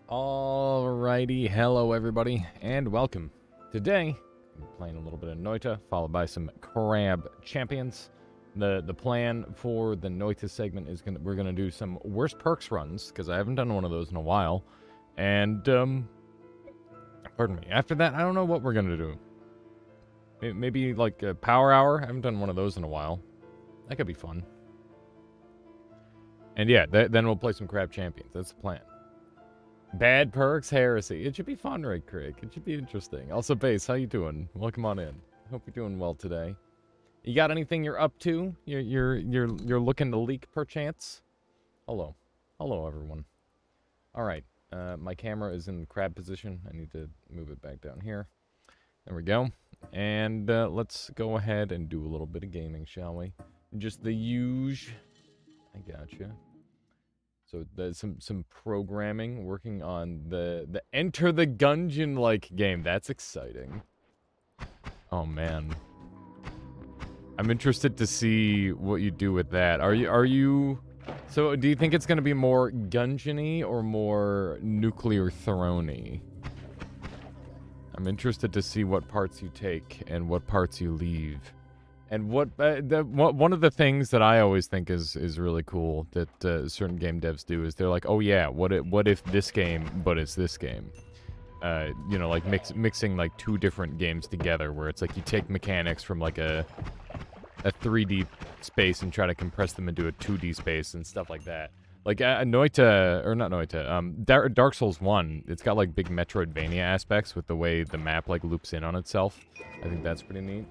Alrighty, hello everybody, and welcome. Today, I'm playing a little bit of Noita, followed by some Crab Champions. The plan for the Noita segment is we're gonna do some worst perks runs, because I haven't done one of those in a while. And, pardon me, after that, I don't know what we're gonna do. Maybe like a power hour? I haven't done one of those in a while. That could be fun. And yeah, then we'll play some Crab Champions, that's the plan. Bad perks heresy. It should be fun, right, Craig? It should be interesting. Also, Base, how you doing? Welcome on in. Hope you're doing well today. You got anything you're up to? You're looking to leak perchance? Hello, everyone. All right, my camera is in crab position. I need to move it back down here. There we go. And let's go ahead and do a little bit of gaming, shall we? Just the huge. I gotcha. So there's some programming working on the Enter the Gungeon like game. That's exciting. Oh man. I'm interested to see what you do with that. Are you so do you think it's gonna be more Gungeon-y or more nuclear throne-y? I'm interested to see what parts you take and what parts you leave. And one of the things that I always think is really cool that certain game devs do is they're like, oh yeah, what if this game, but it's this game? You know, like mixing like two different games together, where it's like you take mechanics from like a 3D space and try to compress them into a 2D space and stuff like that. Like Noita, or not Noita, Dark Souls 1, it's got like big Metroidvania aspects with the way the map like loops in on itself. I think that's pretty neat.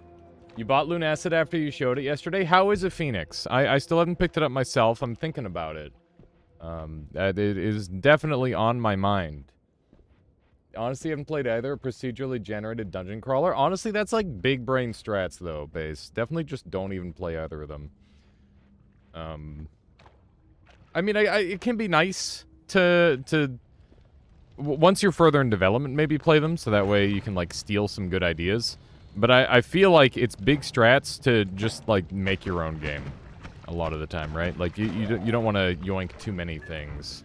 You bought Lunacid after you showed it yesterday? How is it, Phoenix? I still haven't picked it up myself. I'm thinking about it. It is definitely on my mind. Honestly, I haven't played either a procedurally generated dungeon crawler. Honestly, that's like big brain strats, though, Base. Definitely just don't even play either of them. I mean, it can be nice to once you're further in development, maybe play them, so that way you can, like, steal some good ideas. But I feel like it's big strats to just, like, make your own game a lot of the time, right? Like, you don't want to yoink too many things.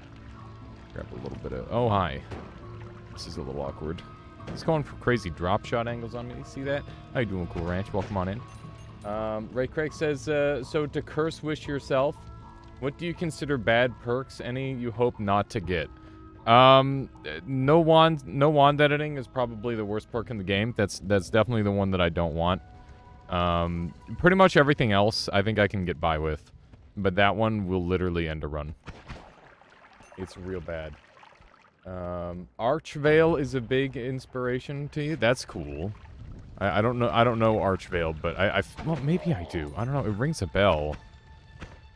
Grab a little bit of... Oh, hi. This is a little awkward. He's going for crazy drop shot angles on me. You see that? How you doing, Cool Ranch? Welcome on in. Ray Craig says, so to curse wish yourself, what do you consider bad perks? Any you hope not to get? No wand editing is probably the worst perk in the game. That's definitely the one that I don't want. Pretty much everything else I think I can get by with, but that one will literally end a run. It's real bad. Archvale is a big inspiration to you. That's cool. I don't know Archvale, but well, maybe I do. I don't know. It rings a bell.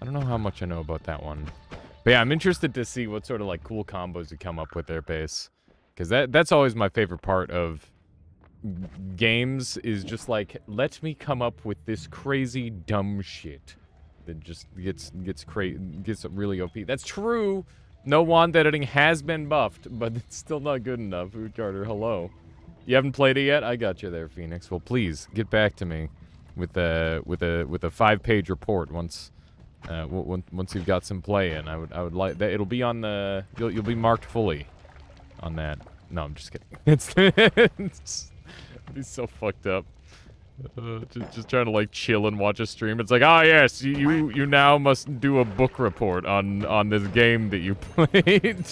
I don't know how much I know about that one. But yeah, I'm interested to see what sort of, like, cool combos you come up with there, Base. Because that's always my favorite part of games, is just, like, let me come up with this crazy, dumb shit that just gets really OP. That's true! No wand editing has been buffed, but it's still not good enough. Food Carter, hello. You haven't played it yet? I got you there, Phoenix. Well, please, get back to me with a 5-page report once you've got some play in. I would like that. It'll be on the you'll be marked fully on that. No, I'm just kidding. It's be so fucked up. Just trying to, like, chill and watch a stream. It's like, ah, yes, you now must do a book report on this game that you played.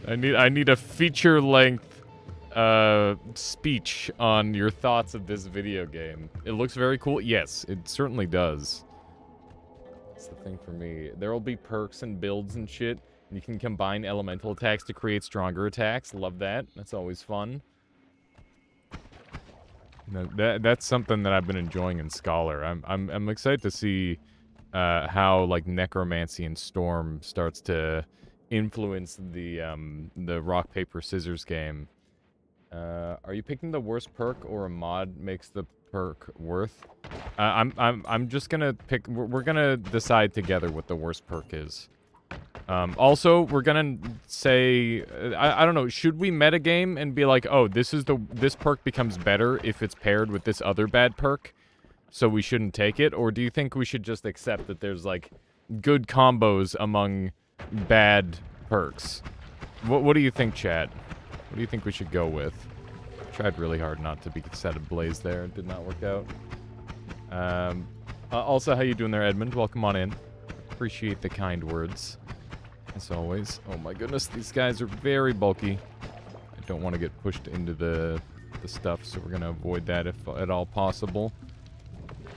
I need a feature length speech on your thoughts of this video game. It looks very cool. Yes, it certainly does. That's the thing for me. There will be perks and builds and shit. You can combine elemental attacks to create stronger attacks. Love that. That's always fun. No, that's something that I've been enjoying in Scholar. I'm excited to see how, like, Necromancy and Storm starts to influence the rock paper scissors game. Are you picking the worst perk, or a mod makes the perk worth? I'm just gonna pick. We're gonna decide together what the worst perk is. Also, we're gonna say, I don't know, should we metagame and be like, oh, this perk becomes better if it's paired with this other bad perk, so we shouldn't take it? Or do you think we should just accept that there's, like, good combos among bad perks? What do you think, chat? What do you think we should go with? Tried really hard not to be set ablaze there. It did not work out. Also, how you doing there, Edmund? Welcome on in. Appreciate the kind words, as always. Oh my goodness, these guys are very bulky. I don't want to get pushed into the stuff, so we're gonna avoid that if at all possible.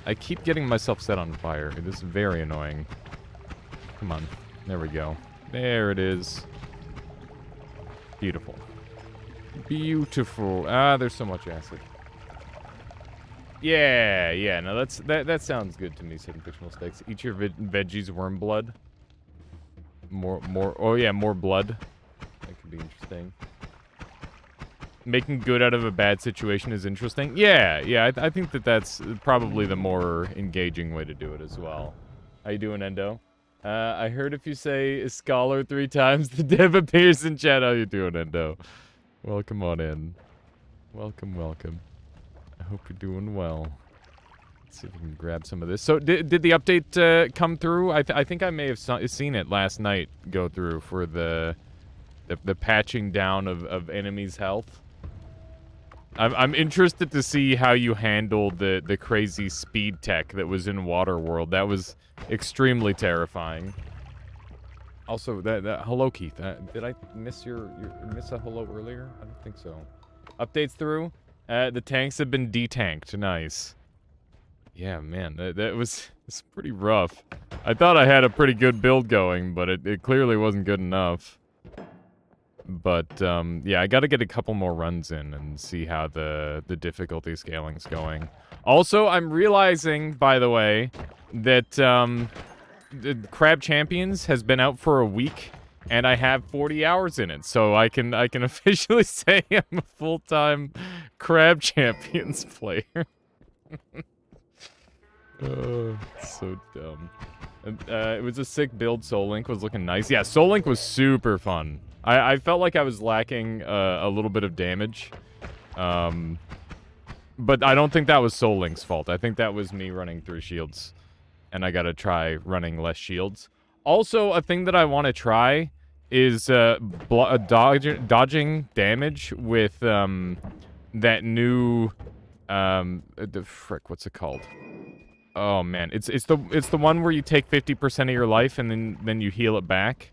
I keep getting myself set on fire. It is very annoying. Come on. There we go. There it is. Beautiful. Beautiful. Ah, there's so much acid. Yeah, no, that sounds good to me, setting fictional stakes. Eat your veggies, worm blood. Oh yeah, more blood. That could be interesting. Making good out of a bad situation is interesting. Yeah, I think that's probably the more engaging way to do it as well. How you doing, Endo? I heard if you say scholar 3 times, the dev appears in chat. How you doing, Endo? Welcome on in. Welcome. I hope you're doing well. Let's see if we can grab some of this. So, did the update come through? I think I may have seen it last night go through for the patching down of enemies' health. I'm interested to see how you handled the crazy speed tech that was in Waterworld. That was extremely terrifying. Also, hello, Keith. Did I miss miss a hello earlier? I don't think so. Updates through. The tanks have been detanked. Nice. Yeah, man, it's pretty rough. I thought I had a pretty good build going, but it clearly wasn't good enough. But, yeah, I gotta get a couple more runs in and see how the difficulty scaling's going. Also, I'm realizing, by the way, that, the Crab Champions has been out for a week, and I have 40 hours in it, so I can officially say I'm a full-time Crab Champions player. Oh, so dumb. It was a sick build. Soul Link was looking nice. Yeah, Soul Link was super fun. I felt like I was lacking a little bit of damage. But I don't think that was Soul Link's fault. I think that was me running through shields. And I gotta try running less shields. Also, a thing that I want to try is dodging damage with that new the frick, what's it called? Oh man, it's the one where you take 50% of your life and then you heal it back.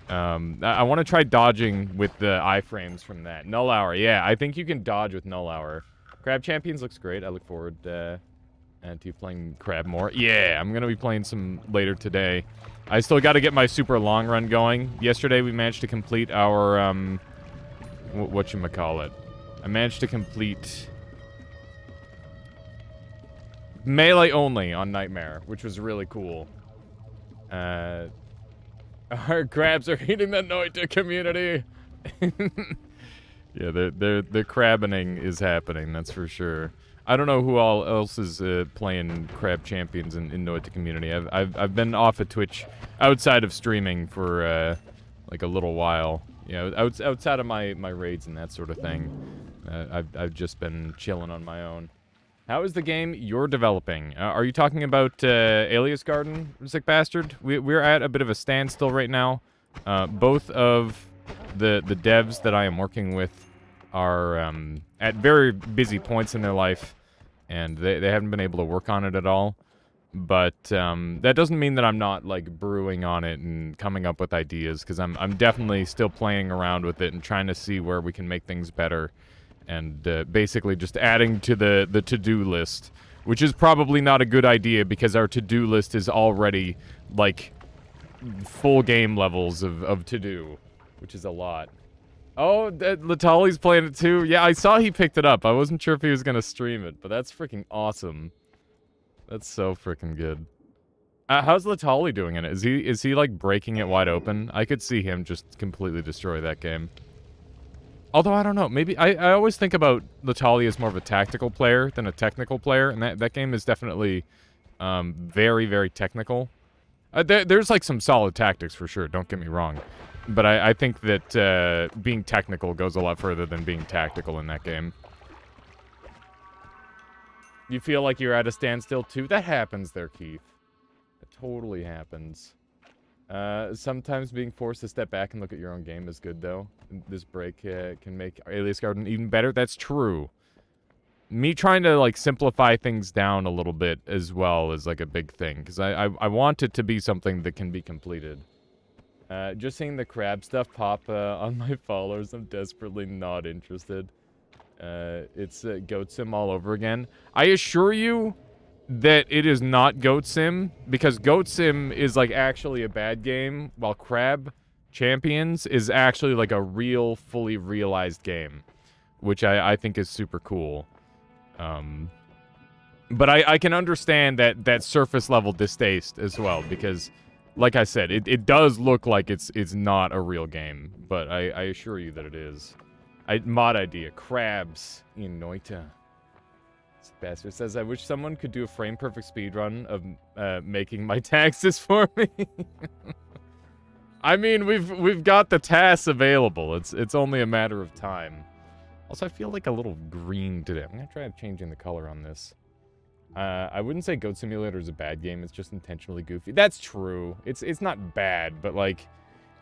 I want to try dodging with the iframes from that. Null Hour, yeah, I think you can dodge with Null Hour. Crab Champions looks great. I look forward to you playing Crab more. Yeah, I'm gonna be playing some later today. I still got to get my super long run going. Yesterday we managed to complete our whatchamacallit. I managed to complete melee only on Nightmare, which was really cool. Our crabs are eating the Noita community. Yeah, the crabbening is happening, that's for sure. I don't know who all else is playing Crab Champions in Noita community. I've been off of Twitch outside of streaming for like a little while. You know, outside of my raids and that sort of thing. I've just been chilling on my own. How is the game you're developing? Are you talking about Alias Garden, Sick Bastard? We're at a bit of a standstill right now. Both of the devs that I am working with are at very busy points in their life, and they haven't been able to work on it at all. But that doesn't mean that I'm not like brewing on it and coming up with ideas, because I'm definitely still playing around with it and trying to see where we can make things better. And basically just adding to the to-do list, which is probably not a good idea because our to-do list is already, like, full game levels of to-do, which is a lot. Oh, Latali's playing it too? Yeah, I saw he picked it up. I wasn't sure if he was going to stream it, but that's freaking awesome. That's so freaking good. How's Latali doing in it? Is he, like, breaking it wide open? I could see him just completely destroy that game. Although, I don't know, maybe, I always think about Latali as more of a tactical player than a technical player, and that game is definitely very, very technical. There's, like, some solid tactics for sure, don't get me wrong. But I think that being technical goes a lot further than being tactical in that game. You feel like you're at a standstill, too? That happens there, Keith. It totally happens. Sometimes being forced to step back and look at your own game is good, though. This break can make Alias Garden even better. That's true. Me trying to, like, simplify things down a little bit as well is, like, a big thing. Because I want it to be something that can be completed. Just seeing the crab stuff pop on my followers, I'm desperately not interested. It's Goat Sim all over again. I assure you that it is not Goat Sim, because Goat Sim is, like, actually a bad game, while Crab Champions is actually, like, a real, fully realized game, which I think is super cool. But I can understand that surface level distaste as well, because, like I said, it does look like it's not a real game, but I assure you that it is. Mod idea, crabs in Noita. This bastard says, I wish someone could do a frame perfect speedrun of making my taxes for me. I mean, we've got the tasks available. It's only a matter of time. Also, I feel like a little green today. I'm gonna try changing the color on this. I wouldn't say Goat Simulator is a bad game. It's just intentionally goofy. That's true. It's not bad, but like,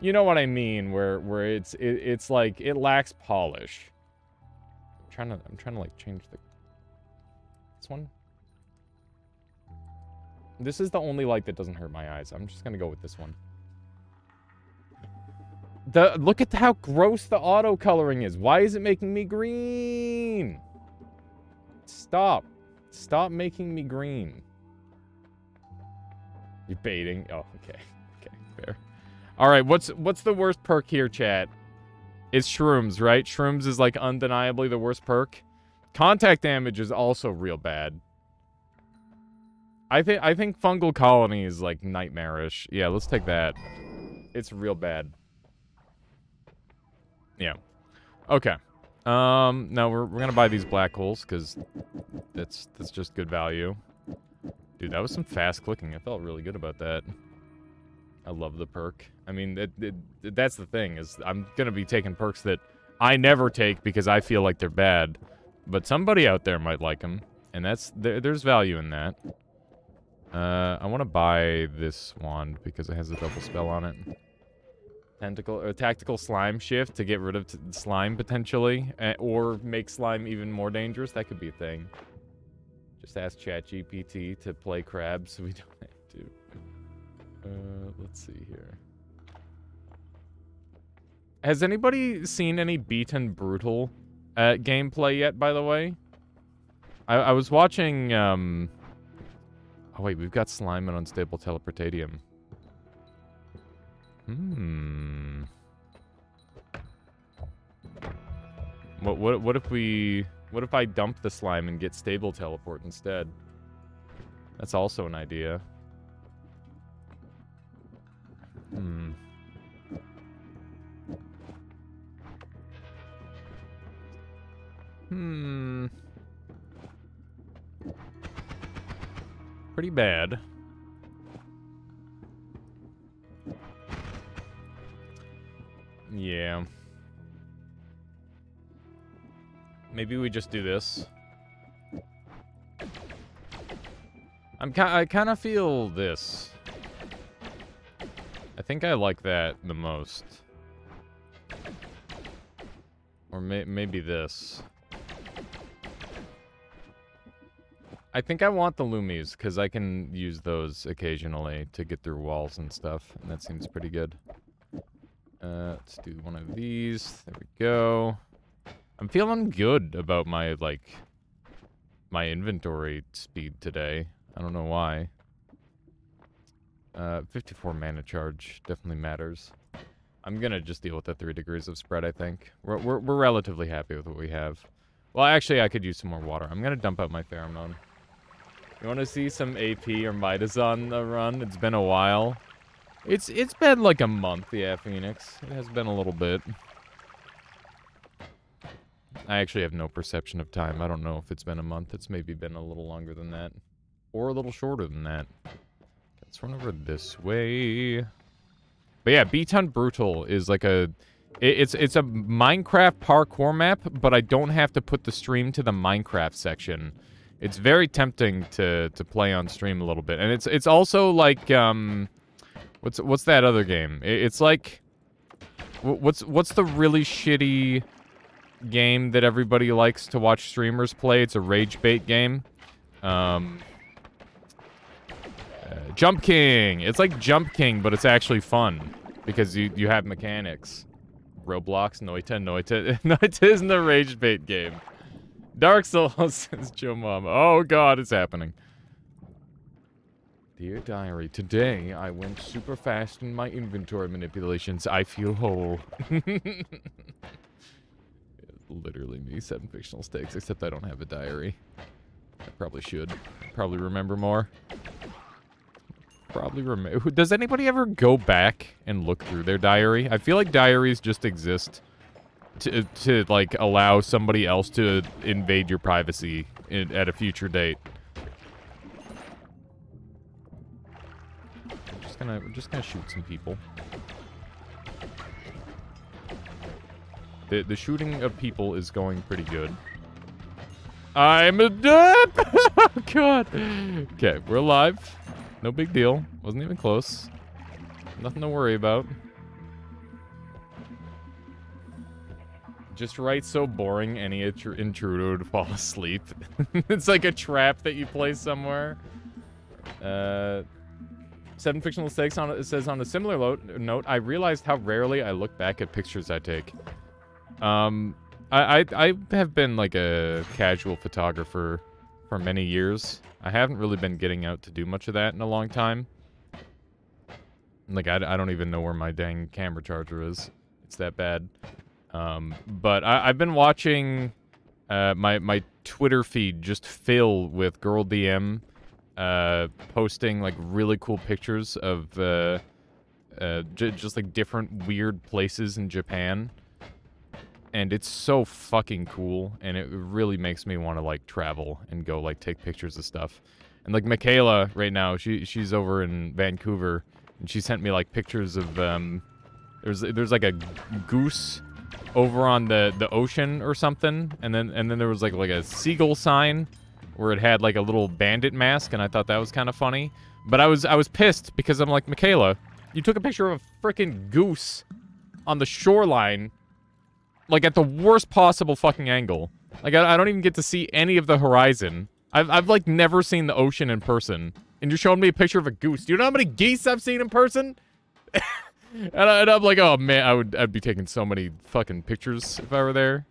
you know what I mean, where it's like it lacks polish. I'm trying to like change this one. This is the only light that doesn't hurt my eyes. I'm just gonna go with this one. Look at how gross the auto coloring is. Why is it making me green? Stop. Stop making me green. You're baiting. Oh, okay. Okay, fair. All right, what's the worst perk here, chat? It's shrooms, right? Shrooms is like undeniably the worst perk. Contact damage is also real bad. I think fungal colony is like nightmarish. Yeah, let's take that. It's real bad. Yeah. Okay. Now we're gonna buy these black holes because that's just good value. Dude, that was some fast clicking. I felt really good about that. I love the perk. I mean, that's the thing, is I'm gonna be taking perks that I never take because I feel like they're bad, but somebody out there might like them, and there's value in that. I want to buy this wand because it has a double spell on it. Tactical slime shift to get rid of slime potentially, or make slime even more dangerous. That could be a thing. Just ask ChatGPT to play crabs so we don't have to. Let's see here. Has anybody seen any Beaten Brutal gameplay yet, by the way? I was watching, oh wait, we've got slime and unstable teleportatium. What if I dump the slime and get stable teleport instead? That's also an idea. Pretty bad. Yeah. Maybe we just do this. I kind of feel this. I think I like that the most. Or maybe this. I think I want the Loomies, because I can use those occasionally to get through walls and stuff, and that seems pretty good. Let's do one of these. There we go. I'm feeling good about my, like, my inventory speed today. I don't know why. 54 mana charge definitely matters. I'm gonna just deal with the 3 degrees of spread, I think. We're relatively happy with what we have. Well, actually, I could use some more water. I'm gonna dump out my pheromone. You want to see some AP or Midas on the run? It's been a while. It's been like a month, yeah, Phoenix. It has been a little bit. I actually have no perception of time. I don't know if it's been a month. It's maybe been a little longer than that. Or a little shorter than that. Let's run over this way. But yeah, Beaten Brutal is like a... It's a Minecraft parkour map, but I don't have to put the stream to the Minecraft section. It's very tempting to play on stream a little bit. And it's also like, what What's that other game? It's like, what's the really shitty game that everybody likes to watch streamers play? It's a rage bait game. Jump King. It's like Jump King, but it's actually fun because you have mechanics. Roblox, Noita. Noita isn't a rage bait game. Dark Souls, says Joe Mom. Oh god, it's happening. Dear Diary, today I went super fast in my inventory manipulations. I feel whole. Literally me, 7 fictional stakes, except I don't have a diary. I probably should. Probably remember more. Probably remember. Does anybody ever go back and look through their diary? I feel like diaries just exist to like allow somebody else to invade your privacy at a future date. We're just gonna shoot some people. The shooting of people is going pretty good. I'm a oh god. Okay, we're alive. No big deal. Wasn't even close. Nothing to worry about. Just right, so boring any intruder would fall asleep. It's like a trap that you place somewhere. 7 fictional stakes on it. It says on a similar note, I realized how rarely I look back at pictures I take. I have been like a casual photographer for many years. I haven't really been getting out to do much of that in a long time. Like, I don't even know where my dang camera charger is. It's that bad. But I've been watching my Twitter feed just fill with Girl DM posting like really cool pictures of just like different weird places in Japan. And it's so fucking cool, and it really makes me want to like travel and go like take pictures of stuff. And like Michaela right now, she's over in Vancouver, and she sent me like pictures of there's like a goose over on the ocean or something, and then there was like a seagull sign where it had like a little bandit mask, and I thought that was kind of funny. But I was pissed because I'm like, Michaela, you took a picture of a freaking goose on the shoreline, like at the worst possible fucking angle. Like I don't even get to see any of the horizon. I've like never seen the ocean in person, and you're showing me a picture of a goose. Do you know how many geese I've seen in person? and I'm like, oh man, I'd be taking so many fucking pictures if I were there.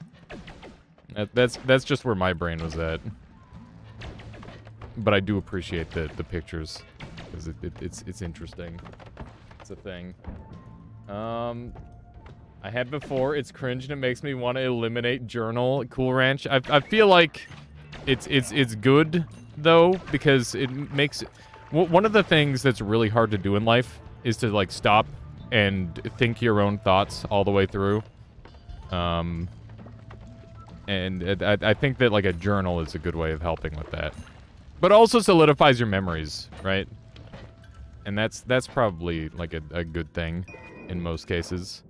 That's just where my brain was at. But I do appreciate the pictures, because it's interesting. It's a thing. I had before. It's cringe and it makes me want to eliminate Journal. Cool Ranch. I feel like it's good though, because it makes one of the things that's really hard to do in life is to like stop and think your own thoughts all the way through. And I think that like a journal is a good way of helping with that, but also solidifies your memories, right? And that's probably like a good thing in most cases.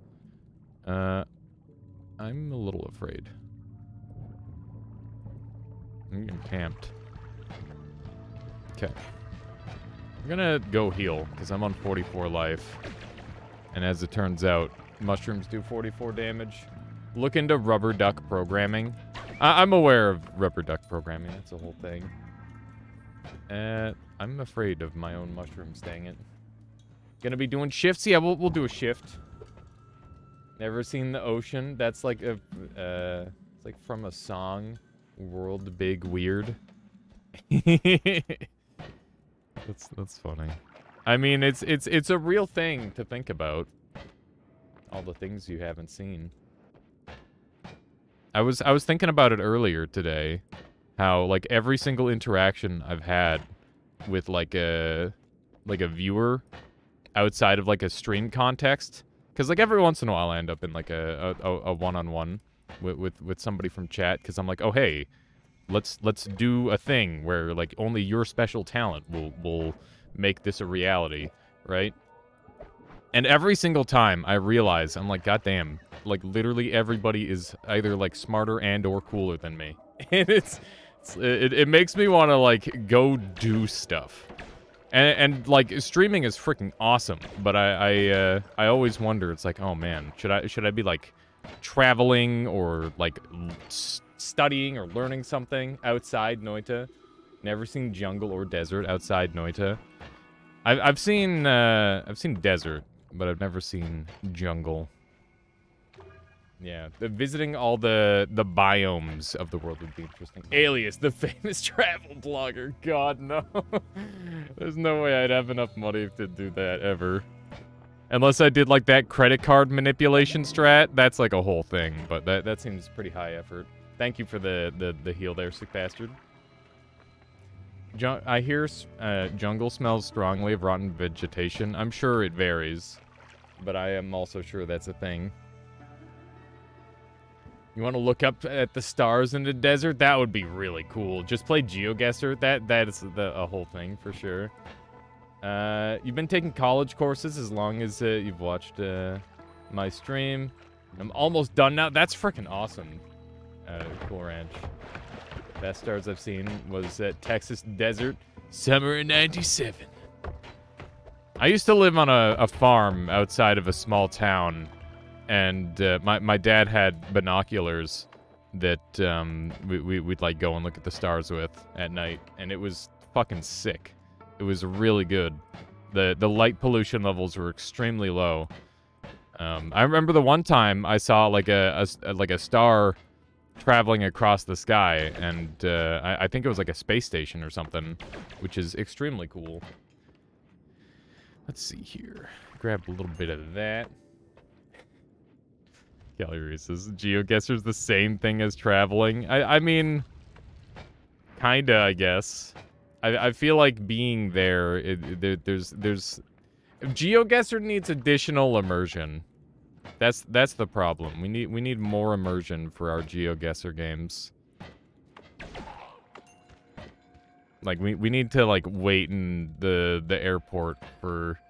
I'm a little afraid. I'm getting camped. Okay. I'm gonna go heal, because I'm on 44 life. And as it turns out, mushrooms do 44 damage. Look into rubber duck programming. I'm aware of rubber duck programming. That's a whole thing. I'm afraid of my own mushrooms, dang it. Gonna be doing shifts? Yeah, we'll do a shift. Never seen the ocean. That's like a, it's like from a song, World Big Weird. That's funny. I mean, it's a real thing to think about. All the things you haven't seen. I was thinking about it earlier today, how like every single interaction I've had with like a viewer outside of like a stream context. Because, like, every once in a while I end up in, like, a one-on-one with somebody from chat. Because I'm like, oh, hey, let's do a thing where, like, only your special talent will make this a reality, right? And every single time I realize, I'm like, goddamn, like, literally everybody is either, like, smarter and or cooler than me. And it makes me want to, like, go do stuff. And like streaming is freaking awesome, but I always wonder. It's like, oh man, should I be like traveling or like studying or learning something outside Noita? Never seen jungle or desert outside Noita. I've seen desert, but I've never seen jungle. Yeah, visiting all the biomes of the world would be interesting. Alias, the famous travel blogger. God, no. There's no way I'd have enough money to do that, ever. Unless I did, like, that credit card manipulation strat. That's, like, a whole thing, but that seems pretty high effort. Thank you for the heal there, sick bastard. I hear jungle smells strongly of rotten vegetation. I'm sure it varies, but I am also sure that's a thing. You want to look up at the stars in the desert? That would be really cool. Just play GeoGuessr. That is a whole thing for sure. You've been taking college courses as long as you've watched my stream. I'm almost done now. That's freaking awesome. Cool Ranch. Best stars I've seen was at Texas Desert, summer of '97. I used to live on a farm outside of a small town. And my dad had binoculars that we'd like go and look at the stars with at night, and it was fucking sick. It was really good. The light pollution levels were extremely low. I remember the one time I saw like a star traveling across the sky, and I think it was like a space station or something, which is extremely cool. Let's see here. Grab a little bit of that. Gallery says, GeoGuessr's the same thing as traveling. I mean, kinda, I guess. I feel like being there, there's GeoGuessr needs additional immersion. That's the problem. We need more immersion for our GeoGuessr games. Like we need to like wait in the airport for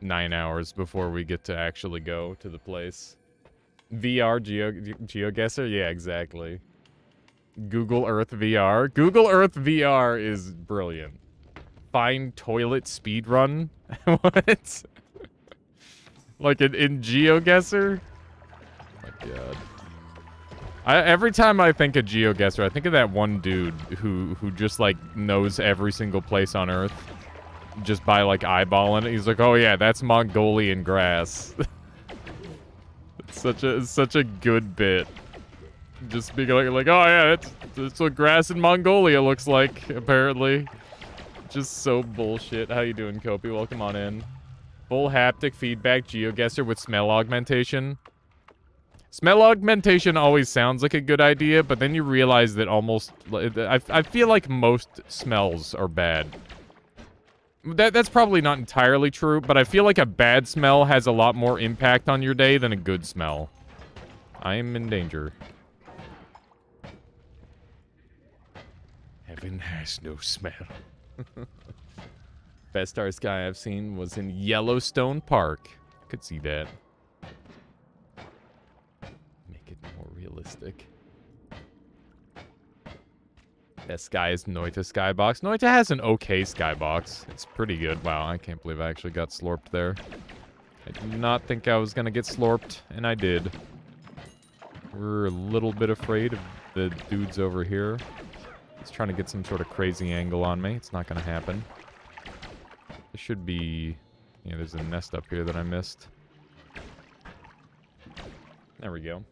9 hours before we get to actually go to the place. VR GeoGuessr? Yeah, exactly. Google Earth VR. Google Earth VR is brilliant. Find toilet speedrun? What? Like in GeoGuessr? Oh my god. Every time I think of GeoGuessr, I think of that one dude who just like knows every single place on Earth just by like eyeballing it. He's like, oh yeah, that's Mongolian grass. Such a good bit. Just being like, oh yeah, that's what grass in Mongolia looks like, apparently. Just so bullshit. How you doing, Kopi? Welcome on in. Full haptic feedback GeoGuessr with smell augmentation. Smell augmentation always sounds like a good idea, but then you realize that almost... I feel like most smells are bad. That's probably not entirely true, but I feel like a bad smell has a lot more impact on your day than a good smell. I am in danger. Heaven has no smell. Best star sky I've seen was in Yellowstone Park. I could see that. Make it more realistic. That sky is Noita Skybox. Noita has an okay skybox. It's pretty good. Wow, I can't believe I actually got slurped there. I did not think I was going to get slurped, and I did. We're a little bit afraid of the dudes over here. He's trying to get some sort of crazy angle on me. It's not going to happen. There should be... Yeah, there's a nest up here that I missed. There we go.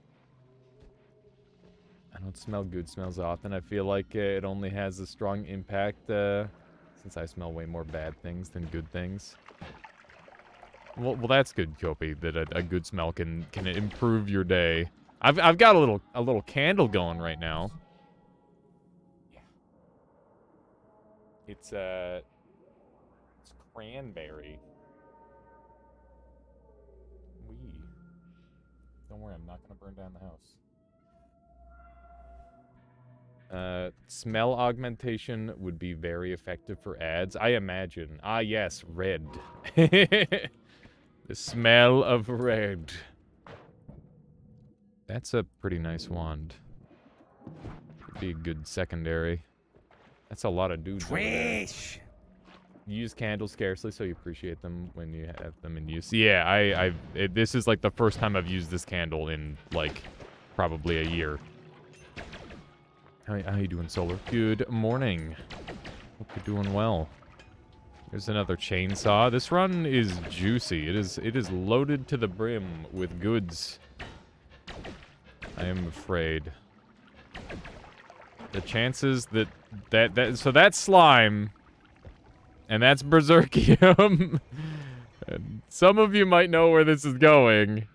I don't smell good smells often. I feel like it only has a strong impact since I smell way more bad things than good things. Well, that's good, Kopi, that a good smell can improve your day. I've got a little candle going right now. Yeah. It's cranberry. Wee. Don't worry, I'm not gonna burn down the house. Smell augmentation would be very effective for ads, I imagine. Ah, yes, red. The smell of red. That's a pretty nice wand. Could be a good secondary. That's a lot of dudes. Trash. You use candles scarcely, so you appreciate them when you have them in use. Yeah, this is like the first time I've used this candle in like probably a year. How you doing, Solar? Good morning. Hope you're doing well. There's another chainsaw. This run is juicy. It is loaded to the brim with goods. I am afraid. The chances that so that's slime, and that's berserkium. And some of you might know where this is going.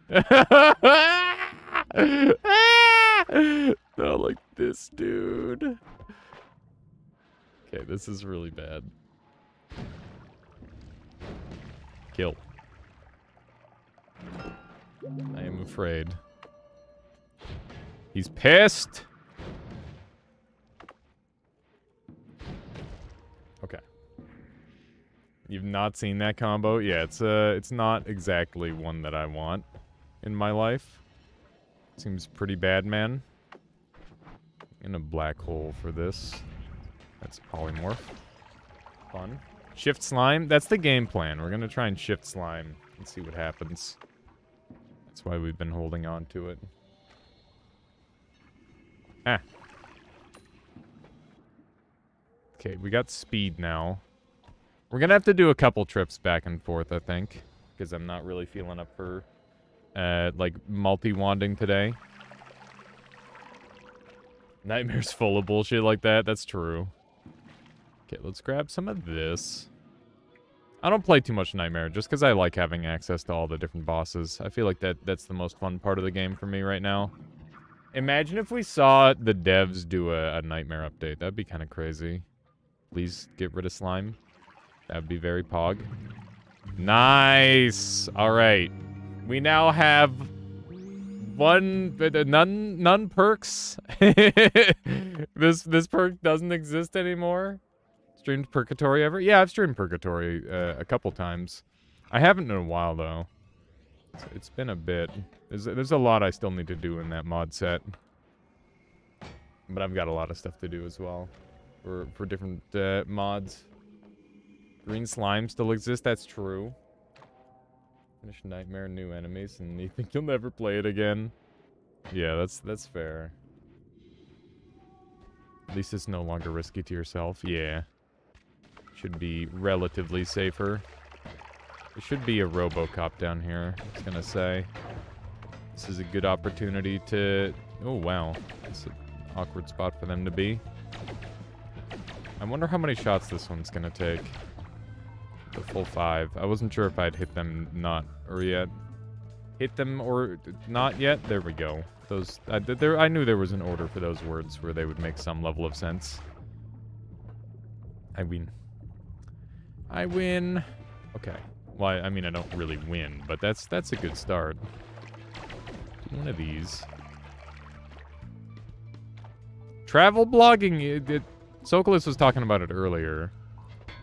Not like this, dude. Okay, this is really bad. Kill. I am afraid. He's pissed. Okay. You've not seen that combo? Yeah, it's not exactly one that I want in my life. Seems pretty bad, man. In a black hole for this. That's polymorph. Fun. Shift slime? That's the game plan. We're gonna try and shift slime and see what happens. That's why we've been holding on to it. Ah. Okay, we got speed now. We're gonna have to do a couple trips back and forth, I think. Because I'm not really feeling up for, like, multi-wanding today. Nightmare's full of bullshit like that. That's true. Okay, let's grab some of this. I don't play too much Nightmare, just because I like having access to all the different bosses. I feel like that's the most fun part of the game for me right now. Imagine if we saw the devs do a Nightmare update. That'd be kind of crazy. Please get rid of slime. That'd be very pog. Nice! Alright. We now have none perks. This perk doesn't exist anymore. Streamed Purgatory ever? Yeah, I've streamed Purgatory a couple times. I haven't in a while, though. It's been a bit. There's a lot I still need to do in that mod set. But I've got a lot of stuff to do as well. For different mods. Green slime still exists, that's true. Finish Nightmare, new enemies, and you think you'll never play it again. Yeah, that's fair. At least it's no longer risky to yourself. Yeah. Should be relatively safer. There should be a RoboCop down here, I was gonna say. This is a good opportunity to... Oh, wow. It's an awkward spot for them to be. I wonder how many shots this one's gonna take. The full 5. I wasn't sure if I'd hit them not or yet. Hit them or not yet? There we go. Those I knew there was an order for those words where they would make some level of sense. I win. I win. Okay. Well, I mean, I don't really win, but that's a good start. One of these. Travel blogging. Sokolis was talking about it earlier.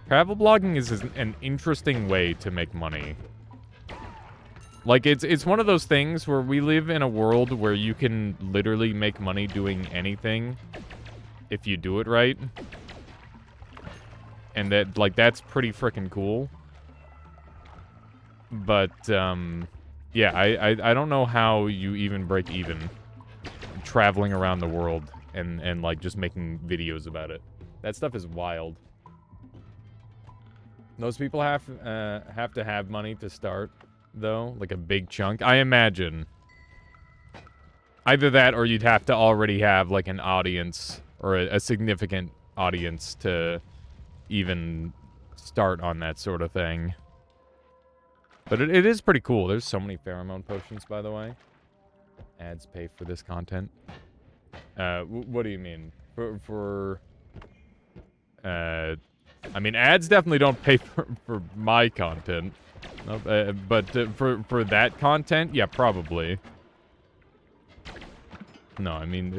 Travel blogging is an interesting way to make money. Like, it's one of those things where we live in a world where you can literally make money doing anything if you do it right. And that, like, that's pretty freaking cool. But, yeah, I don't know how you even break even traveling around the world and like, just making videos about it. That stuff is wild. Those people have to have money to start, though, like a big chunk. I imagine. Either that, or you'd have to already have like an audience or a significant audience to even start on that sort of thing. But it is pretty cool. There's so many pheromone potions, by the way. Ads pay for this content. What do you mean? I mean, ads definitely don't pay for my content. But for that content, yeah, probably. No, I mean,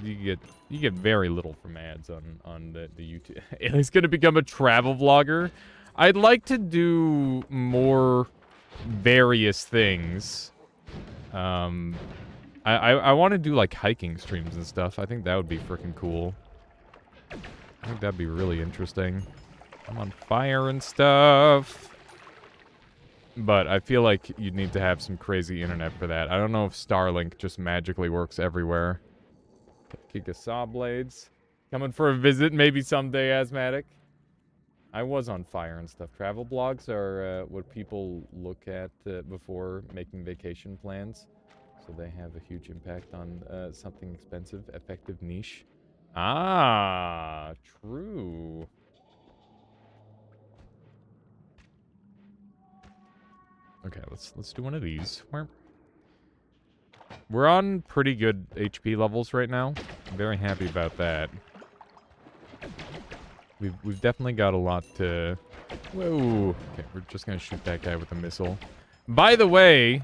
you get very little from ads on the YouTube. He's gonna become a travel vlogger. I'd like to do more various things. I want to do like hiking streams and stuff. I think that would be freaking cool. I think that'd be really interesting. I'm on fire and stuff. But I feel like you'd need to have some crazy internet for that. I don't know if Starlink just magically works everywhere. Giga saw blades. Coming for a visit maybe someday, Asthmatic. I was on fire and stuff. Travel blogs are what people look at before making vacation plans. So they have a huge impact on something expensive, effective niche. Ah, true. Okay, let's do one of these. We're on pretty good HP levels right now. I'm very happy about that. We've definitely got a lot to... Whoa. Okay, we're just gonna shoot that guy with a missile. By the way,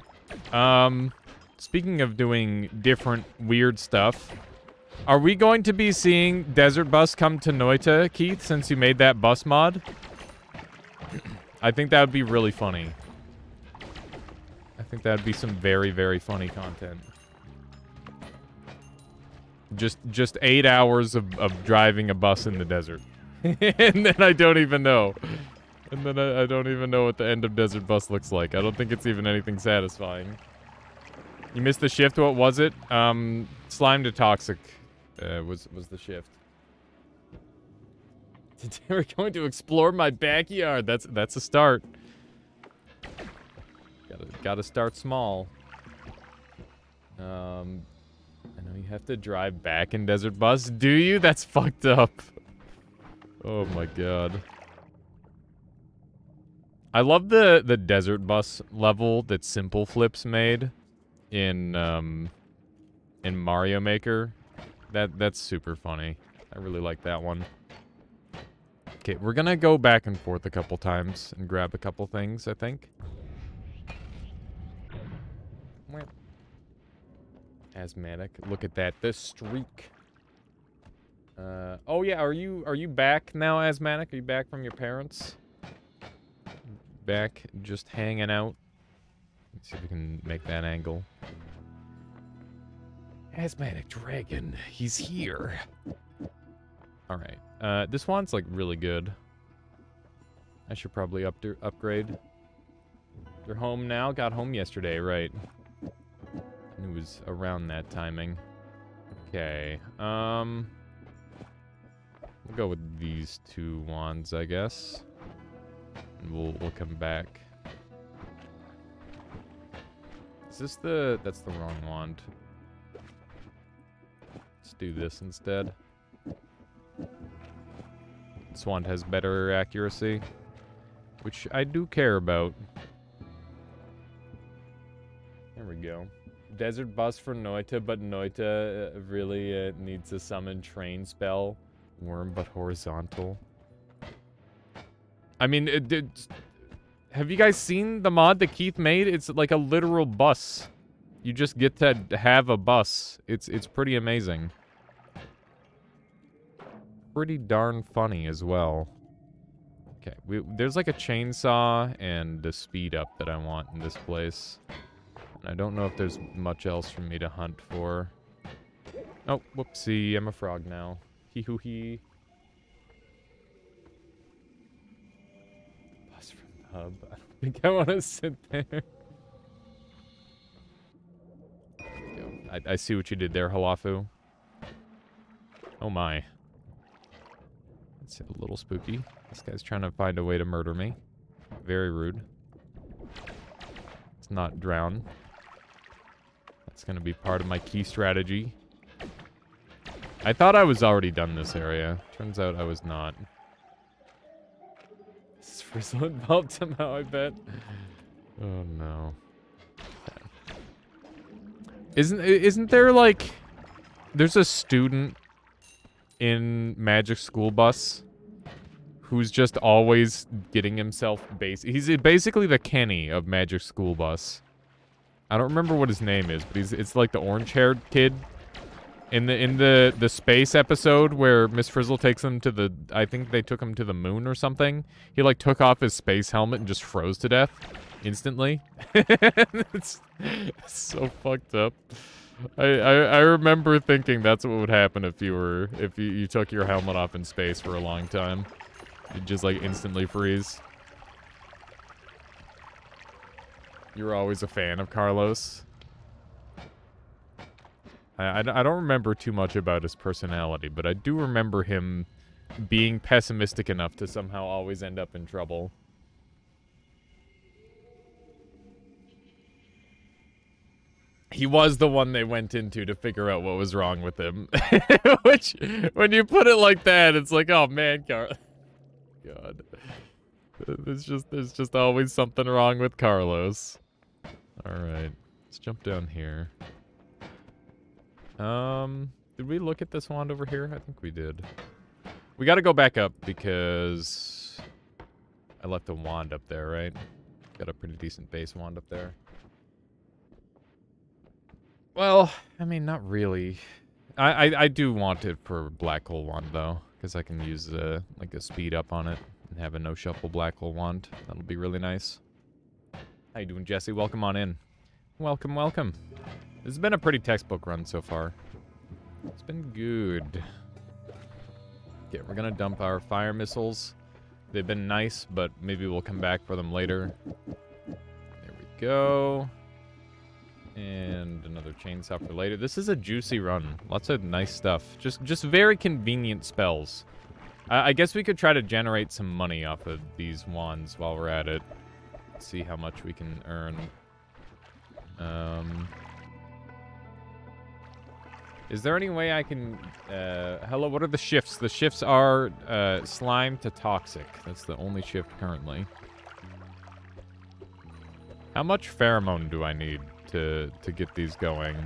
speaking of doing different weird stuff, are we going to be seeing Desert Bus come to Noita, Keith, since you made that bus mod? I think that would be really funny. I think that'd be some very, very funny content. Just 8 hours of driving a bus in the desert. And then I don't even know. And then I don't even know what the end of Desert Bus looks like. I don't think it's even anything satisfying. You missed the shift, what was it? Slime to Toxic was the shift. Today we're going to explore my backyard. That's a start. Gotta start small. I know you have to drive back in Desert Bus. Do you? That's fucked up. Oh my god. I love the Desert Bus level that Simple Flips made in Mario Maker. That's super funny. I really like that one. Okay, we're gonna go back and forth a couple times and grab a couple things, I think. Asthmatic. Look at that. The streak. Oh yeah, are you back now, Asthmatic? Are you back from your parents? Back just hanging out. Let's see if we can make that angle. Asthmatic Dragon, he's here. Alright. This one's like really good. I should probably upgrade. They're home now? Got home yesterday, right. It was around that timing. Okay. We'll go with these two wands, I guess. And we'll come back. Is this the... That's the wrong wand. Let's do this instead. This wand has better accuracy, which I do care about. There we go. Desert Bus for Noita, but Noita really needs a summon train spell. Worm, but horizontal. I mean, have you guys seen the mod that Keith made? It's like a literal bus. You just get to have a bus. It's pretty amazing. Pretty darn funny as well. Okay, there's like a chainsaw and the speed up that I want in this place. I don't know if there's much else for me to hunt for. Oh, whoopsie, I'm a frog now. Hee-hoo-hee. Bus from the hub. I don't think I want to sit there. There we go. I see what you did there, Halafu. Oh my. That's a little spooky. This guy's trying to find a way to murder me. Very rude. Let's not drown. It's gonna be part of my key strategy. I thought I was already done this area. Turns out I was not. This is Frizzle involved somehow, I bet. Oh no. Isn't there like... There's a student in Magic School Bus who's just always getting himself he's basically the Kenny of Magic School Bus. I don't remember what his name is, but it's like the orange-haired kid in the space episode where Miss Frizzle takes him to the... I think they took him to the moon or something. He like took off his space helmet and just froze to death instantly. it's so fucked up. I remember thinking that's what would happen if you took your helmet off in space for a long time. You just, like, instantly freeze. You were always a fan of Carlos. I don't remember too much about his personality, but I do remember him being pessimistic enough to somehow always end up in trouble. He was the one they went into to figure out what was wrong with him. Which, when you put it like that, it's like, oh man, God. There's just always something wrong with Carlos. Alright, let's jump down here. Did we look at this wand over here? I think we did. We gotta go back up because I left a wand up there, right? Got a pretty decent base wand up there. Well, I mean, not really. I do want it for black hole wand though, because I can use like a speed up on it and have a no shuffle black hole wand. That'll be really nice. How you doing, Jesse? Welcome on in. Welcome, welcome. This has been a pretty textbook run so far. It's been good. Okay, we're gonna dump our fire missiles. They've been nice, but maybe we'll come back for them later. There we go. And another chainsaw for later. This is a juicy run. Lots of nice stuff. Just very convenient spells. I guess we could try to generate some money off of these wands while we're at it. See how much we can earn. Is there any way I can... hello, what are the shifts? The shifts are slime to toxic. That's the only shift currently. How much pheromone do I need to get these going?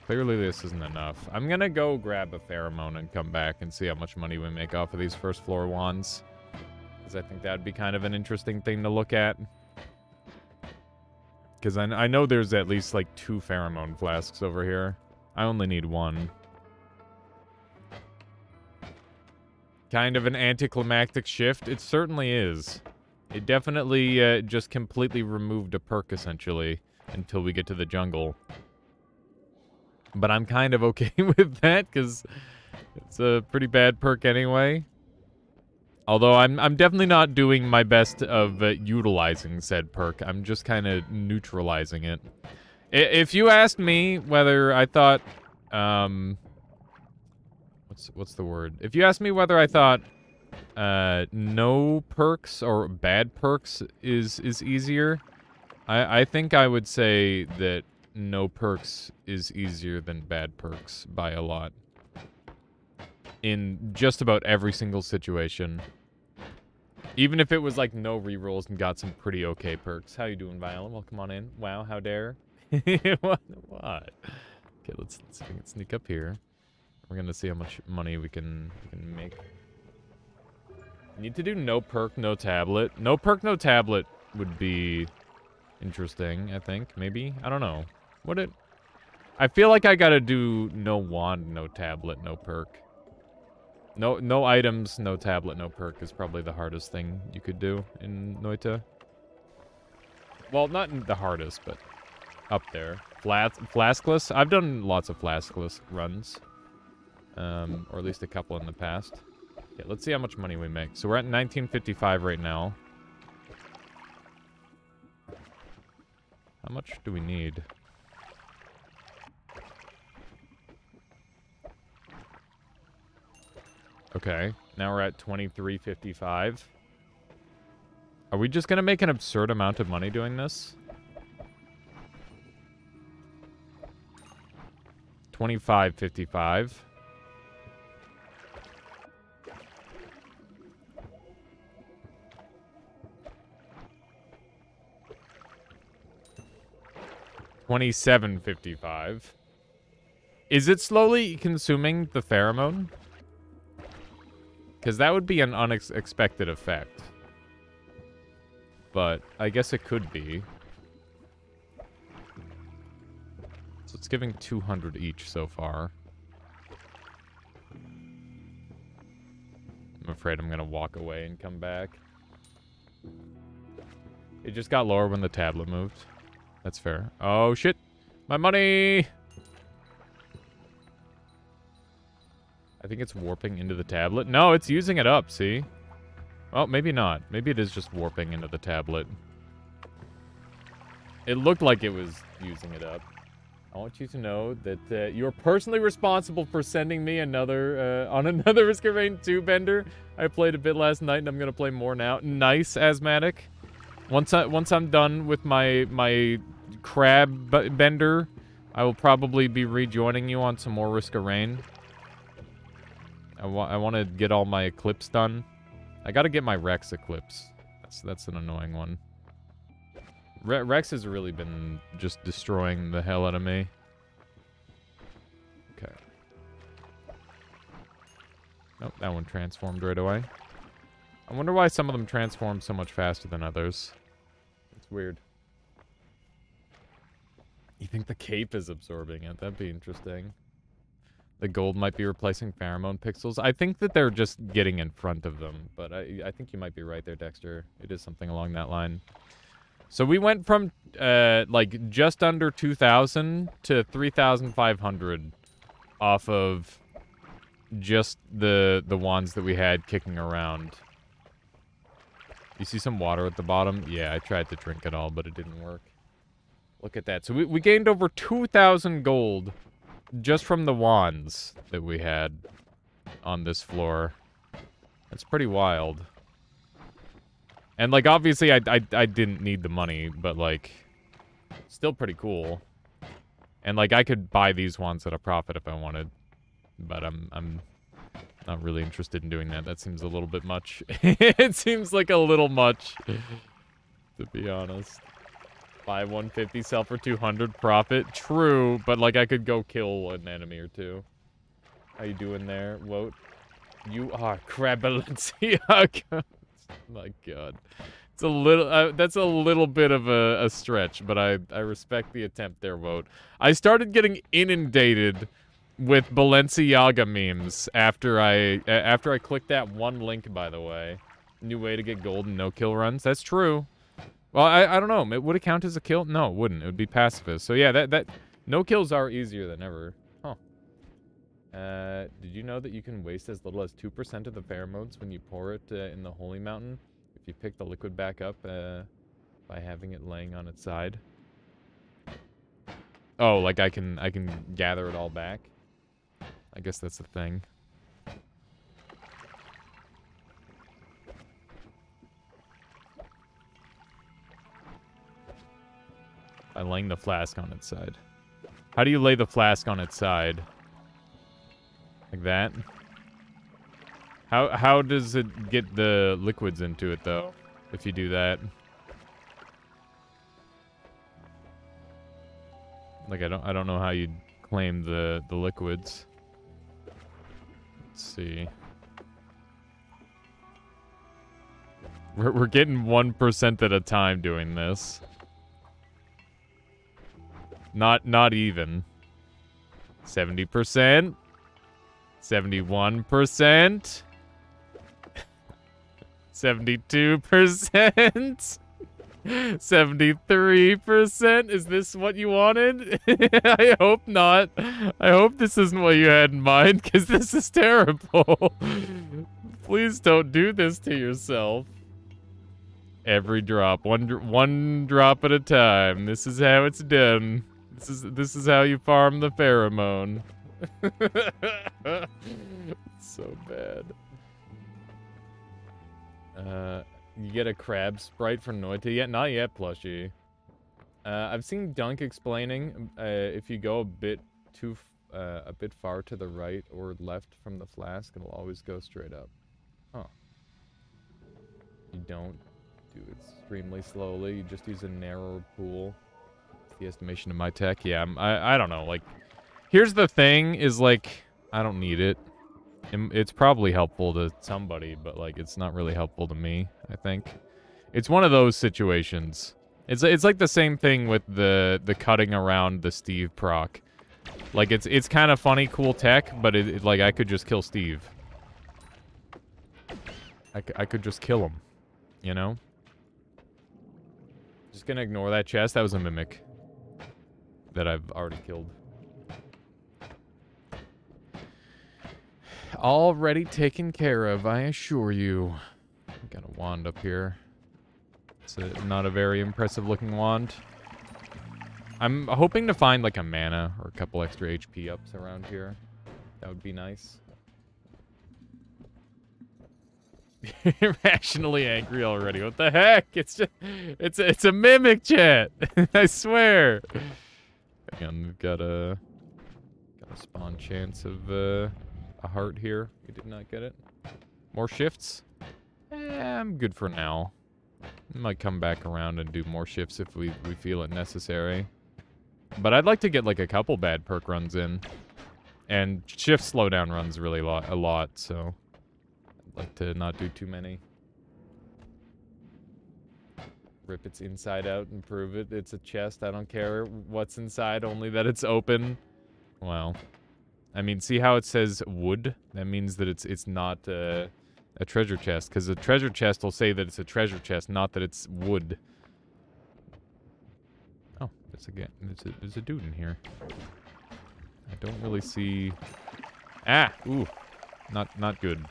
Clearly this isn't enough. I'm gonna go grab a pheromone and come back and see how much money we make off of these first floor wands. Because I think that'd be kind of an interesting thing to look at. Because I know there's at least like 2 pheromone flasks over here. I only need 1. Kind of an anticlimactic shift? It certainly is. It definitely just completely removed a perk, essentially, until we get to the jungle. But I'm kind of okay with that, because it's a pretty bad perk anyway. Although I'm definitely not doing my best of utilizing said perk. I'm just kind of neutralizing it. If you asked me whether I thought, what's the word? If you asked me whether I thought no perks or bad perks is easier, I think I would say that no perks is easier than bad perks by a lot. In just about every single situation. Even if it was like no rerolls and got some pretty okay perks. How you doing, Viola? Welcome on in. Wow, how dare. What? Okay, let's sneak up here. We're gonna see how much money we can make. Need to do no perk, no tablet. No perk, no tablet would be interesting, I think. Maybe? I don't know. Would it? I feel like I gotta do no wand, no tablet, no perk. No items, no tablet, no perk is probably the hardest thing you could do in Noita. Well, not the hardest, but up there. Flaskless? I've done lots of flaskless runs. Or at least a couple in the past. Yeah, let's see how much money we make. So we're at 1955 right now. How much do we need? Okay, now we're at 2355. Are we just gonna make an absurd amount of money doing this? 2555. $27.55. Is it slowly consuming the pheromone? Because that would be an unexpected effect. But I guess it could be. So it's giving 200 each so far. I'm afraid I'm going to walk away and come back. It just got lower when the tablet moved. That's fair. Oh, shit. My money! I think it's warping into the tablet. No, it's using it up, see? Well, maybe not. Maybe it is just warping into the tablet. It looked like it was using it up. I want you to know that you're personally responsible for sending me another, on another Risk of Rain 2 bender. I played a bit last night, and I'm gonna play more now. Nice, Asthmatic. Once I'm done with my crab bender, I will probably be rejoining you on some more Risk of Rain. I want to get all my Eclipse done. I gotta get my Rex Eclipse. That's an annoying one. Rex has really been just destroying the hell out of me. Okay. Nope, that one transformed right away. I wonder why some of them transform so much faster than others. It's weird. You think the cape is absorbing it? That'd be interesting. The gold might be replacing pheromone pixels. I think that they're just getting in front of them, but I think you might be right there, Dexter. It is something along that line. So we went from, like, just under 2,000 to 3,500 off of just the wands that we had kicking around. You see some water at the bottom? Yeah, I tried to drink it all, but it didn't work. Look at that. So we gained over 2,000 gold just from the wands that we had on this floor. That's pretty wild. And, like, obviously I didn't need the money, but, like, still pretty cool. And, like, I could buy these wands at a profit if I wanted. But I'm not really interested in doing that. That seems a little bit much. It seems like a little much, to be honest. Buy 150, sell for 200, profit. True, but, like, I could go kill an enemy or two. How you doing there, Woat? You are Crabalenciaga. My God. It's a little, that's a little bit of a stretch, but I respect the attempt there, Woat. I started getting inundated with Balenciaga memes after I clicked that one link, by the way. New way to get gold and no kill runs. That's true. Well, I don't know. Would it count as a kill? No, it wouldn't. It would be pacifist. So yeah, that no kills are easier than ever. Huh. Did you know that you can waste as little as 2% of the pheromones when you pour it in the Holy Mountain? If you pick the liquid back up by having it laying on its side. Oh, like I can gather it all back? I guess that's the thing. By laying the flask on its side. How do you lay the flask on its side? Like that? How does it get the liquids into it, though, if you do that? Like, I don't know how you'd claim the liquids. Let's see. We're getting 1% at a time doing this. Not even. 70%. 71%. 72%. 73%? Is this what you wanted? I hope not. I hope this isn't what you had in mind, because this is terrible. Please don't do this to yourself. Every drop. One drop at a time. This is how it's done. This is how you farm the pheromone. So bad. You get a crab sprite from Noita yet? Not yet, plushie. I've seen Dunk explaining if you go a bit far to the right or left from the flask, it'll always go straight up. Huh. You don't do it extremely slowly. You just use a narrower pool. It's the estimation of my tech. Yeah, I don't know. Like, here's the thing: is like I don't need it. It's probably helpful to somebody, but, like, it's not really helpful to me, I think. It's one of those situations. It's like the same thing with the cutting around the Steve proc. Like, it's kind of funny, cool tech, but like, I could just kill Steve. I could just kill him, you know? Just gonna ignore that chest. That was a mimic that I've already killed. Already taken care of, I assure you. Got a wand up here. It's not a very impressive looking wand. I'm hoping to find like a mana or a couple extra HP ups around here. That would be nice. Irrationally angry already. What the heck? It's just it's a mimic, chat. I swear. Again, we've got a spawn chance of a heart here. We did not get it. More shifts. I'm good for now. Might come back around and do more shifts if we feel it necessary. But I'd like to get like a couple bad perk runs in. And shift slowdown runs really a lot, so I'd like to not do too many. Rip its inside out and prove it. It's a chest. I don't care what's inside, only that it's open. Well, I mean, see how it says wood? That means that it's not a treasure chest, because a treasure chest will say that it's a treasure chest, not that it's wood. Oh, there's a dude in here. I don't really see... Ah! Ooh. Not good.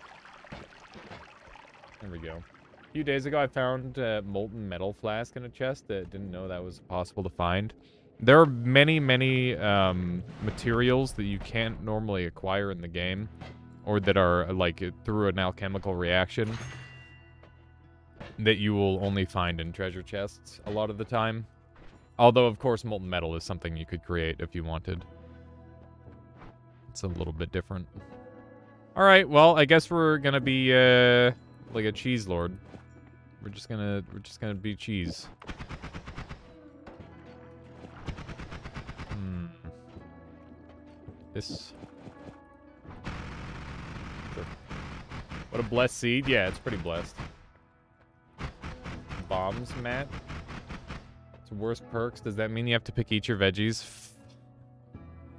There we go. A few days ago, I found a molten metal flask in a chest that didn't know that was possible to find. There are many materials that you can't normally acquire in the game, or that are, like, through an alchemical reaction, that you will only find in treasure chests a lot of the time. Although, of course, molten metal is something you could create if you wanted. It's a little bit different. Alright, well, I guess we're gonna be, like a cheese lord. We're just gonna be cheese. This... What a blessed seed. Yeah, it's pretty blessed. Bombs, Matt? It's worse perks. Does that mean you have to pick eat your veggies?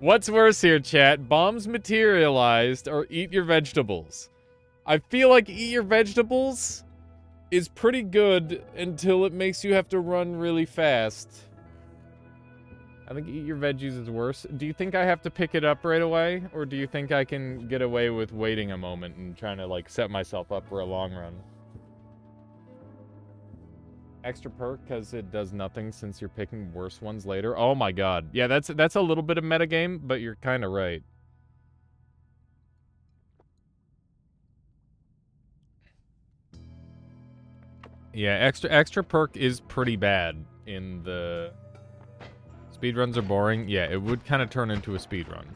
What's worse here, chat? Bombs materialized or eat your vegetables? I feel like eat your vegetables is pretty good until it makes you have to run really fast. I think eat your veggies is worse. Do you think I have to pick it up right away? Or do you think I can get away with waiting a moment and trying to, like, set myself up for a long run? Extra perk because it does nothing since you're picking worse ones later. Oh my god. Yeah, that's a little bit of metagame, but you're kind of right. Yeah, extra perk is pretty bad in the... Speedruns are boring. Yeah, it would kind of turn into a speedrun.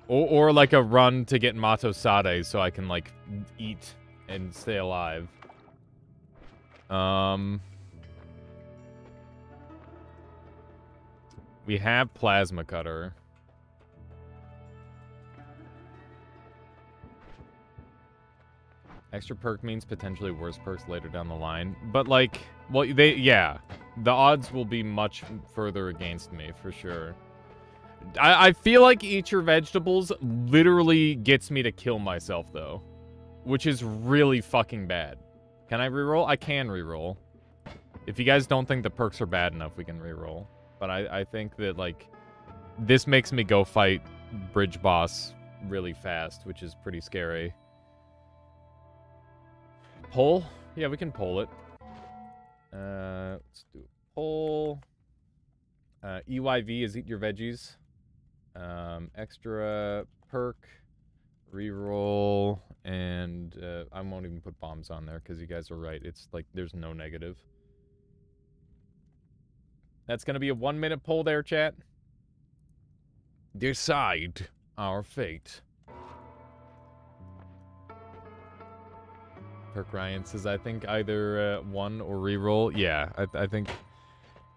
Or like a run to get Mato Sade so I can, like, eat and stay alive. We have Plasma Cutter. Extra perk means potentially worse perks later down the line. But, like, well, yeah. The odds will be much further against me, for sure. I feel like eat your vegetables literally gets me to kill myself, though. Which is really fucking bad. Can I reroll? I can reroll. If you guys don't think the perks are bad enough, we can reroll. But I think that, like, this makes me go fight Bridge Boss really fast, which is pretty scary. Pull? Yeah, we can pull it. Let's do a pull. EYV is eat your veggies. Extra perk, reroll, and I won't even put bombs on there because you guys are right. It's like there's no negative. That's gonna be a 1-minute poll there, chat. Decide our fate. Perk Ryan says, I think either one or reroll. Yeah, I think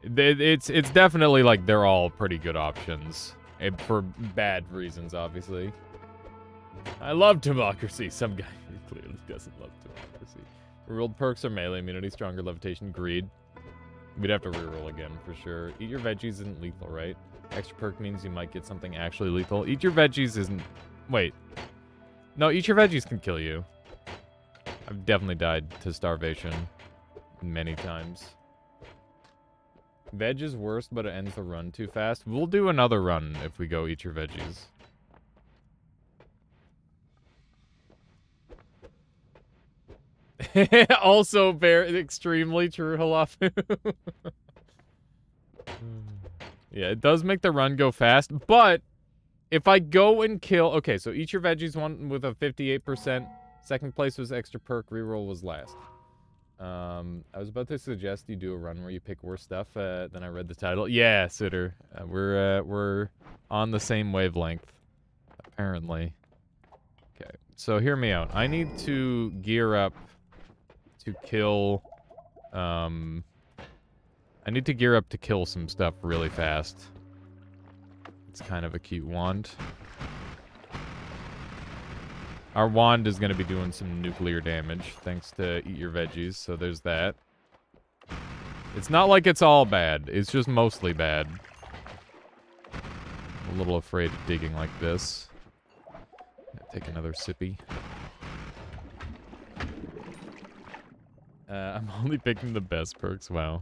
it's definitely like they're all pretty good options. And for bad reasons, obviously. I love democracy. Some guy clearly doesn't love democracy. Rerolled perks are melee immunity, stronger levitation, greed. We'd have to reroll again for sure. Eat your veggies isn't lethal, right? Extra perk means you might get something actually lethal. Eat your veggies isn't... Wait. No, eat your veggies can kill you. I've definitely died to starvation many times. Veg is worst, but it ends the run too fast. We'll do another run if we go eat your veggies. Also very extremely true, Halafu. Yeah, it does make the run go fast, but if I go and kill... Okay, so eat your veggies one with a 58%. Second place was extra perk. Reroll was last. I was about to suggest you do a run where you pick worse stuff. Then I read the title. Yeah, Sitter. We're on the same wavelength, apparently. Okay, so hear me out. I need to gear up to kill... I need to gear up to kill some stuff really fast. It's kind of a cute wand. Our wand is going to be doing some nuclear damage, thanks to Eat Your Veggies, so there's that. It's not like it's all bad, it's just mostly bad. I'm a little afraid of digging like this. Take another sippy. I'm only picking the best perks, wow.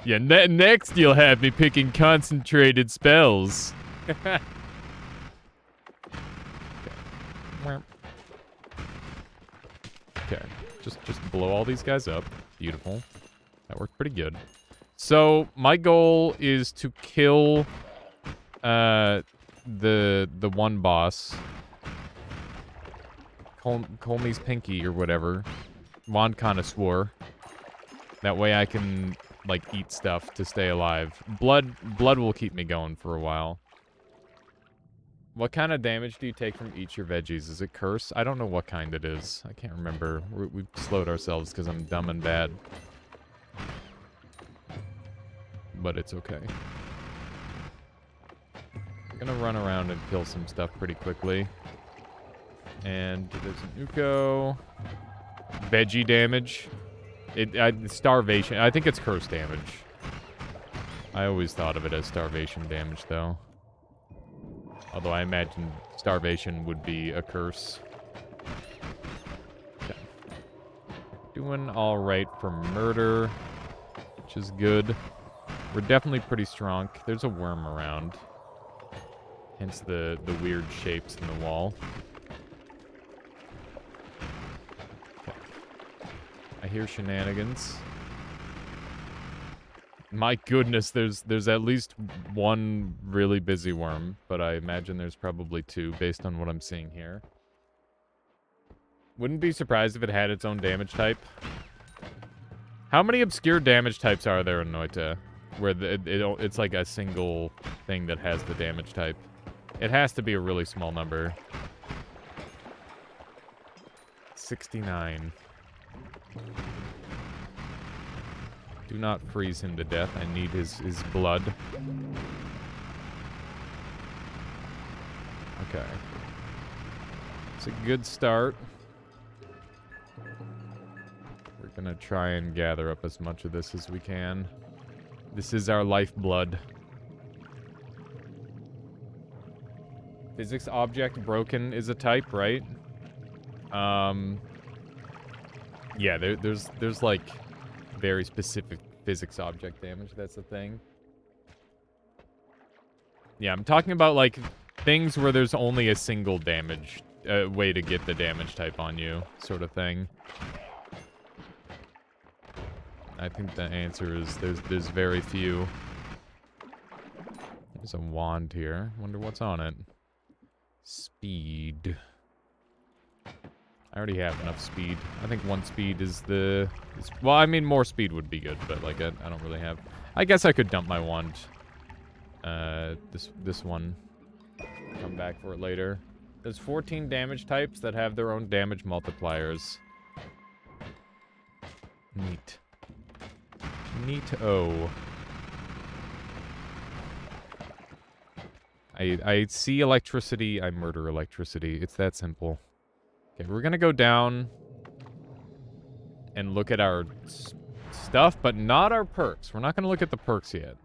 Yeah, next you'll have me picking concentrated spells. Okay. Okay, just blow all these guys up. Beautiful. That worked pretty good. So, my goal is to kill the one boss. Colmey's Pinky or whatever. Wand Connoisseur. That way I can, like, eat stuff to stay alive. Blood will keep me going for a while. What kind of damage do you take from Eat Your Veggies? Is it Curse? I don't know what kind it is. I can't remember. We've slowed ourselves because I'm dumb and bad. But it's okay. I'm gonna run around and kill some stuff pretty quickly. And there's an Uko. Veggie damage. Starvation. I think it's curse damage. I always thought of it as starvation damage, though. Although I imagine starvation would be a curse. Okay. Doing alright for murder, which is good. We're definitely pretty strong. There's a worm around. Hence the weird shapes in the wall. I hear shenanigans. My goodness, there's at least one really busy worm, but I imagine there's probably two based on what I'm seeing here. Wouldn't be surprised if it had its own damage type. How many obscure damage types are there in Noita? Where it's like a single thing that has the damage type. It has to be a really small number. 69. Do not freeze him to death. I need his blood. Okay. It's a good start. We're gonna try and gather up as much of this as we can. This is our lifeblood. Physics object broken is a type, right? Yeah, there's like very specific physics object damage. That's the thing. Yeah, I'm talking about like things where there's only a single damage way to get the damage type on you, sort of thing. I think the answer is there's very few. There's a wand here. Wonder what's on it. Speed. I already have enough speed. I think one speed is the... well, I mean, more speed would be good, but, like, I don't really have... I guess I could dump my wand. This one. Come back for it later. There's 14 damage types that have their own damage multipliers. Neat. Neat-o. I see electricity, I murder electricity. It's that simple. Okay, we're gonna go down and look at our stuff, but not our perks. We're not gonna look at the perks yet.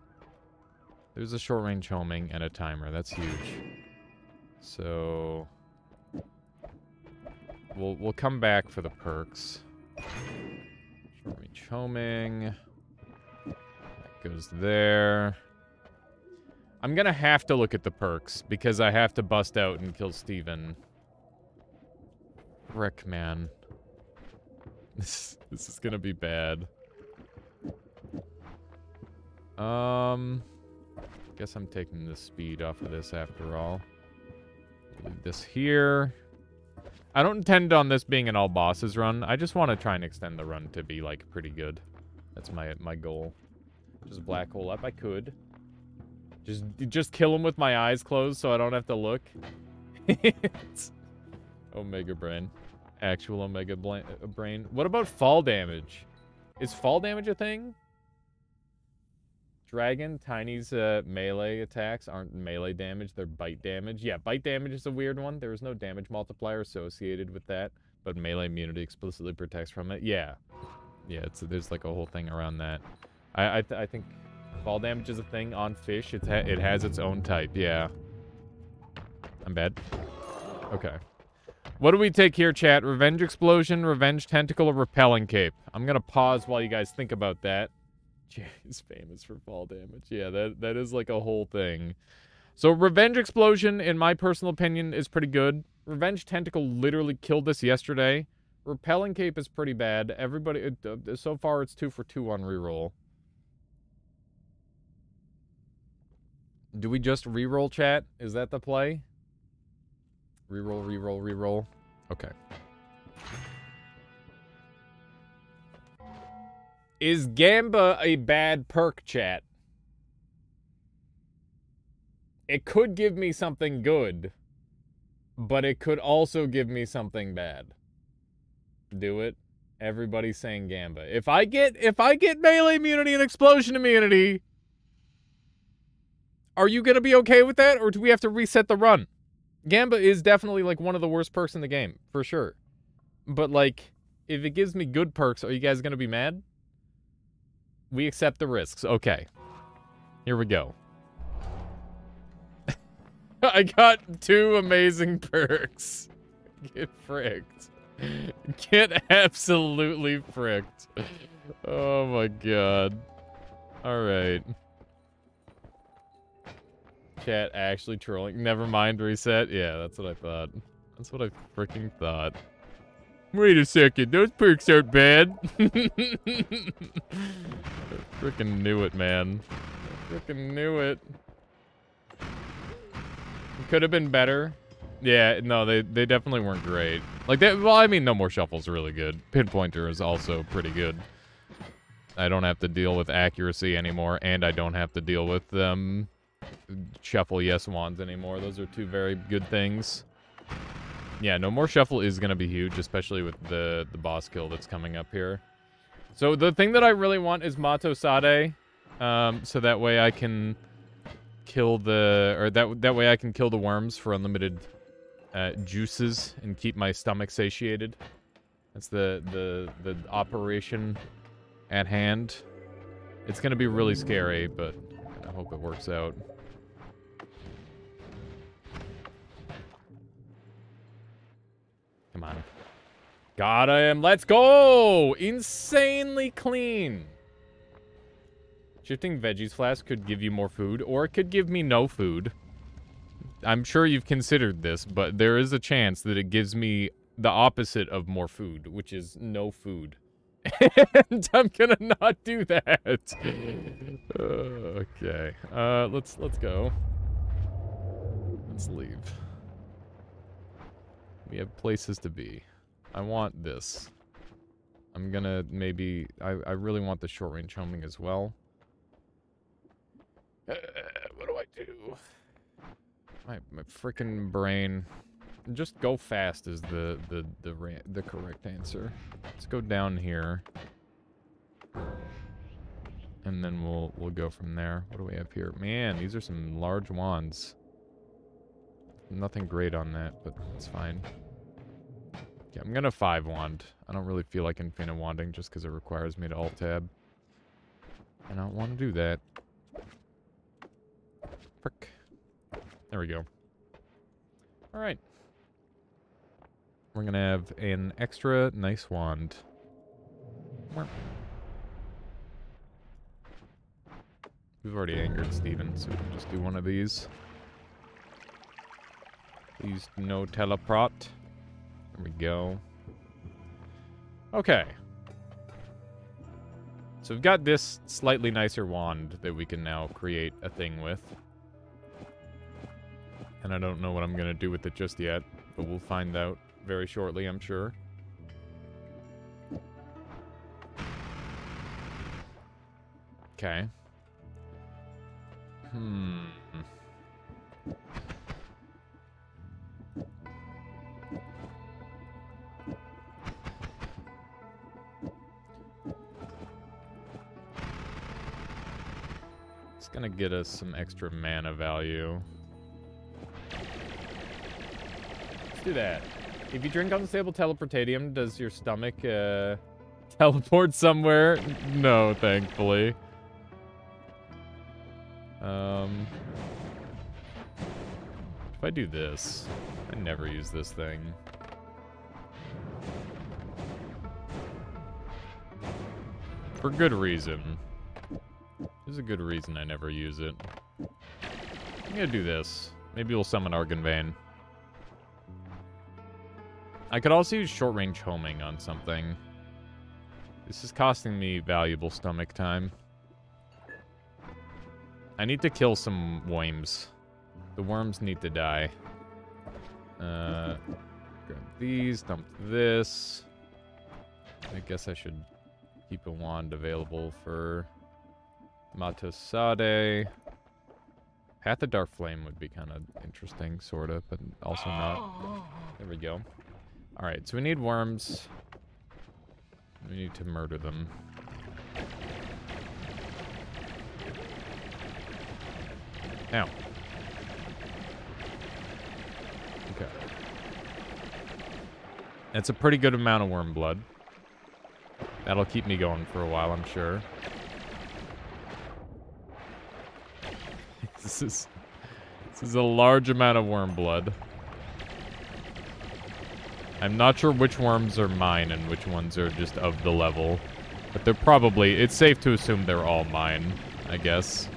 There's a short-range homing and a timer. That's huge. So we'll come back for the perks. Short-range homing. That goes there. I'm gonna have to look at the perks because I have to bust out and kill Steven. Frick, man. This is gonna be bad. Guess I'm taking the speed off of this after all. Leave this here. I don't intend on this being an all bosses run. I just want to try and extend the run to be like pretty good. That's my goal. Just black hole up. I could. Just kill him with my eyes closed so I don't have to look. Omega Brain. Actual Omega Brain. What about fall damage? Is fall damage a thing? Dragon, Tiny's melee attacks aren't melee damage, they're bite damage. Yeah, bite damage is a weird one. There is no damage multiplier associated with that, but melee immunity explicitly protects from it. Yeah. Yeah, there's like a whole thing around that. I think fall damage is a thing on fish. It has its own type, yeah. I'm bad. Okay. What do we take here, chat? Revenge Explosion, Revenge Tentacle, or Repelling Cape? I'm gonna pause while you guys think about that. Jay is famous for fall damage. Yeah, that is like a whole thing. So Revenge Explosion, in my personal opinion, is pretty good. Revenge Tentacle literally killed this yesterday. Repelling Cape is pretty bad. Everybody, so far it's 2 for 2 on reroll. Do we just reroll, chat? Is that the play? Reroll, reroll, reroll. Okay. Is Gamba a bad perk, chat? It could give me something good, but it could also give me something bad. Do it. Everybody's saying Gamba. If I get melee immunity and explosion immunity, are you gonna be okay with that, or do we have to reset the run? Gamba is definitely like one of the worst perks in the game, for sure. But like, if it gives me good perks, are you guys gonna be mad? We accept the risks. Okay. Here we go. I got 2 amazing perks. Get fricked. Get absolutely fricked. Oh my god. Alright. Chat actually trolling. Never mind, reset. Yeah, that's what I thought. That's what I freaking thought. Wait a second, those perks aren't bad. Freaking knew it, man. Freaking knew it. Could have been better. Yeah, no, they definitely weren't great. Like, well, I mean, No More Shuffle's really good. Pinpointer is also pretty good. I don't have to deal with accuracy anymore, and I don't have to deal with Shuffle Yes Wands anymore. Those are 2 very good things. Yeah, No More Shuffle is going to be huge, especially with the boss kill that's coming up here. So the thing that I really want is Mato Sade, so that way I can kill that way I can kill the worms for unlimited juices and keep my stomach satiated. That's the operation at hand. It's going to be really scary, but I hope it works out. Come on. Got him. Let's go. Insanely clean. Shifting veggies flask could give you more food, or it could give me no food. I'm sure you've considered this, but there is a chance that it gives me the opposite of more food, which is no food. And I'm gonna not do that. Okay. Let's go. Let's leave. We have places to be. I want this. I'm gonna maybe... I really want the short-range homing as well. What do I do? My freaking brain... Just go fast is the correct answer. Let's go down here. And then we'll go from there. What do we have here? Man, these are some large wands. Nothing great on that, but it's fine. Yeah, I'm gonna 5 wand. I don't really feel like infinite wanding just because it requires me to alt tab. And I don't want to do that. Frick. There we go. Alright. We're gonna have an extra nice wand. We've already angered Steven, so we can just do one of these. Please no teleport. There we go. Okay. So we've got this slightly nicer wand that we can now create a thing with. And I don't know what I'm going to do with it just yet, but we'll find out very shortly, I'm sure. Okay. It's gonna get us some extra mana value. Let's do that. If you drink unstable teleportatium, does your stomach teleport somewhere? No, thankfully. If I do this, I never use this thing. For good reason. There's a good reason I never use it. I'm gonna do this. Maybe we'll summon Argynvane. I could also use short-range homing on something. This is costing me valuable stomach time. I need to kill some worms. The worms need to die. Grab these, dump this. I guess I should keep a wand available for Matosade. Path of Dark Flame would be kind of interesting, sort of, but also not. There we go. Alright, so we need worms. We need to murder them. Ow. Okay. That's a pretty good amount of worm blood. That'll keep me going for a while, I'm sure. This is a large amount of worm blood. I'm not sure which worms are mine and which ones are just of the level. But they're probably... It's safe to assume they're all mine, I guess.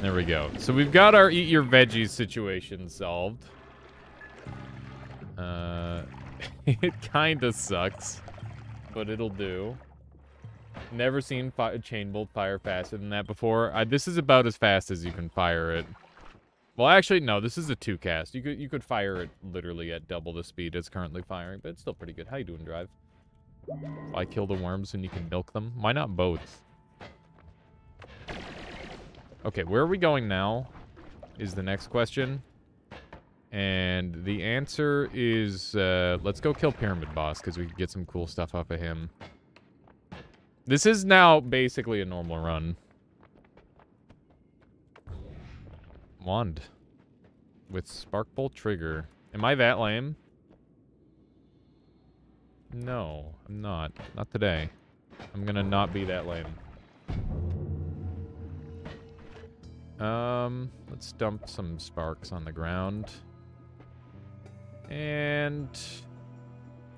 There we go. So we've got our eat your veggies situation solved. It kinda sucks. But it'll do. Never seen chain bolt fire faster than that before. This is about as fast as you can fire it. Well, actually, no. This is a 2-cast. You could fire it literally at double the speed it's currently firing, but it's still pretty good. How you doing, Drive? Why kill the worms when you can milk them? Why not both? Okay, where are we going now? Is the next question. And the answer is, let's go kill Pyramid Boss, because we can get some cool stuff off of him. This is now basically a normal run. Wand. With Sparkbolt Trigger. Am I that lame? No, I'm not. Not today. I'm gonna not be that lame. Let's dump some sparks on the ground. And...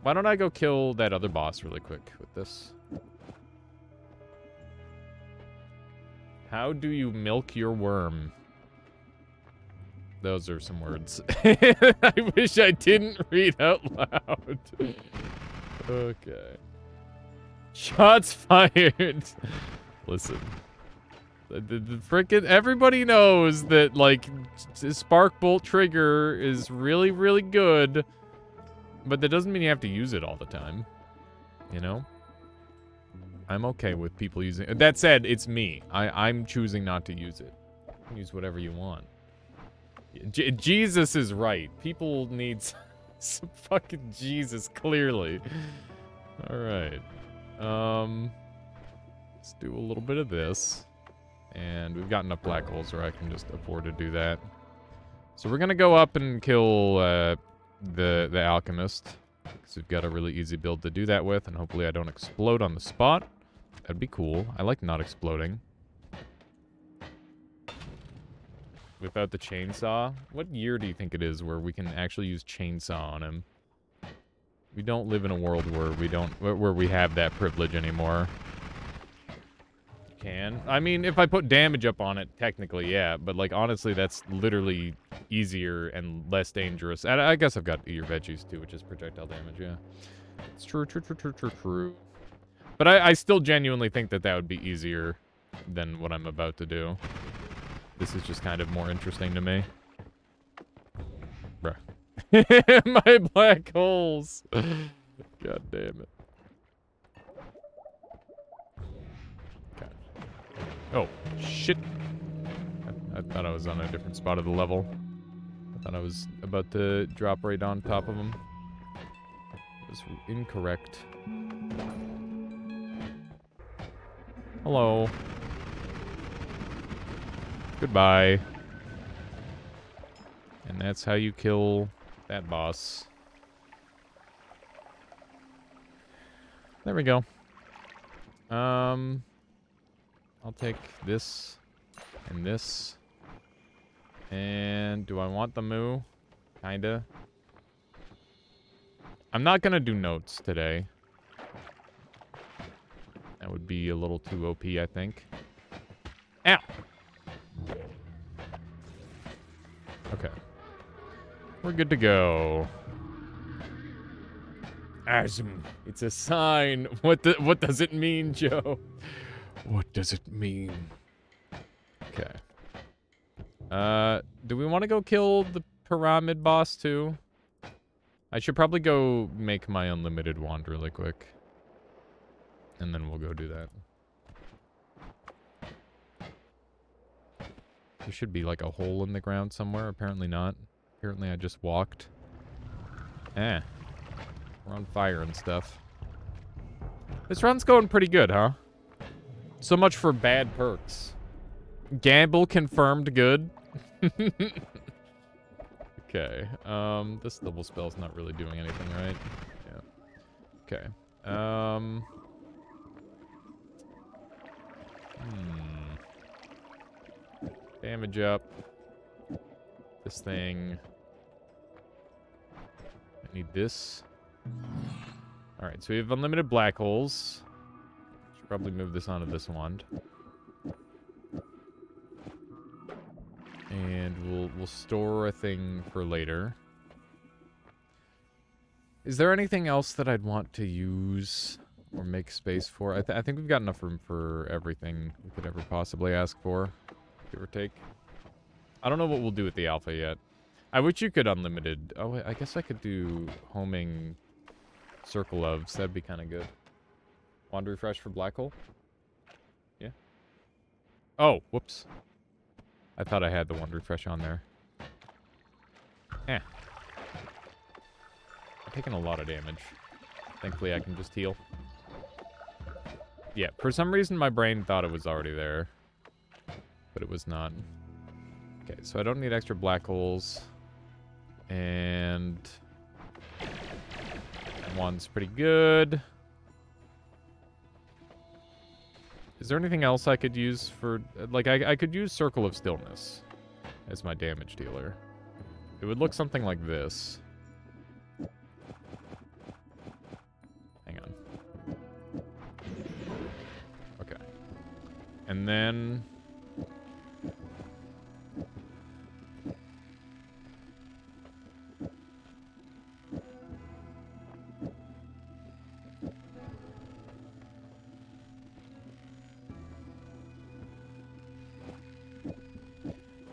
why don't I go kill that other boss really quick with this? How do you milk your worm? Those are some words. I wish I didn't read out loud. Okay. Shots fired. Listen. The frickin' everybody knows that, like, Sparkbolt Trigger is really, really good. But that doesn't mean you have to use it all the time. You know? I'm okay with people using it. That said, it's me. I'm choosing not to use it. You can use whatever you want. Jesus is right. People need some fucking Jesus, clearly. Alright. Let's do a little bit of this. And we've got enough black holes where I can just afford to do that. So we're gonna go up and kill the alchemist. Because we've got a really easy build to do that with, and hopefully I don't explode on the spot. That'd be cool. I like not exploding. Whip out the chainsaw. What year do you think it is where we can actually use chainsaw on him? We don't live in a world where we have that privilege anymore. Can. I mean, if I put damage up on it, technically, yeah. But, like, honestly, that's literally easier and less dangerous. And I guess I've got your veggies, too, which is projectile damage, yeah. It's true. But I still genuinely think that that would be easier than what I'm about to do. This is just kind of more interesting to me. Bruh. My black holes. God damn it. Okay. Oh, shit. I thought I was on a different spot of the level. I thought I was about to drop right on top of him. It was incorrect. Hello. Goodbye. And that's how you kill that boss. There we go. I'll take this and this. And do I want the moo? Kinda. I'm not gonna do notes today. That would be a little too OP, I think. Ow! Okay. We're good to go. Asm. It's a sign. What does it mean, Joe? What does it mean? Okay. Do we want to go kill the pyramid boss too? I should probably go make my unlimited wand really quick. And then we'll go do that. There should be like a hole in the ground somewhere. Apparently not. Apparently I just walked. Eh. We're on fire and stuff. This run's going pretty good, huh? So much for bad perks. Gamble confirmed good. Okay. This double spell's not really doing anything, right? Yeah. Okay. Damage up. This thing. I need this. Alright, so we have unlimited black holes. Should probably move this onto this wand. And we'll store a thing for later. Is there anything else that I'd want to use or make space for? I think we've got enough room for everything we could ever possibly ask for, give or take. I don't know what we'll do with the alpha yet. I wish you could unlimited. Oh, I guess I could do homing circle ofs. That'd be kind of good. Wand refresh for black hole? Yeah. Oh, whoops. I thought I had the wand refresh on there. Eh. I'm taking a lot of damage. Thankfully, I can just heal. Yeah, for some reason, my brain thought it was already there. But it was not. Okay, so I don't need extra black holes. And... One's pretty good. Is there anything else I could use for... Like, I could use Circle of Stillness as my damage dealer. It would look something like this. Hang on. Okay. And then...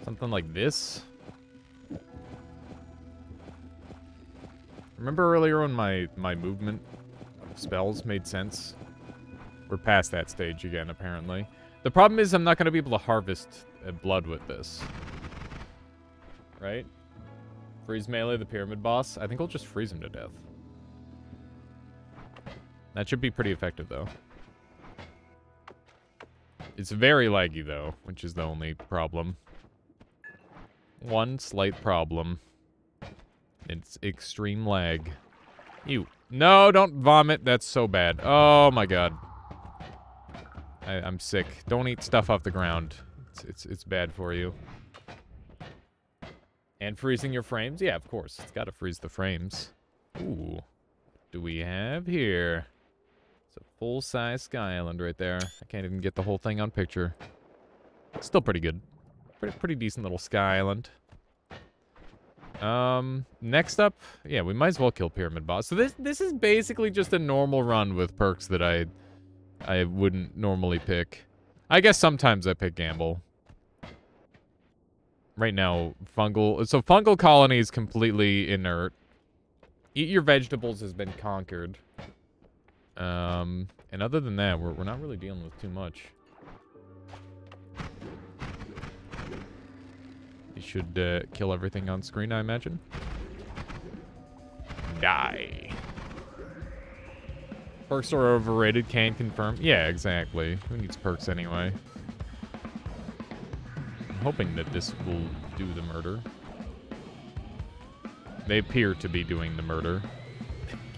something like this. Remember earlier when my movement of spells made sense? We're past that stage again, apparently. The problem is I'm not going to be able to harvest blood with this. Right? Freeze melee the pyramid boss. I think we'll just freeze him to death. That should be pretty effective, though. It's very laggy, though, which is the only problem. One slight problem. It's extreme lag. Ew. No, don't vomit. That's so bad. Oh my god. I'm sick. Don't eat stuff off the ground. It's bad for you. And freezing your frames? Yeah, of course. It's gotta freeze the frames. Ooh. What do we have here? It's a full-size Sky Island right there. I can't even get the whole thing on picture. Still pretty good. Pretty decent little Sky Island. Next up, yeah, we might as well kill Pyramid Boss. So this is basically just a normal run with perks that I I wouldn't normally pick. I guess sometimes I pick Gamble. Right now, fungal... So fungal colony is completely inert. Eat your vegetables has been conquered. And other than that, we're not really dealing with too much. You should kill everything on screen, I imagine. Die. Perks are overrated, can confirm. Yeah, exactly. Who needs perks anyway? I'm hoping that this will do the murder. They appear to be doing the murder.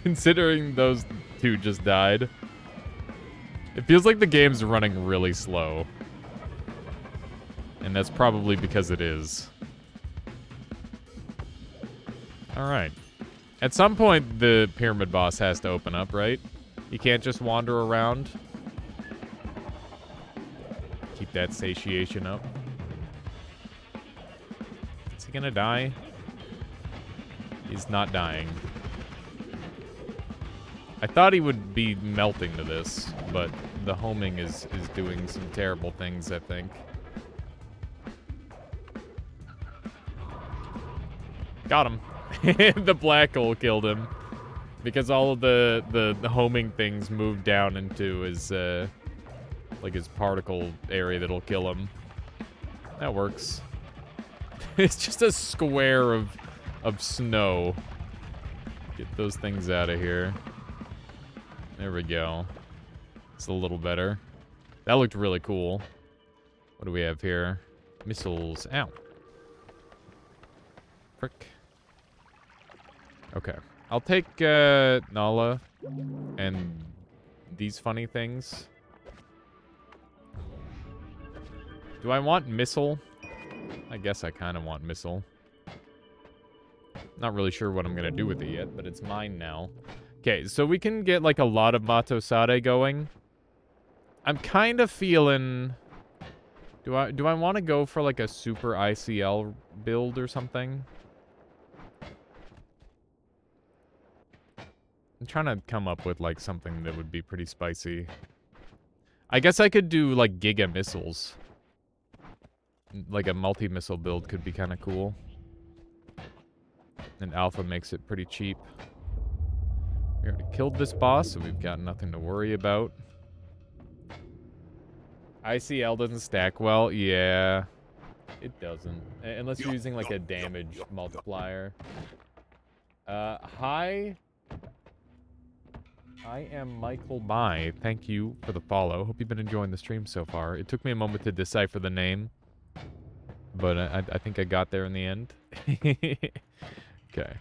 Considering those two just died. It feels like the game's running really slow. And that's probably because it is. Alright. At some point, the pyramid boss has to open up, right? You can't just wander around. Keep that satiation up. Is he gonna die? He's not dying. I thought he would be melting to this, but the homing is doing some terrible things, I think. Got him. The black hole killed him. Because all of the homing things moved down into his, like his particle area that'll kill him. That works. It's just a square of snow. Get those things out of here. There we go. It's a little better. That looked really cool. What do we have here? Missiles. Ow. Frick. Okay. I'll take Nala and these funny things. Do I want missile? I guess I kind of want missile. Not really sure what I'm going to do with it yet, but it's mine now. Okay, so we can get like a lot of Matosade going. I'm kind of feeling... Do I want to go for like a super ICL build or something? I'm trying to come up with like something that would be pretty spicy. I guess I could do like Giga missiles. Like a multi-missile build could be kind of cool. And Alpha makes it pretty cheap. We already killed this boss, so we've got nothing to worry about. ICL doesn't stack well. Yeah, it doesn't. Unless you're using like a damage multiplier. Hi. I am Michael Mai. Thank you for the follow. Hope you've been enjoying the stream so far. It took me a moment to decipher the name. But I think I got there in the end. Okay.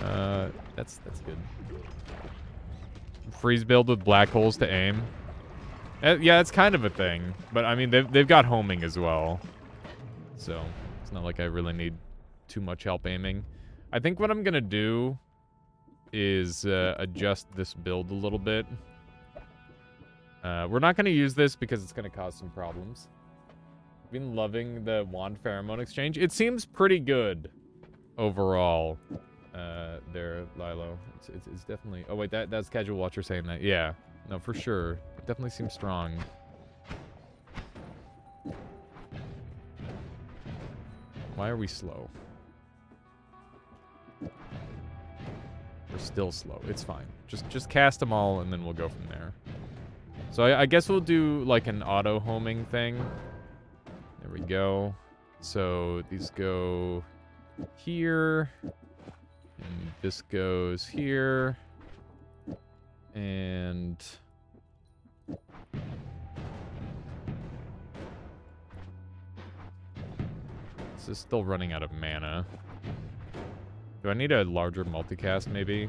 That's good. Freeze build with black holes to aim. Yeah, it's kind of a thing. But, I mean, they've got homing as well. So, it's not like I really need too much help aiming. I think what I'm going to do is adjust this build a little bit. We're not going to use this because it's going to cause some problems. I've been loving the wand pheromone exchange. It seems pretty good overall. There, Lilo. It's definitely... Oh, wait, that's Casual Watcher saying that. Yeah. No, for sure. It definitely seems strong. Why are we slow? We're still slow. It's fine. Just cast them all, and then we'll go from there. So I guess we'll do, like, an auto-homing thing. There we go. So these go here. And this goes here. And... this is still running out of mana. Do I need a larger multicast, maybe?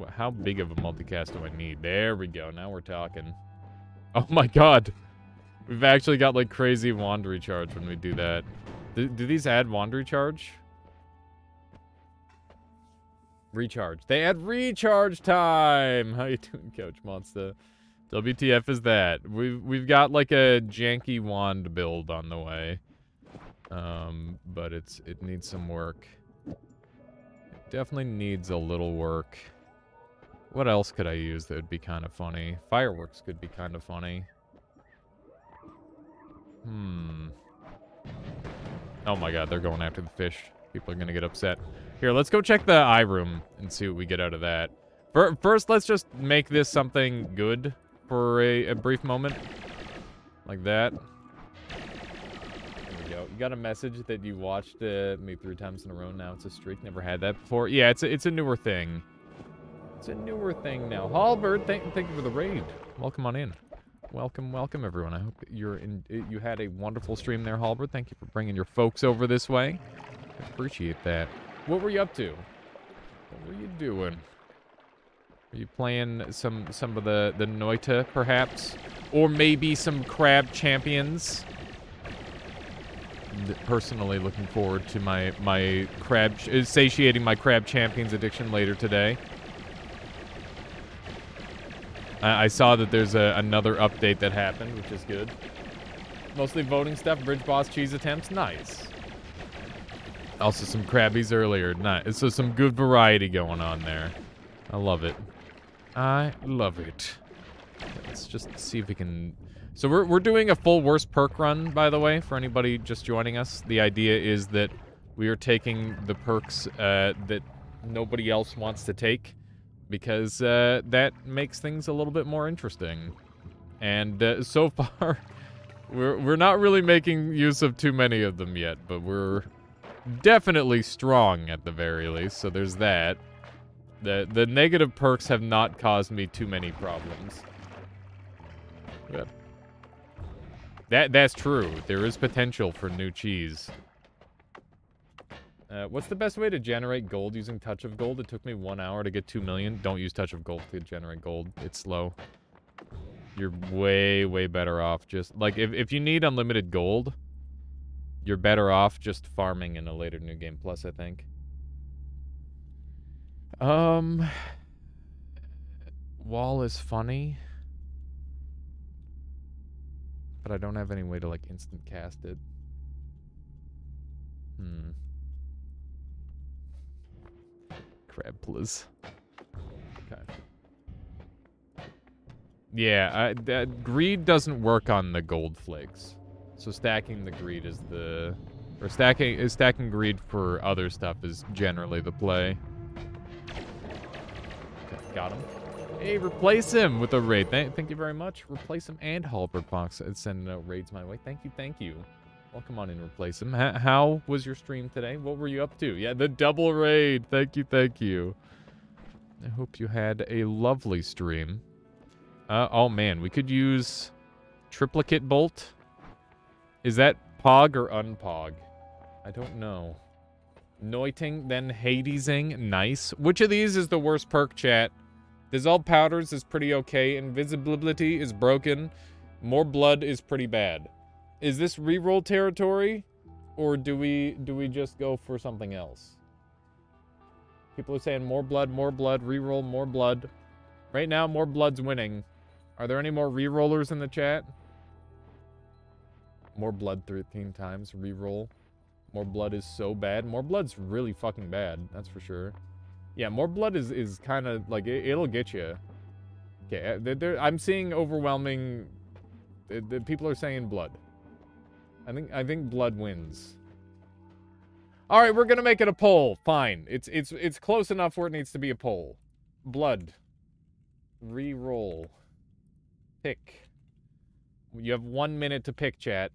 How big of a multicast do I need? There we go. Now we're talking. Oh my god! We've actually got, like, crazy wand recharge when we do that. Do these add wand recharge? Recharge. They add recharge time! How you doing, Coach Monster? WTF is that? We've got, like, a janky wand build on the way. But it needs some work. It definitely needs a little work. What else could I use that would be kind of funny? Fireworks could be kind of funny. Oh my god, they're going after the fish. People are gonna get upset. Here, let's go check the eye room and see what we get out of that. First, let's just make this something good for a brief moment. Like that. There we go. You got a message that you watched me 3 times in a row. Now it's a streak. Never had that before. Yeah, it's a newer thing. It's a newer thing now. Halbert, thank you for the raid. Welcome on in. Welcome, everyone. I hope you had a wonderful stream there, Halbert. Thank you for bringing your folks over this way. I appreciate that. What were you up to? What were you doing? Are you playing some of the Noita, perhaps? Or maybe some Crab Champions? Personally looking forward to my crab... satiating my Crab Champions addiction later today. I saw that there's another update that happened, which is good. Mostly voting stuff, Bridge Boss cheese attempts, nice. Also some Krabbies earlier, nice. So some good variety going on there. I love it. I love it. Let's just see if we can... So we're doing a full worst perk run, by the way, for anybody just joining us. The idea is that we are taking the perks that nobody else wants to take, because that makes things a little bit more interesting. And so far, we're not really making use of too many of them yet, but we're definitely strong at the very least, so there's that. The negative perks have not caused me too many problems. Yep. That's true. There is potential for new cheese. What's the best way to generate gold using Touch of Gold? It took me 1 hour to get 2 million. Don't use Touch of Gold to generate gold. It's slow. You're way, way better off just... Like, if you need unlimited gold, you're better off just farming in a later New Game Plus, I think. Wall is funny. But I don't have any way to, like, instant cast it. Crab, please. Okay. Yeah, greed doesn't work on the gold flakes. So stacking the greed is the... Or stacking greed for other stuff is generally the play. Okay, got him. Hey, replace him with a raid. Thank you very much. Replace him and Halbert Fox sending out raids my way. Thank you. Welcome on in, replace him. How was your stream today? What were you up to? Yeah, the double raid. Thank you. I hope you had a lovely stream. Oh man, we could use Triplicate Bolt. Is that Pog or Unpog? I don't know. Noiting, then Hadesing. Nice. Which of these is the worst perk, chat? Dissolved Powders is pretty okay. Invisibility is broken. More Blood is pretty bad. Is this reroll territory, or do we just go for something else? People are saying more blood, reroll, more blood. Right now, more blood's winning. Are there any more rerollers in the chat? More blood 13 times, reroll. More blood is so bad. More blood's really fucking bad, that's for sure. Yeah, more blood is kind of like, it'll get you. Okay, I'm seeing overwhelming... people are saying blood. I think blood wins. All right, we're gonna make it a poll. Fine. It's close enough where it needs to be a poll. Blood. Reroll. Pick. You have 1 minute to pick, chat.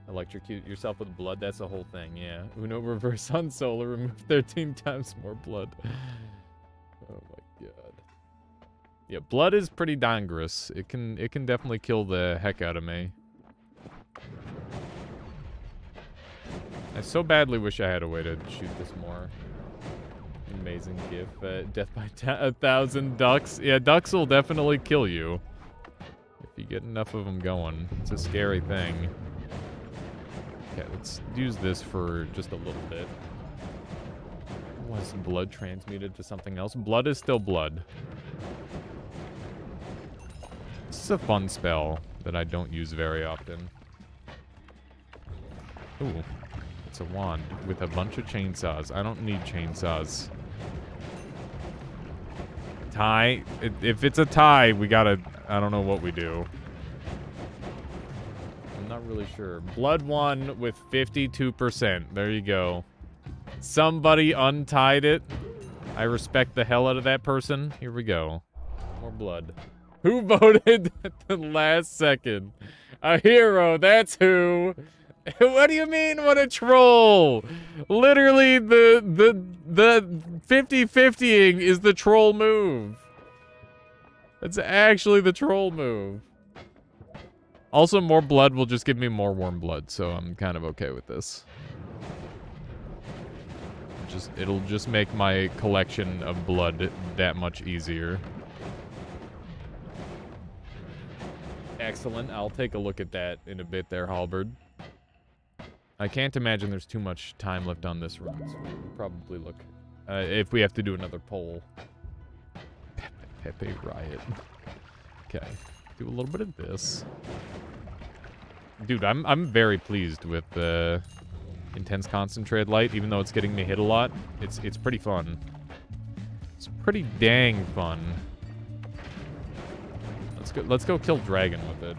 Electrocute yourself with blood. That's the whole thing. Yeah. Uno reverse on solar. Remove 13 times more blood. Oh my god. Yeah, blood is pretty dangerous. It can definitely kill the heck out of me. I so badly wish I had a way to shoot this more. Amazing gif. Death by 1,000 ducks. Yeah, ducks will definitely kill you. If you get enough of them going. It's a scary thing. Okay, let's use this for just a little bit. Was blood transmuted to something else? Blood is still blood. This is a fun spell that I don't use very often. Ooh. It's a wand with a bunch of chainsaws. I don't need chainsaws. Tie? If it's a tie, we gotta... I don't know what we do. I'm not really sure. Blood won with 52%. There you go. Somebody untied it. I respect the hell out of that person. Here we go. More blood. Who voted at the last second? A hero, that's who. What do you mean, what a troll? Literally, the 50-50ing is the troll move. That's actually the troll move. Also, more blood will just give me more warm blood, so I'm kind of okay with this. It'll just make my collection of blood that much easier. Excellent. I'll take a look at that in a bit there, Halberd. I can't imagine there's too much time left on this run, so we'll probably look. If we have to do another poll. Pepe Riot. Okay. Do a little bit of this. Dude, I'm very pleased with the Intense Concentrated Light, even though it's getting me hit a lot. It's pretty fun. It's pretty dang fun. Let's go kill Dragon with it.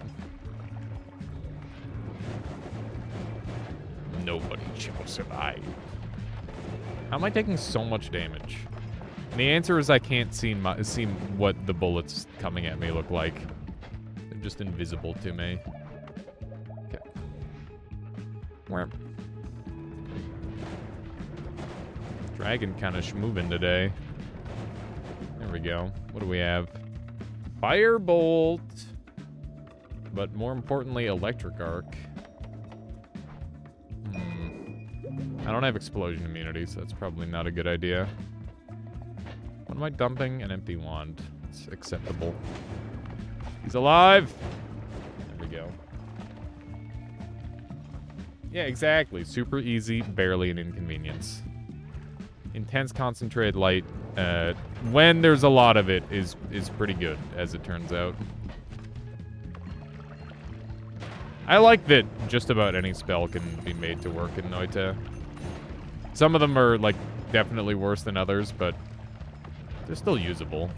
Nobody shall survive. How am I taking so much damage? And the answer is I can't see what the bullets coming at me look like. They're just invisible to me. Okay. Where? Dragon kind of schmoving today. There we go. What do we have? Firebolt. But more importantly, Electric Arc. I don't have explosion immunity, so that's probably not a good idea. What am I dumping? An empty wand. It's acceptable. He's alive! There we go. Yeah, exactly. Super easy, barely an inconvenience. Intense Concentrated Light, when there's a lot of it, is pretty good, as it turns out. I like that just about any spell can be made to work in Noita. Some of them are, like, definitely worse than others, but they're still usable.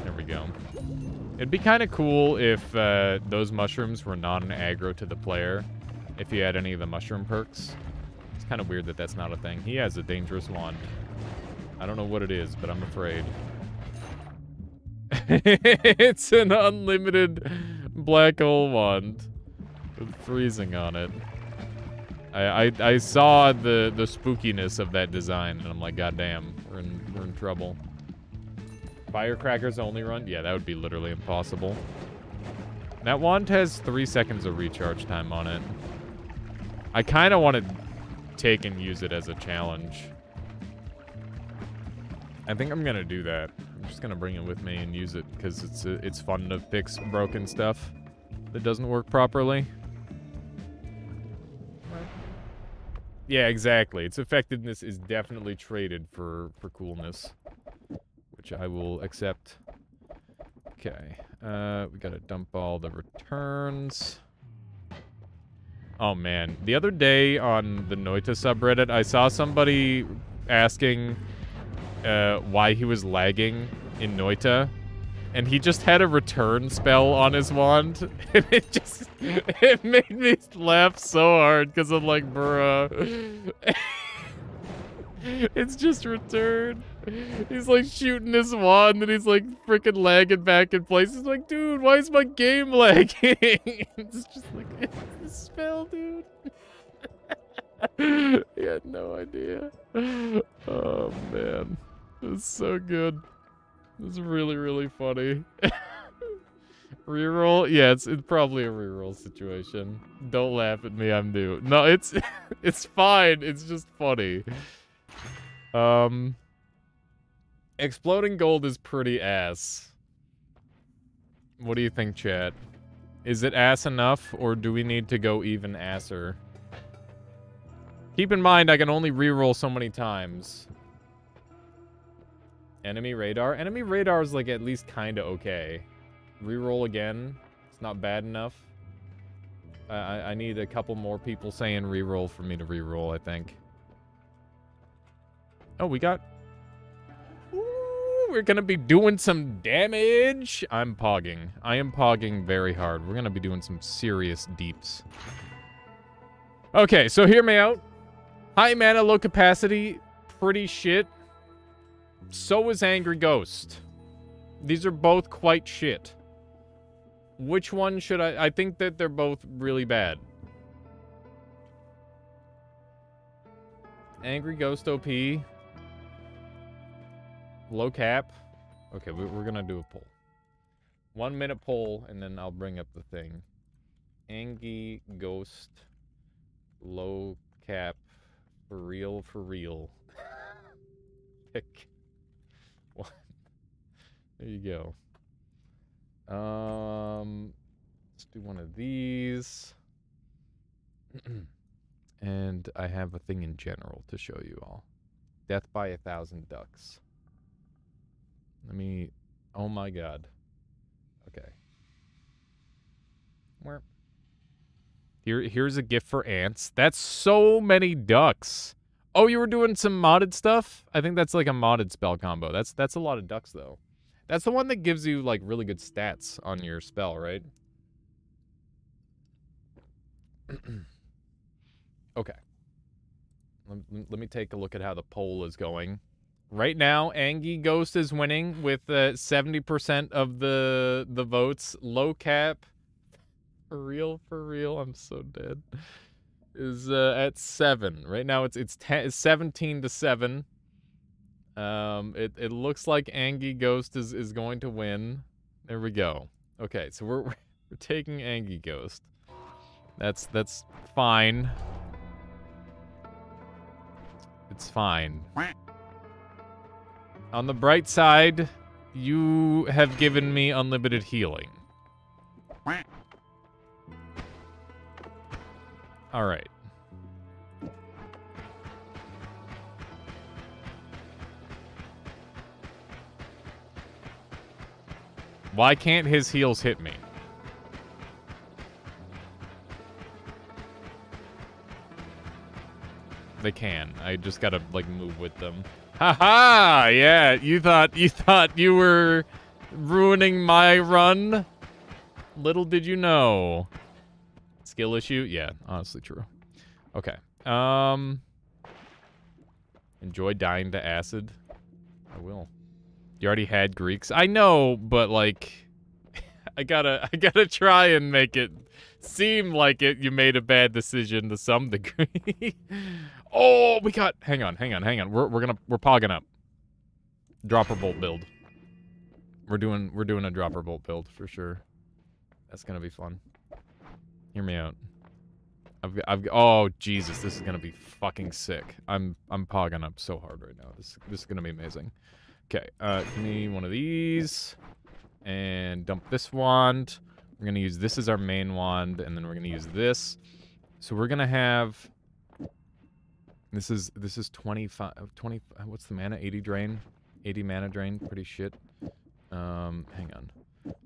There we go. It'd be kind of cool if those mushrooms were non-aggro to the player, if you had any of the mushroom perks. It's kind of weird that that's not a thing. He has a dangerous wand. I don't know what it is, but I'm afraid. It's an unlimited black hole wand with freezing on it. I saw the spookiness of that design, and I'm like, goddamn, we're in trouble. Firecrackers only run? Yeah, that would be literally impossible. That wand has 3 seconds of recharge time on it. I kind of want to take and use it as a challenge. I think I'm gonna do that. I'm just gonna bring it with me and use it because it's fun to fix broken stuff that doesn't work properly. Yeah, exactly. Its effectiveness is definitely traded for coolness, which I will accept. Okay, we gotta dump all the returns. Oh man, the other day on the Noita subreddit, I saw somebody asking why he was lagging in Noita, and he just had a return spell on his wand, and it made me laugh so hard, because I'm like, bruh. It's just return. He's like shooting his wand, and he's like freaking lagging back in place. He's like, dude, why is my game lagging? It's just like, it's a spell, dude. He had no idea. Oh, man. It's so good. It's really, really funny. Reroll? Yeah, it's probably a reroll situation. Don't laugh at me, I'm new. No, it's fine. It's just funny. Exploding gold is pretty ass. What do you think, chat? Is it ass enough, or do we need to go even asser? Keep in mind, I can only reroll so many times. Enemy radar? Enemy radar is, like, at least kind of okay. Reroll again. It's not bad enough. I need a couple more people saying reroll for me to reroll, I think. Oh, we got... Ooh, We're gonna be doing some damage. I'm pogging. I am pogging very hard. We're gonna be doing some serious deeps. Okay, so hear me out. High mana, low capacity, pretty shit. So is Angry Ghost. These are both quite shit. Which one should I think that they're both really bad. Angry Ghost OP. Low cap. Okay, we're gonna do a poll. 1 minute poll, and then I'll bring up the thing. Angry Ghost. Low cap. For real, for real. Pick one. There you go. Let's do one of these. And I have a thing in general to show you all. Death by 1,000 ducks. Let me... Oh my god. Okay. Where? Here's a gift for ants. That's so many ducks. Oh, you were doing some modded stuff? I think that's like a modded spell combo. That's a lot of ducks, though. That's the one that gives you, like, really good stats on your spell, right? Okay. Let me take a look at how the poll is going. Right now, Angry Ghost is winning with 70% of the votes. Low cap, for real, I'm so dead, is at 7. Right now, it's 17 to 7. It looks like Angry Ghost is going to win. There we go. Okay, so we're taking Angry Ghost. That's fine. It's fine. On the bright side, you have given me unlimited healing. All right. Why can't his heals hit me? They can. I just gotta, like, move with them. Haha! Yeah, you thought you were ruining my run? Little did you know. Skill issue? Yeah, honestly true. Okay. Enjoy dying to acid? I will. You already had Greeks? I know, but, like, I gotta try and make it seem like you made a bad decision to some degree. Oh, we got... Hang on. We're pogging up. Dropper bolt build. We're doing a dropper bolt build for sure. That's gonna be fun. Hear me out. Oh Jesus, this is gonna be fucking sick. I'm pogging up so hard right now. This is gonna be amazing. Okay, give me one of these and dump this wand. We're gonna use this as our main wand, and then we're gonna use this. So we're gonna have. This is 25. What's the mana? 80 drain. 80 mana drain. Pretty shit. Hang on.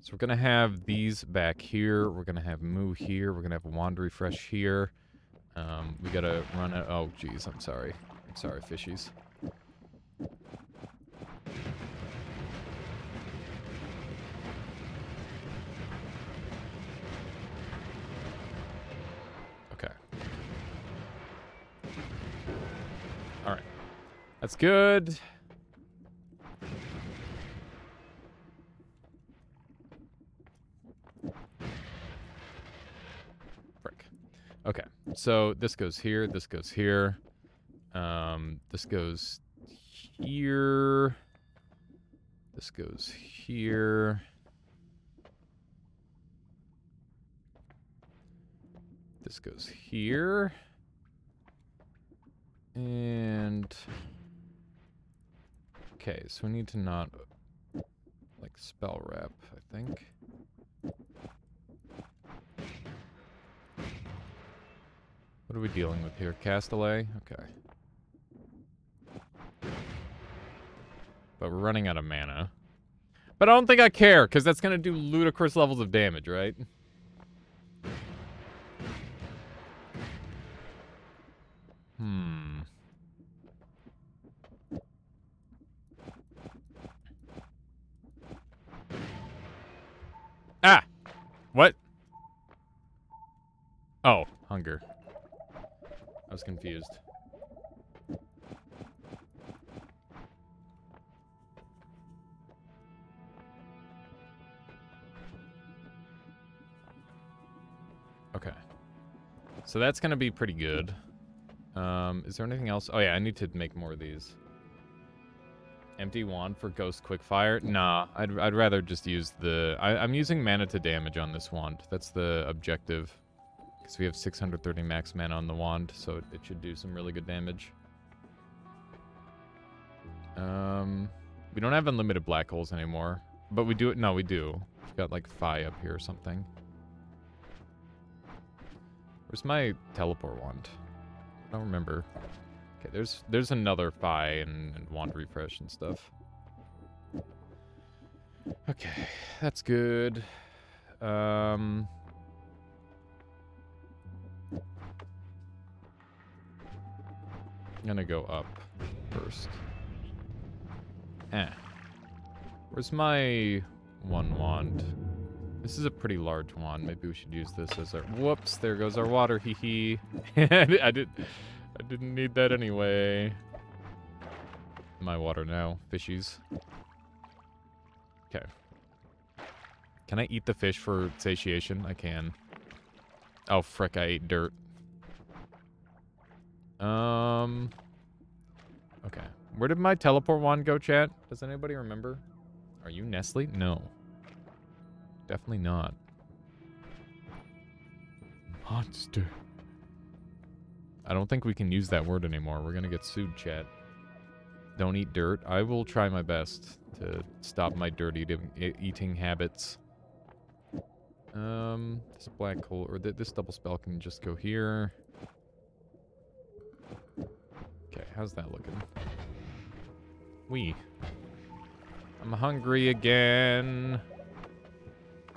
So we're gonna have these back here. We're gonna have Moo here. We're gonna have Wand Refresh here. We gotta run it. Oh, geez. I'm sorry. I'm sorry, fishies. Okay. All right. That's good. Okay, so this goes here, this goes here, this goes here, this goes here, this goes here, and, okay, so we need to not, like, spell wrap, I think. What are we dealing with here? Castellet? Okay. But we're running out of mana. But I don't think I care, because that's going to do ludicrous levels of damage, right? What? Oh, hunger. I was confused. Okay. So that's gonna be pretty good. Is there anything else? Oh yeah, I need to make more of these. Empty wand for Ghost Quickfire? Nah, I'd rather just use the... I'm using mana to damage on this wand. That's the objective. Because we have 630 max mana on the wand, so it should do some really good damage. We don't have unlimited black holes anymore. But we do... No, we do. We've got, like, Phi up here or something. Where's my teleport wand? I don't remember. Okay, there's another Phi and wand refresh and stuff. Okay, that's good. I'm gonna go up first. Where's my one wand? This is a pretty large wand. Maybe we should use this as our... Whoops, there goes our water, hee hee. I didn't need that anyway. My water now, fishies. Okay. Can I eat the fish for satiation? I can. Oh, frick, I ate dirt. Okay. Where did my teleport wand go, chat? Does anybody remember? Are you Nestle? No. Definitely not. Monster. I don't think we can use that word anymore. We're gonna get sued, chat. Don't eat dirt. I will try my best to stop my dirt eating habits. This black hole, or this double spell can just go here. Okay, how's that looking? I'm hungry again.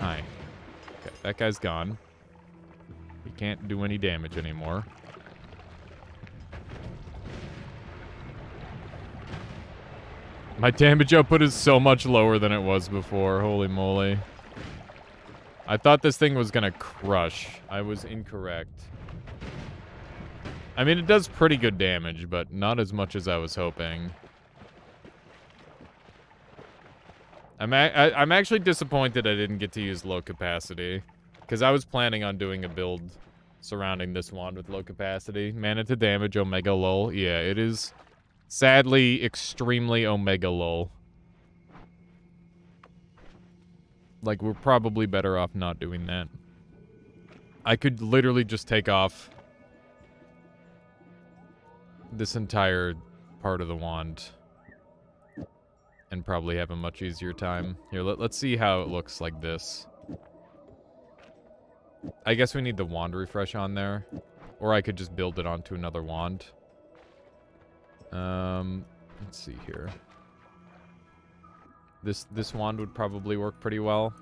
Hi. Okay, that guy's gone. He can't do any damage anymore. My damage output is so much lower than it was before. Holy moly. I thought this thing was gonna crush. I was incorrect. I mean, it does pretty good damage, but not as much as I was hoping. I'm actually disappointed I didn't get to use low capacity, because I was planning on doing a build surrounding this wand with low capacity. Mana to damage, Omega lol. Yeah, it is sadly extremely Omega lol. Like, we're probably better off not doing that. I could literally just take off this entire part of the wand and probably have a much easier time. Here, let's see how it looks like this. I guess we need the wand refresh on there. Or I could just build it onto another wand. Let's see here. This wand would probably work pretty well.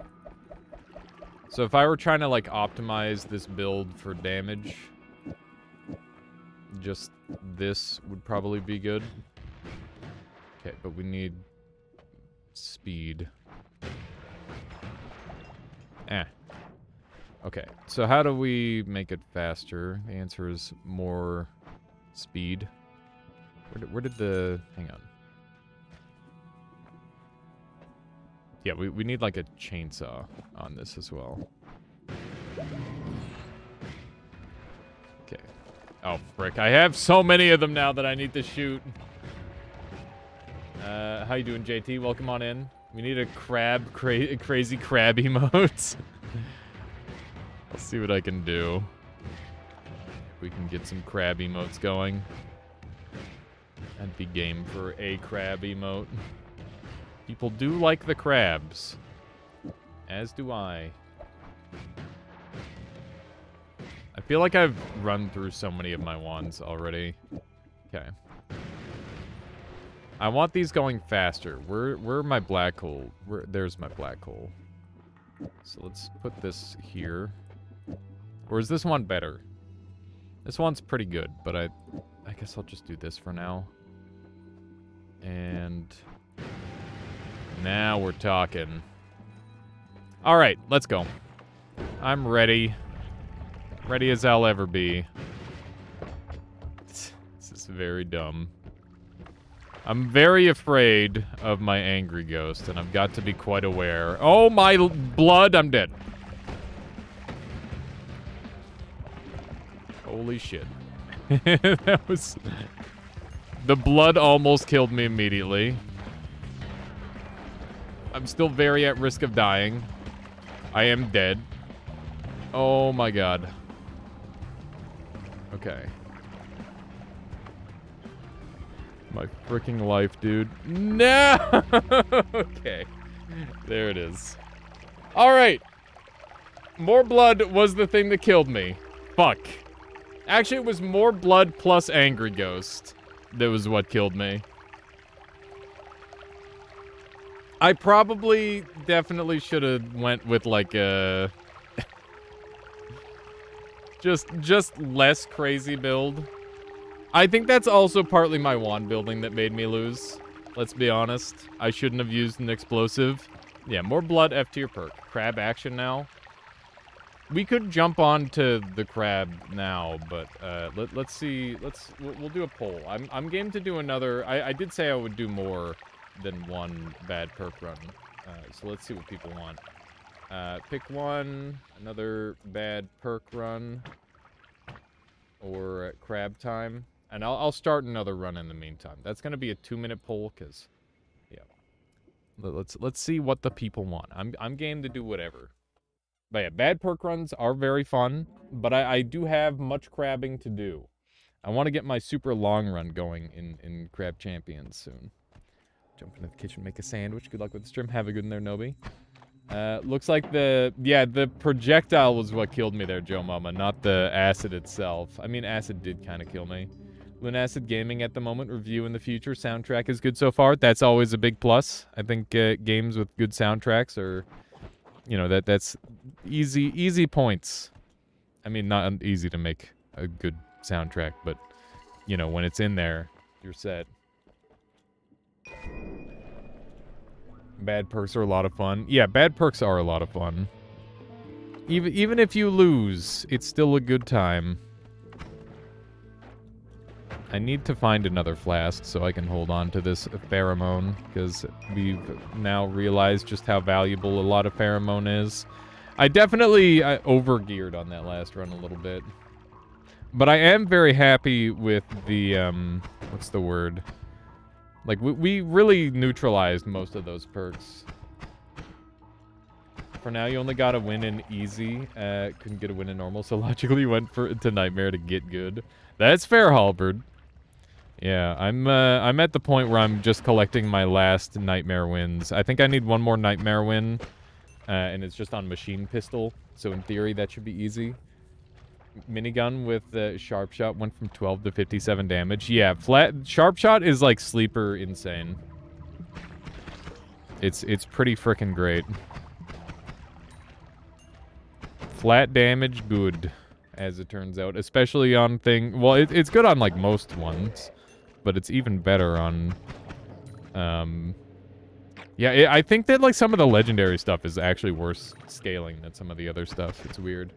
So if I were trying to, like, optimize this build for damage, just this would probably be good. Okay, but we need speed. Okay, so how do we make it faster? The answer is more speed. Where did the... Hang on. Yeah, we need, like, a chainsaw on this as well. Okay. Oh, frick. I have so many of them now that I need to shoot. How you doing, JT? Welcome on in. We need a crab, crazy crab emote. I'll see what I can do. If we can get some crab emotes going. I'd be game for a crab emote. People do like the crabs. As do I. I feel like I've run through so many of my wands already. Okay. I want these going faster. Where my black hole? There's my black hole. So let's put this here. Or is this one better? This one's pretty good, but I guess I'll just do this for now. And now we're talking. All right, let's go. I'm ready. Ready as I'll ever be. This is very dumb. I'm very afraid of my angry ghost, and I've got to be quite aware. Oh, my blood! I'm dead. Holy shit. That was... The blood almost killed me immediately. I'm still very at risk of dying. I am dead. Oh my god. Okay. My freaking life, dude. No! Okay. There it is. Alright. More blood was the thing that killed me. Fuck. Actually, it was more blood plus angry ghost. That was what killed me. I probably definitely should have went with like a just less crazy build. I think that's also partly my wand building that made me lose. Let's be honest. I shouldn't have used an explosive. Yeah, more blood F tier perk. Crab action now. We could jump on to the crab now, but let's see. We'll do a poll. I'm game to do another. I did say I would do more than one bad perk run. So let's see what people want. Pick one, another bad perk run, or crab time, and I'll start another run in the meantime. That's gonna be a 2-minute poll, cause yeah. Let's see what the people want. I'm game to do whatever. But yeah, bad perk runs are very fun, but I do have much crabbing to do. I want to get my super long run going in Crab Champions soon. Jump into the kitchen, make a sandwich. Good luck with the stream. Have a good one there, Nobi. Looks like the projectile was what killed me there, Joe Mama, not the acid itself. I mean, acid did kind of kill me. Lunacid Gaming at the moment, review in the future. Soundtrack is good so far. That's always a big plus. I think games with good soundtracks are... You know, that's easy points. I mean, not easy to make a good soundtrack, but, you know, when it's in there, you're set. Bad perks are a lot of fun. Yeah, bad perks are a lot of fun. Even if you lose, it's still a good time. I need to find another flask so I can hold on to this pheromone, because we've now realized just how valuable a lot of pheromone is. I definitely over-geared on that last run a little bit. But I am very happy with the, what's the word? Like, we really neutralized most of those perks. For now, you only got a win in easy. Couldn't get a win in normal, so logically you went to nightmare to get good. That's fair, Halberd. Yeah, I'm at the point where I'm just collecting my last nightmare wins. I think I need one more nightmare win, and it's just on machine pistol. So in theory, that should be easy. Minigun with sharp shot went from 12 to 57 damage. Yeah, sharp shot is like sleeper insane. It's pretty freaking great. Flat damage, good, as it turns out, especially on well, it's good on like most ones. But it's even better on, yeah, I think that, like, some of the legendary stuff is actually worse scaling than some of the other stuff. It's weird.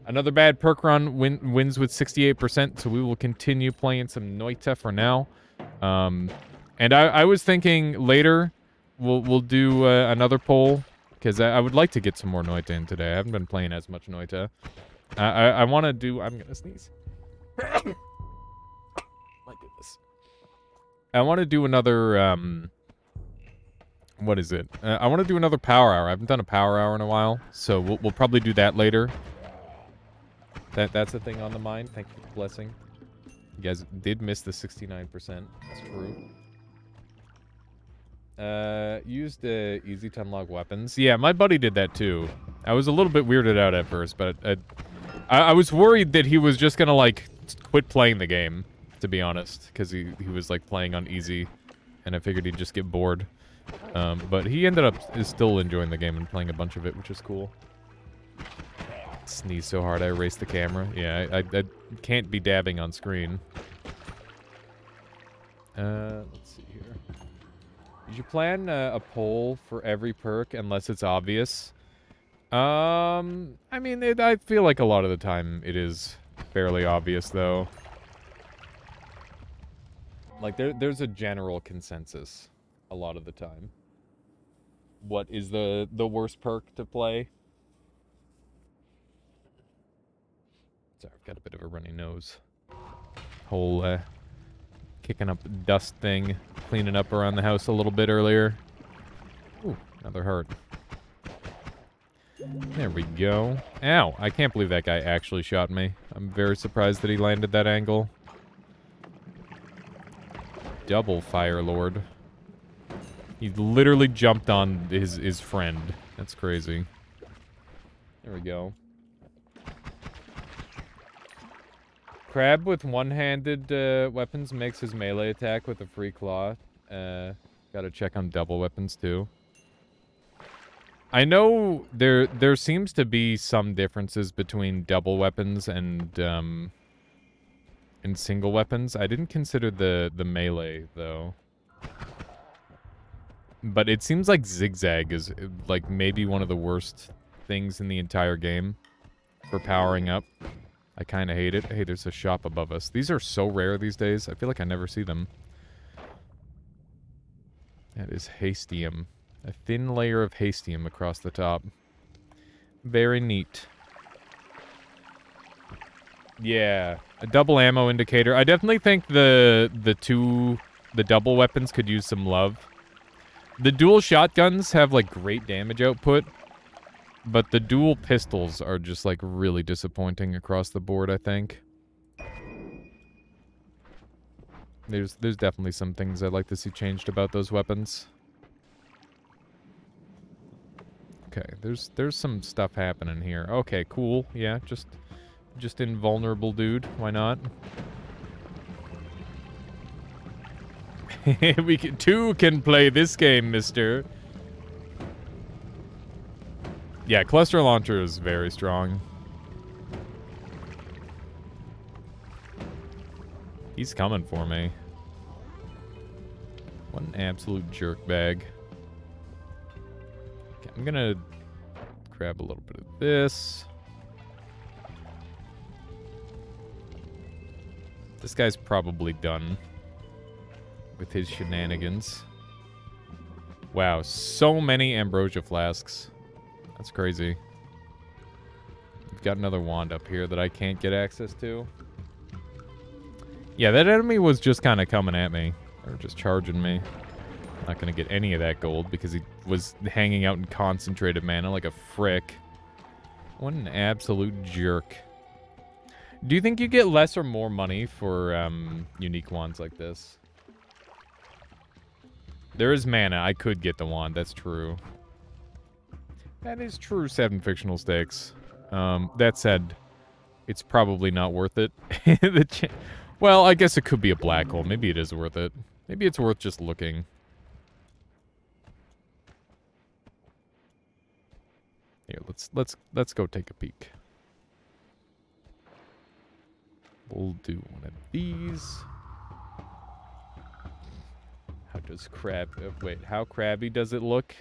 Another bad perk run wins with 68%, so we will continue playing some Noita for now. And I was thinking later we'll do another poll, because I would like to get some more Noita in today. I haven't been playing as much Noita. I want to do... I'm going to sneeze. My goodness. I want to do another, what is it? I want to do another power hour. I haven't done a power hour in a while, so we'll probably do that later. That's the thing on the mind. Thank you for the blessing. You guys did miss the 69%. That's true. Used easy to unlock weapons. Yeah, my buddy did that too. I was a little bit weirded out at first, but I was worried that he was just gonna, like, quit playing the game, to be honest, because he was like playing on easy, and I figured he'd just get bored. But he ended up still enjoying the game and playing a bunch of it, which is cool. Sneeze so hard I erased the camera. Yeah, I can't be dabbing on screen. Let's see here. Did you plan a poll for every perk unless it's obvious? I mean, I feel like a lot of the time it is fairly obvious, though. Like, there's a general consensus a lot of the time. What is the worst perk to play? Sorry, I've got a bit of a runny nose. Whole, kicking up dust thing, cleaning up around the house a little bit earlier. Ooh, another heart. There we go. Ow, I can't believe that guy actually shot me. I'm very surprised that he landed that angle. Double Fire Lord. He literally jumped on his friend. That's crazy. There we go. Crab with one-handed weapons makes his melee attack with a free claw. Gotta check on double weapons too. I know there seems to be some differences between double weapons and single weapons. I didn't consider the melee though. But it seems like zigzag is like maybe one of the worst things in the entire game for powering up. I kind of hate it. Hey, there's a shop above us. These are so rare these days. I feel like I never see them. That is hastium. A thin layer of hastium across the top. Very neat. Yeah, a double ammo indicator. I definitely think the double weapons could use some love. The dual shotguns have like great damage output, but the dual pistols are just like really disappointing across the board, I think. There's definitely some things I'd like to see changed about those weapons. Okay, there's some stuff happening here. Okay, cool. Yeah, just invulnerable dude. Why not? Two can play this game, mister. Yeah, cluster launcher is very strong. He's coming for me. What an absolute jerk bag. Okay, I'm gonna grab a little bit of this. This guy's probably done with his shenanigans. Wow, so many ambrosia flasks. That's crazy. We've got another wand up here that I can't get access to. Yeah, that enemy was just kind of coming at me. They were just charging me. Not gonna get any of that gold because he was hanging out in concentrated mana like a frick. What an absolute jerk. Do you think you get less or more money for unique wands like this? There is mana. I could get the wand. That's true. That is true, 7 fictional stakes. That said, it's probably not worth it. Well, I guess it could be a black hole. Maybe it is worth it. Maybe it's worth just looking. Here, let's go take a peek. We'll do one of these. How does wait, how crabby does it look?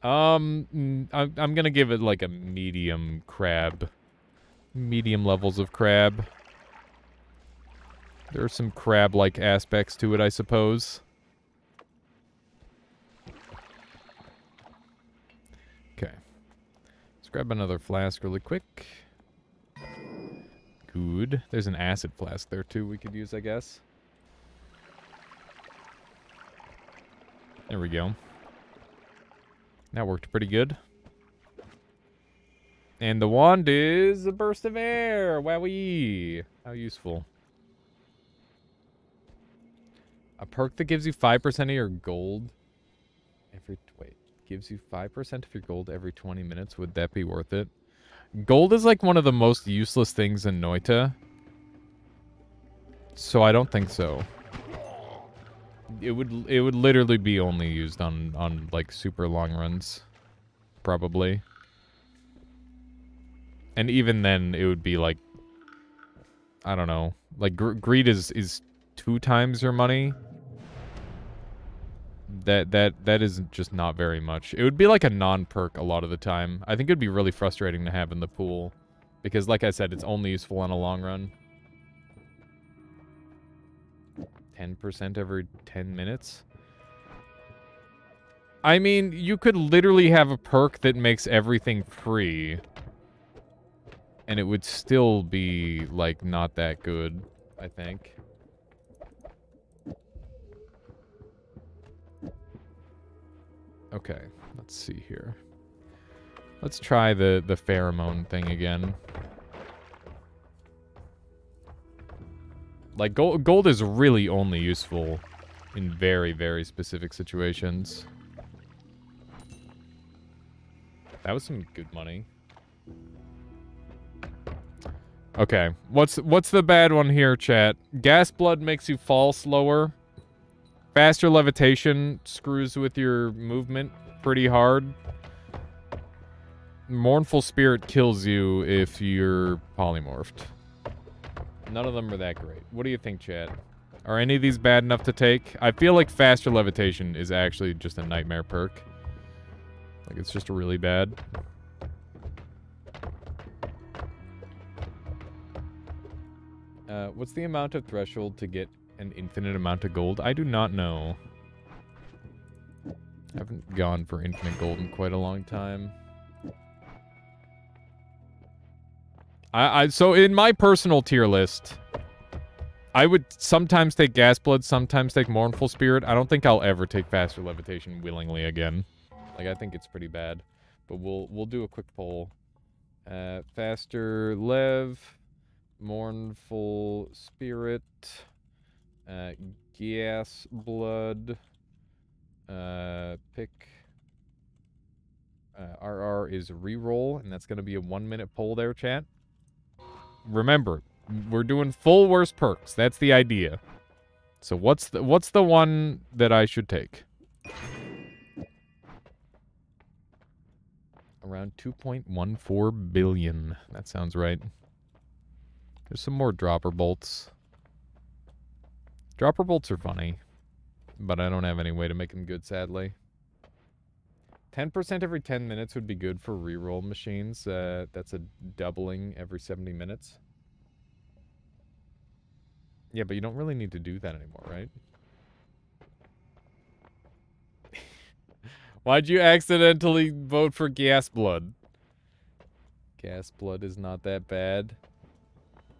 I'm gonna give it like a medium crab. Medium levels of crab. There are some crab-like aspects to it, I suppose. Okay. Let's grab another flask really quick. Good. There's an acid flask there, too, we could use, I guess. There we go. That worked pretty good. And the wand is a burst of air. Wowee. How useful. A perk that gives you 5% of your gold gives you 5% of your gold every 20 minutes. Would that be worth it? Gold is like one of the most useless things in Noita. So I don't think so. It would literally be only used on like super long runs. Probably. And even then it would be like, I don't know. Like greed is 2 times your money. That is just not very much. It would be like a non-perk a lot of the time. I think it'd be really frustrating to have in the pool. Because like I said, it's only useful on a long run. 10% every 10 minutes? I mean, you could literally have a perk that makes everything free. And it would still be, like, not that good, I think. Okay, let's see here. Let's try the pheromone thing again. Like, gold is really only useful in very, very specific situations. That was some good money. Okay, what's the bad one here, chat? Gas blood makes you fall slower. Faster levitation screws with your movement pretty hard. Mournful Spirit kills you if you're polymorphed. None of them are that great. What do you think, chat? Are any of these bad enough to take? I feel like faster levitation is actually just a nightmare perk. Like, it's just really bad. What's the amount of threshold to get an infinite amount of gold? I do not know. I haven't gone for infinite gold in quite a long time. So in my personal tier list, I would sometimes take Gas Blood, sometimes take Mournful Spirit. I don't think I'll ever take Faster Levitation willingly again. Like, I think it's pretty bad. But we'll do a quick poll. Faster Lev, Mournful Spirit, Gas Blood, pick. RR is reroll, and that's going to be a 1-minute poll there, chat. Remember, we're doing full worst perks. That's the idea. So what's the one that I should take? Around 2.14 billion. That sounds right. There's some more dropper bolts. Dropper bolts are funny, but I don't have any way to make them good, sadly. 10% every 10 minutes would be good for reroll machines. That's a doubling every 70 minutes. Yeah, but you don't really need to do that anymore, right? Why'd you accidentally vote for Gas Blood? Gas Blood is not that bad.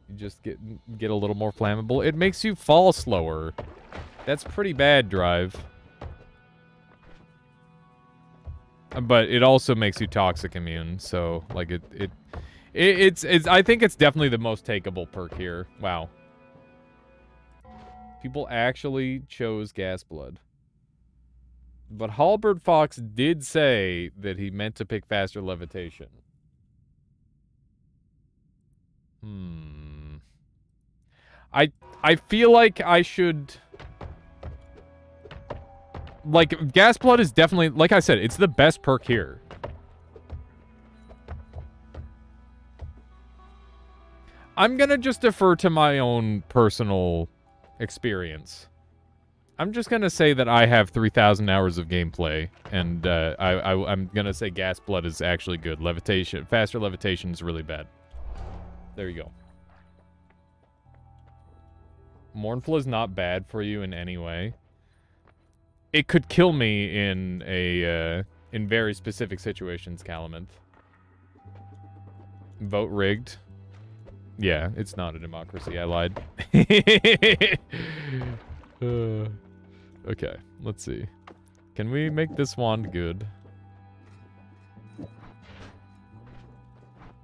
You just get a little more flammable. It makes you fall slower. That's pretty bad, Drive. But it also makes you toxic immune, so like it's I think it's definitely the most takeable perk here. Wow. People actually chose Gas Blood. But Halberd Fox did say that he meant to pick Faster Levitation. I feel like I should... Like, Gas Blood is definitely... Like I said, it's the best perk here. I'm gonna just defer to my own personal experience. I'm just gonna say that I have 3,000 hours of gameplay, and I'm gonna say Gas Blood is actually good. Levitation, Faster Levitation is really bad. There you go. Mournful is not bad for you in any way. It could kill me in very specific situations, Calamant. Vote rigged. Yeah, it's not a democracy. I lied. Okay, let's see. Can we make this wand good?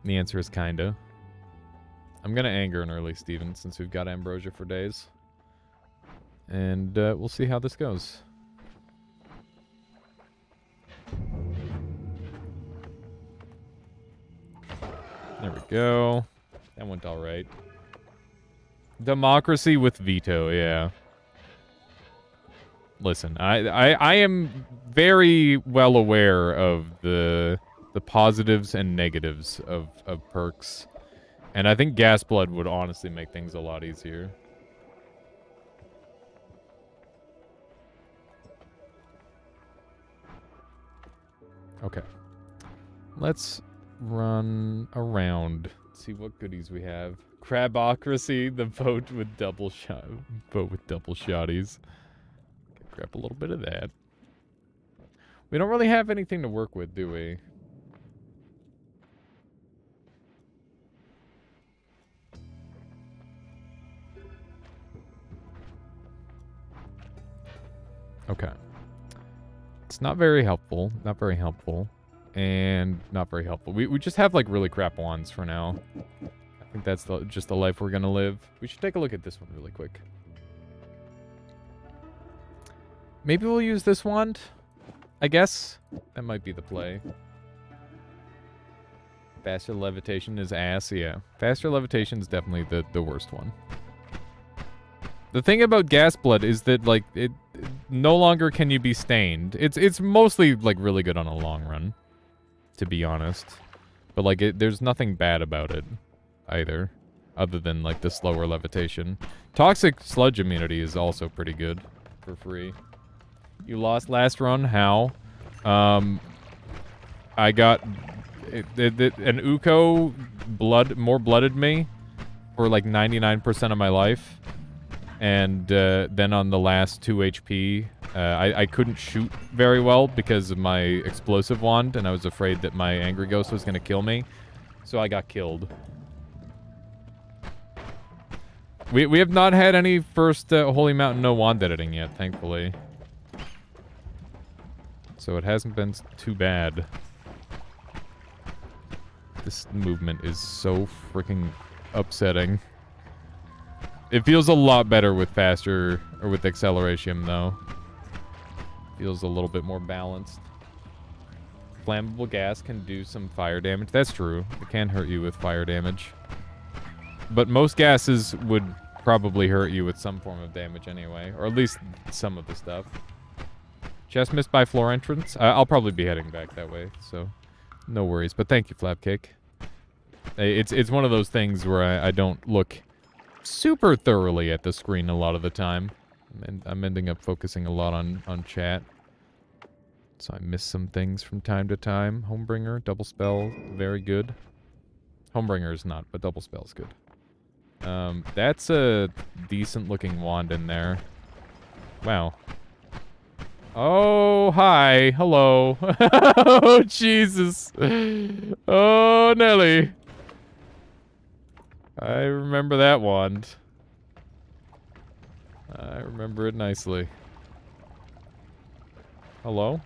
The answer is kinda. I'm gonna anger an early Steven since we've got Ambrosia for days. And we'll see how this goes. There we go. That went alright. Democracy with veto, yeah. Listen, I am very well aware of the positives and negatives of perks. And I think Gas Blood would honestly make things a lot easier. Okay. Let's run around. See what goodies we have. Crabocracy, the vote with double shotties. Okay, grab a little bit of that. We don't really have anything to work with, do we? Okay. It's not very helpful. Not very helpful. And not very helpful. We just have, like, really crap wands for now. I think that's just the life we're gonna live. We should take a look at this one really quick. Maybe we'll use this wand? I guess. That might be the play. Faster levitation is ass, yeah. Faster levitation is definitely the worst one. The thing about gas blood is that, like, it no longer can you be stained. It's mostly, like, really good on a long run, to be honest. But, like, there's nothing bad about it, either. Other than, like, the slower levitation. Toxic sludge immunity is also pretty good for free. You lost last run? How? I got... an Uko more blooded me for, like, 99% of my life. And then on the last 2 HP, I couldn't shoot very well because of my explosive wand, and I was afraid that my angry ghost was going to kill me. So I got killed. We have not had any first Holy Mountain no wand editing yet, thankfully. So it hasn't been too bad. This movement is so freaking upsetting. It feels a lot better with faster, or with acceleration, though. Feels a little bit more balanced. Flammable gas can do some fire damage. That's true. It can hurt you with fire damage. But most gases would probably hurt you with some form of damage anyway. Or at least some of the stuff. Chest missed by floor entrance? I'll probably be heading back that way, so no worries. But thank you, Flapcake. It's one of those things where I don't look super thoroughly at the screen a lot of the time. And I'm ending up focusing a lot on chat. So I miss some things from time to time. Homebringer, Double Spell, very good. Homebringer is not, but Double Spell is good. That's a decent looking wand in there. Wow. Oh, hi. Hello. Oh, Jesus. Oh, Nelly. I remember that wand. I remember it nicely. Hello?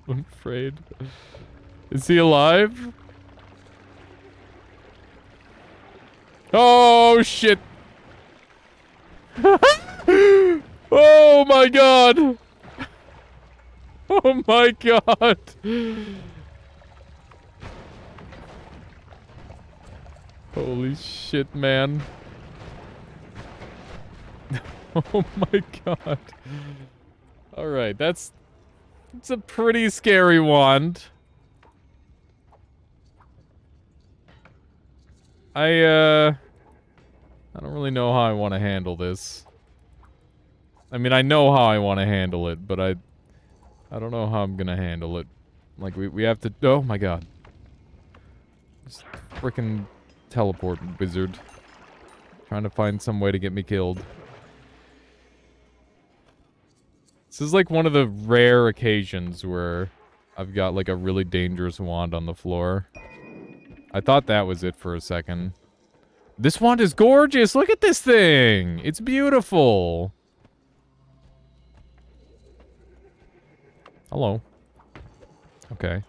I'm afraid. Is he alive? Oh, shit. Oh, my God. Oh, my God. Holy shit, man. Oh my god. Alright, it's a pretty scary wand. I don't really know how I want to handle this. I mean, I know how I want to handle it, but I don't know how I'm gonna handle it. Like, we have to... Oh my god. This frickin' teleport wizard. Trying to find some way to get me killed. This is like one of the rare occasions where I've got like a really dangerous wand on the floor. I thought that was it for a second. This wand is gorgeous! Look at this thing! It's beautiful! Hello. Okay.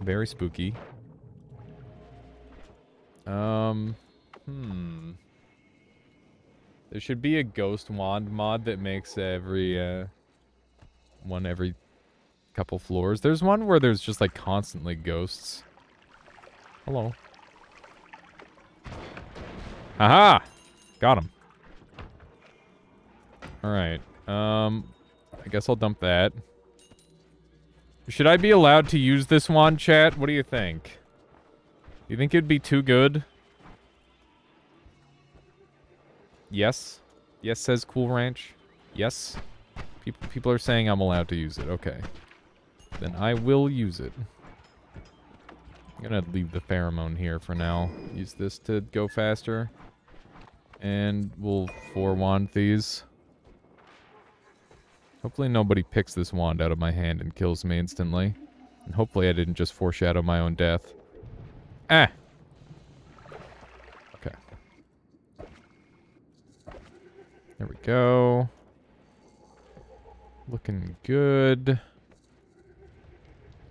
Very spooky. There should be a ghost wand mod that makes every couple floors. There's one where there's just like constantly ghosts. Hello. Haha! Got him. Alright. I guess I'll dump that. Should I be allowed to use this wand, chat? What do you think? You think it'd be too good? Yes. Yes, says Cool Ranch. Yes. People are saying I'm allowed to use it. Okay. Then I will use it. I'm gonna leave the pheromone here for now. Use this to go faster. And we'll 4-wand these. Hopefully nobody picks this wand out of my hand and kills me instantly. And hopefully I didn't just foreshadow my own death. Ah! Okay. There we go. Looking good.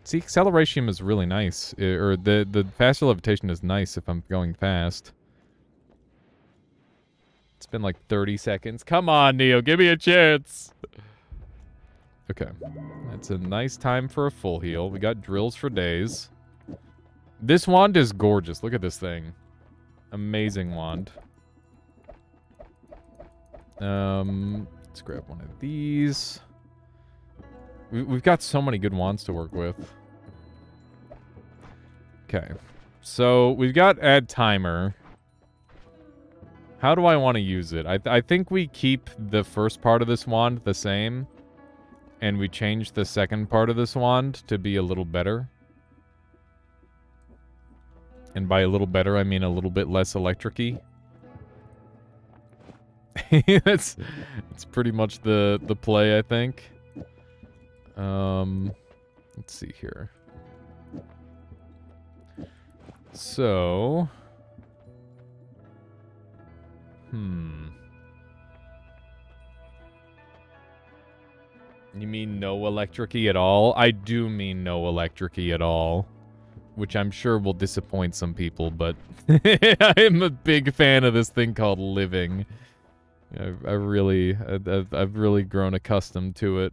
See, acceleration is really nice. Or the faster levitation is nice if I'm going fast. It's been like 30 seconds. Come on, Neo, give me a chance. Okay. That's a nice time for a full heal. We got drills for days. This wand is gorgeous. Look at this thing. Amazing wand. Let's grab one of these. We've got so many good wands to work with. Okay. So, we've got add timer. How do I want to use it? I think we keep the first part of this wand the same. And we change the second part of this wand to be a little better. And by a little better, I mean a little bit less electric-y. That's pretty much the play, I think. Let's see here. So... You mean no electric-y at all? I do mean no electric-y at all. Which I'm sure will disappoint some people, but I'm a big fan of this thing called living. I've really grown accustomed to it.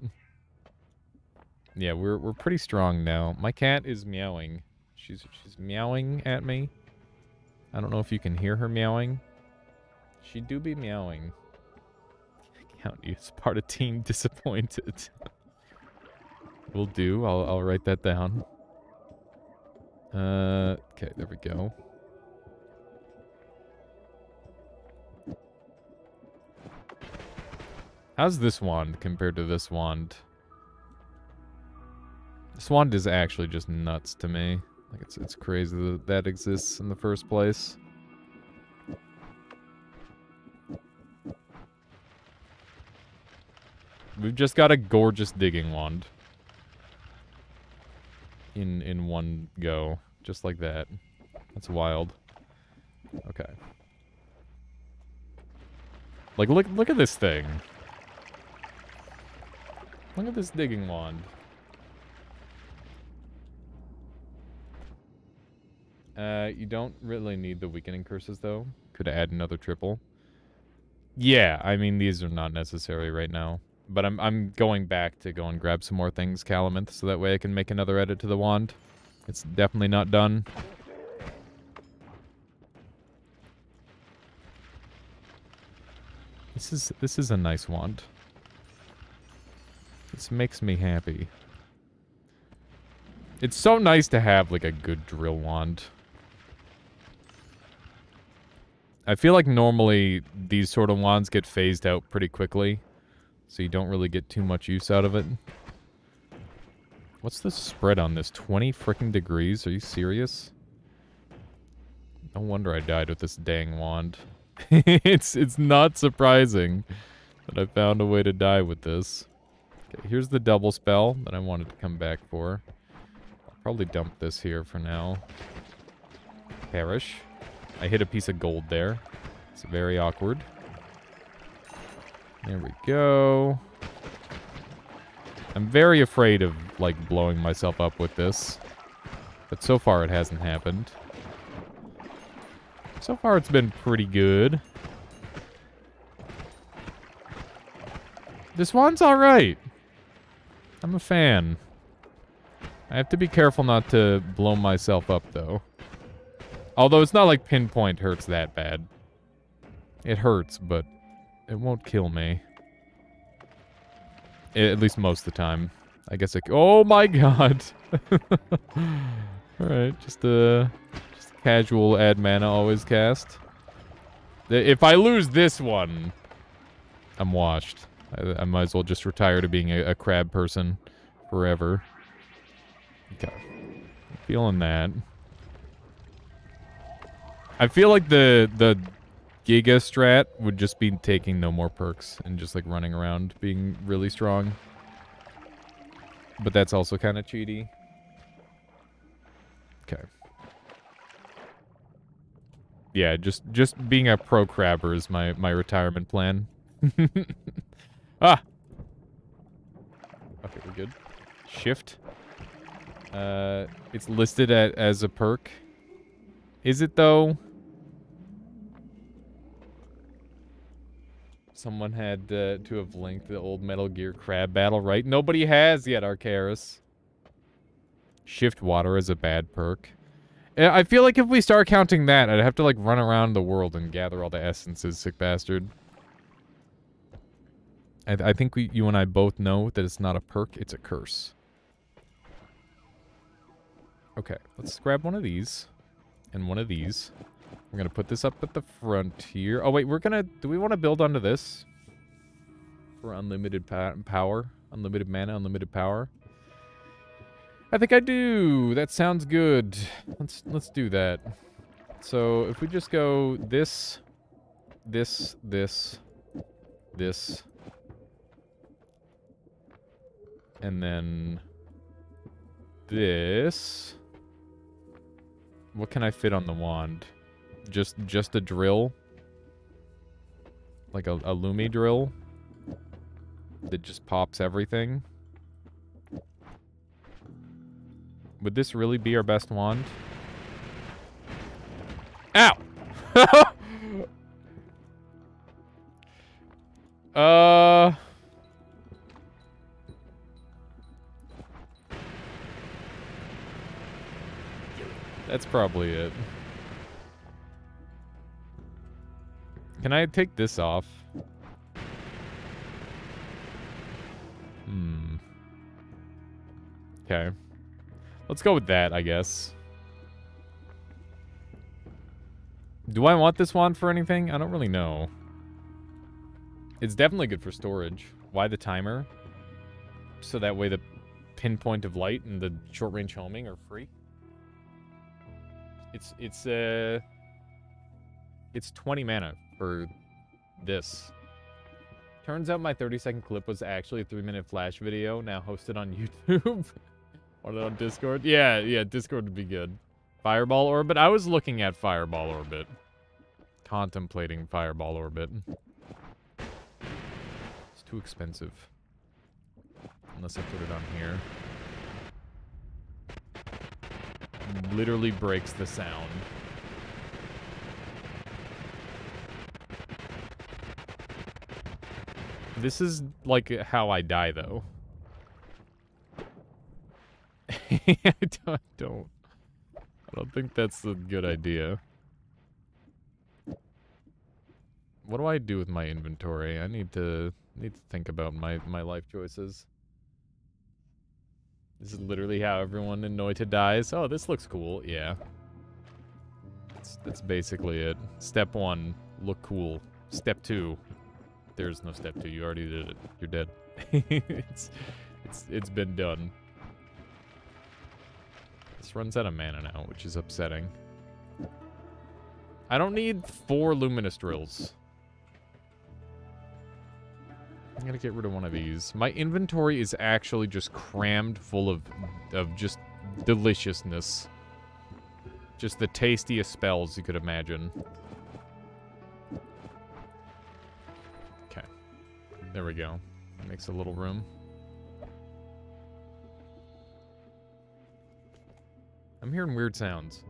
Yeah, we're pretty strong now. My cat is meowing. She's meowing at me. I don't know if you can hear her meowing. She do be meowing. Count you as part of team disappointed. Will do. I'll write that down. Okay, there we go. How's this wand compared to this wand? This wand is actually just nuts to me. Like it's crazy that that exists in the first place. We've just got a gorgeous digging wand. In one go. Just like that. That's wild. Okay. Like, look at this thing. Look at this digging wand. You don't really need the weakening curses, though. Could add another triple. Yeah, I mean, these are not necessary right now. But I'm going back to go and grab some more things, Calamith, so that way I can make another edit to the wand. It's definitely not done. This is a nice wand. This makes me happy. It's so nice to have, like, a good drill wand. I feel like normally these sort of wands get phased out pretty quickly. So you don't really get too much use out of it. What's the spread on this? 20 freaking degrees? Are you serious? No wonder I died with this dang wand. It's not surprising that I found a way to die with this. Okay, here's the double spell that I wanted to come back for. I'll probably dump this here for now. Perish. I hit a piece of gold there. It's very awkward. There we go. I'm very afraid of, like, blowing myself up with this. But so far it hasn't happened. So far it's been pretty good. This wand's alright. I'm a fan. I have to be careful not to blow myself up, though. Although it's not like pinpoint hurts that bad. It hurts, but it won't kill me. At least most of the time. I guess it... Oh my god! Alright, just a casual add mana always cast. If I lose this one, I'm washed. I might as well just retire to being a crab person forever. Okay. Feeling that. I feel like the Giga strat would just be taking no more perks and just like running around being really strong. But that's also kind of cheaty. Okay. Yeah, just being a pro crabber is my retirement plan. Ah! Okay, we're good. Shift. It's listed as a perk. Is it though? Someone had to have linked the old Metal Gear crab battle, right? Nobody has yet, Arcaris. Shift water is a bad perk. I feel like if we start counting that, I'd have to, like, run around the world and gather all the essences, sick bastard. I think you and I both know that it's not a perk, it's a curse. Okay, let's grab one of these. And one of these. We're gonna put this up at the front here. Oh, wait, do we want to build onto this? For unlimited power? Unlimited mana, unlimited power? I think I do. That sounds good. Let's do that. So if we just go this, and then this. What can I fit on the wand? Just a drill? Like a Lumi drill? That just pops everything? Would this really be our best wand? Ow! That's probably it. Can I take this off? Okay. Let's go with that, I guess. Do I want this wand for anything? I don't really know. It's definitely good for storage. Why the timer? So that way the pinpoint of light and the short-range homing are free. It's 20 mana for this. Turns out my 30-second clip was actually a 3-minute flash video, now hosted on YouTube. Or on Discord. Yeah, Discord would be good. Fireball Orbit? I was looking at Fireball Orbit. Contemplating Fireball Orbit. It's too expensive. Unless I put it on here. Literally breaks the sound. This is like how I die, though. I don't think that's a good idea. What do I do with my inventory? I need to think about my life choices. This is literally how everyone in Noita dies. Oh, this looks cool. Yeah. That's basically it. Step 1, look cool. Step 2, there's no step 2. You already did it. You're dead. It's been done. This runs out of mana now, which is upsetting. I don't need 4 luminous drills. I'm gonna get rid of one of these. My inventory is actually just crammed full of just deliciousness. Just the tastiest spells you could imagine. Okay. There we go. Makes a little room. I'm hearing weird sounds.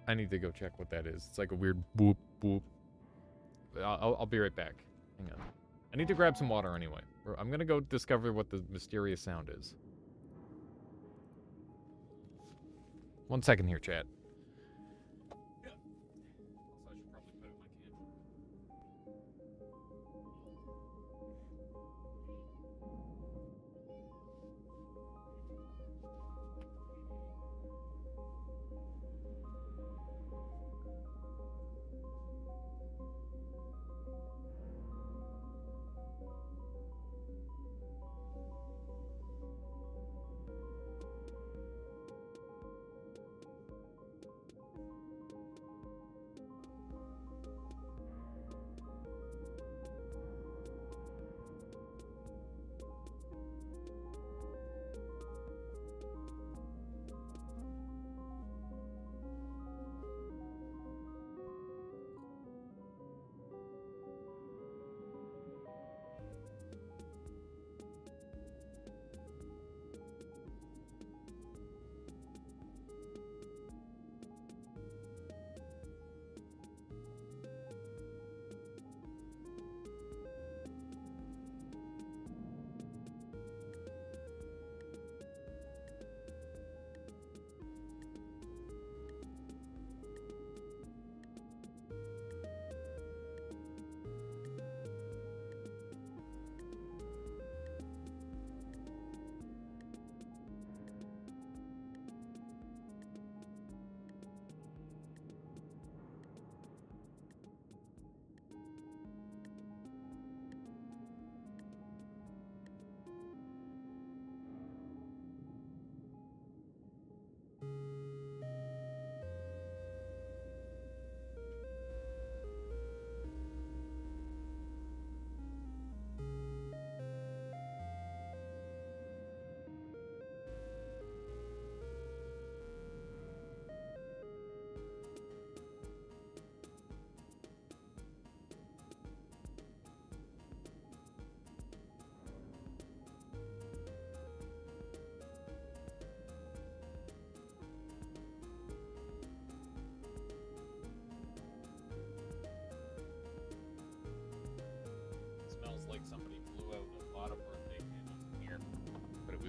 I need to go check what that is. It's like a weird boop, boop. I'll be right back. Hang on. I need to grab some water anyway. I'm gonna go discover what the mysterious sound is. 1 second here, chat.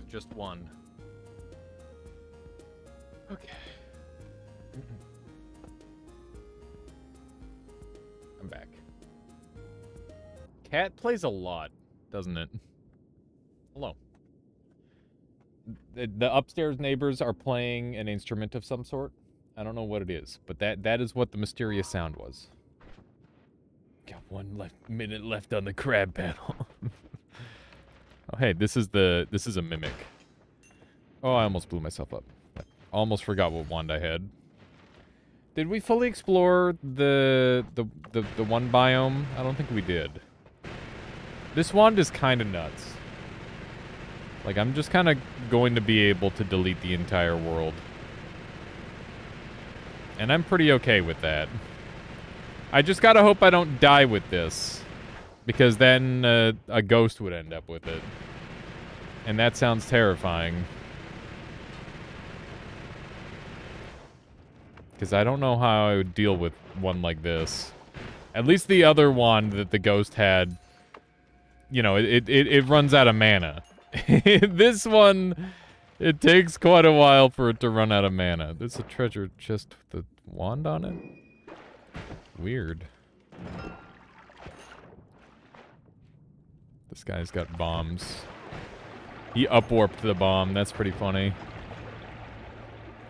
Just one. Okay. I'm back. Cat plays a lot, doesn't it? Hello. The upstairs neighbors are playing an instrument of some sort. I don't know what it is, but that is what the mysterious sound was. Got one minute left on the crab battle. Oh, hey, this is a mimic. Oh, I almost blew myself up. I almost forgot what wand I had. Did we fully explore the one biome? I don't think we did. This wand is kind of nuts. Like, I'm just kind of going to be able to delete the entire world. And I'm pretty okay with that. I just gotta hope I don't die with this. Because then a ghost would end up with it. And that sounds terrifying. Because I don't know how I would deal with one like this. At least the other wand that the ghost had, you know, it runs out of mana. This one, it takes quite a while for it to run out of mana. There's a treasure chest with a wand on it? Weird. This guy's got bombs. He upwarped the bomb. That's pretty funny.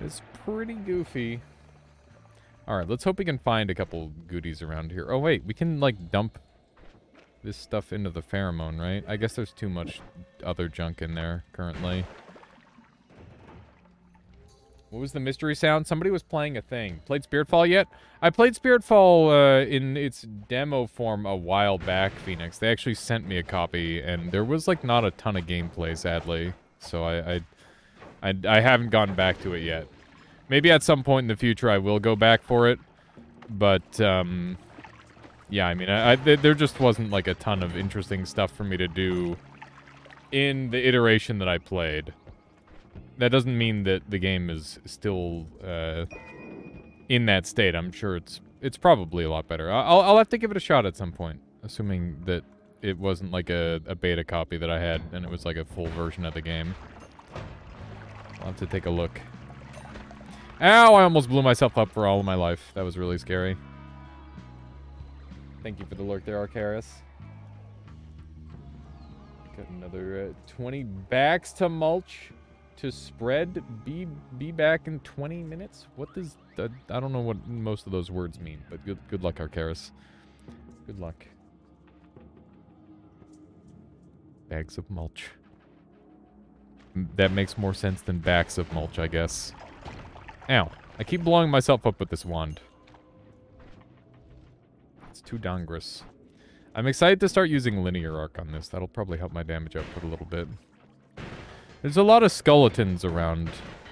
It's pretty goofy. Alright, let's hope we can find a couple goodies around here. Oh, wait. We can, like, dump this stuff into the pheromone, right? I guess there's too much other junk in there currently. What was the mystery sound? Somebody was playing a thing. Played Spiritfall yet? I played Spiritfall in its demo form a while back, Phoenix. They actually sent me a copy, and there was, like, not a ton of gameplay, sadly. So I haven't gone back to it yet. Maybe at some point in the future I will go back for it. But, yeah, I mean, there just wasn't, like, a ton of interesting stuff for me to do in the iteration that I played. That doesn't mean that the game is still in that state. I'm sure it's probably a lot better. I'll have to give it a shot at some point, assuming that it wasn't like a beta copy that I had and it was like a full version of the game. I'll have to take a look. Ow! I almost blew myself up for all of my life. That was really scary. Thank you for the lurk there, Arcaris. Got another 20 bags to mulch. To spread, be back in 20 minutes? What does... I don't know what most of those words mean, but good luck, Arcaris. Good luck. Bags of mulch. That makes more sense than backs of mulch, I guess. Ow. I keep blowing myself up with this wand. It's too dangerous. I'm excited to start using linear arc on this. That'll probably help my damage output a little bit. There's a lot of skeletons around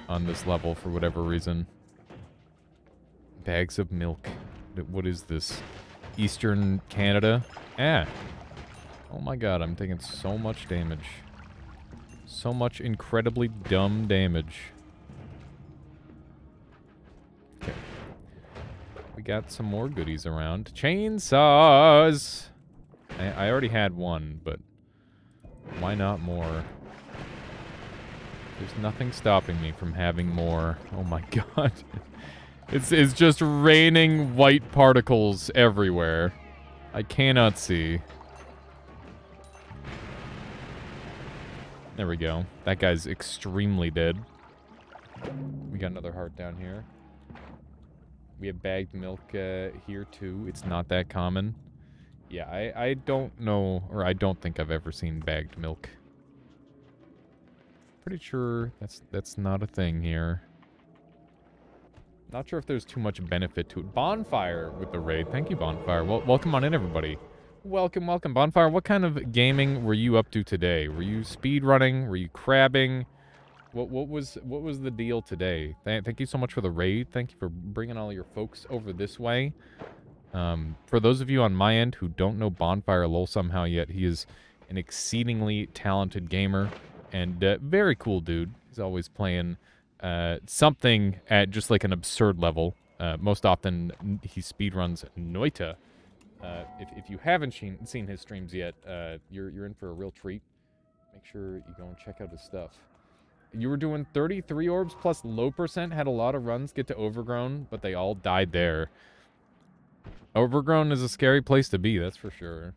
on this level for whatever reason. Bags of milk. What is this? Eastern Canada? Ah. Oh my god, I'm taking so much damage. So much incredibly dumb damage. Okay. We got some more goodies around. Chainsaws! I already had one, but why not more? There's nothing stopping me from having more. Oh my god. It's just raining white particles everywhere. I cannot see. There we go. That guy's extremely dead. We got another heart down here. We have bagged milk here too. It's not that common. Yeah, I don't know, or I don't think I've ever seen bagged milk. Pretty sure that's not a thing here. Not sure if there's too much benefit to it. Bonfire with the raid. Thank you, Bonfire. Well, welcome on in, everybody. Welcome, welcome. Bonfire, what kind of gaming were you up to today? Were you speed running? Were you crabbing? What was the deal today? Thank you so much for the raid. Thank you for bringing all your folks over this way. For those of you on my end who don't know Bonfire lol somehow yet, he is an exceedingly talented gamer. And very cool dude. He's always playing something at just like an absurd level. Most often he speedruns Noita. If you haven't seen his streams yet, you're in for a real treat. Make sure you go and check out his stuff. You were doing 33 orbs plus low percent, had a lot of runs, get to Overgrown, but they all died there. Overgrown is a scary place to be, that's for sure.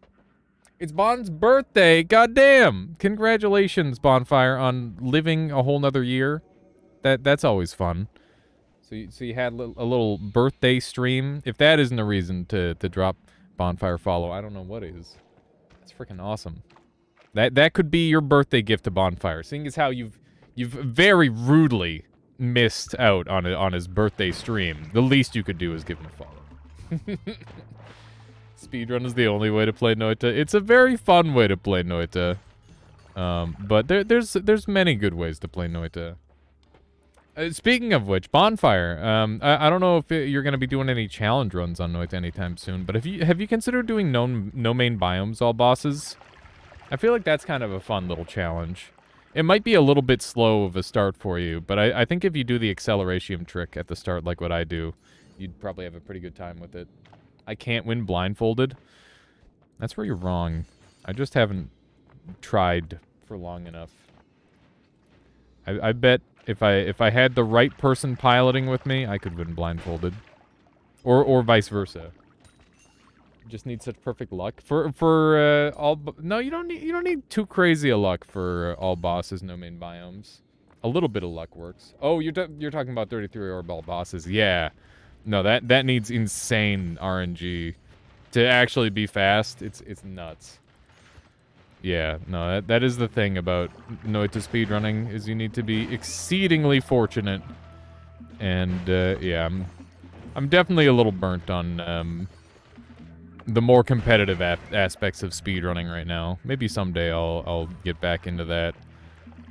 It's Bon's birthday! Goddamn! Congratulations, Bonfire, on living a whole nother year. That's always fun. So you had a little birthday stream. If that isn't a reason to drop Bonfire follow, I don't know what is. That's freaking awesome. That could be your birthday gift to Bonfire. Seeing as how you've very rudely missed out on his birthday stream, the least you could do is give him a follow. Speedrun is the only way to play Noita. It's a very fun way to play Noita. But there's many good ways to play Noita. Speaking of which, Bonfire, I don't know if you're going to be doing any challenge runs on Noita anytime soon, but have you considered doing no main biomes all bosses? I feel like that's kind of a fun little challenge. It might be a little bit slow of a start for you, but I think if you do the acceleration trick at the start like what I do, you'd probably have a pretty good time with it. I can't win blindfolded. That's where you're wrong. I just haven't tried for long enough. I bet if I had the right person piloting with me, I could win blindfolded. Or vice versa. Just need such perfect luck for all. No, you don't need too crazy a luck for all bosses, no main biomes. A little bit of luck works. Oh, you're talking about 33 orb all bosses. Yeah. No, that needs insane RNG to actually be fast. It's nuts. Yeah, no, that is the thing about Noita speedrunning, is you need to be exceedingly fortunate. And yeah, I'm definitely a little burnt on the more competitive aspects of speedrunning right now. Maybe someday I'll get back into that.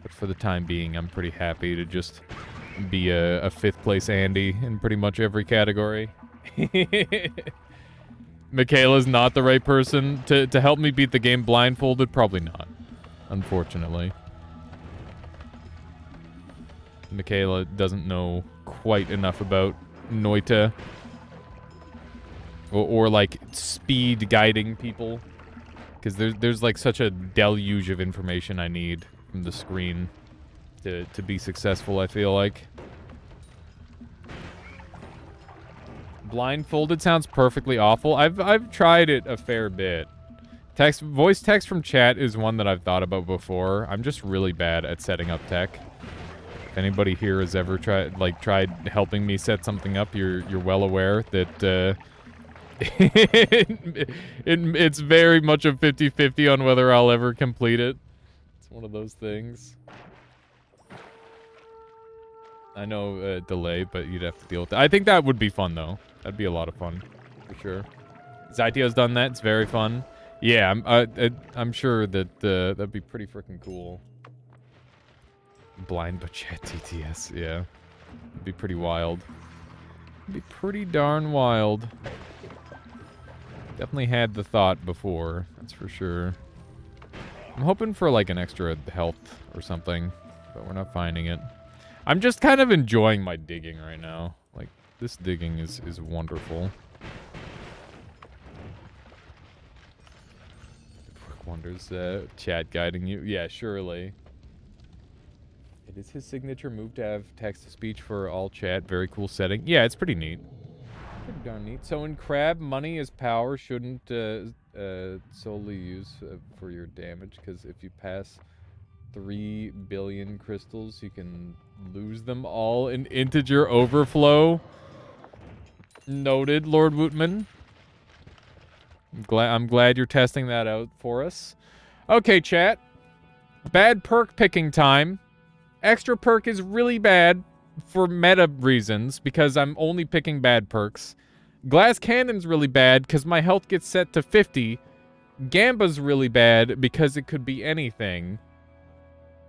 But for the time being, I'm pretty happy to just be a 5th place Andy in pretty much every category. Michaela's not the right person to help me beat the game blindfolded? Probably not, unfortunately. Michaela doesn't know quite enough about Noita. Or like, speed guiding people. Because there's like such a deluge of information I need from the screen to be successful, I feel like. Blindfolded sounds perfectly awful. I've tried it a fair bit. Voice text from chat is one that I've thought about before. I'm just really bad at setting up tech. If anybody here has ever tried helping me set something up, you're well aware that it's very much a 50-50 on whether I'll ever complete it. It's one of those things. I know delay, but you'd have to deal with it. I think that would be fun, though. That'd be a lot of fun, for sure. Zytio's done that. It's very fun. Yeah, I'm sure that that'd be pretty freaking cool. Blind but chat TTS, yeah. It'd be pretty wild. It'd be pretty darn wild. Definitely had the thought before, that's for sure. I'm hoping for, like, an extra health or something, but we're not finding it. I'm just kind of enjoying my digging right now. Like, this digging is wonderful. Quick Wonders, chat guiding you. Yeah, surely. It is his signature move to have text-to-speech for all chat. Very cool setting. Yeah, it's pretty neat. Pretty darn neat. So in Crab, money as power shouldn't solely use for your damage, because if you pass 3 billion crystals, you can lose them all in integer overflow. Noted, Lord Wootman. I'm glad you're testing that out for us. Okay, chat. Bad perk picking time. Extra perk is really bad for meta reasons, because I'm only picking bad perks. Glass Cannon's really bad because my health gets set to 50. Gamba's really bad because it could be anything.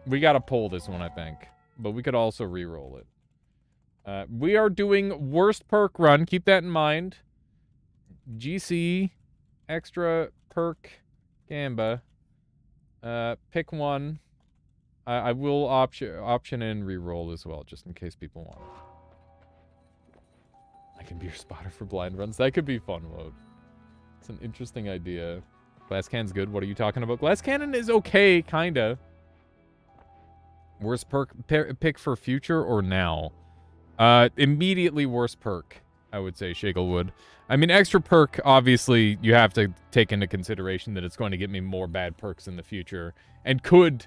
We gotta pull this one, I think. But we could also re-roll it. We are doing worst perk run. Keep that in mind. GC, extra perk, Gamba. Pick one. I will option in re-roll as well, just in case people want it. I can be your spotter for blind runs. That could be fun mode. It's an interesting idea. Glass Cannon's good. What are you talking about? Glass Cannon is okay, kinda. Worst pick for future or now? Immediately worst perk, I would say, Shiglewood. I mean, extra perk, obviously, you have to take into consideration that it's going to get me more bad perks in the future, and could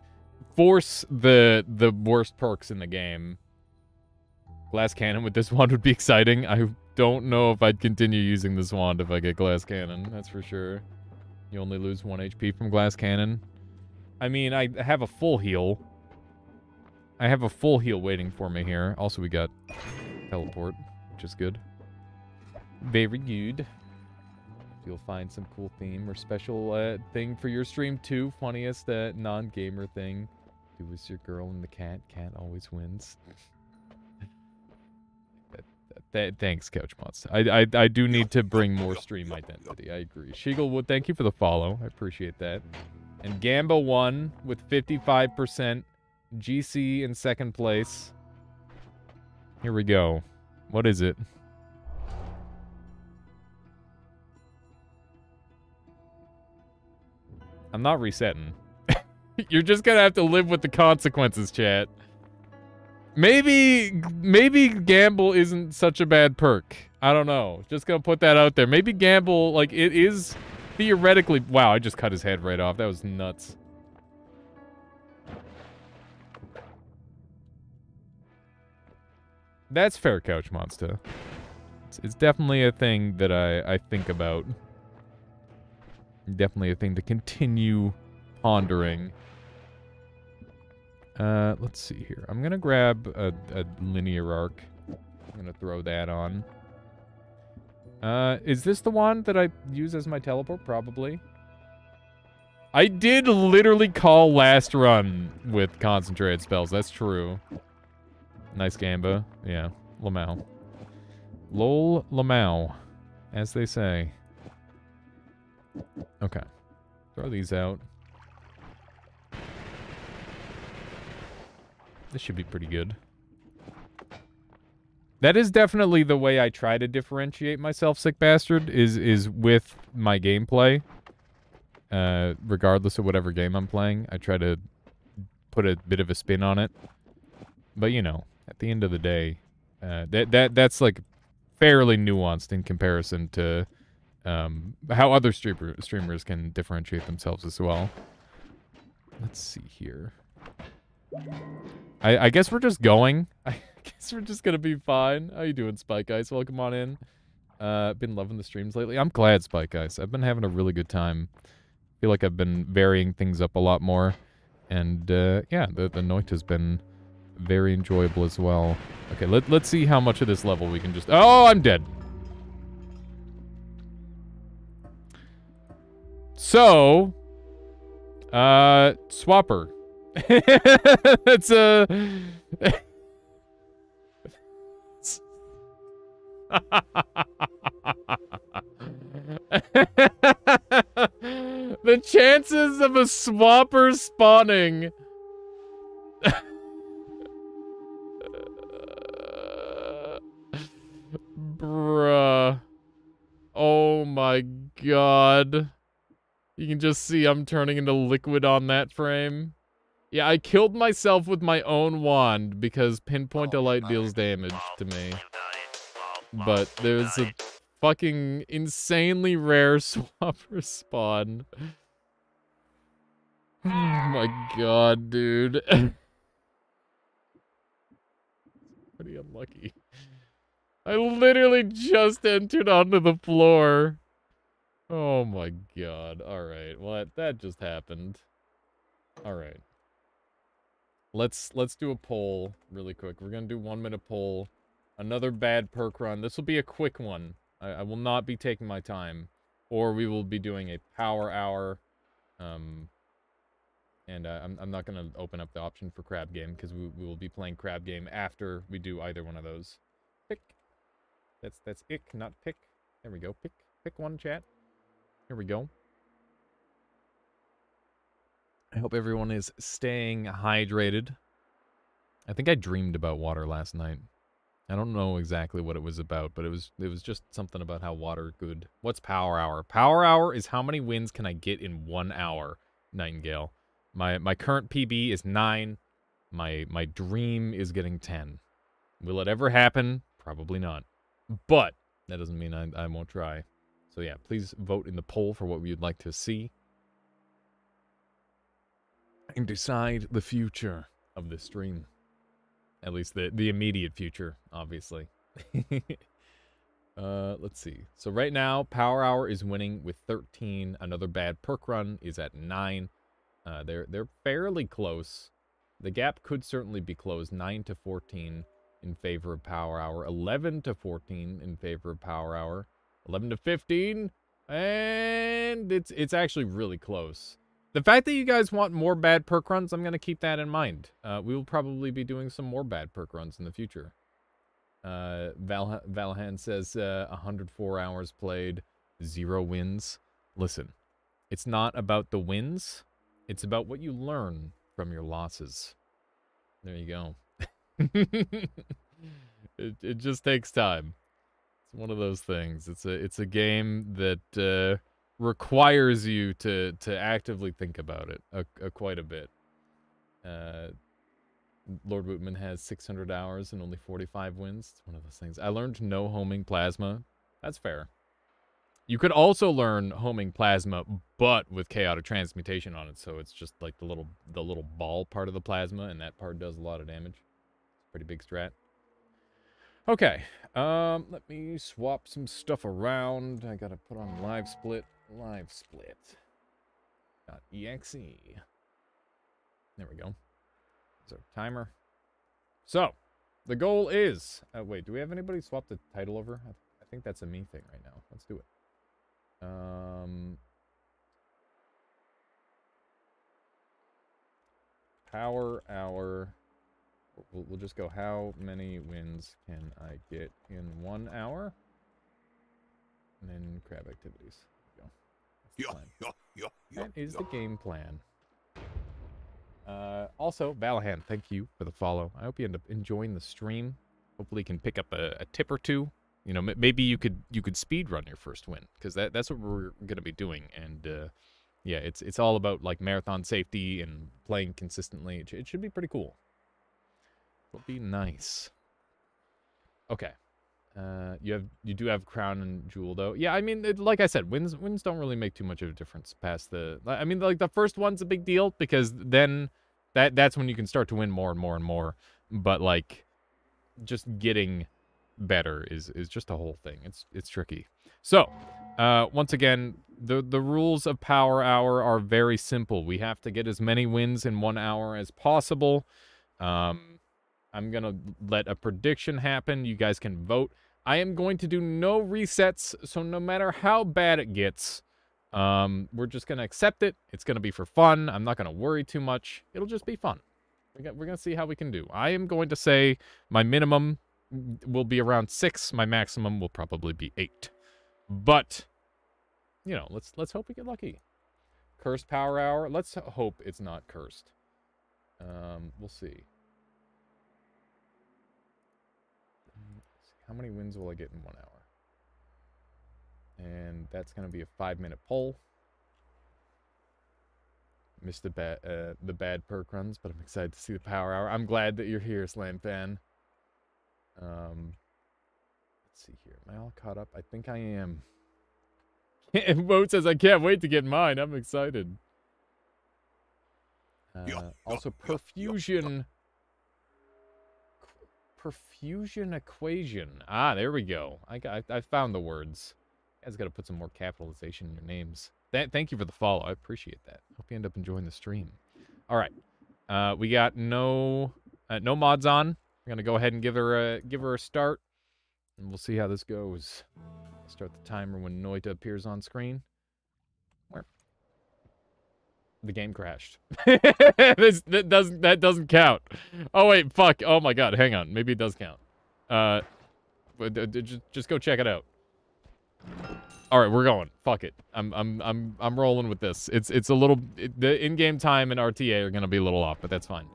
force the worst perks in the game. Glass cannon with this wand would be exciting. I don't know if I'd continue using this wand if I get glass cannon, that's for sure. You only lose 1 HP from glass cannon. I mean, I have a full heal. I have a full heal waiting for me here. Also, we got teleport, which is good. Very good. You'll find some cool theme or special thing for your stream too. Funniest non-gamer thing. Do with your girl and the cat. Cat always wins. Thanks, Couch Monster. I do need to bring more stream identity. I agree. Shiglewood, thank you for the follow. I appreciate that. And Gamba won with 55%. GC in second place. Here we go. What is it? I'm not resetting. You're just gonna have to live with the consequences, chat. Maybe Gamble isn't such a bad perk. I don't know. Just gonna put that out there. Maybe Gamble, like, it is theoretically... Wow, I just cut his head right off. That was nuts. That's fair, Couch Monster. It's definitely a thing that I think about. Definitely a thing to continue pondering. Let's see here. I'm gonna grab a linear arc. I'm gonna throw that on. Is this the one that I use as my teleport? Probably. I did literally call last run with concentrated spells. That's true. Nice Gamba. Yeah. Lamau. Lol Lamau, as they say. Okay. Throw these out. This should be pretty good. That is definitely the way I try to differentiate myself, Sick Bastard, is with my gameplay. Regardless of whatever game I'm playing, I try to put a bit of a spin on it. But, you know, at the end of the day, that's like fairly nuanced in comparison to how other streamers can differentiate themselves as well. Let's see here. I guess we're just going. I guess we're just gonna be fine. How you doing, Spike Ice? Welcome on in. Been loving the streams lately. I'm glad, Spike Ice. I've been having a really good time. Feel like I've been varying things up a lot more. And, yeah, the Noit has been very enjoyable as well. Okay, let's see how much of this level we can just... Oh, I'm dead. So, Swapper. That's a... The chances of a Swapper spawning... Bruh. Oh my god. You can just see I'm turning into liquid on that frame. Yeah, I killed myself with my own wand because Pinpoint Delight deals damage to me. But there's a fucking insanely rare Swapper spawn. Oh my god, dude. Pretty unlucky. I literally just entered onto the floor. Oh my god. Alright, well, that just happened. Alright. Let's do a poll really quick. We're gonna do 1 minute poll. Another bad perk run. This will be a quick one. I will not be taking my time. Or we will be doing a power hour. And I'm not gonna open up the option for Crab Game, because we will be playing Crab Game after we do either one of those. Pick. That's ick, not pick. There we go. Pick one, chat. Here we go. I hope everyone is staying hydrated. I think I dreamed about water last night. I don't know exactly what it was about, but it was just something about how water good. What's power hour? Power hour is how many wins can I get in 1 hour, Nightingale. My current PB is 9. My dream is getting 10. Will it ever happen? Probably not. But that doesn't mean I won't try. So yeah, please vote in the poll for what you'd like to see. And decide the future of this stream. At least the immediate future, obviously. Let's see. So right now, Power Hour is winning with 13. Another bad perk run is at 9. They're fairly close. The gap could certainly be closed. 9 to 14 in favor of Power Hour. 11 to 14 in favor of Power Hour. 11 to 15, and it's actually really close. The fact that you guys want more bad perk runs, I'm going to keep that in mind. We will probably be doing some more bad perk runs in the future. Valhan says 104 hours played, 0 wins. Listen, it's not about the wins. It's about what you learn from your losses. There you go. It just takes time. It's one of those things. It's a game that requires you to actively think about it quite a bit. Lord Wootman has 600 hours and only 45 wins. It's one of those things. I learned no homing plasma. That's fair. You could also learn homing plasma, but with chaotic transmutation on it. So it's just like the little ball part of the plasma, and that part does a lot of damage. Pretty big strat. Okay, let me swap some stuff around. I gotta put on live split. .exe. There we go. There's our timer. So, the goal is... wait, do we have anybody swap the title over? I think that's a me thing right now. Let's do it. Power Hour... We'll just go, how many wins can I get in 1 hour? And then crab activities. There we go. That is the game plan. Also, Valahan, thank you for the follow. I hope you end up enjoying the stream. Hopefully you can pick up a tip or two. You know, maybe you could speed run your first win, because that's what we're going to be doing. And yeah, it's all about like marathon safety and playing consistently. It should be pretty cool. Will be nice. Okay. You do have Crown and Jewel though. Yeah, I mean, like I said, wins don't really make too much of a difference past the... I mean, like the first one's a big deal because then that's when you can start to win more and more and more. But like, just getting better is just a whole thing. It's tricky. So, once again, the rules of Power Hour are very simple. We have to get as many wins in 1 hour as possible. I'm going to let a prediction happen. You guys can vote. I am going to do no resets, so no matter how bad it gets, we're just going to accept it. It's going to be for fun. I'm not going to worry too much. It'll just be fun. We're going to see how we can do. I am going to say my minimum will be around 6. My maximum will probably be 8. But, you know, let's hope we get lucky. Cursed Power Hour. Let's hope it's not cursed. We'll see. How many wins will I get in 1 hour? And that's going to be a 5-minute poll. Missed the bad perk runs, but I'm excited to see the Power Hour. I'm glad that you're here, Slam Fan. Let's see here. Am I all caught up? I think I am. Vote says I can't wait to get mine. I'm excited. Also, Perfusion... Perfusion Equation. Ah, there we go. I found the words. You guys got to put some more capitalization in your names. Thank you for the follow. I appreciate that. Hope you end up enjoying the stream. All right. We got no mods on. We're gonna go ahead and give her a start, and we'll see how this goes. Start the timer when Noita appears on screen. Where? The game crashed. that doesn't count. Oh wait, fuck. Oh my god, hang on. Maybe it does count. Just go check it out. All right, we're going. Fuck it. I'm rolling with this. It's a little the in-game time and RTA are gonna be a little off, but that's fine.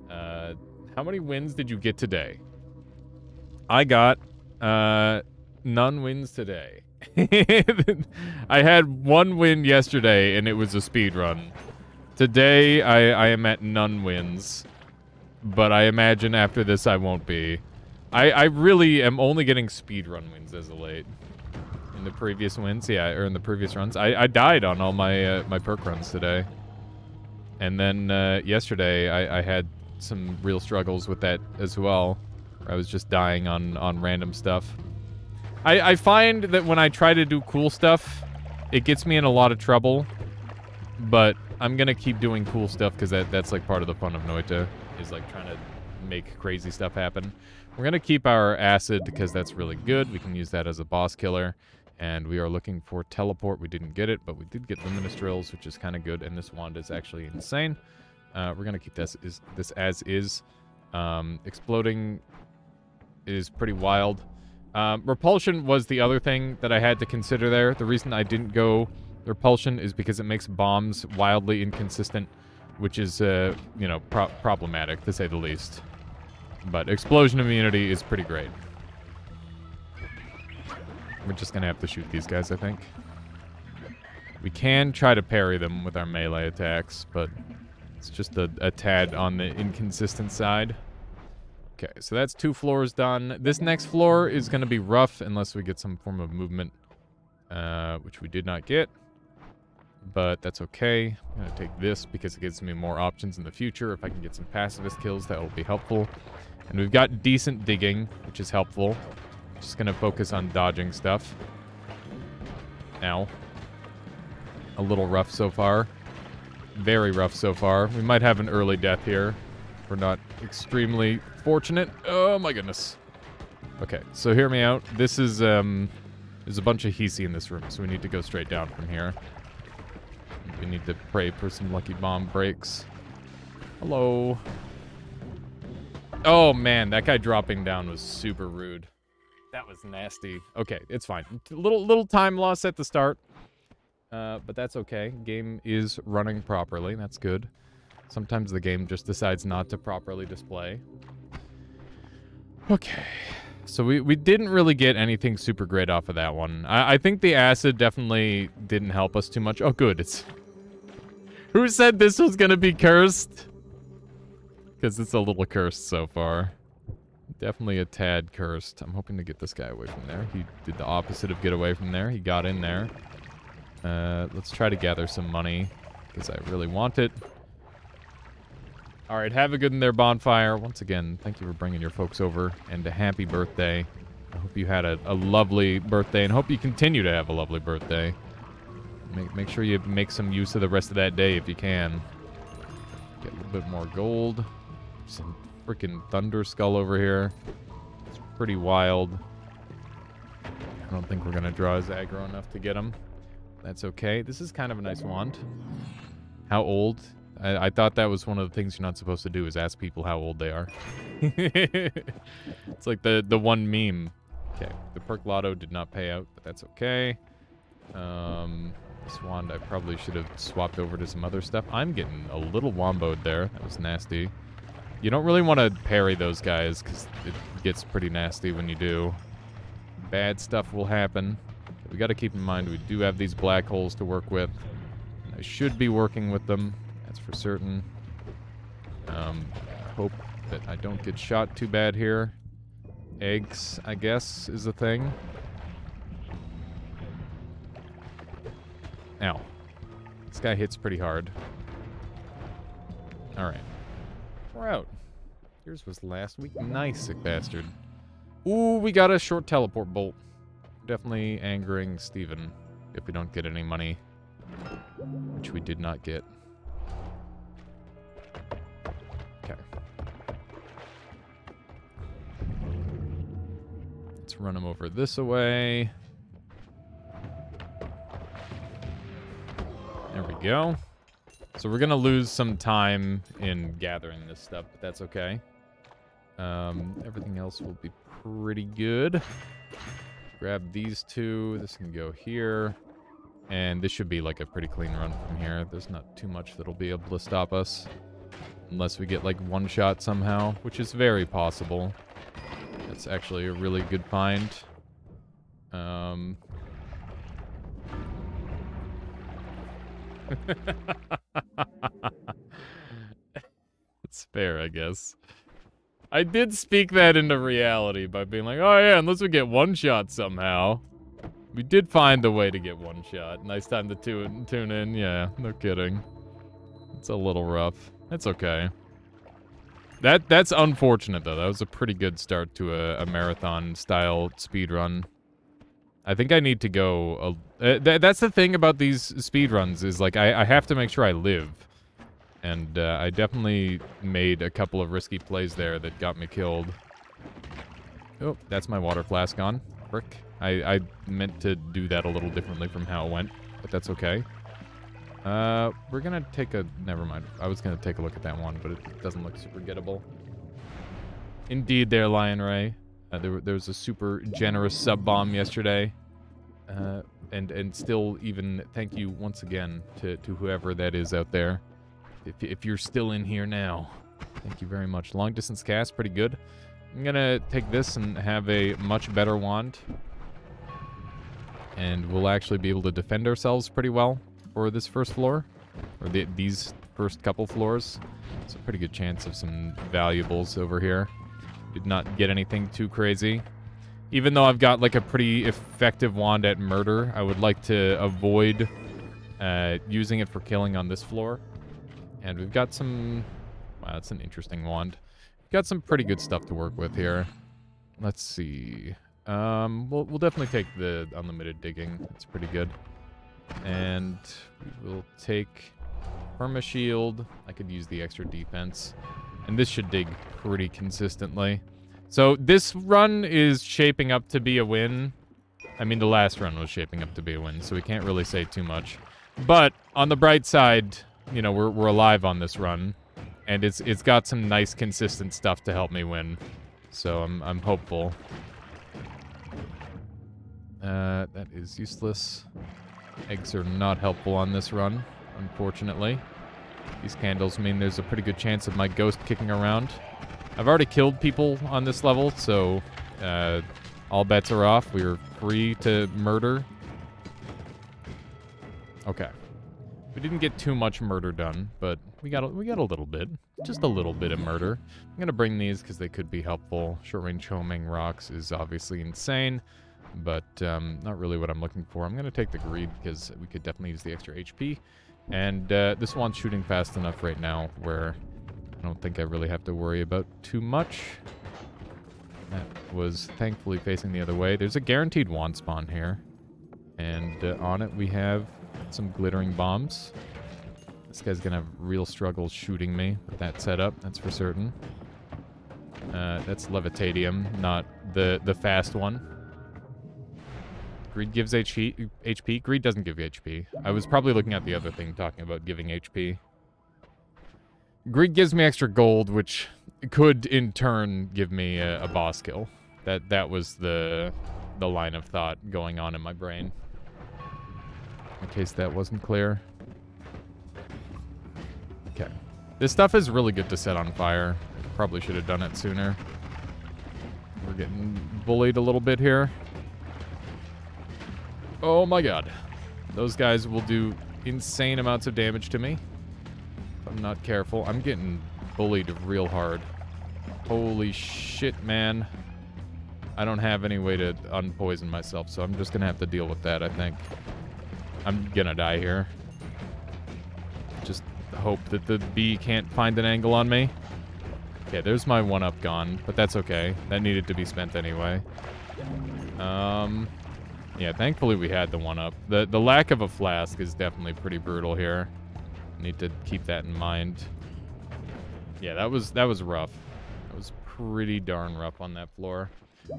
How many wins did you get today? I got none wins today. I had 1 win yesterday, and it was a speed run. Today, I am at none wins. but I imagine after this I won't be. I really am only getting speedrun wins as of late. In the previous wins, yeah, or in the previous runs. I died on all my my perk runs today. And then yesterday I had some real struggles with that as well. I was just dying on random stuff. I find that when I try to do cool stuff, it gets me in a lot of trouble. But I'm gonna keep doing cool stuff because that's like part of the fun of Noita, is like trying to make crazy stuff happen. We're gonna keep our acid because that's really good. We can use that as a boss killer. And we are looking for teleport. We didn't get it, but we did get luminous drills, which is kind of good. And this wand is actually insane. We're gonna keep this as is. Exploding is pretty wild. Repulsion was the other thing that I had to consider there. The reason I didn't go repulsion is because it makes bombs wildly inconsistent, which is, you know, problematic, to say the least. But explosion immunity is pretty great. We're just gonna have to shoot these guys, I think. We can try to parry them with our melee attacks, but it's just a tad on the inconsistent side. Okay, so that's 2 floors done. This next floor is gonna be rough unless we get some form of movement, which we did not get. But that's okay. I'm gonna take this because it gives me more options in the future. If I can get some pacifist kills, that will be helpful. And we've got decent digging, which is helpful. Just gonna focus on dodging stuff. Ow. A little rough so far. Very rough so far. We might have an early death here. We're not extremely fortunate. Oh my goodness. Okay, so hear me out. This is, there's a bunch of Hisi in this room, so we need to go straight down from here. We need to pray for some lucky bomb breaks. Hello. Oh man, that guy dropping down was super rude. That was nasty. Okay, it's fine. Little time loss at the start. But that's okay. Game is running properly. That's good. Sometimes the game just decides not to properly display. Okay. So we didn't really get anything super great off of that one. I think the acid definitely didn't help us too much. Oh, good. It's... Who said this was gonna be cursed? Because it's a little cursed so far. Definitely a tad cursed. I'm hoping to get this guy away from there. He did the opposite of get away from there. He got in there. Let's try to gather some money, because I really want it. Alright, have a good in there, Bonfire. Once again, thank you for bringing your folks over, and a happy birthday. I hope you had a lovely birthday, and hope you continue to have a lovely birthday. Make sure you make some use of the rest of that day if you can. Get a little bit more gold. Some freaking Thunder Skull over here. It's pretty wild. I don't think we're going to draw his aggro enough to get him. That's okay. This is kind of a nice wand. How old? I thought that was one of the things you're not supposed to do, is ask people how old they are. It's like the one meme. Okay, the perk lotto did not pay out, but that's okay. This wand I probably should have swapped over to some other stuff. I'm getting a little womboed there. That was nasty. You don't really want to parry those guys, because it gets pretty nasty when you do. Bad stuff will happen. We got to keep in mind we do have these black holes to work with. And I should be working with them. That's for certain. Hope that I don't get shot too bad here. Eggs, I guess, is the thing. Ow. This guy hits pretty hard. Alright. We're out. Yours was last week. Nice, sick bastard. Ooh, we got a short teleport bolt. Definitely angering Steven if we don't get any money. Which we did not get. Okay. Let's run him over this away. There we go. So we're gonna lose some time in gathering this stuff, but that's okay. Everything else will be pretty good. Grab these two. This can go here. And this should be like a pretty clean run from here. There's not too much that'll be able to stop us. Unless we get like one shot somehow, which is very possible. That's actually a really good find. It's It's fair, I guess. I did speak that into reality by being like, oh yeah, unless we get one shot somehow. We did find a way to get one shot. Nice time to tune in. Yeah, no kidding. It's a little rough. It's okay. That's unfortunate, though. That was a pretty good start to a marathon-style speedrun. I think I need to go... that's the thing about these speedruns, is, like, I have to make sure I live. And I definitely made a couple of risky plays there that got me killed. Oh, that's my water flask gone. Frick. I meant to do that a little differently from how it went, but that's okay. We're gonna take a... Never mind. I was gonna take a look at that one, but it doesn't look super gettable. Indeed there, Lion Ray. There was a super generous sub-bomb yesterday. And still even thank you once again to whoever that is out there. If you're still in here now, thank you very much. Long distance cast, pretty good. I'm gonna take this and have a much better wand. And we'll actually be able to defend ourselves pretty well for this first floor. Or these first couple floors. It's a pretty good chance of some valuables over here. Did not get anything too crazy. Even though I've got like a pretty effective wand at murder, I would like to avoid using it for killing on this floor. And we've got some... Wow, that's an interesting wand. We've got some pretty good stuff to work with here. Let's see. We'll definitely take the unlimited digging. That's pretty good. And we will take Perma Shield. I could use the extra defense. And this should dig pretty consistently. So this run is shaping up to be a win. I mean, the last run was shaping up to be a win, so we can't really say too much. But on the bright side, you know, we're alive on this run, and it's got some nice consistent stuff to help me win. So I'm hopeful. That is useless. Eggs are not helpful on this run, unfortunately. These candles mean there's a pretty good chance of my ghost kicking around. I've already killed people on this level, so all bets are off. We're free to murder. Okay. We didn't get too much murder done, but we got a little bit. Just a little bit of murder. I'm going to bring these because they could be helpful. Short-range homing rocks is obviously insane, but not really what I'm looking for. I'm going to take the greed because we could definitely use the extra HP. And this one's shooting fast enough right now where I don't think I really have to worry about too much. That was thankfully facing the other way. There's a guaranteed wand spawn here. And on it we have some glittering bombs. This guy's gonna have real struggles shooting me with that setup, that's for certain. That's Levitadium, not the fast one. Greed gives HP. Greed doesn't give HP. I was probably looking at the other thing talking about giving HP. Greed gives me extra gold, which could in turn give me a boss kill. That was the line of thought going on in my brain. In case that wasn't clear. Okay. This stuff is really good to set on fire. Probably should have done it sooner. We're getting bullied a little bit here. Oh my god. Those guys will do insane amounts of damage to me. If I'm not careful. I'm getting bullied real hard. Holy shit, man. I don't have any way to unpoison myself, so I'm just gonna have to deal with that, I think. I'm gonna die here. Just hope that the bee can't find an angle on me. Okay, there's my 1-up gone, but that's okay. That needed to be spent anyway. Yeah, thankfully we had the 1-up. The lack of a flask is definitely pretty brutal here. Need to keep that in mind. Yeah, that was rough. That was pretty darn rough on that floor.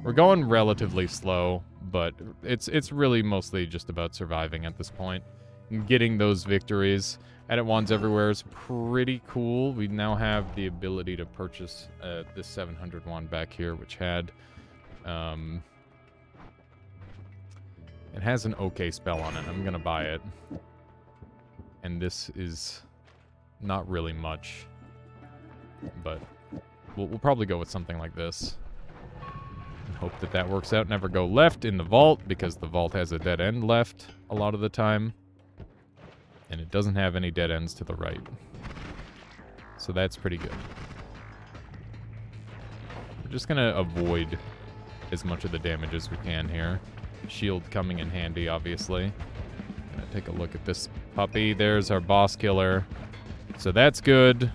We're going relatively slow, but it's really mostly just about surviving at this point. And getting those victories. Edit wands everywhere is pretty cool. We now have the ability to purchase this 700 wand back here, which had... it has an okay spell on it. I'm going to buy it. And this is not really much. But we'll probably go with something like this. And hope that that works out. Never go left in the vault, because the vault has a dead end left a lot of the time. And it doesn't have any dead ends to the right. So that's pretty good. just gonna avoid as much of the damage as we can here. Shield coming in handy, obviously. Gonna take a look at this puppy. There's our boss killer. So that's good.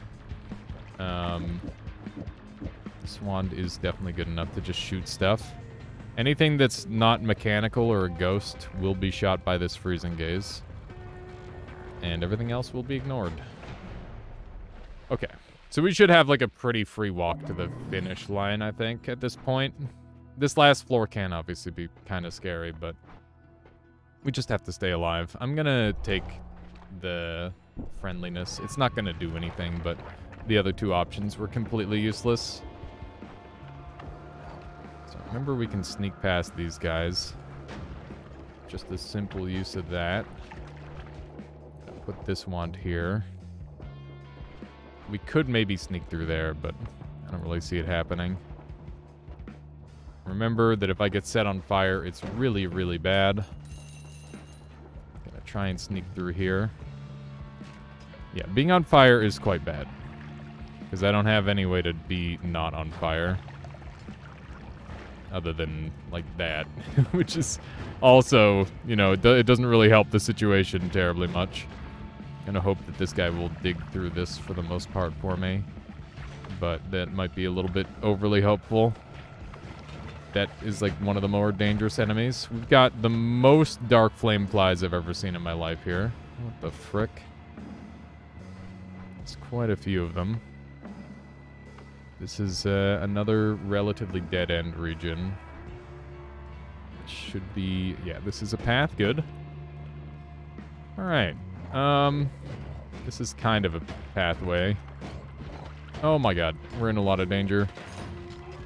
This wand is definitely good enough to just shoot stuff. Anything that's not mechanical or a ghost will be shot by this freezing gaze. And everything else will be ignored. Okay. So we should have like a pretty free walk to the finish line, I think, at this point. This last floor can obviously be kind of scary, but we just have to stay alive. I'm gonna take the friendliness. It's not gonna do anything, but the other two options were completely useless. So remember, we can sneak past these guys. Just a simple use of that. Put this wand here. We could maybe sneak through there, but I don't really see it happening. Remember that if I get set on fire, it's really, really bad. Gonna try and sneak through here. Yeah, being on fire is quite bad. Because I don't have any way to be not on fire. Other than, like, that. Which is also, you know, it doesn't really help the situation terribly much. Gonna hope that this guy will dig through this for the most part for me. But that might be a little bit overly hopeful. That is like one of the more dangerous enemies. We've got the most dark flame flies I've ever seen in my life here. What the frick? There's quite a few of them. This is another relatively dead-end region. It should be... yeah, this is a path. Good. Alright. This is kind of a pathway. Oh my god. We're in a lot of danger.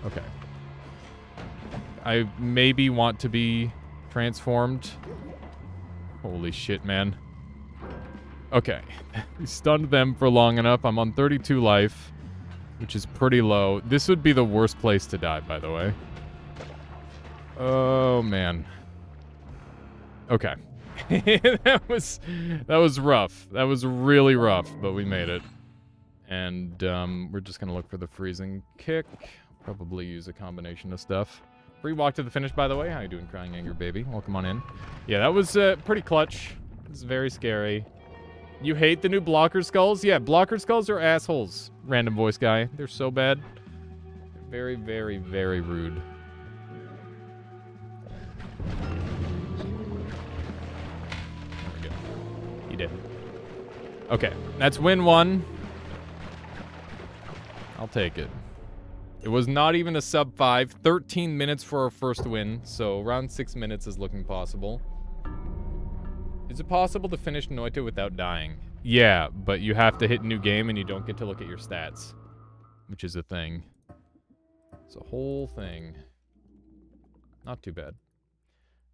Okay. I maybe want to be transformed. Holy shit, man. Okay. We stunned them for long enough. I'm on 32 life, which is pretty low. This would be the worst place to die, by the way. Oh, man. Okay. that was rough. That was really rough, but we made it. And we're just going to look for the freezing kick. Probably use a combination of stuff. Free walk to the finish, by the way. How you doing, Crying Anger Baby? Welcome on in. Yeah, that was pretty clutch. It's very scary. You hate the new blocker skulls? Yeah, blocker skulls are assholes, random voice guy. They're so bad. Very, very, very rude. There we go. He did. Okay, that's win one. I'll take it. It was not even a sub 5. 13 minutes for our first win, so around 6 minutes is looking possible. Is it possible to finish Noita without dying? Yeah, but you have to hit new game and you don't get to look at your stats, which is a thing. It's a whole thing. Not too bad.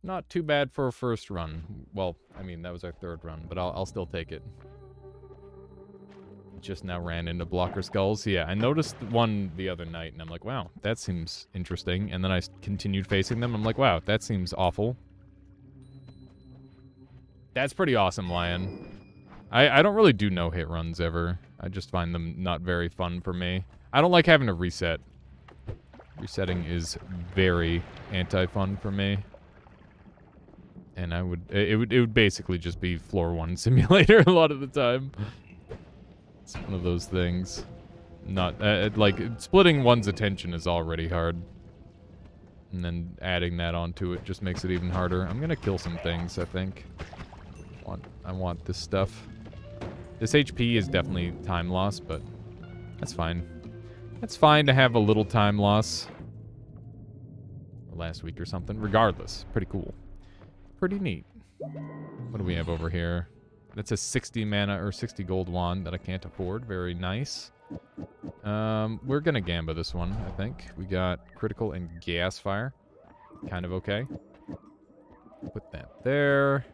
Not too bad for a first run. Well, I mean, that was our third run, but I'll still take it. Just now ran into blocker skulls. Yeah, I noticed one the other night, and I'm like, wow, that seems interesting. And then I continued facing them. I'm like, wow, that seems awful. That's pretty awesome, Lion. I don't really do no-hit runs ever. I just find them not very fun for me. I don't like having to reset. Resetting is very anti-fun for me. And it would basically just be floor 1 simulator a lot of the time. It's one of those things. Not, like, splitting one's attention is already hard. And then adding that onto it just makes it even harder. I'm gonna kill some things, I think. I want this stuff. This HP is definitely time loss, but that's fine. That's fine to have a little time loss. Or last week or something. Regardless, pretty cool. Pretty neat. What do we have over here? That's a 60 mana or 60 gold wand that I can't afford. Very nice. We're gonna Gamba this one, I think. We got critical and gas fire. Kind of okay. Put that there.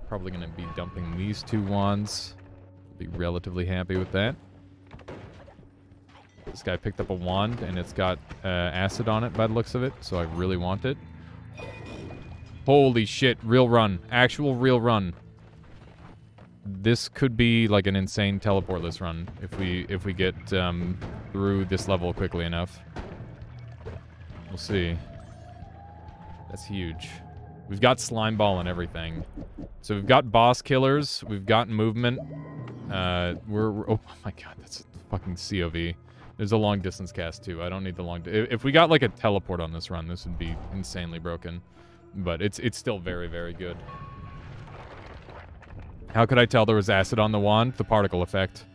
Probably gonna be dumping these 2 wands. Be relatively happy with that. This guy picked up a wand and it's got acid on it by the looks of it, so I really want it. Holy shit, real run. Actual real run. This could be like an insane teleportless run if we get through this level quickly enough. We'll see. That's huge. We've got slime ball and everything. So we've got boss killers. We've got movement. We're oh my god, that's a fucking COV. There's a long distance cast too. I don't need the long. If we got like a teleport on this run, this would be insanely broken. But it's still very, very good. How could I tell there was acid on the wand? The particle effect.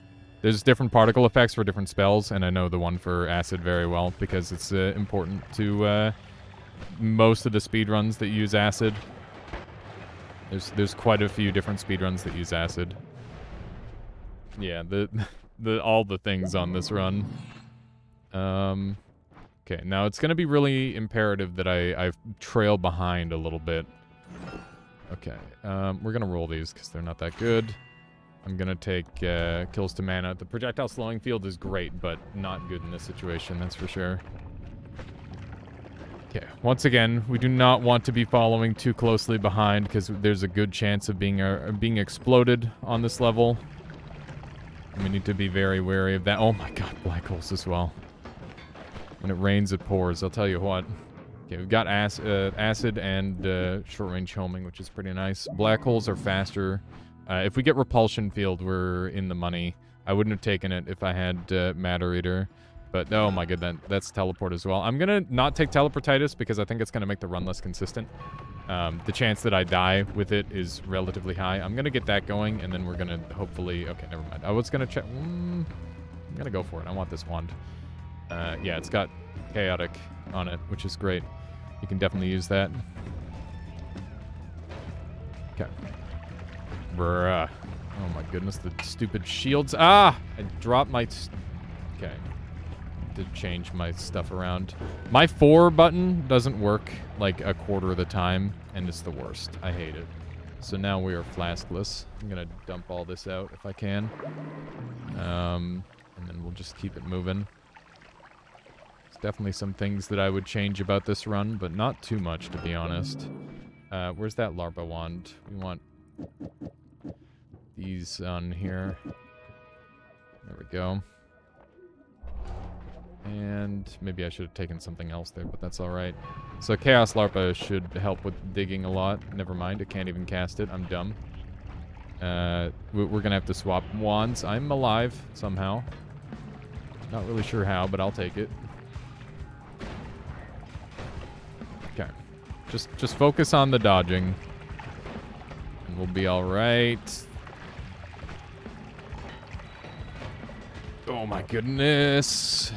There's different particle effects for different spells, and I know the one for acid very well because it's important to most of the speedruns that use acid. There's quite a few different speedruns that use acid. Yeah, all the things on this run. Okay, now it's gonna be really imperative that I trail behind a little bit. Okay, we're gonna roll these because they're not that good. I'm gonna take kills to mana. The projectile slowing field is great, but not good in this situation, that's for sure. Okay, once again, we do not want to be following too closely behind because there's a good chance of being exploded on this level. And we need to be very wary of that. Oh my god, black holes as well. When it rains, it pours. I'll tell you what. Okay, we've got acid and short-range homing, which is pretty nice. Black holes are faster. If we get repulsion field, we're in the money. I wouldn't have taken it if I had Matter Eater. But, oh my god, that's teleport as well. I'm gonna not take Teleportitis because I think it's gonna make the run less consistent. The chance that I die with it is relatively high. I'm gonna get that going, and then we're gonna hopefully... Okay, never mind. I was gonna check... I'm gonna go for it. I want this wand. Yeah, it's got Chaotic on it, which is great. You can definitely use that. Okay. Bruh. Oh my goodness, the stupid shields. Ah! I dropped my... Okay. To change my stuff around. My 4 button doesn't work like a quarter of the time, and it's the worst. I hate it. So now we are flaskless. I'm gonna dump all this out if I can. And then we'll just keep it moving. There's definitely some things that I would change about this run, but not too much, to be honest. Where's that Larpa wand? We want these on here. There we go. And maybe I should have taken something else there, but that's alright. So Chaos Larpa should help with digging a lot. Never mind, I can't even cast it. I'm dumb. We're gonna have to swap wands. I'm alive, somehow. Not really sure how, but I'll take it. Okay. Just focus on the dodging. And we'll be alright. Oh my goodness.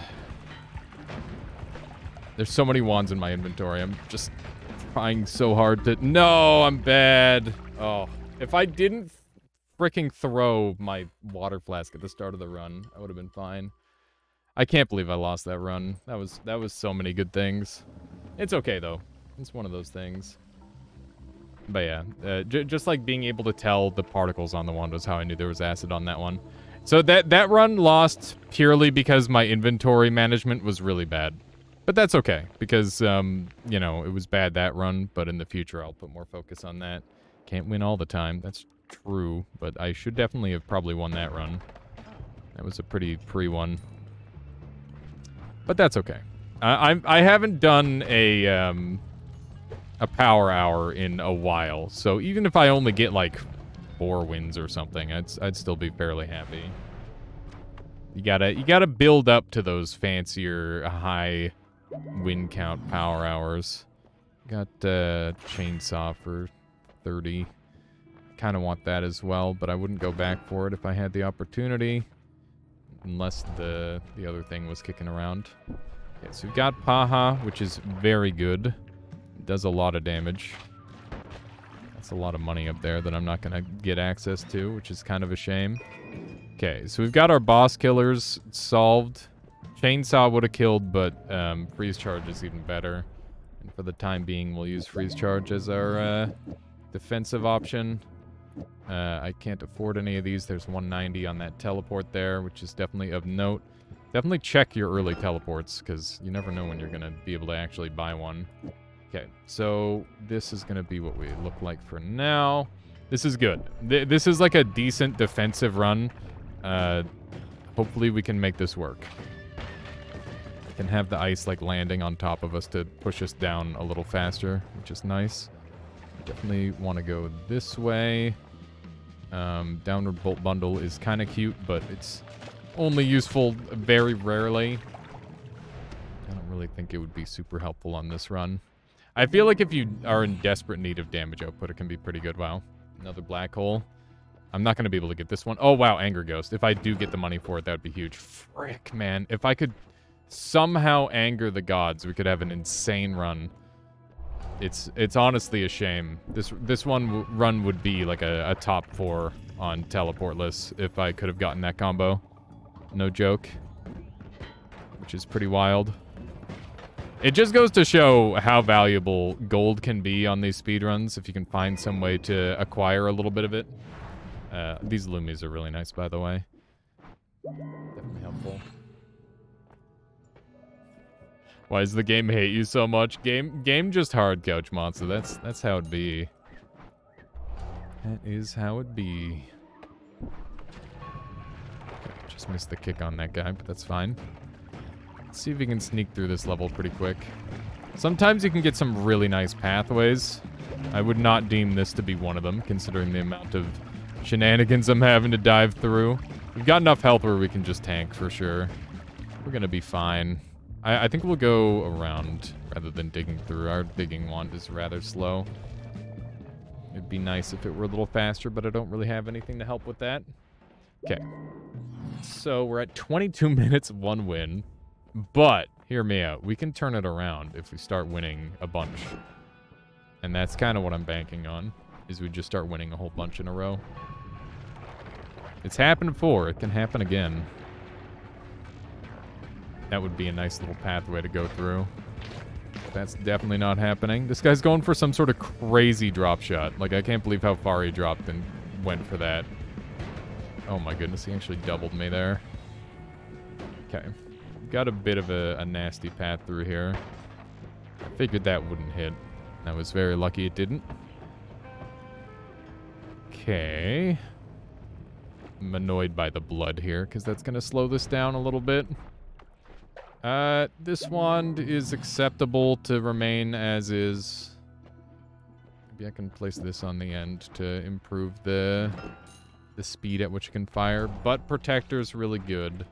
There's so many wands in my inventory. I'm just trying so hard to... No, I'm bad. Oh, if I didn't freaking throw my water flask at the start of the run, I would have been fine. I can't believe I lost that run. That was so many good things. It's okay, though. It's one of those things. But yeah, just like being able to tell the particles on the wand was how I knew there was acid on that one. So that run lost purely because my inventory management was really bad. But that's okay, because, you know, it was bad that run, but in the future I'll put more focus on that. Can't win all the time, that's true, but I should definitely have probably won that run. That was a pretty pre-one. But that's okay. I haven't done a power hour in a while, so even if I only get, like, 4 wins or something, I'd still be fairly happy. You gotta build up to those fancier, high win count power hours. Got chainsaw for 30. Kind of want that as well, but I wouldn't go back for it if I had the opportunity, unless the other thing was kicking around. Okay, so we've got Paha, which is very good. It does a lot of damage. That's a lot of money up there that I'm not gonna get access to, which is kind of a shame. Okay, so we've got our boss killers solved. Chainsaw would have killed, but freeze charge is even better. And for the time being, we'll use freeze charge as our defensive option. I can't afford any of these. There's 190 on that teleport there, which is definitely of note. Definitely check your early teleports, because you never know when you're going to be able to actually buy one. Okay, so this is going to be what we look like for now. This is good. This is like a decent defensive run. Hopefully we can make this work. can have the ice like landing on top of us to push us down a little faster, which is nice. Definitely want to go this way. Downward bolt bundle is kind of cute, but it's only useful very rarely. I don't really think it would be super helpful on this run. I feel like if you are in desperate need of damage output, it can be pretty good. Wow. Another black hole. I'm not going to be able to get this one. Oh, wow, Anger Ghost. If I do get the money for it, that would be huge. Frick, man. If I could somehow anger the gods, we could have an insane run. It's honestly a shame. This run would be like a top 4 on Teleportless if I could have gotten that combo. No joke. Which is pretty wild. It just goes to show how valuable gold can be on these speedruns if you can find some way to acquire a little bit of it. These Lumis are really nice, by the way. Definitely helpful. Why does the game hate you so much? Game just hard, Couch Monster. That's how it be. That is how it be. Okay, just missed the kick on that guy, but that's fine. Let's see if we can sneak through this level pretty quick. Sometimes you can get some really nice pathways. I would not deem this to be one of them, considering the amount of shenanigans I'm having to dive through. We've got enough health where we can just tank for sure. We're gonna be fine. I think we'll go around rather than digging through. Our digging wand is rather slow. It'd be nice if it were a little faster, but I don't really have anything to help with that. Okay. So we're at 22 minutes, 1 win. But, hear me out, we can turn it around if we start winning a bunch. And that's kind of what I'm banking on, is we just start winning a whole bunch in a row. It's happened before, it can happen again. That would be a nice little pathway to go through. But that's definitely not happening. This guy's going for some sort of crazy drop shot. Like, I can't believe how far he dropped and went for that. Oh my goodness, he actually doubled me there. Okay. Got a bit of a nasty path through here. I figured that wouldn't hit. I was very lucky it didn't. Okay. I'm annoyed by the blood here, because that's going to slow this down a little bit. This wand is acceptable to remain as is. Maybe I can place this on the end to improve the speed at which it can fire. Butt protector's really good.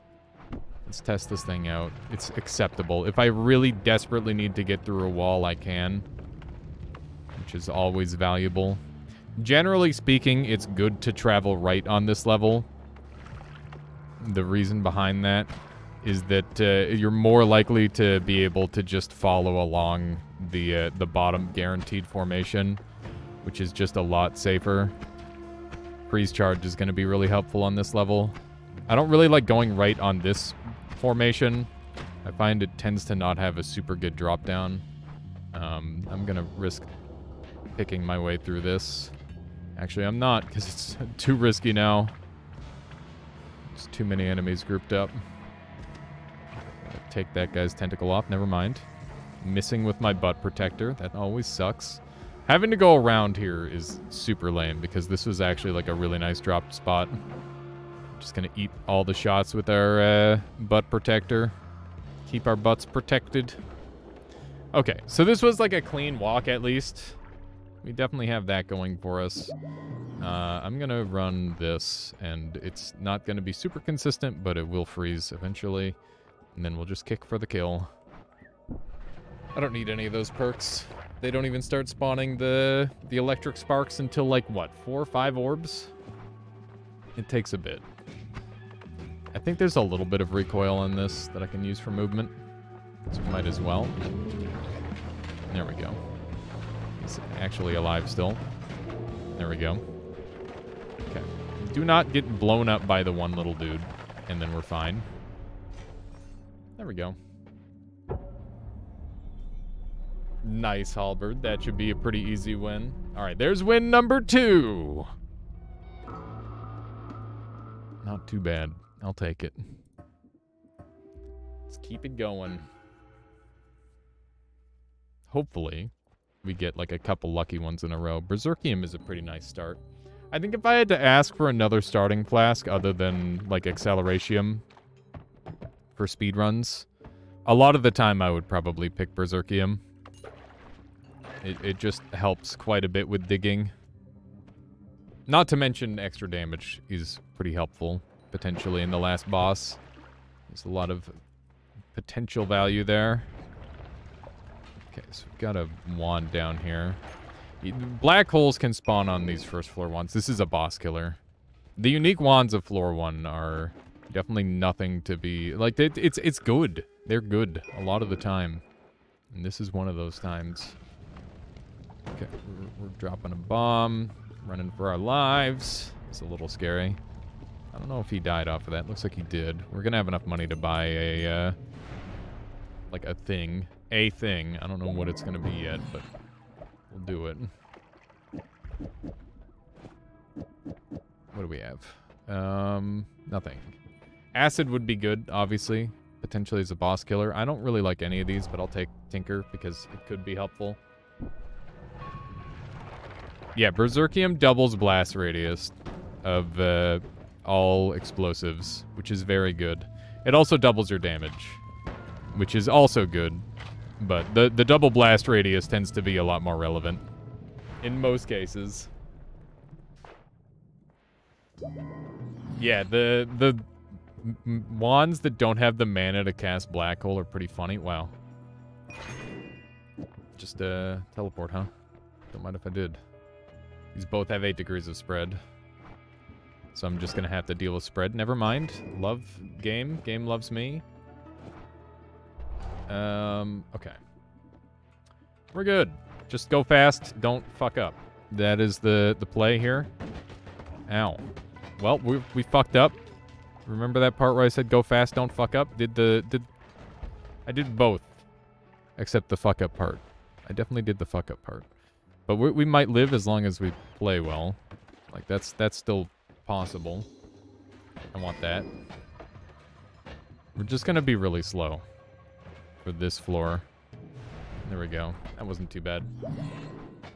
Let's test this thing out. It's acceptable. If I really desperately need to get through a wall, I can. Which is always valuable. Generally speaking, it's good to travel right on this level. The reason behind that is that you're more likely to be able to just follow along the bottom guaranteed formation, which is just a lot safer. Freeze charge is going to be really helpful on this level. I don't really like going right on this formation. I find it tends to not have a super good drop down. I'm going to risk picking my way through this. Actually, I'm not, because it's too risky now. There's too many enemies grouped up. Gotta take that guy's tentacle off, never mind. Missing with my butt protector, that always sucks. Having to go around here is super lame, because this was actually like a really nice drop spot. Just gonna eat all the shots with our butt protector. Keep our butts protected. Okay, so this was like a clean walk at least. We definitely have that going for us. I'm gonna run this, and it's not gonna be super consistent, but it will freeze eventually. And then we'll just kick for the kill. I don't need any of those perks. They don't even start spawning the electric sparks until like, what, 4 or 5 orbs? It takes a bit. I think there's a little bit of recoil on this that I can use for movement. So we might as well. There we go. He's actually alive still. There we go. Okay. Do not get blown up by the one little dude, and then we're fine. There we go. Nice, Halberd. That should be a pretty easy win. All right, there's win number 2. Not too bad. I'll take it. Let's keep it going. Hopefully, we get like a couple lucky ones in a row. Berserkium is a pretty nice start. I think if I had to ask for another starting flask other than like Acceleratium for speedruns, A lot of the time I would probably pick Berserkium. It just helps quite a bit with digging. Not to mention extra damage is pretty helpful, potentially, in the last boss. There's a lot of potential value there. Okay, so we've got a wand down here. Black holes can spawn on these first floor wands. This is a boss killer. The unique wands of floor 1 are definitely nothing to be... Like, it's good. They're good a lot of the time. And this is one of those times. Okay, we're dropping a bomb. Running for our lives. It's a little scary. I don't know if he died off of that. Looks like he did. We're gonna have enough money to buy a, like a thing. A thing. I don't know what it's gonna be yet, but we'll do it. What do we have? Nothing. Acid would be good, obviously. Potentially as a boss killer. I don't really like any of these, but I'll take Tinker because it could be helpful. Yeah, Berserkium doubles blast radius of all explosives, which is very good. It also doubles your damage, which is also good. But the double blast radius tends to be a lot more relevant in most cases. Yeah, the wands that don't have the mana to cast Black Hole are pretty funny. Wow. Just teleport, huh? Don't mind if I did. These both have 8 degrees of spread. So I'm just going to have to deal with spread. Never mind. Love game. Game loves me. Okay. We're good. Just go fast. Don't fuck up. That is the play here. Ow. Well, we fucked up. Remember that part where I said go fast, don't fuck up? I did both. Except the fuck up part. I definitely did the fuck up part. But we might live as long as we play well. Like, that's still possible. I want that. We're just gonna be really slow for this floor. There we go. That wasn't too bad.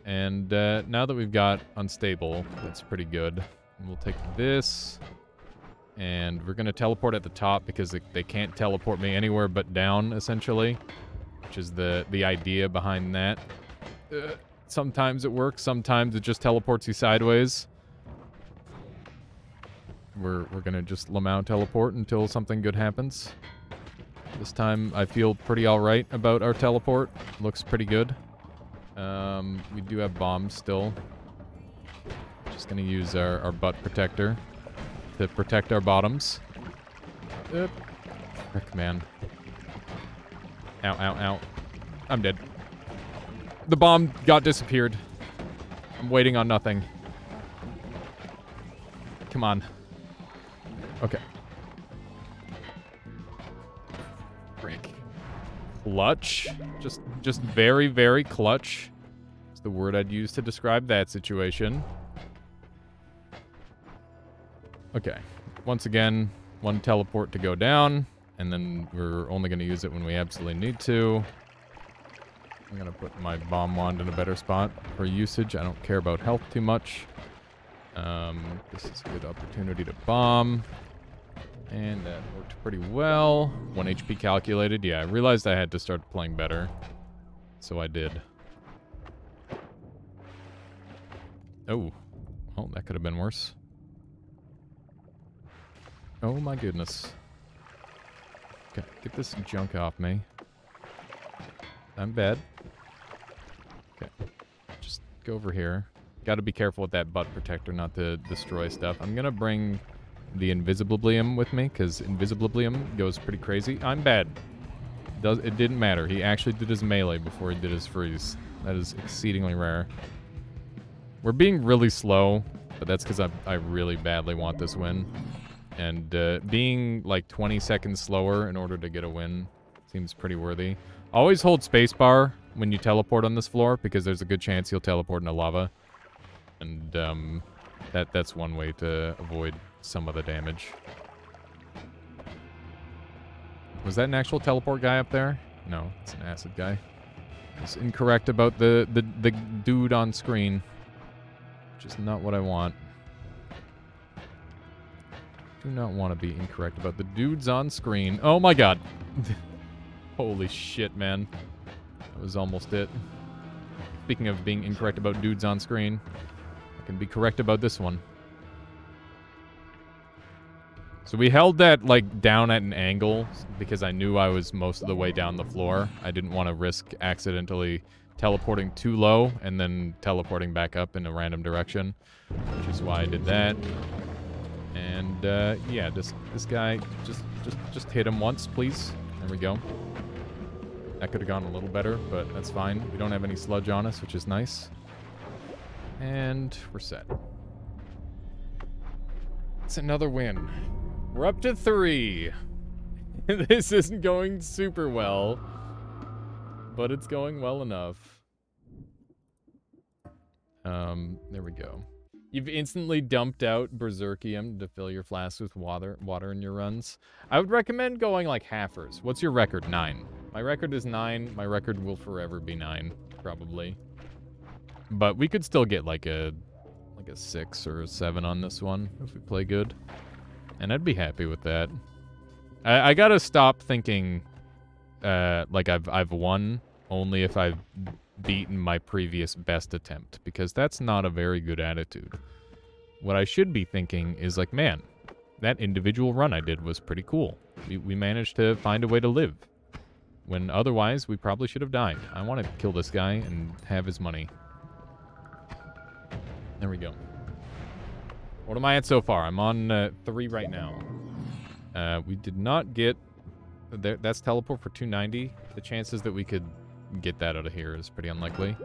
And now that we've got unstable, that's pretty good. We'll take this. And we're gonna teleport at the top because they can't teleport me anywhere but down, essentially. Which is the idea behind that. Sometimes it works, sometimes it just teleports you sideways. We're gonna just Lamau teleport until something good happens. This time I feel pretty alright about our teleport. Looks pretty good. We do have bombs still. Just gonna use our butt protector to protect our bottoms. Frick, man. Ow, ow, ow. I'm dead. The bomb got disappeared. I'm waiting on nothing. Come on. Okay. Break. Clutch. Just very, very clutch. It's the word I'd use to describe that situation. Okay. Once again, one teleport to go down, and then we're only going to use it when we absolutely need to. I'm going to put my bomb wand in a better spot for usage. I don't care about health too much. This is a good opportunity to bomb. And that worked pretty well. 1 HP calculated. Yeah, I realized I had to start playing better. So I did. Oh. Oh, that could have been worse. Oh my goodness. Okay, get this junk off me. I'm bad. Okay. Just go over here. Gotta be careful with that butt protector not to destroy stuff. I'm gonna bring the Invisibilium with me, because Invisibilium goes pretty crazy. I'm bad. It didn't matter. He actually did his melee before he did his freeze. That is exceedingly rare. We're being really slow, but that's because I really badly want this win. And being like 20 seconds slower in order to get a win seems pretty worthy. Always hold spacebar when you teleport on this floor, because there's a good chance you'll teleport into lava. And that's one way to avoid some of the damage. Was that an actual teleport guy up there? No, it's an acid guy. It's incorrect about the dude on screen. Which is not what I want. Do not want to be incorrect about the dudes on screen. Oh my god. Holy shit, man. That was almost it. Speaking of being incorrect about dudes on screen, I can be correct about this one. So we held that, like, down at an angle because I knew I was most of the way down the floor. I didn't want to risk accidentally teleporting too low and then teleporting back up in a random direction, which is why I did that. And, yeah, this guy, just hit him once, please. There we go. That could have gone a little better, but that's fine. We don't have any sludge on us, which is nice. And we're set. It's another win. We're up to 3. This isn't going super well, but it's going well enough. There we go. You've instantly dumped out Berserkium to fill your flasks with water in your runs. I would recommend going like halfers. What's your record? 9. My record is 9. My record will forever be 9, probably. But we could still get like a 6 or a 7 on this one if we play good. And I'd be happy with that. I gotta stop thinking like I've won only if I've beaten my previous best attempt, because that's not a very good attitude. What I should be thinking is like, man, that individual run I did was pretty cool. We managed to find a way to live, when otherwise we probably should have died. I want to kill this guy and have his money. There we go. What am I at so far? I'm on 3 right now. We did not get... That's teleport for 290. The chances that we could get that out of here is pretty unlikely.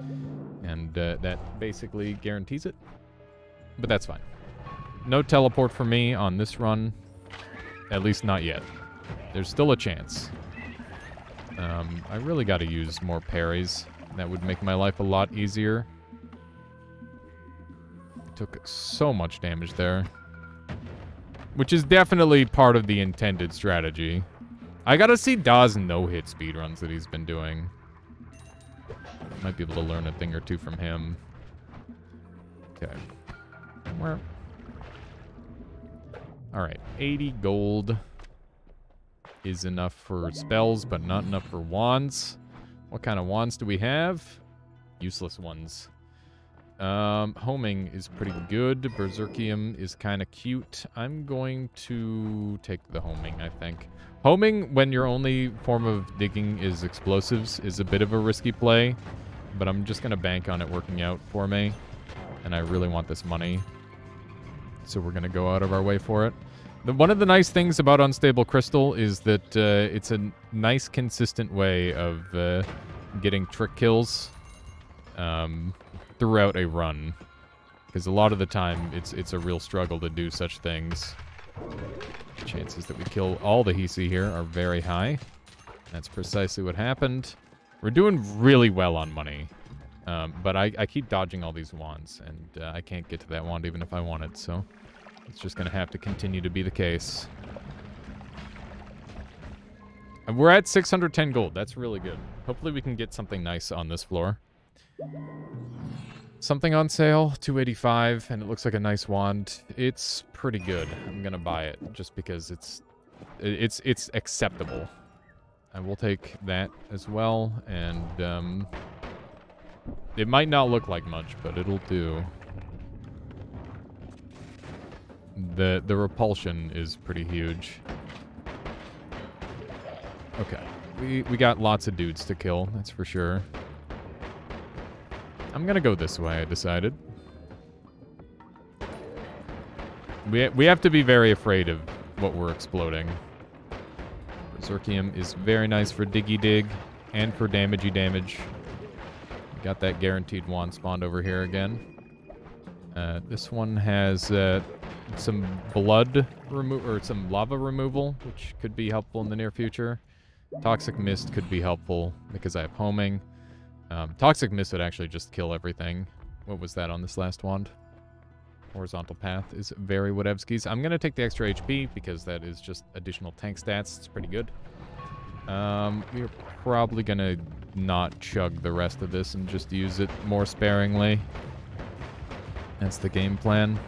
And that basically guarantees it. But that's fine. No teleport for me on this run. At least not yet. There's still a chance. I really got to use more parries. That would make my life a lot easier. Took so much damage there. Which is definitely part of the intended strategy. I gotta see Daw's no-hit speedruns that he's been doing. Might be able to learn a thing or two from him. Okay. Where? Alright, 80 gold is enough for spells, but not enough for wands. What kind of wands do we have? Useless ones. Homing is pretty good. Berserkium is kind of cute. I'm going to take the homing, I think. Homing, when your only form of digging is explosives, is a bit of a risky play. But I'm just going to bank on it working out for me. And I really want this money. So we're going to go out of our way for it. One of the nice things about Unstable Crystal is that it's a nice, consistent way of getting trick kills. Throughout a run, because a lot of the time it's a real struggle to do such things. The chances that we kill all the Hisi here are very high. That's precisely what happened. We're doing really well on money, but I keep dodging all these wands, and I can't get to that wand even if I wanted, so it's just gonna have to continue to be the case. And we're at 610 gold. That's really good. Hopefully we can get something nice on this floor. Something on sale, 285, and it looks like a nice wand. It's pretty good. I'm gonna buy it just because it's acceptable. I will take that as well, and it might not look like much, but it'll do. The repulsion is pretty huge. Okay, we got lots of dudes to kill, that's for sure. I'm gonna go this way, I decided. We have to be very afraid of what we're exploding. Berserkium is very nice for diggy dig and for damagey damage. Got that guaranteed wand spawned over here again. This one has some blood or some lava removal, which could be helpful in the near future. Toxic Mist could be helpful because I have homing. Toxic Mist would actually just kill everything. What was that on this last wand? Horizontal Path is very Whatevsky's. I'm going to take the extra HP because that is just additional tank stats. It's pretty good. We're probably going to not chug the rest of this and just use it more sparingly. That's the game plan.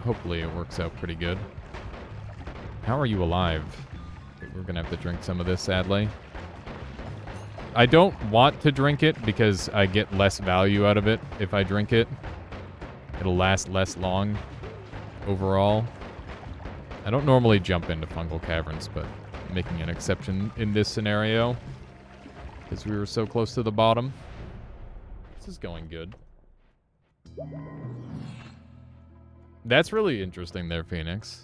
Hopefully it works out pretty good. How are you alive? We're We're gonna have to drink some of this, sadly. I don't want to drink it because I get less value out of it if I drink it. It'll last less long overall. I don't normally jump into fungal caverns, but I'm making an exception in this scenario because we were so close to the bottom. This is going good. That's really interesting there, Phoenix.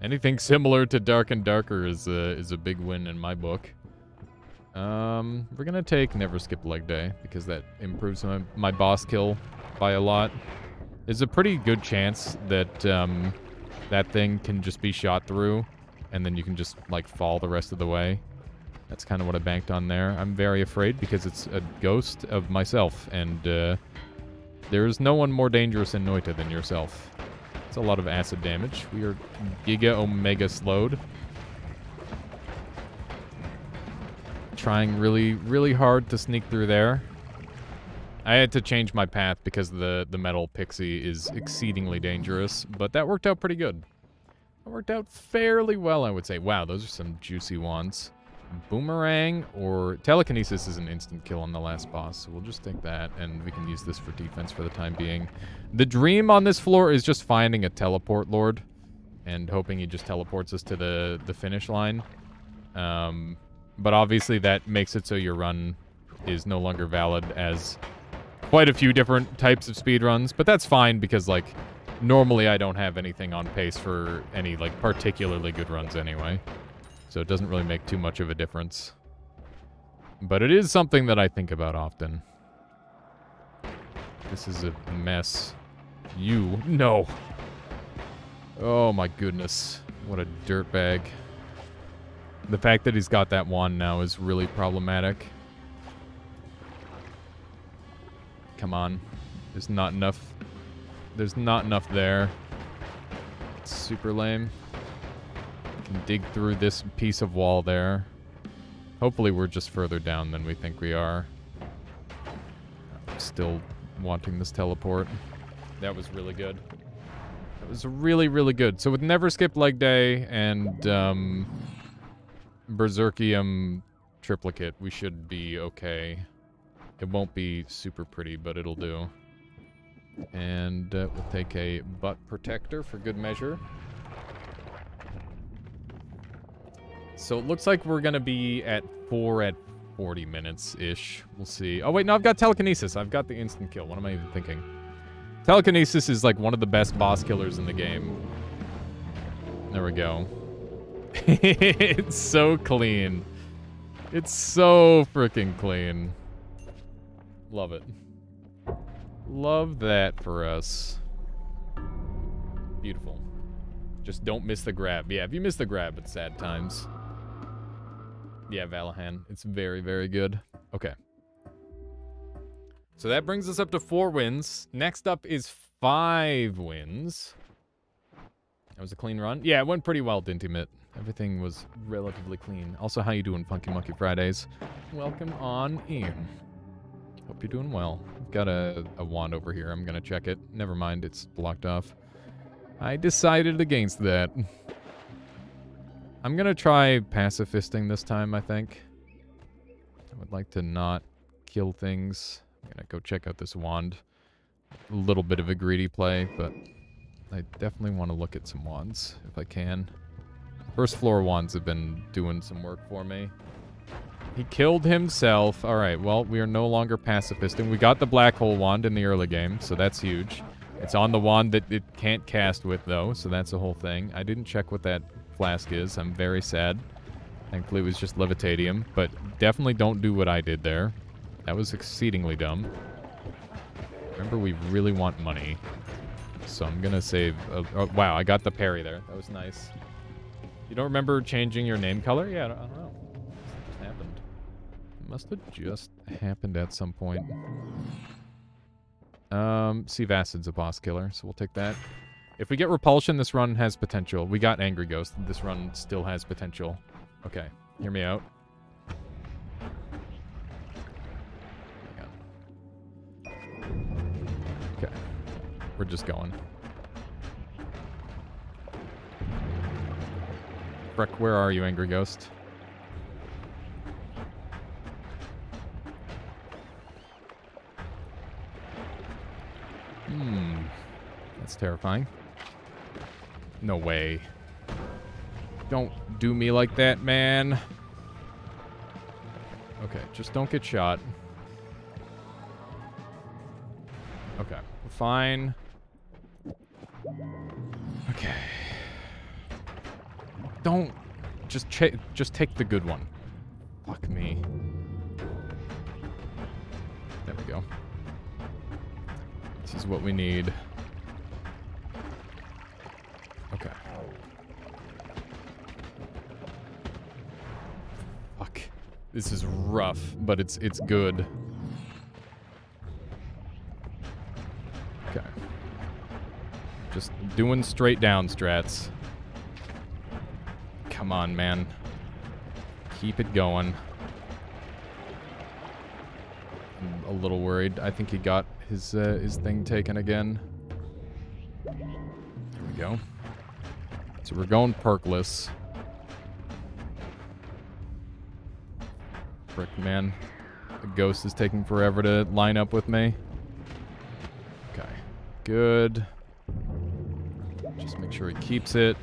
Anything similar to Dark and Darker is a big win in my book. We're gonna take Never Skip Leg Day because that improves my boss kill by a lot. There's a pretty good chance that that thing can just be shot through, and then you can just like fall the rest of the way. That's kind of what I banked on there. I'm very afraid because it's a ghost of myself, and there's no one more dangerous in Noita than yourself. It's a lot of acid damage. We are Giga Omega slowed. Trying really, really hard to sneak through there. I had to change my path because the metal pixie is exceedingly dangerous, but that worked out pretty good. It worked out fairly well, I would say. Wow, those are some juicy wands. Boomerang or telekinesis is an instant kill on the last boss, so we'll just take that, and we can use this for defense for the time being. The dream on this floor is just finding a teleport lord and hoping he just teleports us to the finish line. But obviously that makes it so your run is no longer valid as quite a few different types of speedruns, but that's fine because, like, normally I don't have anything on pace for any, like, particularly good runs anyway. So it doesn't really make too much of a difference. But it is something that I think about often. This is a mess. No. Oh my goodness. What a dirtbag. The fact that he's got that wand now is really problematic. Come on. There's not enough. There's not enough there. It's super lame. Can dig through this piece of wall there. Hopefully we're just further down than we think we are. I'm still wanting this teleport. That was really good. That was really, really good. So with Never Skip Leg Day and Berserkium Triplicate, we should be okay. It won't be super pretty, but it'll do. And we'll take a butt protector for good measure. So it looks like we're going to be at 40 minutes-ish. We'll see. Oh, wait, no, I've got telekinesis. I've got the instant kill. What am I even thinking? Telekinesis is like one of the best boss killers in the game. There we go. It's so clean. It's so freaking clean. Love it. Love that for us. Beautiful. Just don't miss the grab. Yeah, if you miss the grab, it's sad times. Yeah, Valahan. It's very, very good. Okay. So that brings us up to 4 wins. Next up is 5 wins. That was a clean run. Yeah, it went pretty well, didn't it? Everything was relatively clean. Also, how you doing, Funky Monkey Fridays? Welcome on in. Hope you're doing well. I've got a wand over here. I'm going to check it. Never mind, it's blocked off. I decided against that. I'm going to try pacifisting this time, I think. I would like to not kill things. I'm going to go check out this wand. A little bit of a greedy play, but I definitely want to look at some wands if I can. First floor wands have been doing some work for me. He killed himself. All right, well, we are no longer pacifisting. We got the black hole wand in the early game, so that's huge. It's on the wand that it can't cast with, though, so that's the whole thing. I didn't check what that flask is. I'm very sad. Thankfully, it was just Levitadium, but definitely don't do what I did there. That was exceedingly dumb. Remember, we really want money, so I'm going to save... oh, wow, I got the parry there. That was nice. You don't remember changing your name color? Yeah, I don't know. It just happened. It must have just happened at some point. Sieve Acid's a boss killer, so we'll take that. If we get Repulsion, this run has potential. We got Angry Ghost. This run still has potential. Okay, hear me out. Okay, we're just going. Breck, where are you, Angry Ghost? That's terrifying. No way. Don't do me like that, man. Okay, just don't get shot. Okay, we're fine. Okay. Don't... Just take the good one. Fuck me. There we go. This is what we need. Okay. Fuck. This is rough, but it's good. Okay. Just doing straight down strats. Come on, man. Keep it going. I'm a little worried. I think he got his thing taken again. There we go. So we're going perkless. Frick, man. The ghost is taking forever to line up with me. Okay. Good. Just make sure he keeps it.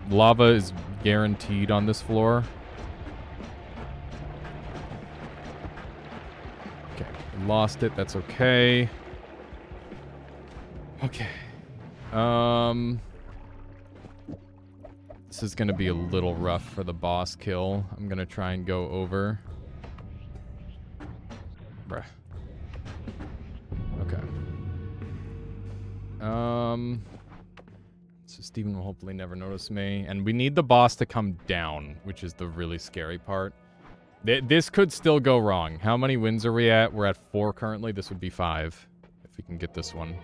Lava is guaranteed on this floor. Okay, we lost it. That's okay. Okay. This is gonna be a little rough for the boss kill. I'm gonna try and go over. Bruh. Okay. So Steven will hopefully never notice me. And we need the boss to come down, which is the really scary part. This could still go wrong. How many wins are we at? We're at 4 currently. This would be 5 if we can get this one.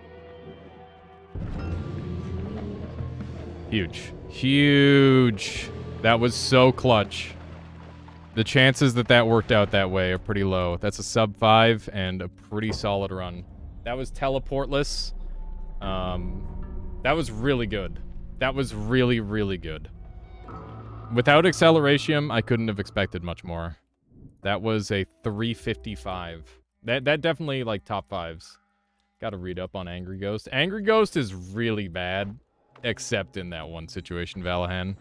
Huge. Huge. That was so clutch. The chances that that worked out that way are pretty low. That's a sub 5 and a pretty solid run. That was teleportless. That was really good. That was really, really good. Without acceleration, I couldn't have expected much more. That was a 355. That definitely, like, top 5s. Gotta read up on Angry Ghost. Angry Ghost is really bad, except in that one situation, Valahan.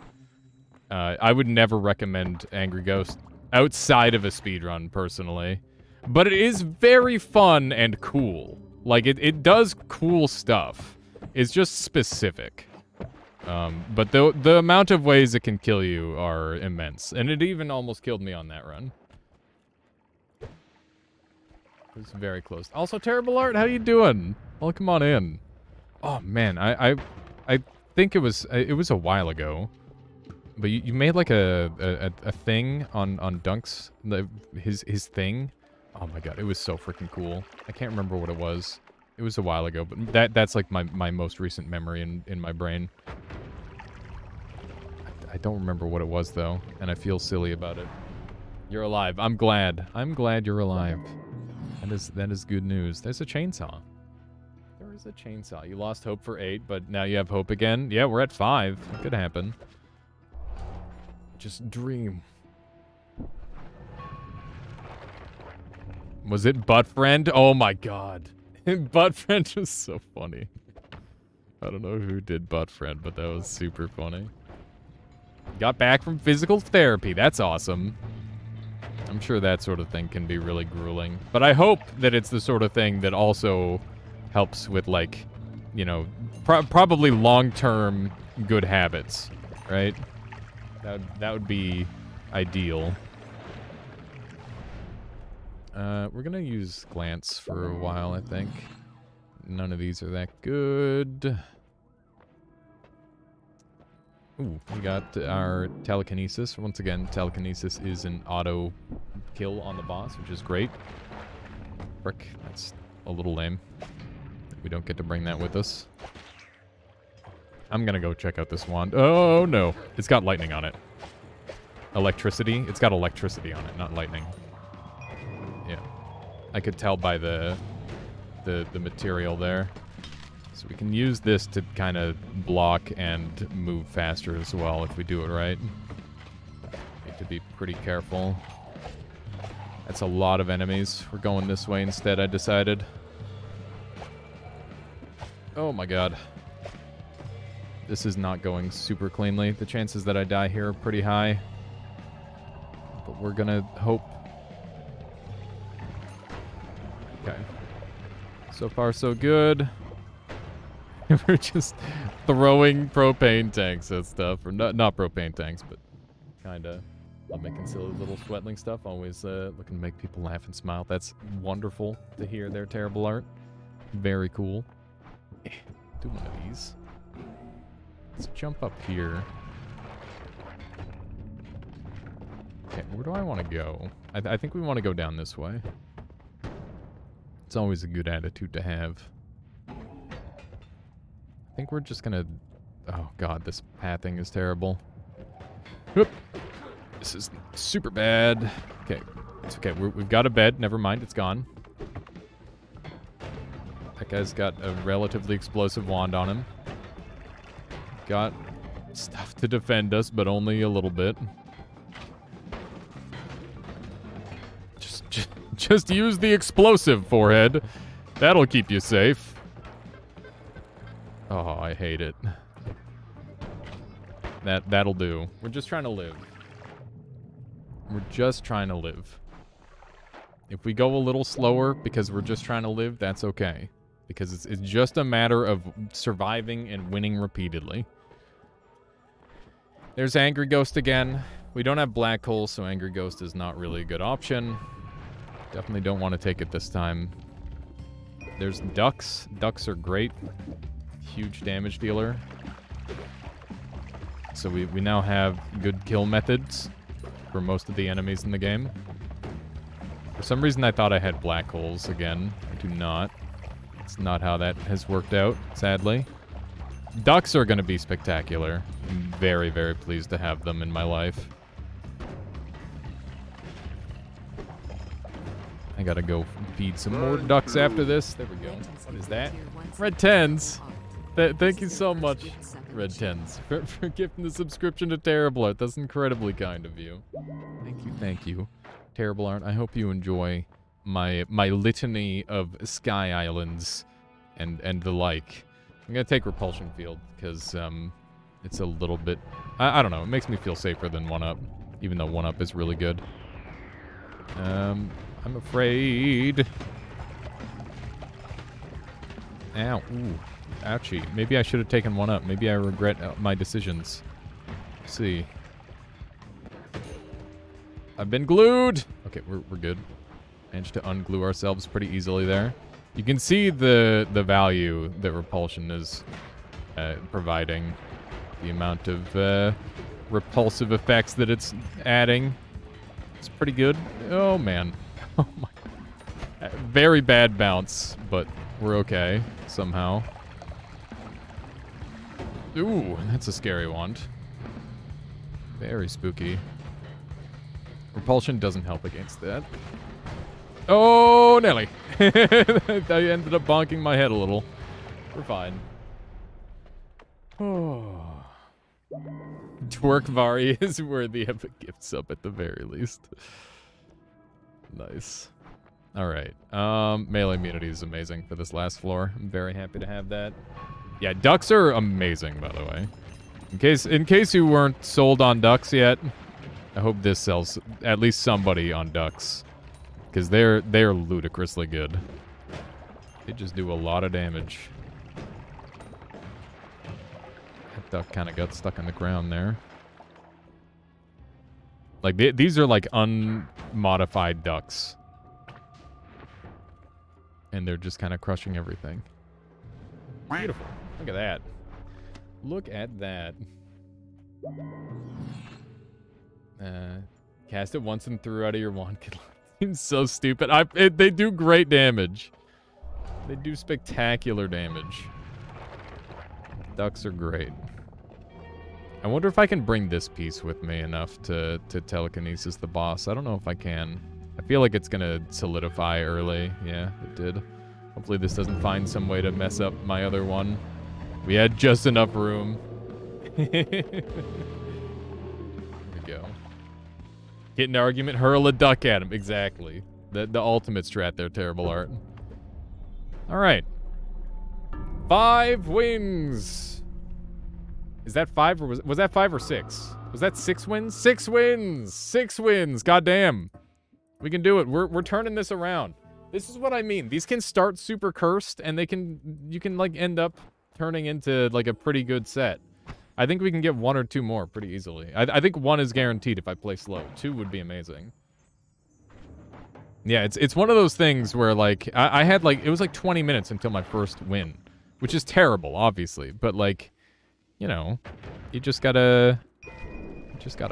I would never recommend Angry Ghost outside of a speedrun, personally. But it is very fun and cool. Like, it does cool stuff. It's just specific. But the amount of ways it can kill you are immense. And it even almost killed me on that run. It was very close. Also, Terrible Art, how you doing? Welcome on in. Oh, man, I think it was a while ago. But you made like a thing on Dunk's, his thing. Oh my god, it was so freaking cool. I can't remember what it was. It was a while ago, but that's like my most recent memory in my brain. I don't remember what it was though, and I feel silly about it. You're alive. I'm glad. I'm glad you're alive. That is good news. There's a chainsaw. There is a chainsaw. You lost hope for 8, but now you have hope again. Yeah, we're at 5. It could happen. Just dream. Was it Butt Friend? Oh my god. Butt Friend was so funny. I don't know who did Butt Friend, but that was super funny. Got back from physical therapy. That's awesome. I'm sure that sort of thing can be really grueling. But I hope that it's the sort of thing that also helps with, like, you know, probably long-term good habits, right? That would be ideal. We're gonna use Glance for a while, I think. None of these are that good. Ooh, we got our Telekinesis. Once again, Telekinesis is an auto kill on the boss, which is great. Frick, that's a little lame. We don't get to bring that with us. I'm gonna go check out this wand. Oh, no. It's got lightning on it. Electricity? It's got electricity on it, not lightning. Yeah. I could tell by the material there. So we can use this to kind of block and move faster as well if we do it right. Need to be pretty careful. That's a lot of enemies. We're going this way instead, I decided. Oh my god. This is not going super cleanly. The chances that I die here are pretty high. But we're gonna hope. Okay. So far, so good. We're just throwing propane tanks at stuff. Or not propane tanks, but kinda. I'm making silly little sweatling stuff. Always looking to make people laugh and smile. That's wonderful to hear their terrible art. Very cool. Do one of these. Let's jump up here. Okay, where do I want to go? I think we want to go down this way. It's always a good attitude to have. I think we're just gonna... Oh god, this pathing is terrible. Whoop. This is super bad. Okay, it's okay. We've got a bed. Never mind, it's gone. That guy's got a relatively explosive wand on him. Got stuff to defend us, but only a little bit. Just use the explosive, forehead. That'll keep you safe. Oh, I hate it. That'll do. We're just trying to live. We're just trying to live. If we go a little slower because we're just trying to live, that's okay. Because it's just a matter of surviving and winning repeatedly. There's Angry Ghost again. We don't have Black Hole, so Angry Ghost is not really a good option. Definitely don't want to take it this time. There's Ducks. Ducks are great. Huge damage dealer. So we now have good kill methods for most of the enemies in the game. For some reason I thought I had Black Holes again. I do not. It's not how that has worked out, sadly. Ducks are going to be spectacular. I'm very, very pleased to have them in my life. I gotta go feed some more ducks after this. There we go. What is that? Red 10s. Thank you so much, Red 10s, for gifting the subscription to Terrible Art. That's incredibly kind of you. Thank you. Terrible Art, I hope you enjoy my litany of Sky Islands and the like. I'm gonna take Repulsion Field, because it's a little bit... I don't know, it makes me feel safer than 1-Up, even though 1-Up is really good. I'm afraid. Ow. Ooh. Ouchie. Maybe I should have taken 1-Up. Maybe I regret my decisions. Let's see. I've been glued! Okay, we're good. Managed to unglue ourselves pretty easily there. You can see the value that Repulsion is providing. The amount of repulsive effects that it's adding. It's pretty good. Oh, man. Oh, my. Very bad bounce, but we're okay somehow. Ooh, that's a scary wand. Very spooky. Repulsion doesn't help against that. Oh, Nelly. I ended up bonking my head a little. We're fine. Oh. Twerkvari is worthy of a gift sub at the very least. Nice. Alright. Melee immunity is amazing for this last floor. I'm very happy to have that. Yeah, ducks are amazing, by the way. In case you weren't sold on ducks yet, I hope this sells at least somebody on ducks. Because they're ludicrously good. They just do a lot of damage. That duck kind of got stuck in the ground there. Like, these are like unmodified ducks. And they're just kind of crushing everything. Beautiful. Look at that. Look at that. Cast it once and threw out of your wand. Seems so stupid. They do great damage. They do spectacular damage. Ducks are great. I wonder if I can bring this piece with me enough to telekinesis the boss. I don't know if I can. I feel like it's gonna solidify early. Yeah, it did. Hopefully this doesn't find some way to mess up my other one. We had just enough room. There we go. Get an argument, hurl a duck at him. Exactly. The ultimate strat there, Terrible Art. Alright. 5 wins. Is that 5 or was that 5 or 6? Was that 6 wins? 6 wins. 6 wins. Goddamn. We can do it. We're turning this around. This is what I mean. These can start super cursed, and you can like end up turning into like a pretty good set. I think we can get 1 or 2 more pretty easily. I think 1 is guaranteed if I play slow. 2 would be amazing. Yeah, it's one of those things where like I had like it was like 20 minutes until my first win, which is terrible, obviously. But like, you know, you just gotta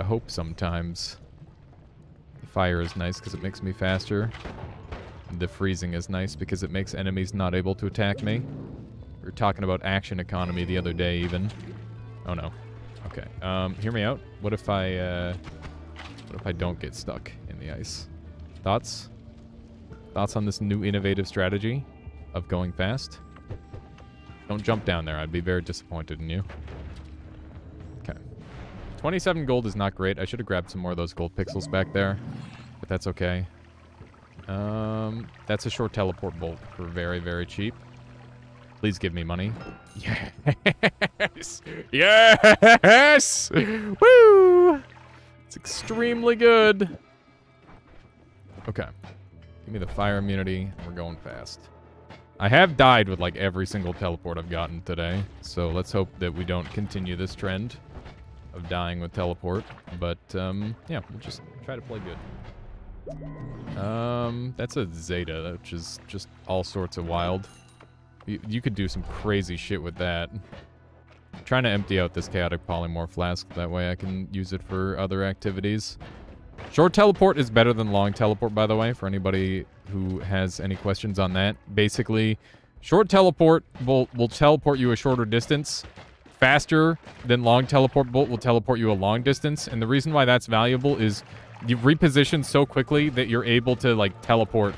hope sometimes. The fire is nice because it makes me faster. The freezing is nice because it makes enemies not able to attack me. We were talking about action economy the other day even. Oh no. Okay. Hear me out. What if I don't get stuck in the ice? Thoughts? Thoughts on this new innovative strategy of going fast? Don't jump down there. I'd be very disappointed in you. Okay. 27 gold is not great. I should have grabbed some more of those gold pixels back there, but that's okay. That's a short teleport bolt for very, very cheap. Please give me money. Yes! Yes! Woo! It's extremely good. Okay. Give me the fire immunity. We're going fast. I have died with like every single teleport I've gotten today, so let's hope that we don't continue this trend of dying with teleport. But, yeah, we'll just try to play good. That's a Zeta, which is just all sorts of wild. You could do some crazy shit with that. I'm trying to empty out this chaotic polymorph flask. That way I can use it for other activities. Short teleport is better than long teleport, by the way, for anybody who has any questions on that. Basically, short teleport will teleport you a shorter distance. Faster than long teleport bolt will teleport you a long distance. And the reason why that's valuable is you reposition so quickly that you're able to, like, teleport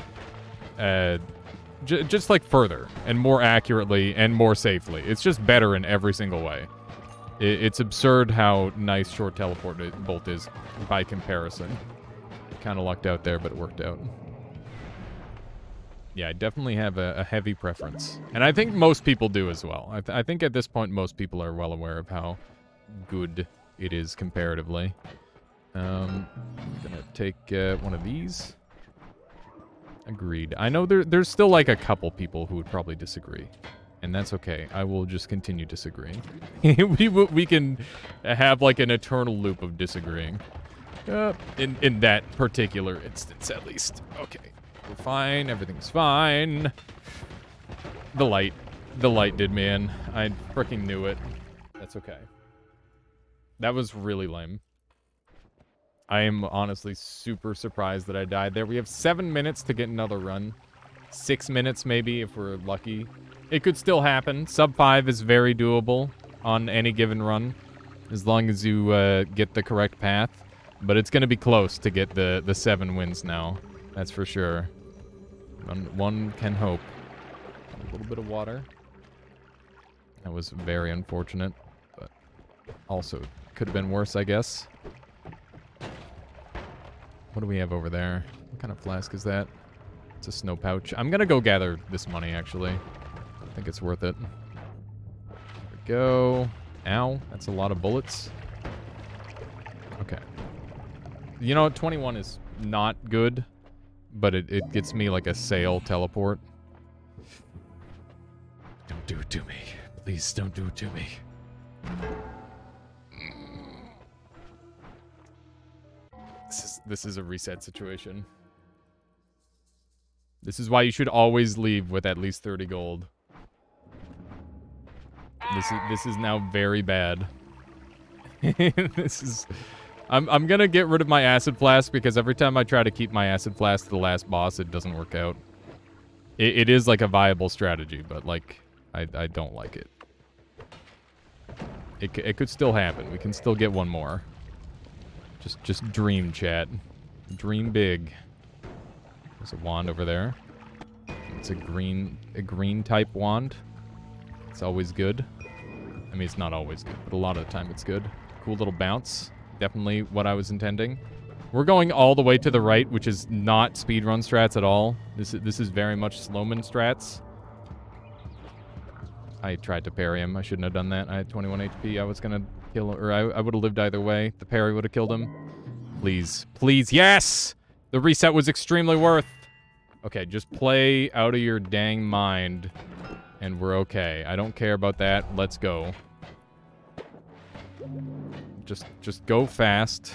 just like further and more accurately and more safely. It's just better in every single way. It's absurd how nice short teleport bolt is by comparison. Kind of lucked out there, but it worked out. Yeah, I definitely have a heavy preference. And I think most people do as well. I think at this point most people are well aware of how good it is comparatively. I'm gonna take one of these. Agreed. I know there's still like a couple people who would probably disagree. And that's okay. I will just continue disagreeing. we can have like an eternal loop of disagreeing. In that particular instance, at least. Okay. We're fine. Everything's fine. The light did me in. I freaking knew it. That's okay. That was really lame. I am honestly super surprised that I died there. We have 7 minutes to get another run. 6 minutes maybe if we're lucky. It could still happen. Sub 5 is very doable on any given run, as long as you get the correct path. But it's going to be close to get the 7 wins now. That's for sure. One can hope. A little bit of water. That was very unfortunate, but also could have been worse, I guess. What do we have over there? What kind of flask is that? It's a snow pouch. I'm going to go gather this money, actually. I think it's worth it. There we go. Ow. That's a lot of bullets. Okay. You know, 21 is not good, but it gets me like a sail teleport. Don't do it to me. Please don't do it to me. This is a reset situation. This is why you should always leave with at least 30 gold. This is now very bad. This is... I'm gonna get rid of my acid flask because every time I try to keep my acid flask to the last boss, it doesn't work out. It is like a viable strategy, but like I don't like it. It could still happen. We can still get one more. Just dream, chat. Dream big. There's a wand over there. It's a green type wand. It's always good. I mean, it's not always good, but a lot of the time it's good. Cool little bounce. Definitely what I was intending. We're going all the way to the right, which is not speedrun strats at all. This is very much slowman strats. I tried to parry him. I shouldn't have done that. I had 21 HP. I was gonna kill him, or I would have lived either way. The parry would have killed him. Please. Please. Yes! The reset was extremely worth. Okay, just play out of your dang mind, and we're okay. I don't care about that. Let's go. Just go fast.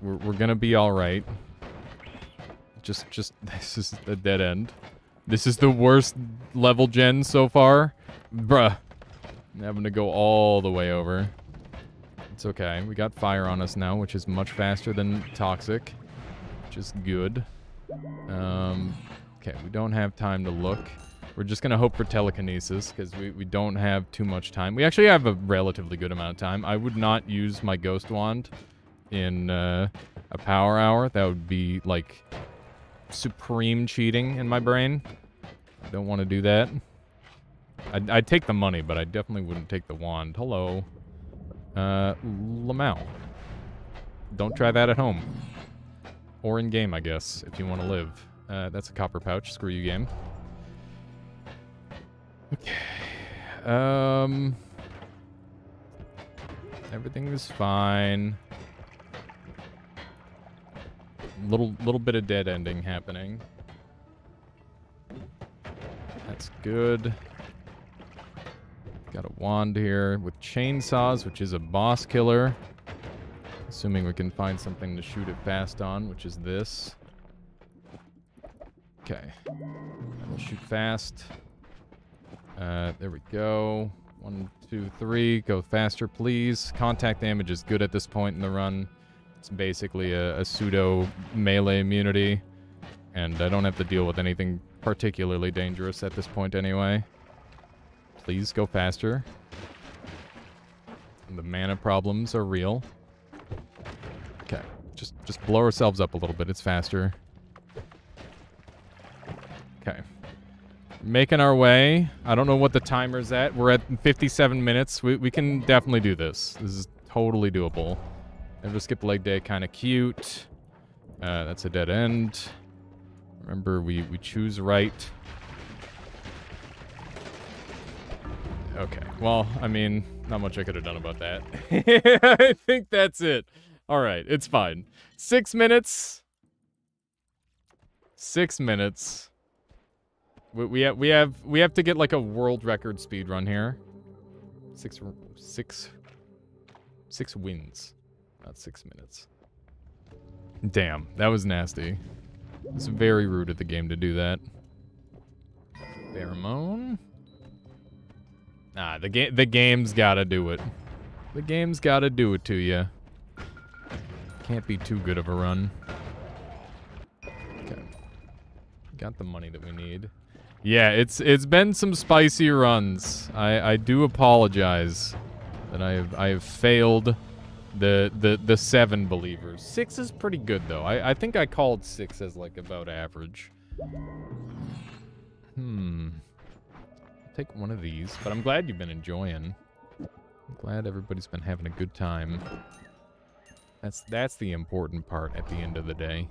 We're gonna be all right. Just this is a dead end. This is the worst level gen so far. Bruh. I'm having to go all the way over. It's okay. We got fire on us now, which is much faster than toxic, which is good. Okay, we don't have time to look. We're just gonna hope for telekinesis, because we don't have too much time. We actually have a relatively good amount of time. I would not use my ghost wand in a power hour. That would be, like, supreme cheating in my brain. I don't want to do that. I'd take the money, but I definitely wouldn't take the wand. Hello. Lamau. Don't try that at home. Or in-game, I guess, if you want to live. That's a copper pouch. Screw you, game. Okay. Everything is fine. Little bit of dead ending happening. That's good. Got a wand here with chainsaws, which is a boss killer. Assuming we can find something to shoot it fast on, which is this. Okay. We'll shoot fast. There we go. 1, 2, 3. Go faster, please. Contact damage is good at this point in the run. It's basically a pseudo melee immunity. And I don't have to deal with anything particularly dangerous at this point anyway. Please go faster. The mana problems are real. Okay. Just blow ourselves up a little bit. It's faster. Okay. Making our way. I don't know what the timer's at. We're at 57 minutes. We can definitely do this. This is totally doable. Never skip leg day, kind of cute. That's a dead end. Remember, we choose right. Okay. Well, I mean, not much I could have done about that. I think that's it. All right, it's fine. 6 minutes. 6 minutes. We have to get like a world record speed run here. Six wins, not 6 minutes. Damn, that was nasty. It's very rude of the game to do that. Pheromone. Nah, the game's gotta do it. The game's gotta do it to you. Can't be too good of a run. Okay. Got the money that we need. Yeah, it's been some spicy runs. I do apologize that I have failed the 7 believers. 6 is pretty good though. I think I called 6 as like about average. Take one of these, but I'm glad you've been enjoying. I'm glad everybody's been having a good time. That's the important part at the end of the day.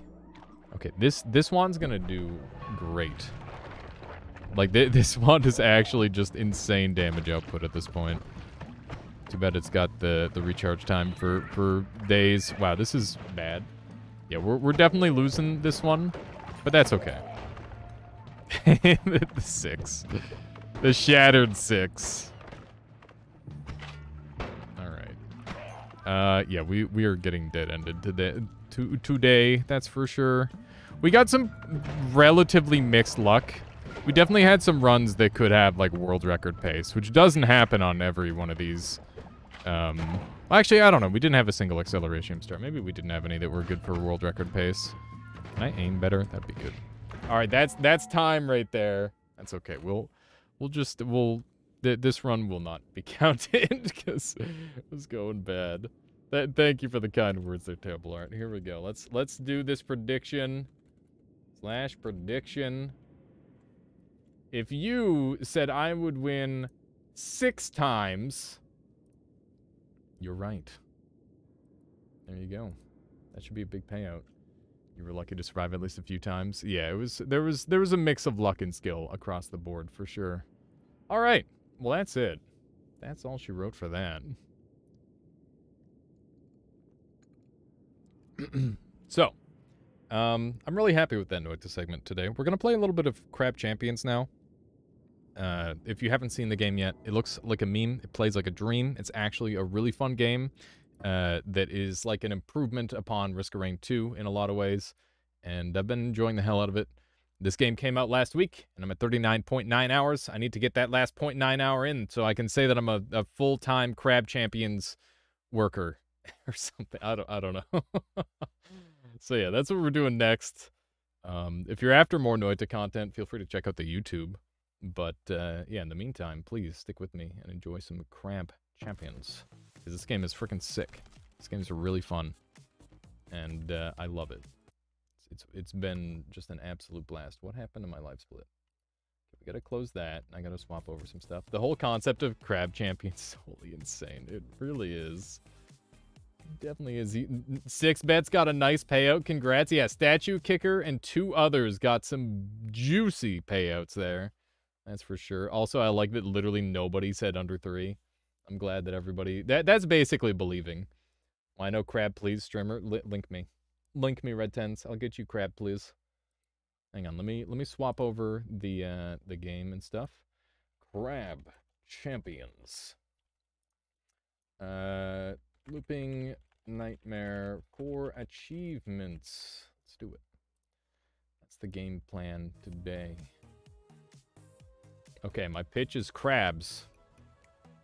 Okay, this one's gonna do great. Like, this one is actually just insane damage output at this point. Too bad it's got the recharge time for days. Wow, this is bad. Yeah, we're definitely losing this one, but that's okay. The 6. The shattered 6. Alright. Yeah, we are getting dead-ended today, that's for sure. We got some relatively mixed luck. We definitely had some runs that could have, like, world record pace, which doesn't happen on every one of these. Well, actually, I don't know. We didn't have a single acceleration start. Maybe we didn't have any that were good for world record pace. Can I aim better? That'd be good. All right, that's time right there. That's okay. This run will not be counted because it was going bad. Thank you for the kind words there, Table Art. Here we go. Let's do this prediction. /prediction. If you said I would win 6 times, you're right. There you go. That should be a big payout. You were lucky to survive at least a few times. Yeah, there was a mix of luck and skill across the board for sure. All right. Well, that's it. That's all she wrote for that. So, I'm really happy with that Noita segment today. We're going to play a little bit of Crab Champions now. If you haven't seen the game yet, it looks like a meme. It plays like a dream. It's actually a really fun game that is like an improvement upon Risk of Rain 2 in a lot of ways. And I've been enjoying the hell out of it. This game came out last week, and I'm at 39.9 hours. I need to get that last 0.9 hour in so I can say that I'm a full-time Crab Champions worker or something. I don't know. So yeah, that's what we're doing next. If you're after more Noita content, feel free to check out the YouTube. But yeah, in the meantime, please stick with me and enjoy some Crab Champions. Because this game is freaking sick. This game is really fun. And I love it. It's been just an absolute blast. What happened to my live split? We gotta close that. I gotta swap over some stuff. The whole concept of Crab Champions is totally insane. It really is. It definitely is. 6bet's got a nice payout. Congrats. Yeah, Statue Kicker and 2 others got some juicy payouts there. That's for sure. Also, I like that literally nobody said under 3. I'm glad that everybody... That's basically believing. Well, I know Crab Please streamer. Link me. Link me, Red Tens. I'll get you Crab Please. Hang on, let me swap over the game and stuff. Crab Champions. Looping Nightmare for achievements. Let's do it. That's the game plan today. Okay, my pitch is crabs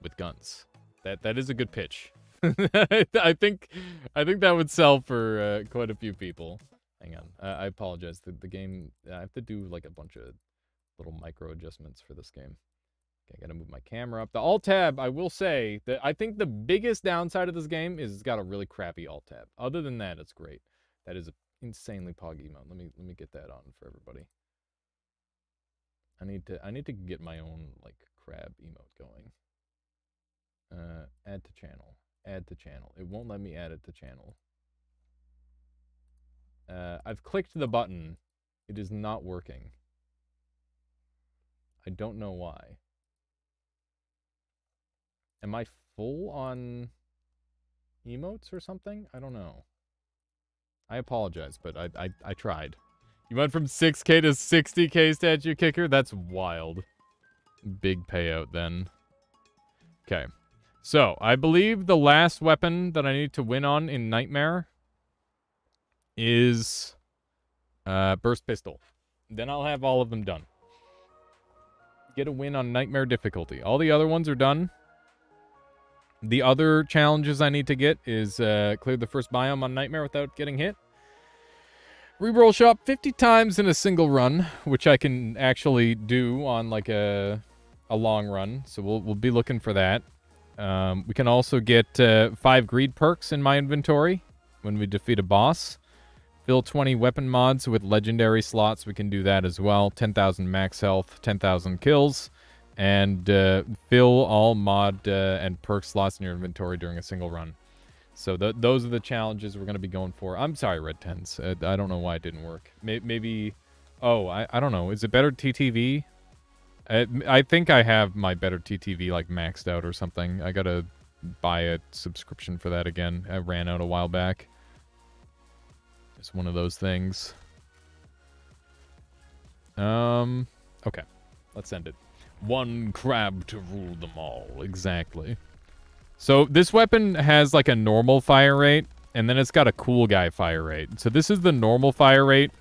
with guns. That is a good pitch. I think that would sell for quite a few people. Hang on, I apologize. The game, I have to do like a bunch of little micro adjustments for this game. Okay, I gotta move my camera up. The alt tab, I will say that I think the biggest downside of this game is it's got a really crappy alt tab. Other than that, it's great. That is an insanely pog emote. Let me get that on for everybody. I need to get my own like crab emote going. Add to channel. Add to channel. It won't let me add it to channel. I've clicked the button. It is not working. I don't know why. Am I full on emotes or something? I don't know. I apologize, but I tried. You went from 6K to 60K Statue Kicker? That's wild. Big payout then. Okay. So, I believe the last weapon that I need to win on in Nightmare is Burst Pistol. Then I'll have all of them done. Get a win on Nightmare difficulty. All the other ones are done. The other challenges I need to get is clear the first biome on Nightmare without getting hit. Reroll shop 50 times in a single run, which I can actually do on like a long run. So we'll be looking for that. We can also get 5 greed perks in my inventory when we defeat a boss. Fill 20 weapon mods with legendary slots. We can do that as well. 10,000 max health, 10,000 kills. And fill all mod and perk slots in your inventory during a single run. So those are the challenges we're going to be going for. I'm sorry, Red Tens. I don't know why it didn't work. Maybe... Oh, I don't know. Is it better TTV? I think I have my better TTV like maxed out or something. I gotta buy a subscription for that again. I ran out a while back. It's one of those things. Okay. Let's end it. One crab to rule them all. Exactly. So this weapon has like a normal fire rate, and then it's got a cool guy fire rate. So this is the normal fire rate,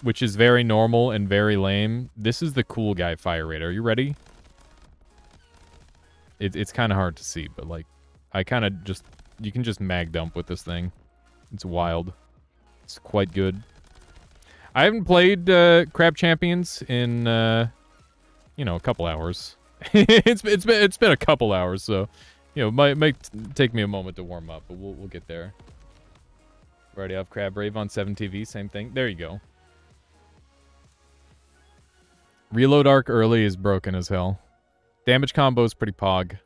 which is very normal and very lame. This is the cool guy fire rate. Are you ready? It's kind of hard to see, but like, I kind of just... You can just mag dump with this thing. It's wild. It's quite good. I haven't played Crab Champions in, you know, a couple hours. it's been a couple hours, so... You know, might take me a moment to warm up, but we'll get there. We already have Crab Rave on 7TV, same thing. There you go. Reload arc early is broken as hell. Damage combo is pretty pog.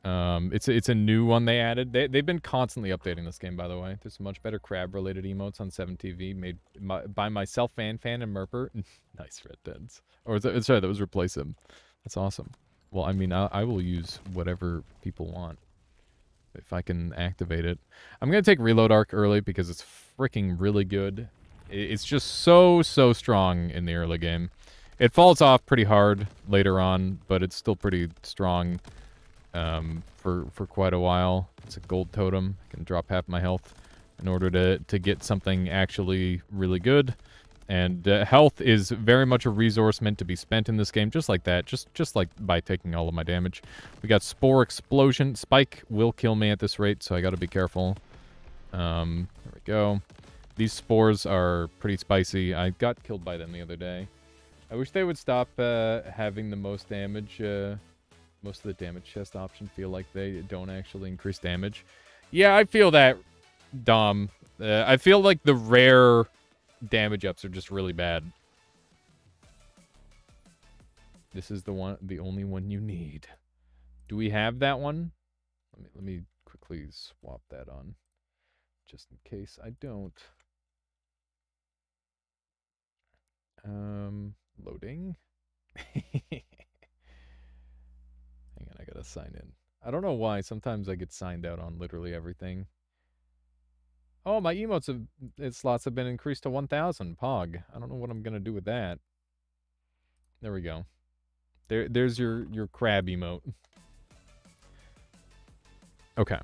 It's a new one they added. They've been constantly updating this game, by the way. There's some much better crab-related emotes on 7TV made by myself, Fan, and Merper. Nice, Red Tens. Or sorry, that was Replace Him. That's awesome. Well, I mean, I will use whatever people want if I can activate it. I'm going to take Reload Arc early because it's freaking really good. It's just so strong in the early game. It falls off pretty hard later on, but it's still pretty strong for quite a while. It's a gold totem. I can drop half my health in order to get something actually really good. And health is very much a resource meant to be spent in this game, just like that, just like by taking all of my damage. We got Spore Explosion. Spike will kill me at this rate, so I gotta be careful. There we go. These spores are pretty spicy. I got killed by them the other day. I wish they would stop having the most damage, most of the damage chest option feel like they don't actually increase damage. Yeah, I feel that, Dom. I feel like the rare damage ups are just really bad. This is the only one you need. Do we have that one? Let me quickly swap that on, just in case I don't. Loading. Hang on, I gotta sign in. I don't know why. Sometimes I get signed out on literally everything. Oh, my emotes slots have been increased to 1,000. Pog. I don't know what I'm gonna do with that. There we go. There's your crab emote. Okay.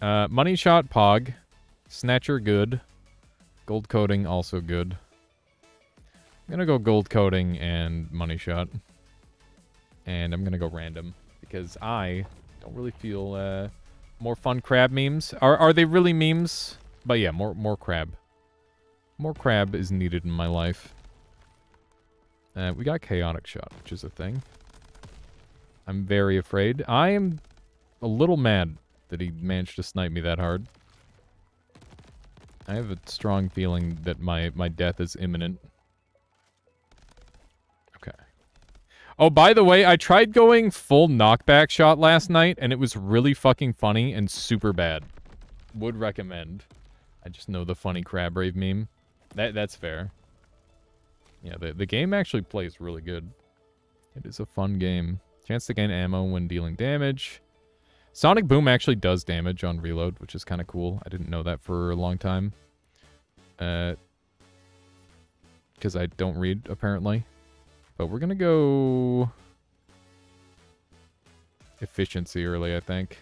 Money shot, Pog. Snatcher, good. Gold coating, also good. I'm gonna go gold coating and money shot. And I'm gonna go random because I don't really feel more fun crab memes. Are they really memes? But yeah, more crab. More crab is needed in my life. We got chaotic shot, which is a thing. I'm very afraid. I am a little mad that he managed to snipe me that hard. I have a strong feeling that my death is imminent. Okay. Oh, by the way, I tried going full knockback shot last night, and it was really fucking funny and super bad. Would recommend. I just know the funny crab rave meme. That's fair. Yeah, the game actually plays really good. It is a fun game. Chance to gain ammo when dealing damage. Sonic Boom actually does damage on reload, which is kind of cool. I didn't know that for a long time. Because I don't read, apparently. But we're going to go efficiency early, I think.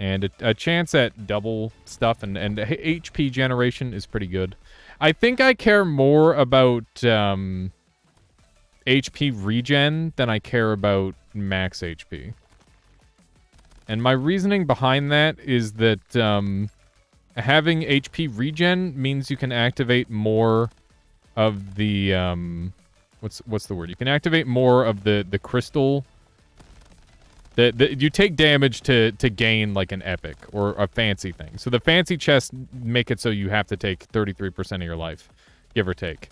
And a chance at double stuff and HP generation is pretty good. I think I care more about HP regen than I care about max HP. And my reasoning behind that is that having HP regen means you can activate more of the what's the word? You can activate more of the crystal. You take damage to gain like an epic or a fancy thing. So the fancy chests make it so you have to take 33% of your life, give or take.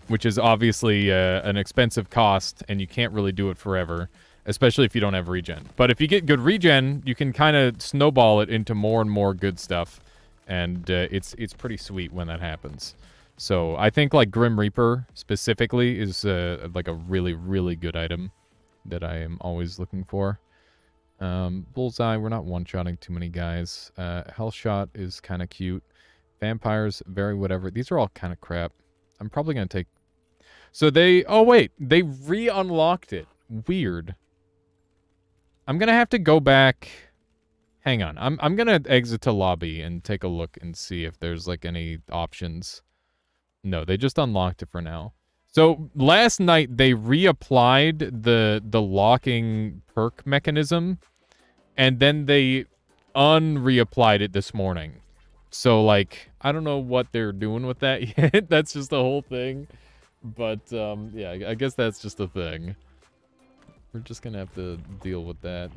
Which is obviously an expensive cost, and you can't really do it forever, especially if you don't have regen. But if you get good regen, you can kind of snowball it into more and more good stuff, and it's pretty sweet when that happens. So I think like Grim Reaper specifically is like a really, really good item that I am always looking for. Bullseye, we're not one-shotting too many guys. Health shot is kind of cute. Vampires, very whatever. These are all kind of crap. I'm probably going to take... So they... Oh, wait. They re-unlocked it. Weird. I'm going to have to go back... Hang on. I'm going to exit to lobby and take a look and see if there's, like, any options. No, they just unlocked it for now. So last night they reapplied the locking perk mechanism, and then they unreapplied it this morning. So like I don't know what they're doing with that yet. That's just the whole thing. But yeah, I guess that's just a thing. We're just gonna have to deal with that.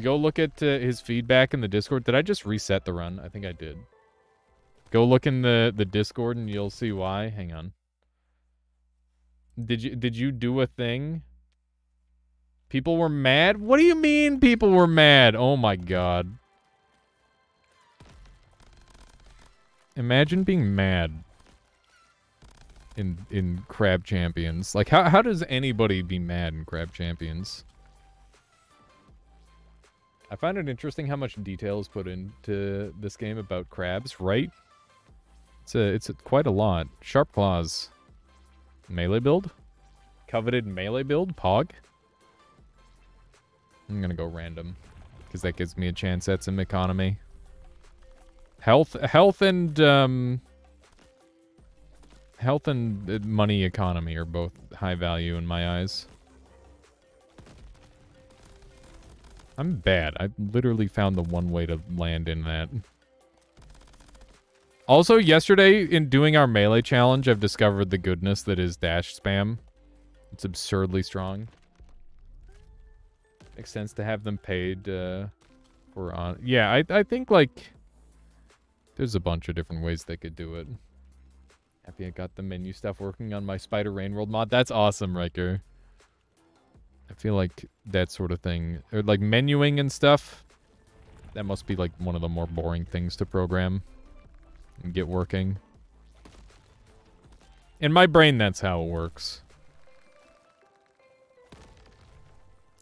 Go look at his feedback in the Discord. Did I just reset the run? I think I did. Go look in the Discord and you'll see why. Hang on. Did you do a thing? People were mad? What do you mean people were mad? Oh my god. Imagine being mad. in Crab Champions. Like, how does anybody be mad in Crab Champions? I find it interesting how much detail is put into this game about crabs, right? It's quite a lot. Sharp Claws. Melee build? Coveted melee build? Pog? I'm gonna go random. Because that gives me a chance at some economy. Health and money economy are both high value in my eyes. I'm bad. I literally found the one way to land in that. Also, yesterday, in doing our melee challenge, I've discovered the goodness that is dash spam. It's absurdly strong. Makes sense to have them paid for on... Yeah, I think, like... There's a bunch of different ways they could do it. Happy I got the menu stuff working on my Spider Rain World mod. That's awesome, Riker. I feel like that sort of thing, or like menuing and stuff, that must be like one of the more boring things to program and get working. In my brain, that's how it works.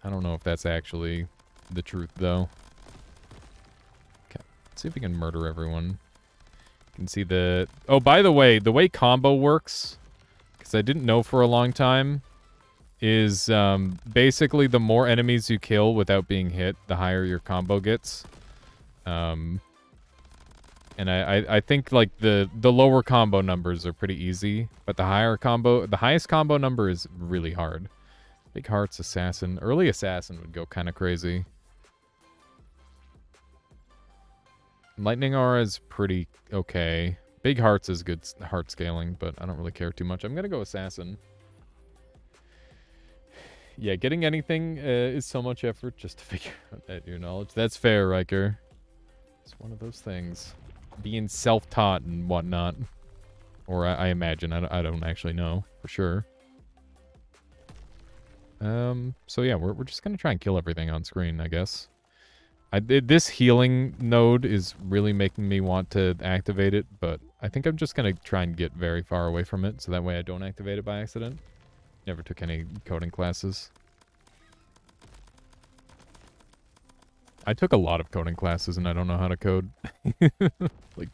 I don't know if that's actually the truth, though. Okay, let's see if we can murder everyone. You can see the... Oh, by the way combo works, because I didn't know for a long time, is basically the more enemies you kill without being hit, the higher your combo gets. And I think like the lower combo numbers are pretty easy, but the highest combo number is really hard. Big Hearts Assassin. Early Assassin would go kind of crazy. Lightning Aura is pretty okay. Big Hearts is good heart scaling, but I don't really care too much. I'm gonna go Assassin. Yeah, getting anything is so much effort just to figure out that your knowledge. That's fair, Riker. It's one of those things. Being self-taught and whatnot. Or I imagine. I don't actually know for sure. So yeah, we're just gonna try and kill everything on screen, I guess. This healing node is really making me want to activate it, but I think I'm just gonna try and get very far away from it, so that way I don't activate it by accident. Never took any coding classes. I took a lot of coding classes and I don't know how to code. Like,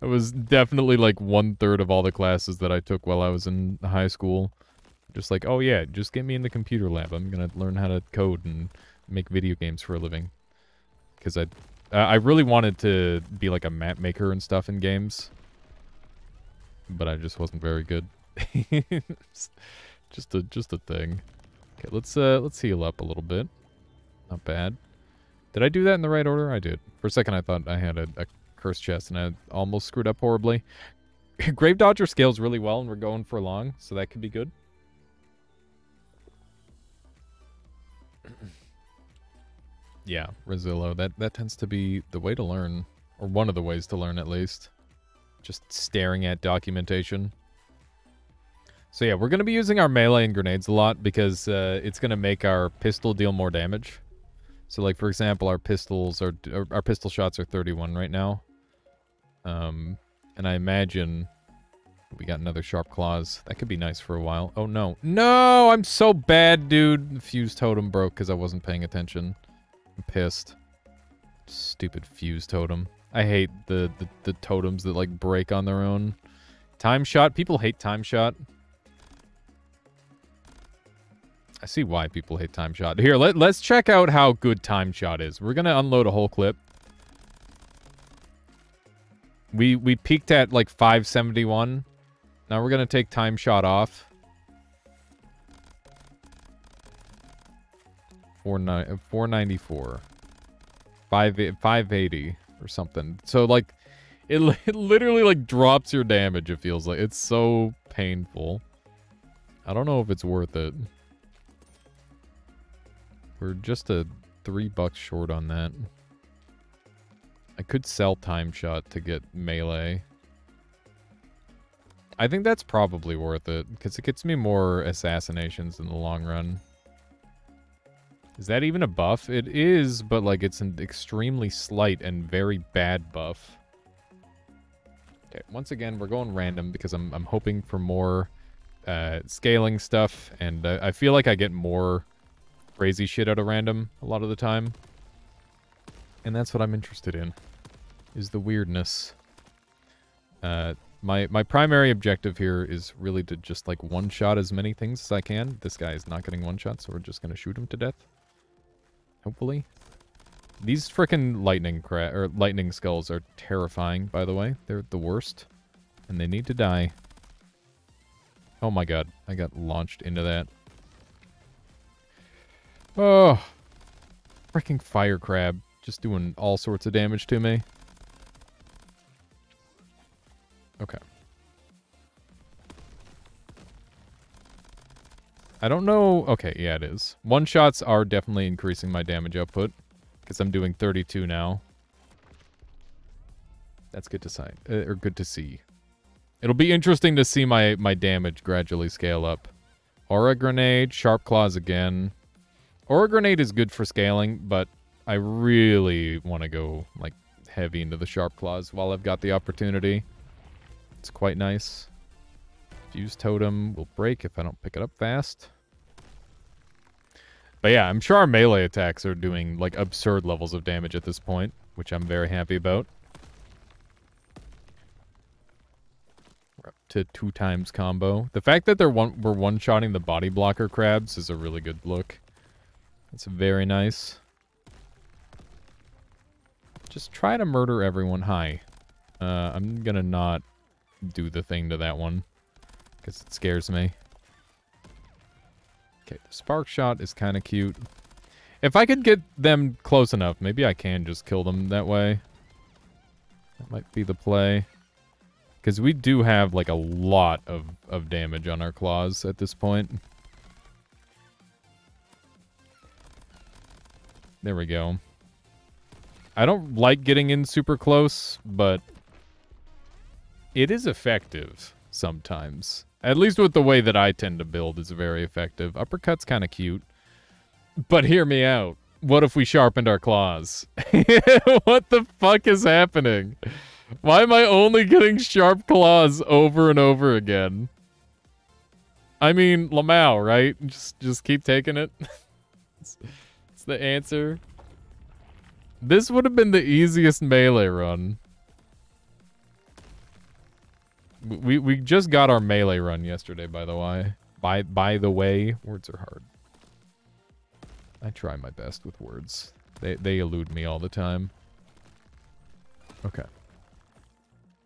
I was definitely like 1/3 of all the classes that I took while I was in high school. Just like, oh yeah, just get me in the computer lab. I'm gonna learn how to code and make video games for a living. Because I really wanted to be like a map maker and stuff in games. But I just wasn't very good. Just a thing. Okay, let's heal up a little bit. Not bad. Did I do that in the right order? I did. For a second I thought I had a cursed chest and I almost screwed up horribly. Grave Dodger scales really well and we're going for long, so that could be good. Yeah, Rezillo. That tends to be the way to learn. Or one of the ways to learn, at least. Just staring at documentation. So yeah, we're going to be using our melee and grenades a lot because it's going to make our pistol deal more damage. So like, for example, our pistol shots are 31 right now. And I imagine we got another Sharp Claws. That could be nice for a while. Oh no. No! I'm so bad, dude! The fuse totem broke because I wasn't paying attention. I'm pissed. Stupid fuse totem. I hate the totems that like break on their own. Time shot. People hate time shot. I see why people hate time shot. Here, let's check out how good time shot is. We're gonna unload a whole clip. We peaked at like 571. Now we're gonna take time shot off. 494. 580 or something. So like it literally like drops your damage, it feels like. It's so painful. I don't know if it's worth it. We're just a $3 short on that. I could sell time shot to get melee. I think that's probably worth it, because it gets me more assassinations in the long run. Is that even a buff? It is, but like it's an extremely slight and very bad buff. Okay, once again, we're going random because I'm hoping for more scaling stuff, and I feel like I get more crazy shit out of random a lot of the time. And that's what I'm interested in, is the weirdness. My primary objective here is really to just, like, one-shot as many things as I can. This guy is not getting one-shot, so we're just gonna shoot him to death. Hopefully. These frickin' lightning skulls are terrifying, by the way. They're the worst. And they need to die. Oh my god, I got launched into that. Oh! Frickin' fire crab. Just doing all sorts of damage to me. Okay. I don't know... Okay, yeah, it is. One-shots are definitely increasing my damage output. Because I'm doing 32 now. That's good to see. Or good to see. It'll be interesting to see my damage gradually scale up. Aura Grenade, Sharp Claws again. Aura Grenade is good for scaling, but I really want to go, like, heavy into the Sharp Claws while I've got the opportunity. It's quite nice. Fuse Totem will break if I don't pick it up fast. But yeah, I'm sure our melee attacks are doing, like, absurd levels of damage at this point, which I'm very happy about. We're up to 2 times combo. The fact that we're one-shotting the body blocker crabs is a really good look. It's very nice. Just try to murder everyone. Hi. I'm gonna not do the thing to that one, because it scares me. Okay, the spark shot is kind of cute. If I could get them close enough, maybe I can just kill them that way. That might be the play. Because we do have, like, a lot of damage on our claws at this point. There we go. I don't like getting in super close, but it is effective sometimes. At least with the way that I tend to build is very effective. Uppercut's kind of cute. But hear me out. What if we sharpened our claws? What the fuck is happening? Why am I only getting sharp claws over and over again? I mean, Lamau, right? Just keep taking it. It's the answer. This would have been the easiest melee run. We just got our melee run yesterday, by the way. By the way, words are hard. I try my best with words. They elude me all the time. Okay.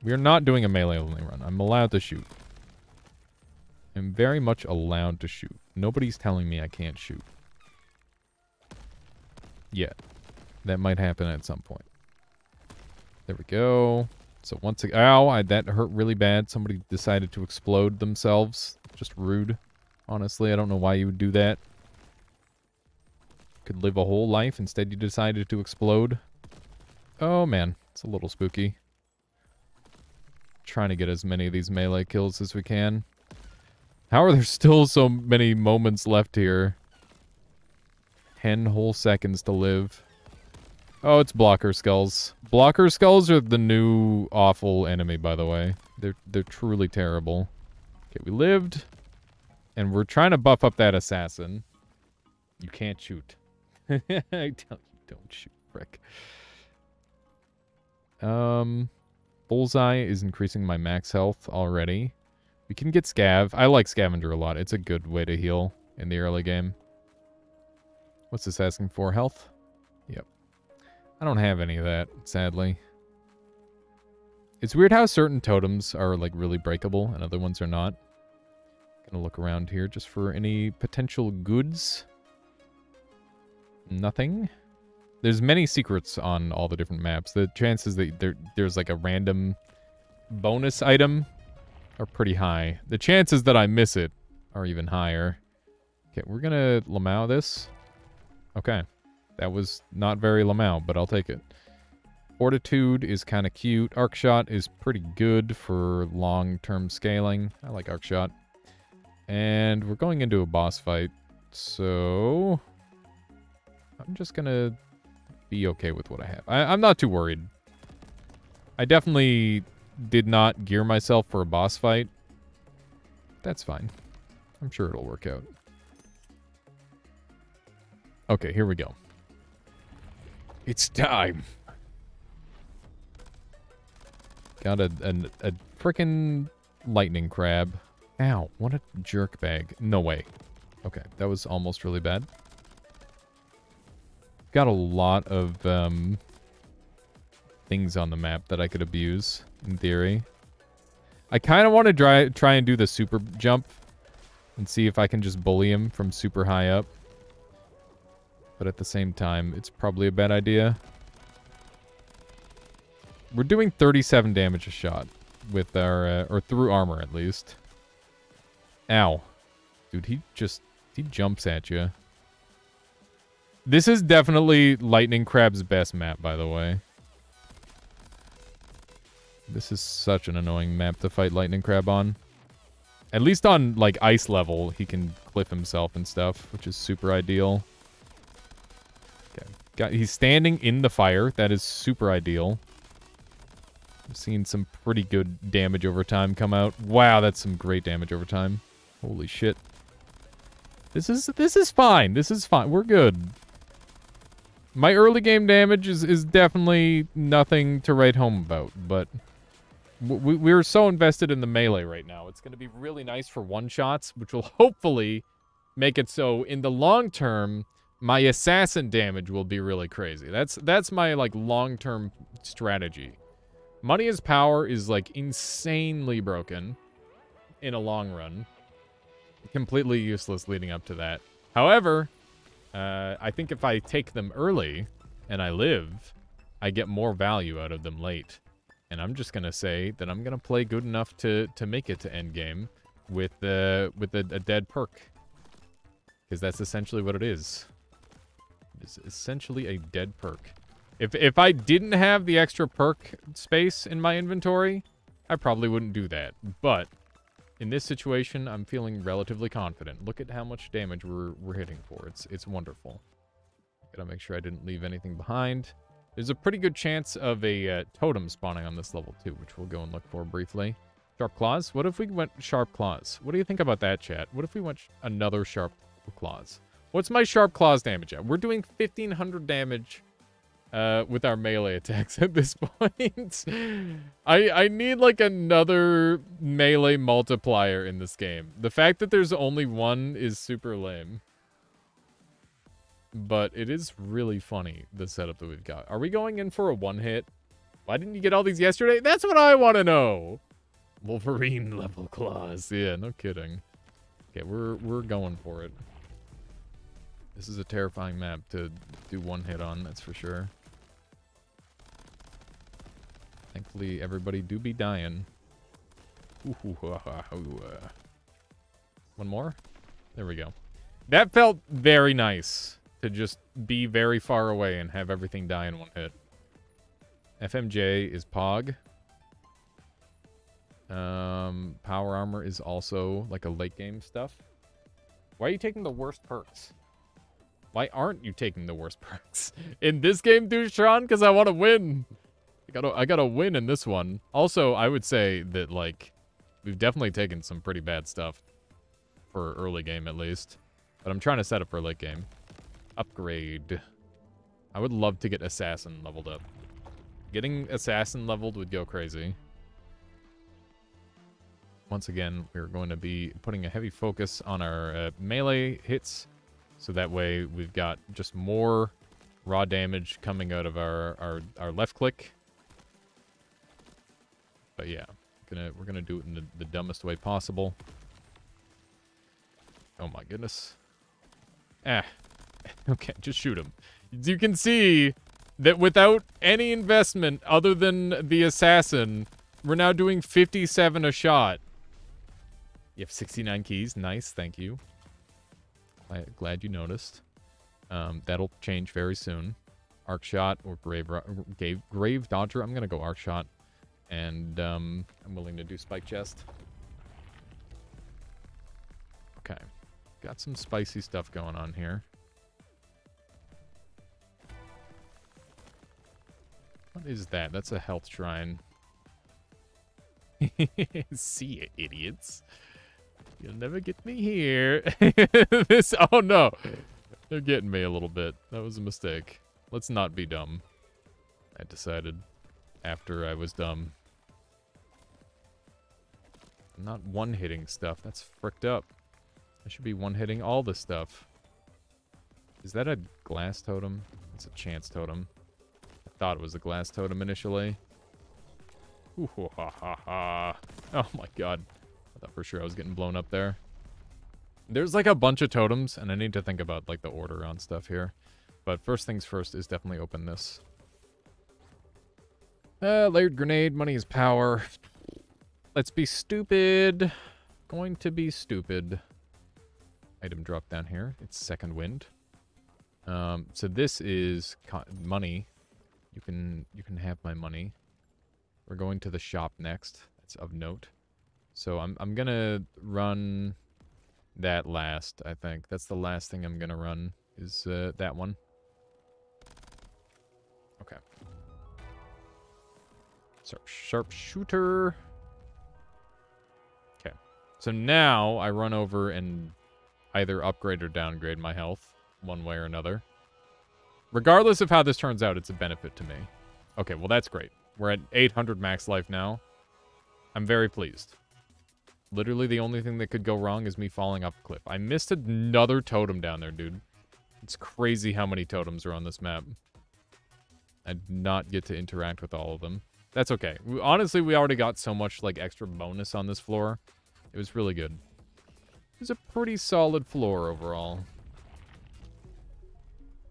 We are not doing a melee only run. I'm allowed to shoot. I'm very much allowed to shoot. Nobody's telling me I can't shoot. Yet. That might happen at some point. There we go. So once again, ow, that hurt really bad. Somebody decided to explode themselves. Just rude. Honestly, I don't know why you would do that. Could live a whole life. Instead, you decided to explode. Oh, man. It's a little spooky. Trying to get as many of these melee kills as we can. How are there still so many moments left here? 10 whole seconds to live. Oh, it's blocker skulls. Blocker skulls are the new awful enemy, by the way. They're truly terrible. Okay, we lived. And we're trying to buff up that assassin. You can't shoot. I don't shoot, frick. Bullseye is increasing my max health already. We can get Scav. I like Scavenger a lot. It's a good way to heal in the early game. What's this asking for? Health? Yep. I don't have any of that, sadly. It's weird how certain totems are, like, really breakable and other ones are not. Gonna look around here just for any potential goods. Nothing. There's many secrets on all the different maps. The chances that there's, like, a random bonus item are pretty high. The chances that I miss it are even higher. Okay, we're gonna Lamau this. Okay. That was not very Lamau, but I'll take it. Fortitude is kind of cute. Arcshot is pretty good for long-term scaling. I like Arcshot. And we're going into a boss fight, so I'm just gonna be okay with what I have. I'm not too worried. I definitely did not gear myself for a boss fight. That's fine. I'm sure it'll work out. Okay, here we go. It's time. Got a frickin' lightning crab. Ow, what a jerk bag. No way. Okay, that was almost really bad. Got a lot of things on the map that I could abuse, in theory. I kind of want to try and do the super jump and see if I can just bully him from super high up. But at the same time, it's probably a bad idea. We're doing 37 damage a shot with our, or through armor at least. Ow. Dude, he jumps at you. This is definitely Lightning Crab's best map, by the way. This is such an annoying map to fight Lightning Crab on. At least on, like, ice level, he can cliff himself and stuff, which is super ideal. Okay. He's standing in the fire. That is super ideal. I've seen some pretty good damage over time come out. Wow, that's some great damage over time. Holy shit. This is fine. This is fine. We're good. My early game damage is definitely nothing to write home about, but we're so invested in the melee right now. It's going to be really nice for one-shots, which will hopefully make it so in the long term, my assassin damage will be really crazy. That's my, like, long-term strategy. Money is power is, like, insanely broken in a long run. Completely useless leading up to that. However, I think if I take them early and I live, I get more value out of them late. And I'm just going to say that I'm going to play good enough to make it to endgame with a dead perk. Because that's essentially what it is. It's essentially a dead perk. If I didn't have the extra perk space in my inventory, I probably wouldn't do that. But in this situation, I'm feeling relatively confident. Look at how much damage we're hitting for. It's wonderful. Gotta make sure I didn't leave anything behind. There's a pretty good chance of a totem spawning on this level too, which we'll go and look for briefly. Sharp Claws? What if we went Sharp Claws? What do you think about that, chat? What if we went another Sharp Claws? What's my Sharp Claws damage at? We're doing 1,500 damage with our melee attacks at this point. I need, like, another melee multiplier in this game. The fact that there's only one is super lame. But it is really funny, the setup that we've got. Are we going in for a one-hit? Why didn't you get all these yesterday? That's what I want to know! Wolverine level claws. Yeah, no kidding. Okay, we're going for it. This is a terrifying map to do one hit on, that's for sure. Thankfully, everybody do be dying. One more? There we go. That felt very nice. To just be very far away and have everything die in one hit. FMJ is Pog. Power Armor is also like a late game stuff. Why are you taking the worst perks? Why aren't you taking the worst perks? In this game, Dushan, because I want to win. I gotta win in this one. Also, I would say that, like, we've definitely taken some pretty bad stuff. For early game, at least. But I'm trying to set up for late game. Upgrade. I would love to get Assassin leveled up. Getting Assassin leveled would go crazy. Once again, we're going to be putting a heavy focus on our melee hits. So that way we've got just more raw damage coming out of our left click. But yeah, we're gonna do it in the dumbest way possible. Oh my goodness. Okay, just shoot him. You can see that without any investment other than the assassin, we're now doing 57 a shot. You have 69 keys. Nice, thank you. Glad you noticed. That'll change very soon. Arc Shot or Grave Dodger. I'm going to go Arc Shot. And I'm willing to do Spike Chest. Okay. Got some spicy stuff going on here. What is that? That's a health shrine. See ya, idiots. You'll never get me here. Oh no. They're getting me a little bit. That was a mistake. Let's not be dumb. I decided after I was dumb. I'm not one-hitting stuff. That's fricked up. I should be one-hitting all the stuff. Is that a glass totem? It's a chance totem. I thought it was a glass totem initially. Ooh, ha, ha, ha. Oh my god. I thought for sure I was getting blown up there. There's like a bunch of totems, and I need to think about like the order on stuff here. But first things first is definitely open this. Layered grenade, money is power. Let's be stupid. Going to be stupid. Item drop down here. It's second wind. So this is money. You can have my money. We're going to the shop next. That's of note. So I'm gonna run that last, I think. That's the last thing I'm gonna run, is that one. Okay. Sharpshooter. Okay. So now I run over and either upgrade or downgrade my health, one way or another. Regardless of how this turns out, it's a benefit to me. Okay, well that's great. We're at 800 max life now. I'm very pleased. Literally the only thing that could go wrong is me falling off a cliff. I missed another totem down there, dude. It's crazy how many totems are on this map. I did not get to interact with all of them. That's okay. Honestly, we already got so much like extra bonus on this floor. It was really good. It was a pretty solid floor overall.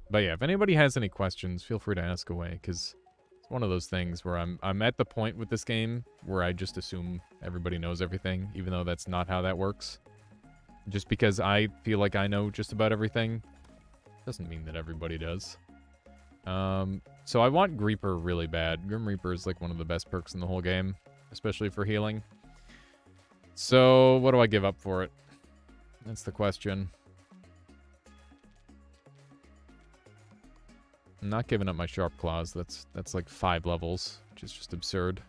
But yeah, if anybody has any questions, feel free to ask away, because it's one of those things where I'm at the point with this game where I just assume everybody knows everything, even though that's not how that works. Just because I feel like I know just about everything doesn't mean that everybody does. So I want Reaper really bad. Grim Reaper is like one of the best perks in the whole game, especially for healing. So what do I give up for it? That's the question. I'm not giving up my Sharp Claws. That's like 5 levels, which is just absurd.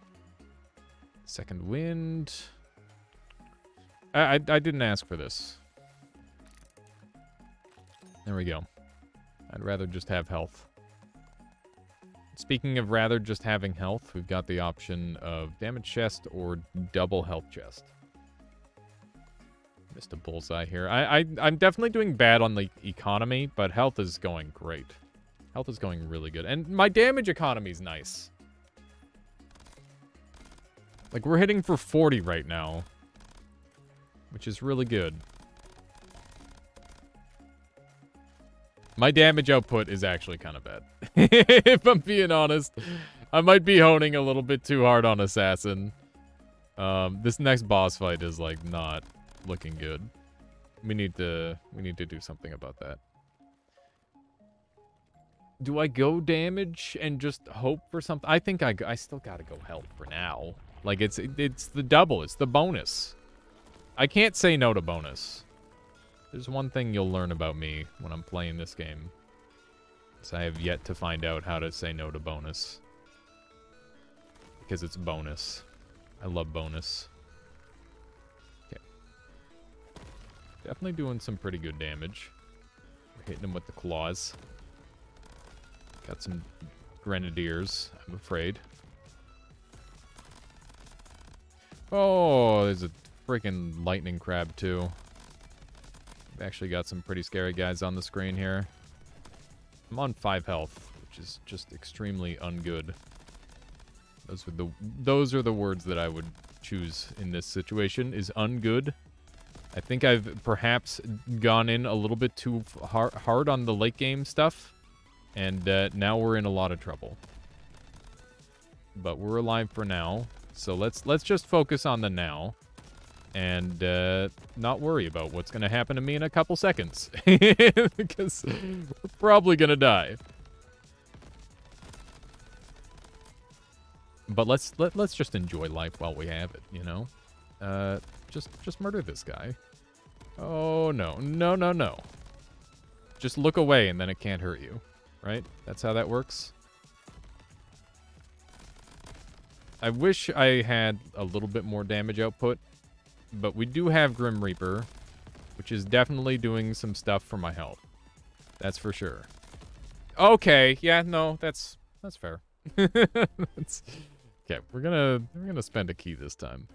Second wind. I didn't ask for this. There we go. I'd rather just have health. Speaking of rather just having health, we've got the option of damage chest or double health chest. Missed a bullseye here. I'm definitely doing bad on the economy, but health is going great. Health is going really good. And my damage economy is nice. Like, we're hitting for 40 right now, which is really good. My damage output is actually kind of bad. If I'm being honest, I might be honing a little bit too hard on Assassin. This next boss fight is, like, not looking good. We need to do something about that. Do I go damage and just hope for something? I think I still gotta go health for now. Like, it's the double. It's the bonus. I can't say no to bonus. There's one thing you'll learn about me when I'm playing this game. Is I have yet to find out how to say no to bonus. Because it's bonus. I love bonus. Okay. Definitely doing some pretty good damage. We're hitting him with the claws. Got some grenadiers, I'm afraid. Oh, there's a freaking lightning crab, too. We've actually got some pretty scary guys on the screen here. I'm on 5 health, which is just extremely ungood. Those are the words that I would choose in this situation, is ungood. I think I've perhaps gone in a little bit too hard on the late game stuff. And now we're in a lot of trouble. But we're alive for now. So let's just focus on the now. And not worry about what's going to happen to me in a couple seconds. Because we're probably going to die. But let's just enjoy life while we have it, you know? Just murder this guy. Oh, no. No, no, no. Just look away and then it can't hurt you. Right? That's how that works. I wish I had a little bit more damage output, but we do have Grim Reaper, which is definitely doing some stuff for my health. That's for sure. Okay, yeah, no, that's fair. Okay, we're gonna spend a key this time.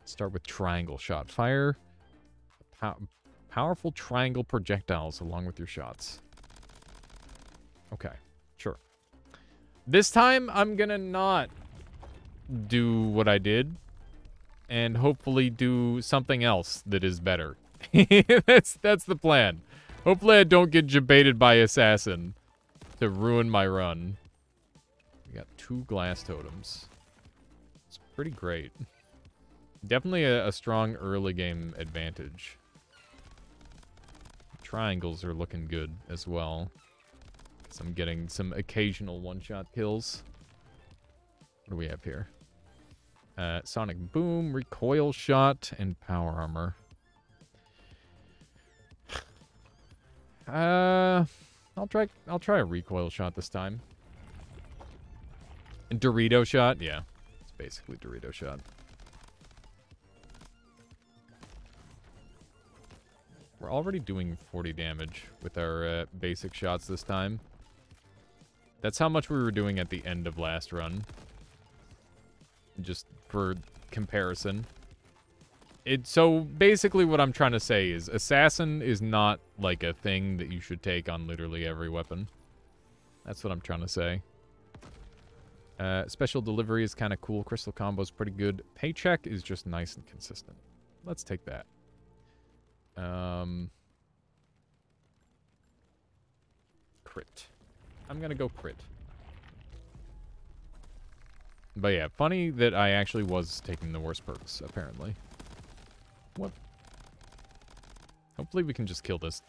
Start with triangle shot. Fire powerful triangle projectiles along with your shots. Okay, sure. This time I'm gonna not do what I did and hopefully do something else that is better. That's the plan. Hopefully I don't get jebaited by assassin to ruin my run. We got 2 glass totems. It's pretty great. Definitely a strong early game advantage. Triangles are looking good as well. So I'm getting some occasional one-shot kills. What do we have here? Sonic Boom, Recoil Shot, and Power Armor. I'll try a Recoil Shot this time. And Dorito Shot? Yeah, it's basically Dorito Shot. We're already doing 40 damage with our basic shots this time. That's how much we were doing at the end of last run. Just for comparison. So basically what I'm trying to say is Assassin is not like a thing that you should take on literally every weapon. That's what I'm trying to say. Special Delivery is kind of cool. Crystal Combo is pretty good. Paycheck is just nice and consistent. Let's take that. Crit. I'm gonna go crit. But yeah, funny that I actually was taking the worst perks, apparently. What? Hopefully we can just kill this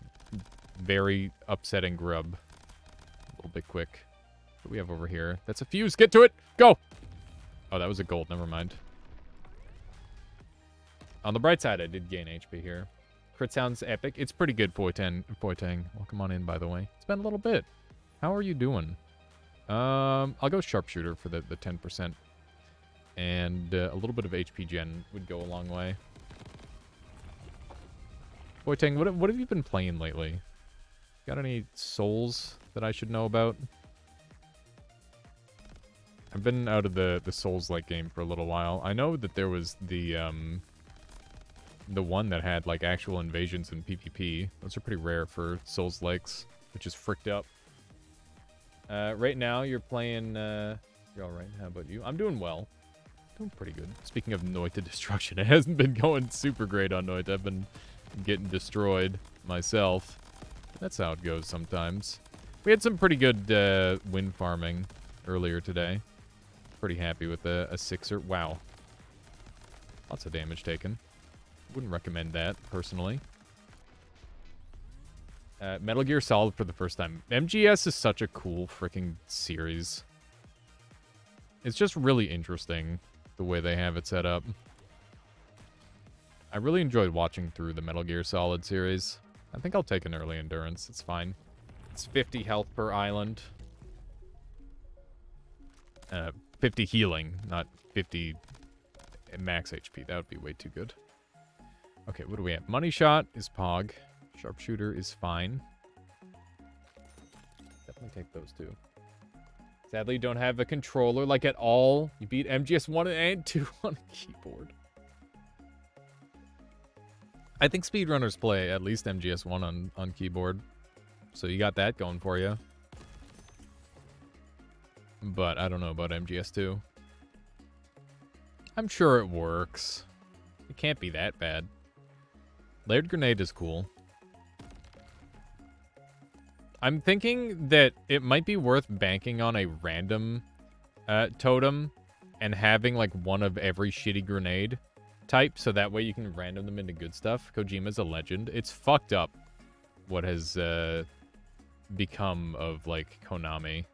very upsetting grub a little bit quick. What do we have over here? That's a fuse. Get to it! Go! Oh, that was a gold. Never mind. On the bright side, I did gain HP here. Crit sounds epic. It's pretty good, Foytang. Welcome on in, by the way. It's been a little bit. How are you doing? I'll go Sharpshooter for the 10%. And a little bit of HP gen would go a long way. Foytang, what have you been playing lately? Got any Souls that I should know about? I've been out of the Souls-like game for a little while. I know that there was the one that had, like, actual invasions in PvP. Those are pretty rare for Souls-likes, which is fricked up. Right now, you're playing, you're alright. How about you? I'm doing well. Doing pretty good. Speaking of Noita Destruction, it hasn't been going super great on Noita. I've been getting destroyed myself. That's how it goes sometimes. We had some pretty good win farming earlier today. Pretty happy with a 6er. Wow. Lots of damage taken. Wouldn't recommend that, personally. Metal Gear Solid for the first time. MGS is such a cool freaking series. It's just really interesting the way they have it set up. I really enjoyed watching through the Metal Gear Solid series. I think I'll take an early endurance. It's fine. It's 50 health per island. 50 healing, not 50 max HP. That would be way too good. Okay, what do we have? Money Shot is Pog. Sharpshooter is fine. Definitely take those two. Sadly, you don't have a controller, like, at all. You beat MGS 1 and 2 on a keyboard. I think speedrunners play at least MGS 1 on keyboard. So you got that going for you. But I don't know about MGS 2. I'm sure it works. It can't be that bad. Layered Grenade is cool. I'm thinking that it might be worth banking on a random totem and having, like, one of every shitty grenade type, so that way you can random them into good stuff. Kojima's a legend. It's fucked up what has become of, like, Konami.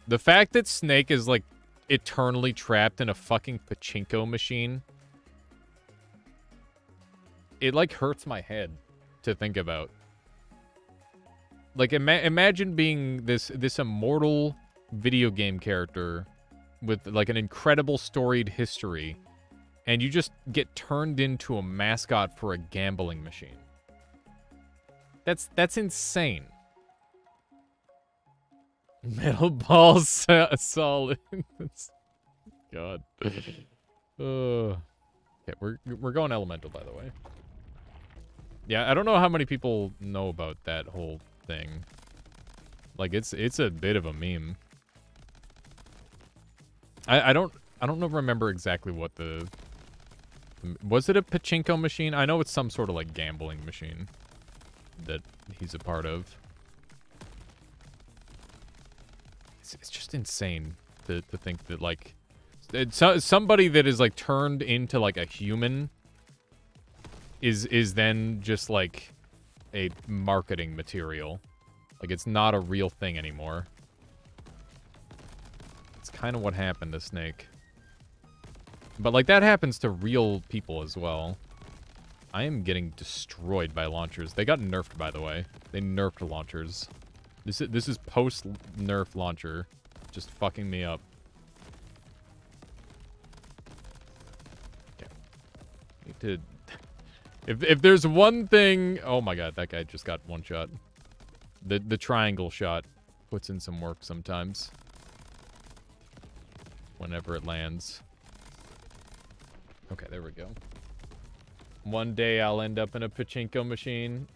The fact that Snake is, like, eternally trapped in a fucking pachinko machine, it, like, hurts my head to think about. Like, imagine being this immortal video game character with like an incredible storied history, and you just get turned into a mascot for a gambling machine. That's insane. Metal balls solid. God. Okay, we're going elemental, by the way. Yeah, I don't know how many people know about that whole thing. Like, it's a bit of a meme. I don't remember exactly what was it a pachinko machine? I know it's some sort of like gambling machine that he's a part of. It's just insane to think that like somebody that is like turned into like a human is then just like a marketing material. Like, it's not a real thing anymore. It's kind of what happened to Snake. But like, that happens to real people as well. I am getting destroyed by launchers. They got nerfed, by the way. They nerfed launchers. This is post-nerf launcher. Just fucking me up. Okay. Need to... If there's one thing... Oh my god, that guy just got one shot. The triangle shot puts in some work sometimes. Whenever it lands. Okay, there we go. One day I'll end up in a pachinko machine.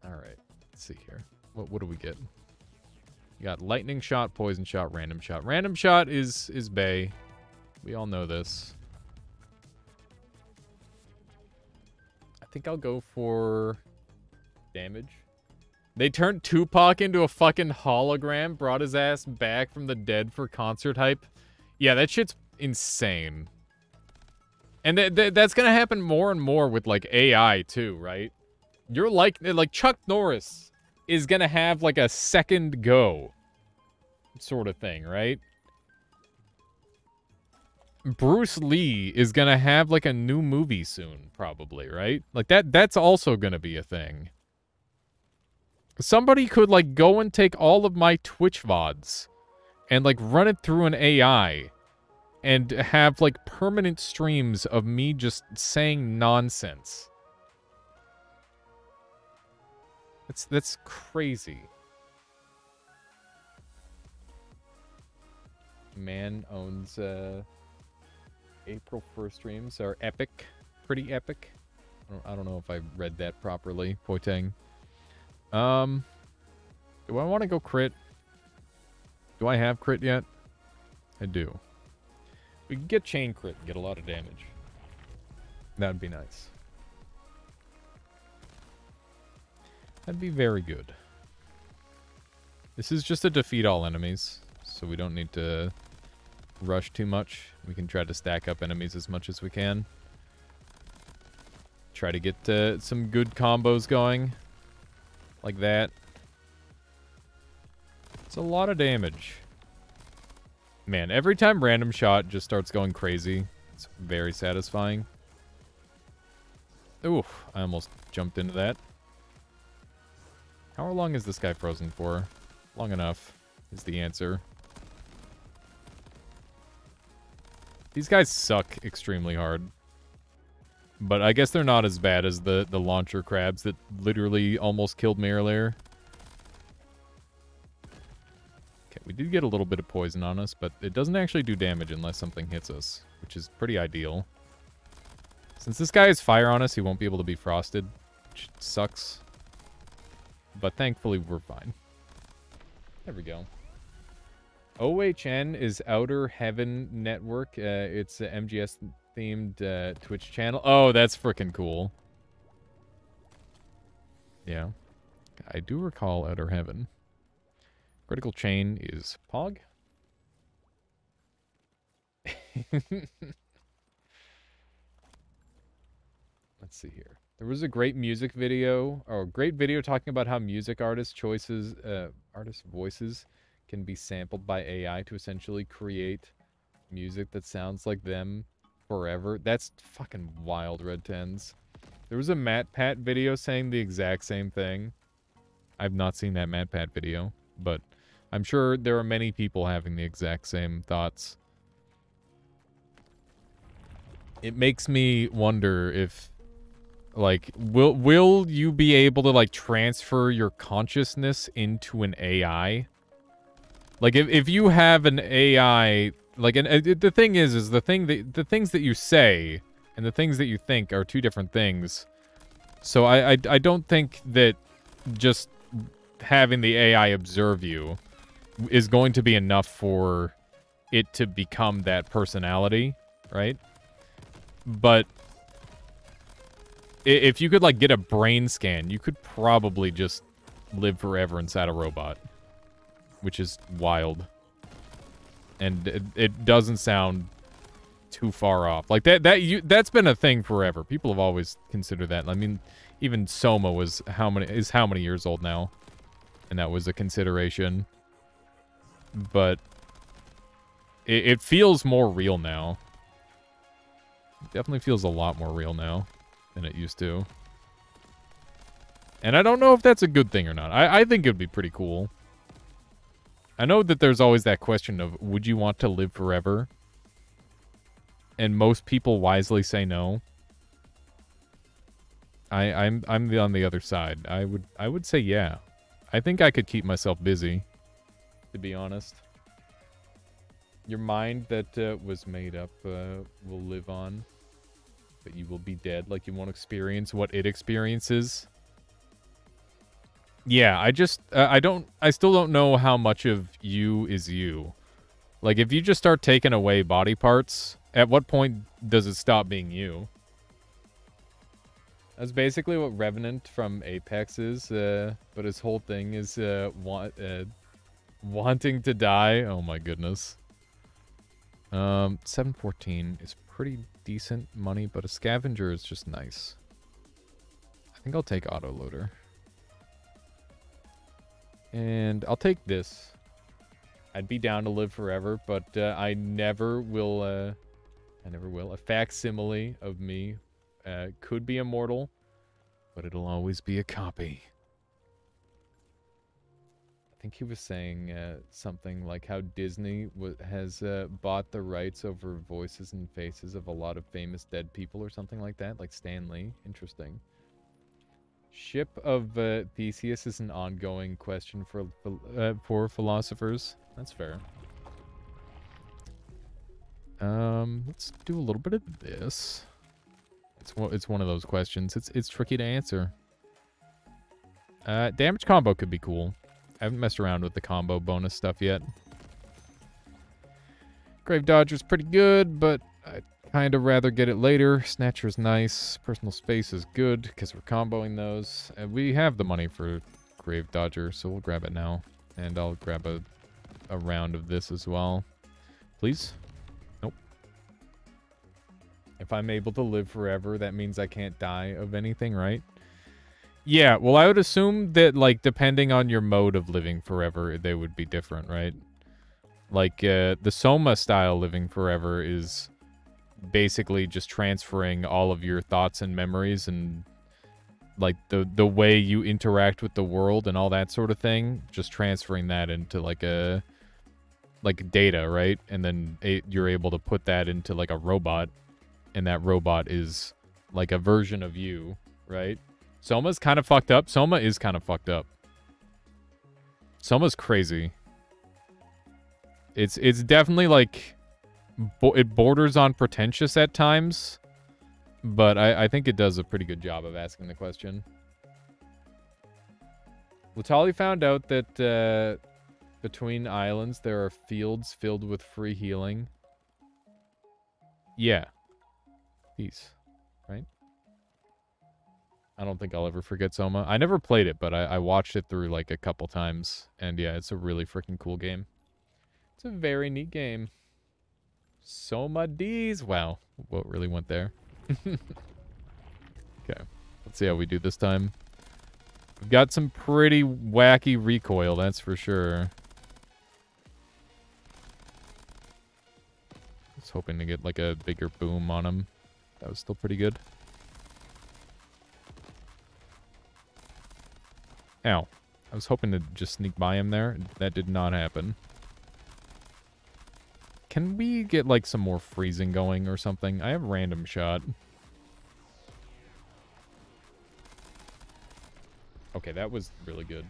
Alright, let's see here. What do we get? You got lightning shot, poison shot, random shot. Random shot is Bay. We all know this. I think I'll go for damage. They turned Tupac into a fucking hologram, brought his ass back from the dead for concert hype. Yeah, that shit's insane. And that's gonna happen more and more with, like, AI, too, right? You're like Chuck Norris is gonna have, like, a second go sort of thing, right? Bruce Lee is gonna have, like, a new movie soon, probably, right? Like, that's also gonna be a thing. Somebody could, like, go and take all of my Twitch VODs and, like, run it through an AI and have, like, permanent streams of me just saying nonsense. That's crazy. Man owns, April 1st streams are epic. Pretty epic. I don't know if I read that properly, Poiteng. Do I want to go crit? Do I have crit yet? I do. We can get chain crit and get a lot of damage. That'd be nice. That'd be very good. This is just a defeat all enemies, so we don't need to rush too much. We can try to stack up enemies as much as we can. Try to get some good combos going. Like that. It's a lot of damage. Man, every time random shot just starts going crazy, it's very satisfying. Oof, I almost jumped into that. How long is this guy frozen for? Long enough is the answer. These guys suck extremely hard. But I guess they're not as bad as the launcher crabs that literally almost killed me earlier. Okay, we did get a little bit of poison on us, but it doesn't actually do damage unless something hits us, which is pretty ideal. Since this guy has fire on us, he won't be able to be frosted, which sucks. But thankfully, we're fine. There we go. OHN is Outer Heaven Network. It's an MGS-themed Twitch channel. Oh, that's freaking cool. Yeah. I do recall Outer Heaven. Critical Chain is Pog. Let's see here. There was a great music video, or a great video talking about how music artists' voices can be sampled by AI to essentially create music that sounds like them forever. That's fucking wild, Red Tens. There was a MatPat video saying the exact same thing. I've not seen that MatPat video. but I'm sure there are many people having the exact same thoughts. It makes me wonder if, like, will you be able to, like, transfer your consciousness into an AI? Like, if you have an AI, like, the thing is the things that you say and the things that you think are two different things. So I don't think that just having the AI observe you is going to be enough for it to become that personality, right? But if you could, like, get a brain scan, you could probably just live forever inside a robot, which is wild. And it doesn't sound too far off. Like, that's been a thing forever. People have always considered that. I mean, even Soma was how many years old now? And that was a consideration. But it feels more real now. It definitely feels a lot more real now than it used to. And I don't know if that's a good thing or not. I think it would be pretty cool. I know that there's always that question of, would you want to live forever? And most people wisely say no. I'm on the other side. I would say yeah. I think I could keep myself busy, to be honest. Your mind that was made up will live on, but you will be dead. Like, you won't experience what it experiences. Yeah, I still don't know how much of you is you. Like, if you just start taking away body parts, at what point does it stop being you? That's basically what Revenant from Apex is, but his whole thing is wanting to die. Oh my goodness. 714 is pretty decent money, but a scavenger is just nice. I think I'll take autoloader. And I'll take this. I'd be down to live forever, but I never will. I never will. A facsimile of me could be immortal, but it'll always be a copy. I think he was saying something like how Disney has bought the rights over voices and faces of a lot of famous dead people or something like that, like Stan Lee. Interesting. Ship of Theseus is an ongoing question for philosophers. That's fair. Let's do a little bit of this. It's one of those questions. It's tricky to answer. Damage combo could be cool. I haven't messed around with the combo bonus stuff yet. Grave Dodger's pretty good, but I'd kind of rather get it later. Snatcher's nice. Personal Space is good because we're comboing those. And we have the money for Grave Dodger, so we'll grab it now. And I'll grab a round of this as well. Please? Nope. If I'm able to live forever, that means I can't die of anything, right? Yeah, well, I would assume that, like, depending on your mode of living forever, they would be different, right? Like, the Soma style living forever is basically just transferring all of your thoughts and memories and, like, the way you interact with the world and all that sort of thing, just transferring that into, like, data, right? And then you're able to put that into, like, a robot, and that robot is, like, a version of you, right? Soma's kind of fucked up. Soma is kind of fucked up. Soma's crazy. It's definitely, like, it borders on pretentious at times, but I think it does a pretty good job of asking the question. Latali found out that between islands there are fields filled with free healing. Yeah. Peace. Right? I don't think I'll ever forget Soma. I never played it, but I watched it through, like, a couple times. And yeah, it's a really freaking cool game. It's a very neat game. Soma D's. Wow. What really went there? Okay. Let's see how we do this time. We've got some pretty wacky recoil, that's for sure. I was hoping to get, like, a bigger boom on him. That was still pretty good. Ow. I was hoping to just sneak by him there. That did not happen. Can we get, like, some more freezing going or something? I have random shot. Okay, that was really good.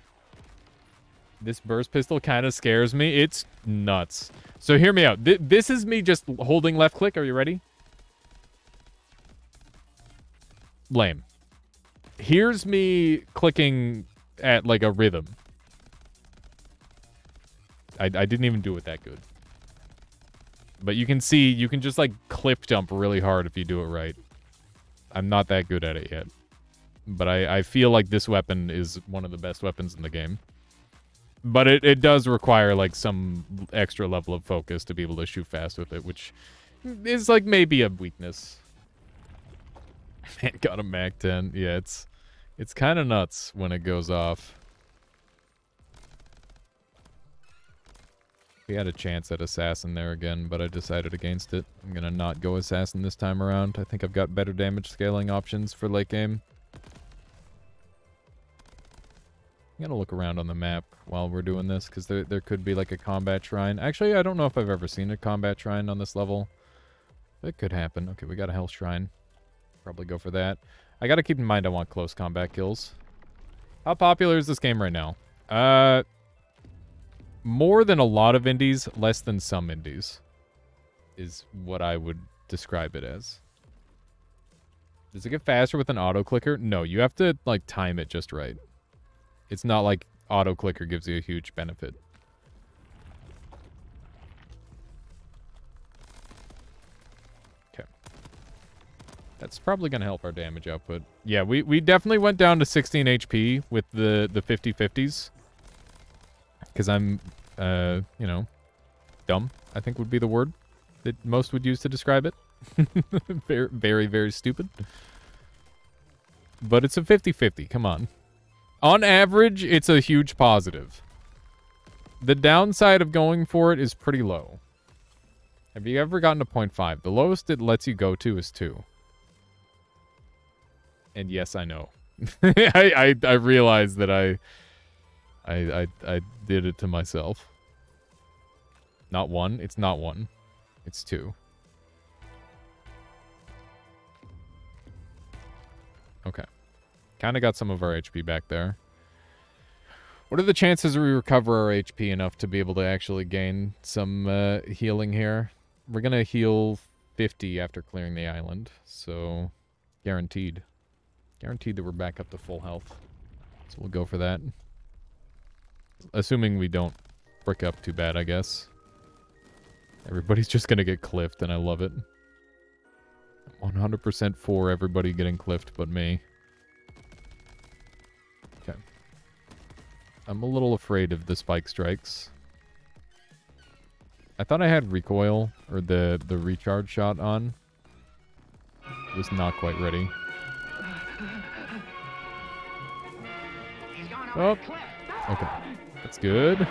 This burst pistol kind of scares me. It's nuts. So hear me out. This is me just holding left click. Are you ready? Lame. Here's me clicking at, like, a rhythm. I didn't even do it that good. But you can see, you can just, like, clip jump really hard if you do it right. I'm not that good at it yet. But I feel like this weapon is one of the best weapons in the game. But it does require, like, some extra level of focus to be able to shoot fast with it, which is, like, maybe a weakness. Man, got a MAC-10. Yeah, it's kind of nuts when it goes off. We had a chance at Assassin there again, but I decided against it. I'm going to not go Assassin this time around. I think I've got better damage scaling options for late game. I'm going to look around on the map while we're doing this, because there could be like a combat shrine. Actually, I don't know if I've ever seen a combat shrine on this level. It could happen. Okay, we got a health shrine. Probably go for that. I got to keep in mind I want close combat kills. How popular is this game right now? More than a lot of indies, less than some indies, is what I would describe it as. Does it get faster with an auto clicker? No, you have to, like, time it just right. It's not like auto clicker gives you a huge benefit. Okay. That's probably going to help our damage output. Yeah, we definitely went down to 16 HP with the 50/50s. Because I'm, you know, dumb, I think would be the word that most would use to describe it. Very, very, very stupid. But it's a 50/50, come on. On average, it's a huge positive. The downside of going for it is pretty low. Have you ever gotten to 0.5? The lowest it lets you go to is 2. And yes, I know. I realize that I did it to myself. Not 1. It's not 1. It's 2. Okay. Kind of got some of our HP back there. What are the chances we recover our HP enough to be able to actually gain some healing here? We're going to heal 50 after clearing the island. So, guaranteed. Guaranteed that we're back up to full health. So we'll go for that. Assuming we don't brick up too bad, I guess. Everybody's just gonna get cliffed, and I love it. 100% for everybody getting cliffed but me. Okay. I'm a little afraid of the spike strikes. I thought I had recoil, or the recharge shot on. It was not quite ready. Oh, okay. That's good.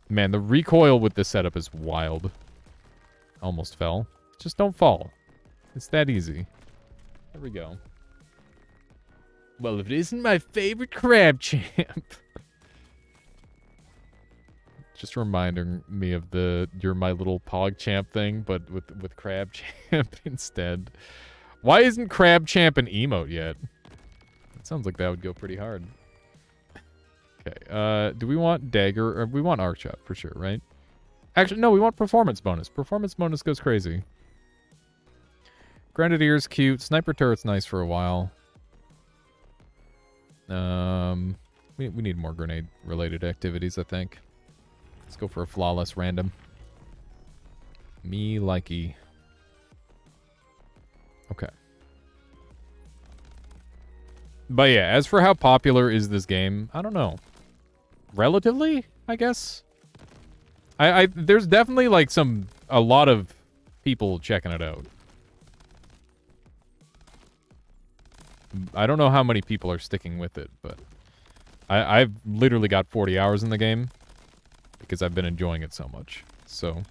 Man, the recoil with this setup is wild. Almost fell. Just don't fall. It's that easy. There we go. Well, if it isn't my favorite crab champ. Just reminding me of the you're my little pog champ thing, but with crab champ instead. Why isn't crab champ an emote yet? It sounds like that would go pretty hard. Okay, do we want dagger, or we want arc shot for sure, right? Actually, no, we want performance bonus. Performance bonus goes crazy. Grenadier's cute. Sniper turret's nice for a while. We need more grenade-related activities, I think. Let's go for a flawless random. Me likey. Okay. But yeah, as for how popular is this game, I don't know. Relatively, I guess. There's definitely like a lot of people checking it out. I don't know how many people are sticking with it, but I've literally got 40 hours in the game because I've been enjoying it so much. So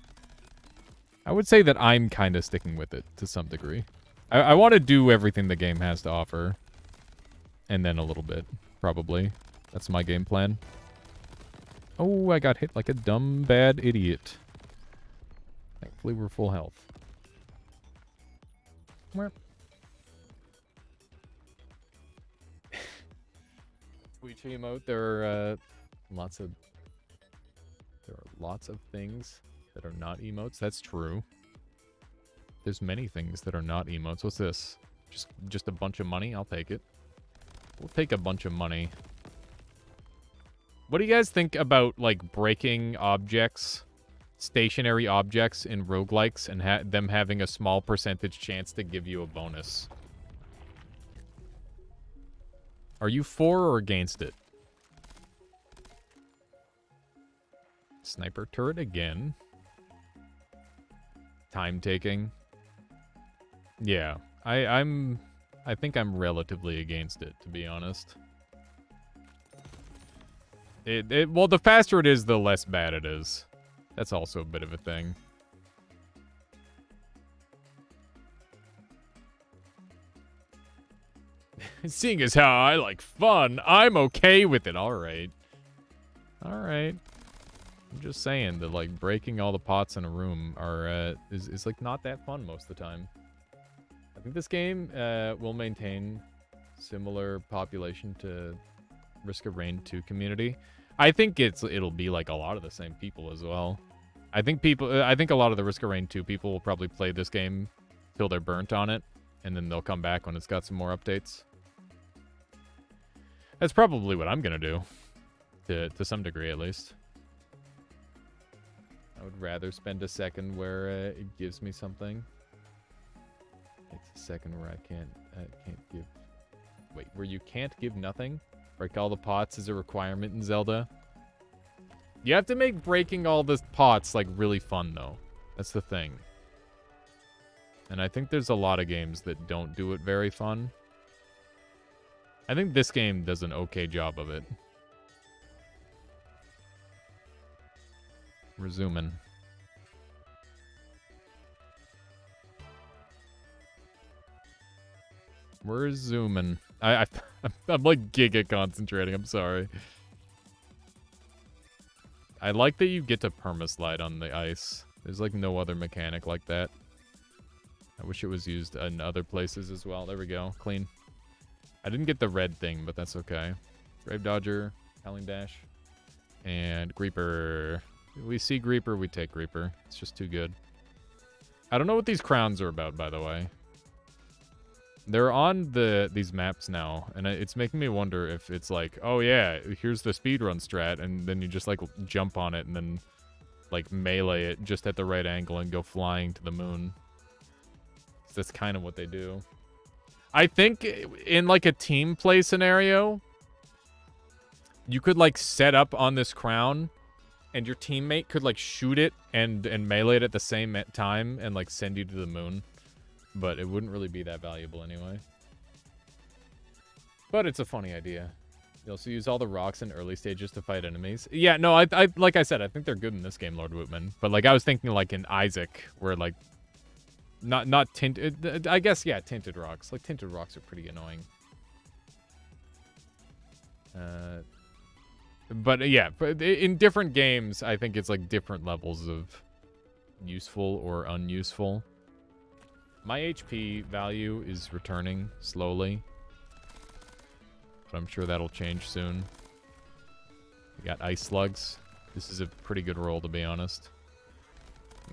I would say that I'm kind of sticking with it to some degree. I want to do everything the game has to offer. And then a little bit, probably. That's my game plan. Oh, I got hit like a dumb, bad idiot. Thankfully, we're full health. Twitch emote, there are lots of things that are not emotes. That's true. There's many things that are not emotes. What's this? Just a bunch of money? I'll take it. We'll take a bunch of money. What do you guys think about, like, breaking objects, stationary objects in roguelikes, and them having a small percentage chance to give you a bonus? Are you for or against it? Sniper turret again. Time taking. Yeah, I think I'm relatively against it, to be honest. Well, the faster it is, the less bad it is. That's also a bit of a thing. Seeing as how I like fun, I'm okay with it. All right. All right. I'm just saying that, like, breaking all the pots in a room is like not that fun most of the time. I think this game will maintain similar population to Risk of Rain 2 community. I think it'll be like a lot of the same people as well. I think a lot of the Risk of Rain 2 people will probably play this game till they're burnt on it, and then they'll come back when it's got some more updates. That's probably what I'm gonna do, to some degree at least. I would rather spend a second where it gives me something. It's a second where I can't give. Wait, where you can't give nothing? Break all the pots is a requirement in Zelda. You have to make breaking all the pots, like, really fun, though. That's the thing. And I think there's a lot of games that don't do it very fun. I think this game does an okay job of it. We're zooming. We're zooming. I'm like giga concentrating. I'm sorry. I like that you get to permaslide on the ice. There's like no other mechanic like that. I wish it was used in other places as well. There we go. Clean. I didn't get the red thing, but that's okay. Grave Dodger, Howling Dash, and Greeper. We see Greeper, we take Greeper. It's just too good. I don't know what these crowns are about, by the way. They're on these maps now, and it's making me wonder if it's like, oh yeah, here's the speedrun strat, and then you just like jump on it and then like melee it just at the right angle and go flying to the moon. So that's kind of what they do. I think in like a team play scenario, you could like set up on this crown, and your teammate could like shoot it and melee it at the same time and like send you to the moon. But it wouldn't really be that valuable anyway. But it's a funny idea. You also use all the rocks in early stages to fight enemies. Yeah, no, I like I said, I think they're good in this game, Lord Wootman. But like I was thinking like in Isaac, where like not tinted, I guess, yeah, tinted rocks. Like tinted rocks are pretty annoying. But yeah, in different games, I think it's like different levels of useful or unuseful. My HP value is returning slowly, but I'm sure that'll change soon. We got Ice Slugs. This is a pretty good roll, to be honest.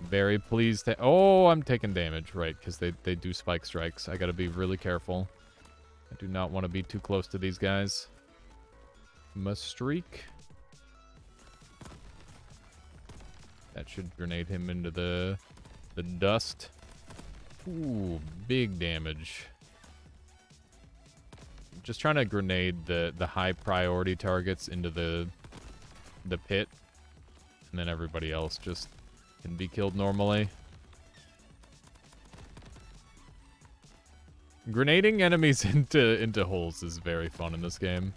Very pleased to... Oh, I'm taking damage, right, because they do spike strikes. I gotta be really careful. I do not want to be too close to these guys. Mustreak. That should grenade him into the dust. Ooh, big damage. Just trying to grenade the high priority targets into the pit, and then everybody else just can be killed normally. Grenading enemies into holes is very fun in this game.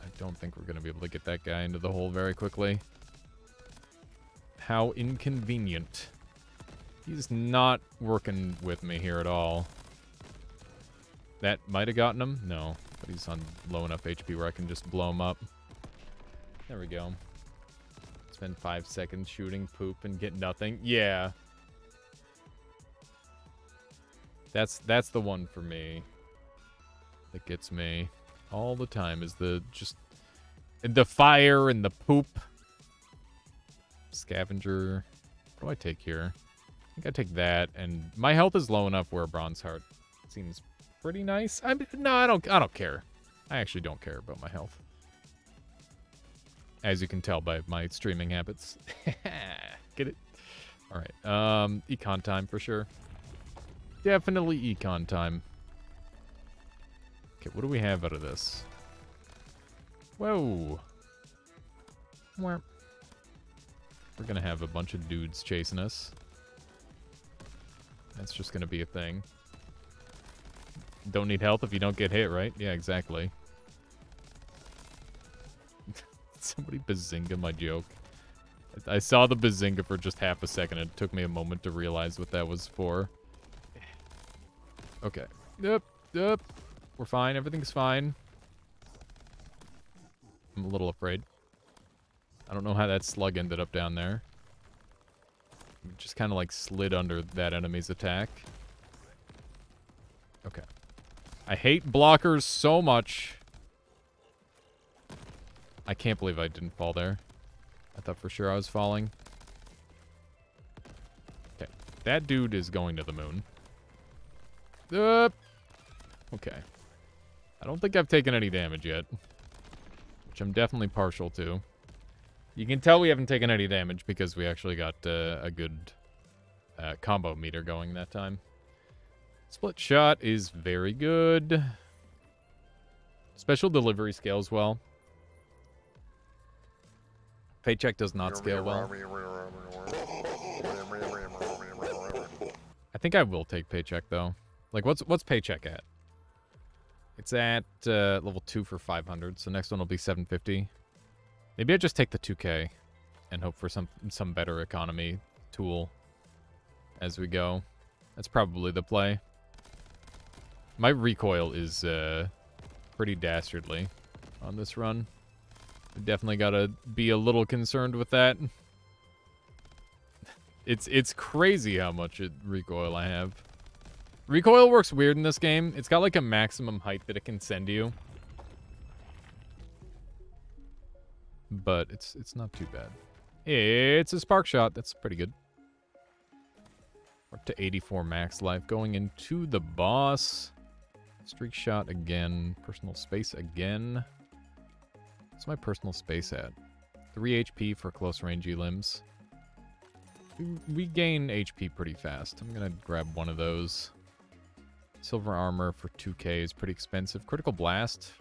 I don't think we're gonna be able to get that guy into the hole very quickly. How inconvenient. He's not working with me here at all. That might have gotten him? No. But he's on low enough HP where I can just blow him up. There we go. Spend 5 seconds shooting poop and get nothing. Yeah. That's the one for me. That gets me all the time is the fire and the poop. Scavenger. What do I take here? I think I take that, and my health is low enough where a bronze heart seems pretty nice. No, I don't care. I actually don't care about my health. As you can tell by my streaming habits. Get it? All right. Econ time for sure. Definitely econ time. Okay, what do we have out of this? Whoa. We're gonna have a bunch of dudes chasing us. That's just gonna be a thing. Don't need health if you don't get hit, right? Yeah, exactly. Somebody bazinga my joke. I saw the bazinga for just half a second. It took me a moment to realize what that was for. Okay. Yep. We're fine. Everything's fine. I'm a little afraid. I don't know how that slug ended up down there. It just kind of like slid under that enemy's attack. Okay. I hate blockers so much. I can't believe I didn't fall there. I thought for sure I was falling. Okay. That dude is going to the moon. Okay. I don't think I've taken any damage yet. Which I'm definitely partial to. You can tell we haven't taken any damage because we actually got a good combo meter going that time. Split shot is very good. Special delivery scales well. Paycheck does not scale well. I think I will take Paycheck though. Like what's Paycheck at? It's at level 2 for 500, so next one will be 750. Maybe I just take the 2K and hope for some better economy tool as we go. That's probably the play. My recoil is pretty dastardly on this run. We definitely gotta be a little concerned with that. It's crazy how much recoil I have. Recoil works weird in this game. It's got like a maximum height that it can send you. But it's not too bad. It's a spark shot. That's pretty good. We're up to 84 max life. Going into the boss. Streak shot again. Personal space again. What's my personal space at? 3 HP for close rangey limbs. We gain HP pretty fast. I'm gonna grab one of those. Silver armor for 2K is pretty expensive. Critical blast.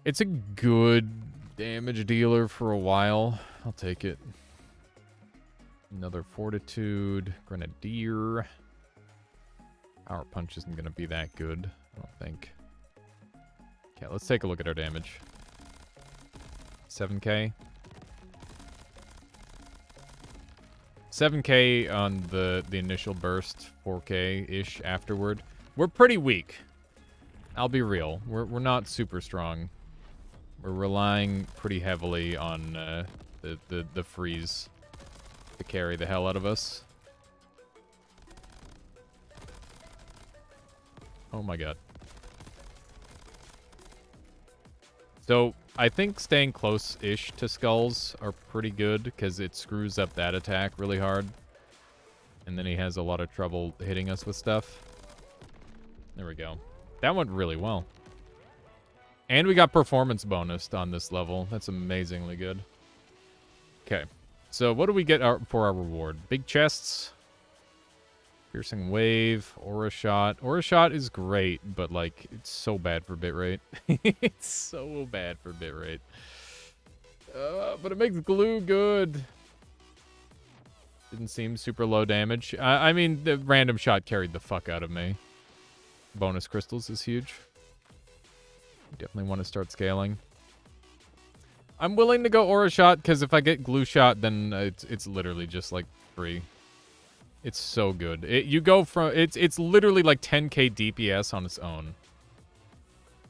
It's a good damage dealer for a while. I'll take it. Another fortitude. Grenadier. Power punch isn't gonna be that good, I don't think. Okay, let's take a look at our damage. 7K. 7K on the initial burst, 4K-ish afterward. We're pretty weak. I'll be real. We're not super strong. We're relying pretty heavily on the freeze to carry the hell out of us. Oh my god. So, I think staying close-ish to skulls are pretty good, because it screws up that attack really hard. And then he has a lot of trouble hitting us with stuff. There we go. That went really well. And we got performance bonus on this level. That's amazingly good. Okay. So, what do we get for our reward? Big chests. Piercing wave. Aura shot. Aura shot is great, but, like, it's so bad for bitrate. It's so bad for bitrate. But it makes glue good. Didn't seem super low damage. I mean, the random shot carried the fuck out of me. Bonus crystals is huge. Definitely want to start scaling. I'm willing to go aura shot, because if I get glue shot, then it's literally just, like, free. It's so good. You go from... It's literally like 10k DPS on its own.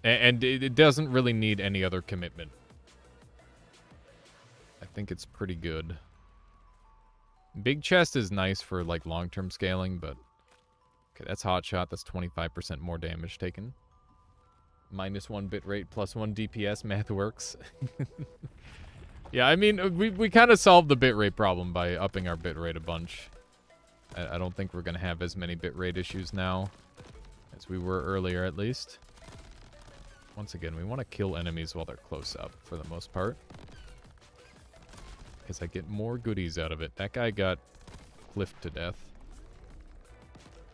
And it doesn't really need any other commitment. I think it's pretty good. Big chest is nice for, like, long-term scaling, but... Okay, that's hot shot. That's 25% more damage taken. -1 bitrate, +1 DPS. Math works. Yeah, I mean, we kind of solved the bitrate problem by upping our bitrate a bunch. I don't think we're going to have as many bitrate issues now as we were earlier, at least. Once again, we want to kill enemies while they're close up, for the most part. Because I get more goodies out of it. That guy got cliffed to death.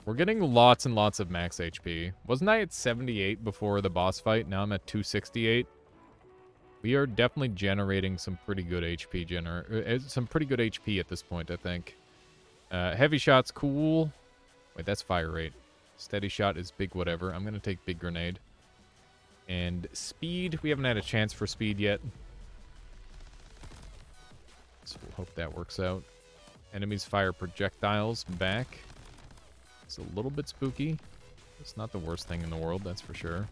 We're getting lots and lots of max HP. Wasn't I at 78 before the boss fight? Now I'm at 268. We are definitely generating some pretty good HP some pretty good HP at this point, I think. Heavy shot's cool. Wait, that's fire rate. Steady shot is big whatever. I'm going to take big grenade. And speed, we haven't had a chance for speed yet. So we'll hope that works out. Enemies fire projectiles back. It's a little bit spooky. It's not the worst thing in the world, that's for sure.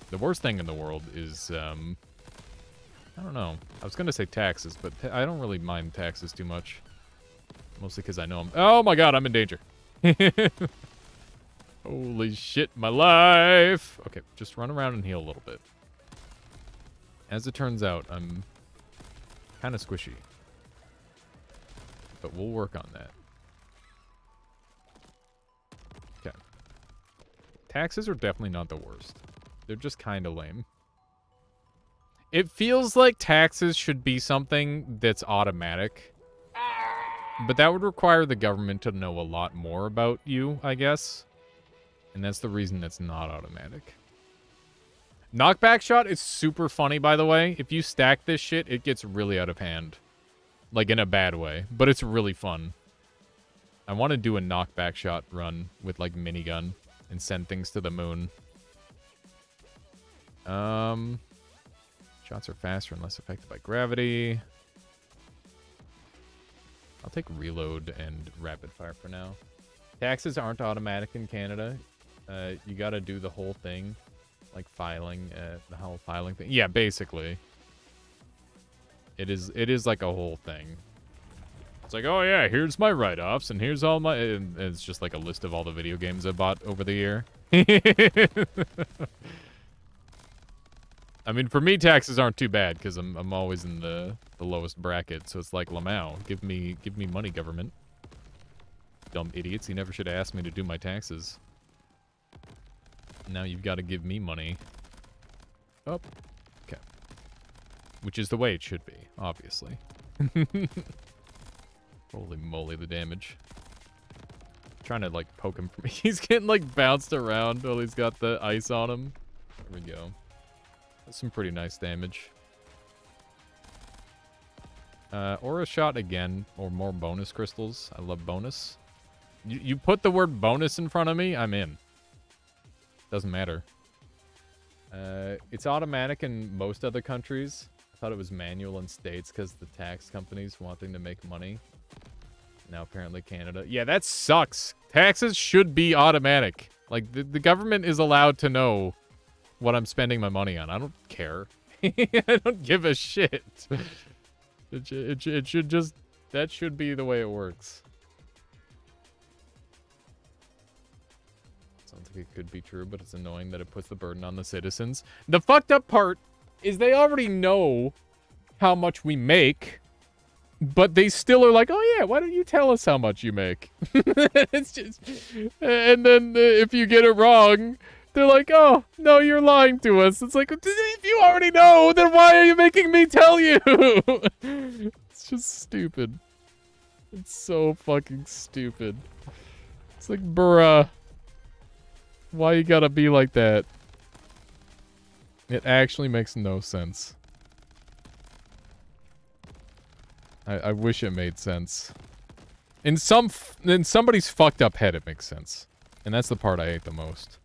The worst thing in the world is, I don't know. I was going to say taxes, but I don't really mind taxes too much. Mostly because I know I'm... Oh my god, I'm in danger. Holy shit, my life. Okay, just run around and heal a little bit. As it turns out, I'm kind of squishy. But we'll work on that. Okay. Taxes are definitely not the worst. They're just kind of lame. It feels like taxes should be something that's automatic. But that would require the government to know a lot more about you, I guess. And that's the reason it's not automatic. Knockback shot is super funny, by the way. If you stack this shit, it gets really out of hand. Like, in a bad way. But it's really fun. I want to do a knockback shot run with, like, minigun. And send things to the moon. Shots are faster and less affected by gravity. I'll take reload and rapid fire for now. Taxes aren't automatic in Canada. You gotta do the whole thing. Like filing, the whole filing thing. Yeah, basically. It is like a whole thing. It's like, oh yeah, here's my write-offs, and here's all my... And it's just like a list of all the video games I bought over the year. I mean, for me, taxes aren't too bad, because I'm always in the lowest bracket, so it's like, Lamau, give me money, government. Dumb idiots, you never should have asked me to do my taxes. Now you've got to give me money. Oh, okay. Which is the way it should be, obviously. Holy moly, the damage. I'm trying to, like, poke him from... He's getting, like, bounced around while he's got the ice on him. There we go. That's some pretty nice damage. Aura shot again, or more bonus crystals. I love bonus. You put the word bonus in front of me, I'm in. Doesn't matter. It's automatic in most other countries. I thought it was manual in states because the tax companies wanting to make money. Now apparently Canada. Yeah, that sucks. Taxes should be automatic. Like, the government is allowed to know what I'm spending my money on. I don't care. I don't give a shit. It should just... That should be the way it works. Sounds like it could be true, but it's annoying that it puts the burden on the citizens. The fucked up part is they already know how much we make, but they still are like, oh yeah, why don't you tell us how much you make? It's just... And then if you get it wrong, they're like, oh, no, you're lying to us. It's like, if you already know, then why are you making me tell you? It's just stupid. It's so fucking stupid. It's like, bruh. Why you gotta be like that? It actually makes no sense. I wish it made sense. In somebody's fucked up head, it makes sense. And that's the part I hate the most.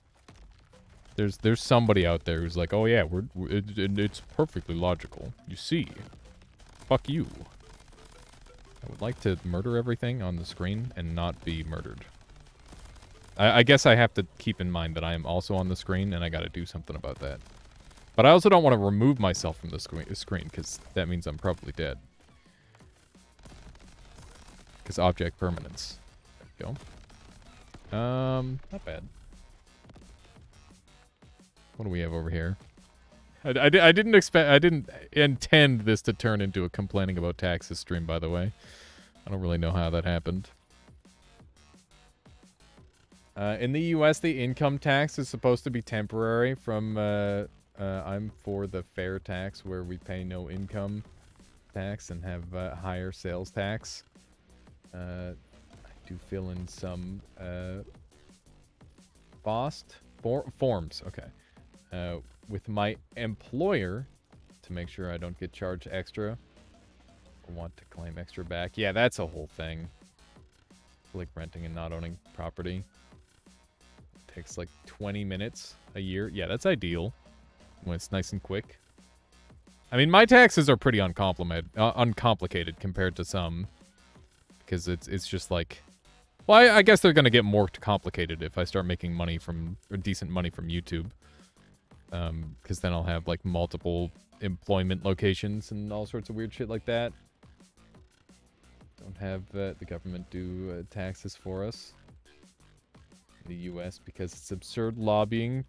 There's somebody out there who's like, oh yeah, it's perfectly logical. You see. Fuck you. I would like to murder everything on the screen and not be murdered. I guess I have to keep in mind that I am also on the screen, and I gotta do something about that. But I also don't want to remove myself from the screen, because that means I'm probably dead. Because object permanence. There we go. Not bad. What do we have over here? I didn't intend this to turn into a complaining about taxes stream, by the way. I don't really know how that happened. In the US, the income tax is supposed to be temporary from, I'm for the fair tax where we pay no income tax and have higher sales tax. I do fill in some, forms, okay. With my employer to make sure I don't get charged extra or want to claim extra back. Yeah, that's a whole thing. Like renting and not owning property. It takes like 20 minutes a year. Yeah, that's ideal when it's nice and quick. I mean, my taxes are pretty uncomplicated compared to some. Because it's just like... Well, I guess they're going to get more complicated if I start making money from... or decent money from YouTube. Because then I'll have, like, multiple employment locations and all sorts of weird shit like that. Don't have the government do taxes for us in the U.S. because it's absurd lobbying.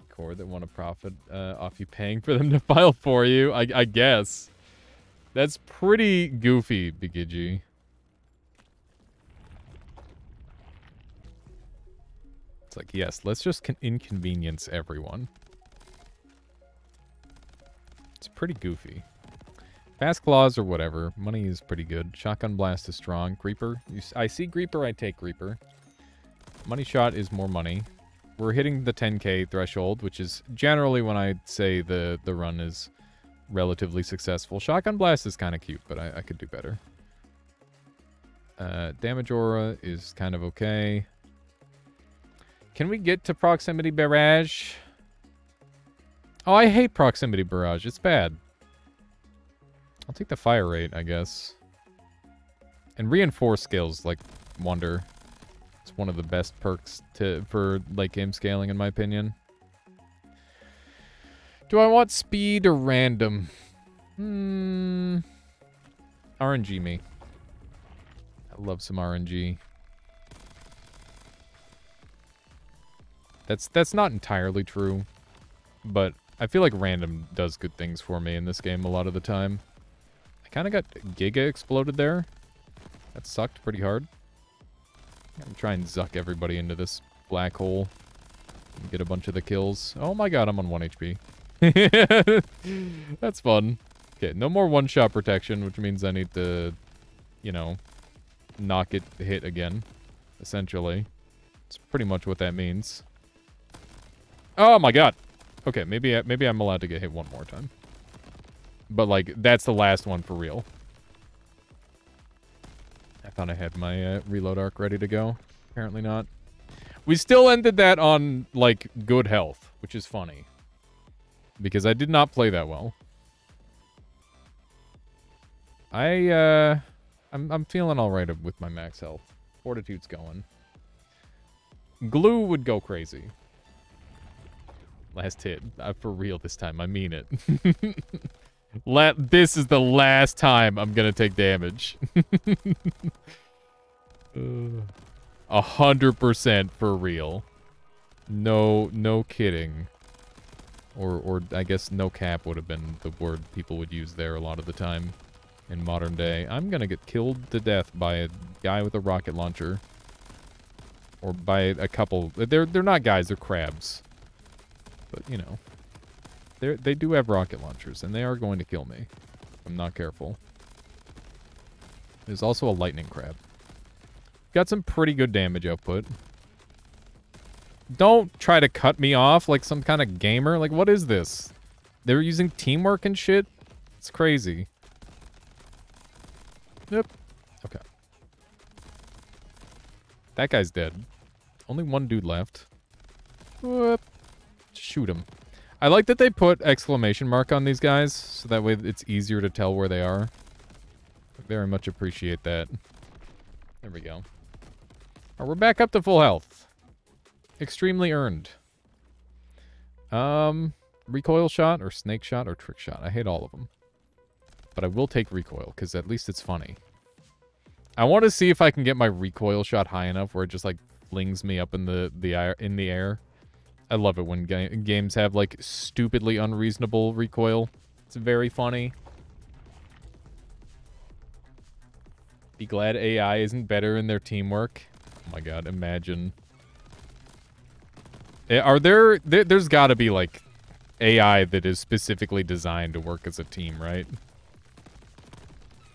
Core that want to profit off you paying for them to file for you, I guess. That's pretty goofy, Bigigi. It's like, yes, let's just inconvenience everyone. It's pretty goofy. Fast claws or whatever. Money is pretty good. Shotgun blast is strong. Creeper. I see Creeper, I take Creeper. Money shot is more money. We're hitting the 10k threshold, which is generally when I say the run is relatively successful. Shotgun blast is kind of cute, but I could do better. Damage aura is kind of okay. Can we get to proximity barrage? Oh, I hate proximity barrage. It's bad. I'll take the fire rate, I guess. And reinforce skills, like, wonder. It's one of the best perks for late game scaling, in my opinion. Do I want speed or random? RNG me. I love some RNG. That's not entirely true, but I feel like random does good things for me in this game a lot of the time. I kind of got Giga exploded there. That sucked pretty hard. I'm gonna try and zuck everybody into this black hole and get a bunch of the kills. Oh my god, I'm on 1 HP. That's fun. Okay, no more one-shot protection, which means I need to, you know, not get hit again, essentially. That's pretty much what that means. Oh my god! Okay, maybe I'm allowed to get hit one more time. But, like, that's the last one for real. I thought I had my reload arc ready to go. Apparently not. We still ended that on, like, good health, which is funny. Because I did not play that well. I'm feeling alright with my max health. Fortitude's going. Glue would go crazy. Last hit. For real this time. I mean it. This is the last time I'm gonna take damage. 100% for real. No kidding. Or I guess no cap would have been the word people would use there a lot of the time in modern day. I'm gonna get killed to death by a guy with a rocket launcher. Or by a couple. They're not guys, they're crabs. But, you know. They do have rocket launchers, and they are going to kill me if I'm not careful. There's also a lightning crab. Got some pretty good damage output. Don't try to cut me off like some kind of gamer. Like, what is this? They're using teamwork and shit? It's crazy. Yep. Okay. That guy's dead. Only one dude left. Whoop. Shoot him. I like that they put exclamation mark on these guys, so that way it's easier to tell where they are. I very much appreciate that. There we go. Alright, we're back up to full health. Extremely earned. Recoil shot or snake shot or trick shot. I hate all of them. But I will take recoil, because at least it's funny. I want to see if I can get my recoil shot high enough where it just, like, flings me up in the air. I love it when games have, like, stupidly unreasonable recoil. It's very funny. Be glad AI isn't better in their teamwork. Oh my god, imagine. There's gotta be, like, AI that is specifically designed to work as a team, right?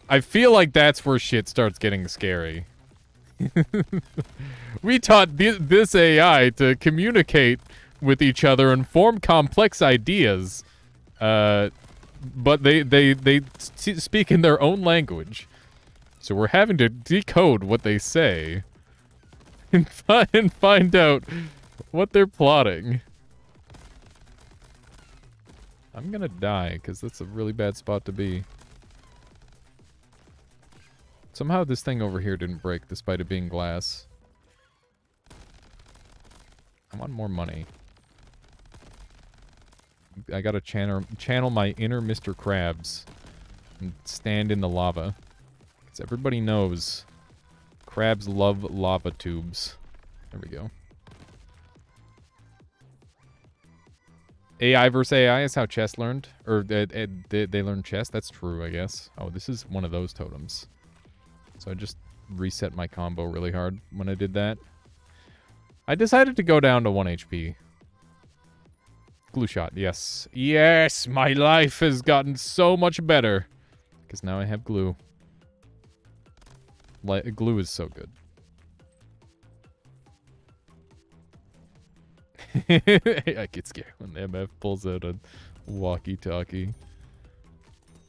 I feel like that's where shit starts getting scary. We taught this AI to communicate with each other and form complex ideas. But they speak in their own language. So we're having to decode what they say. And find out what they're plotting. I'm gonna die, because that's a really bad spot to be. Somehow this thing over here didn't break, despite it being glass. I want more money. I gotta channel my inner Mr. Krabs and stand in the lava. Because everybody knows crabs love lava tubes. There we go. AI versus AI is how chess learned. Or they learned chess? That's true, I guess. Oh, this is one of those totems. So I just reset my combo really hard when I did that. I decided to go down to 1 HP. Glue shot, yes. Yes, my life has gotten so much better. Because now I have glue. Glue is so good. I get scared when the MF pulls out a walkie-talkie.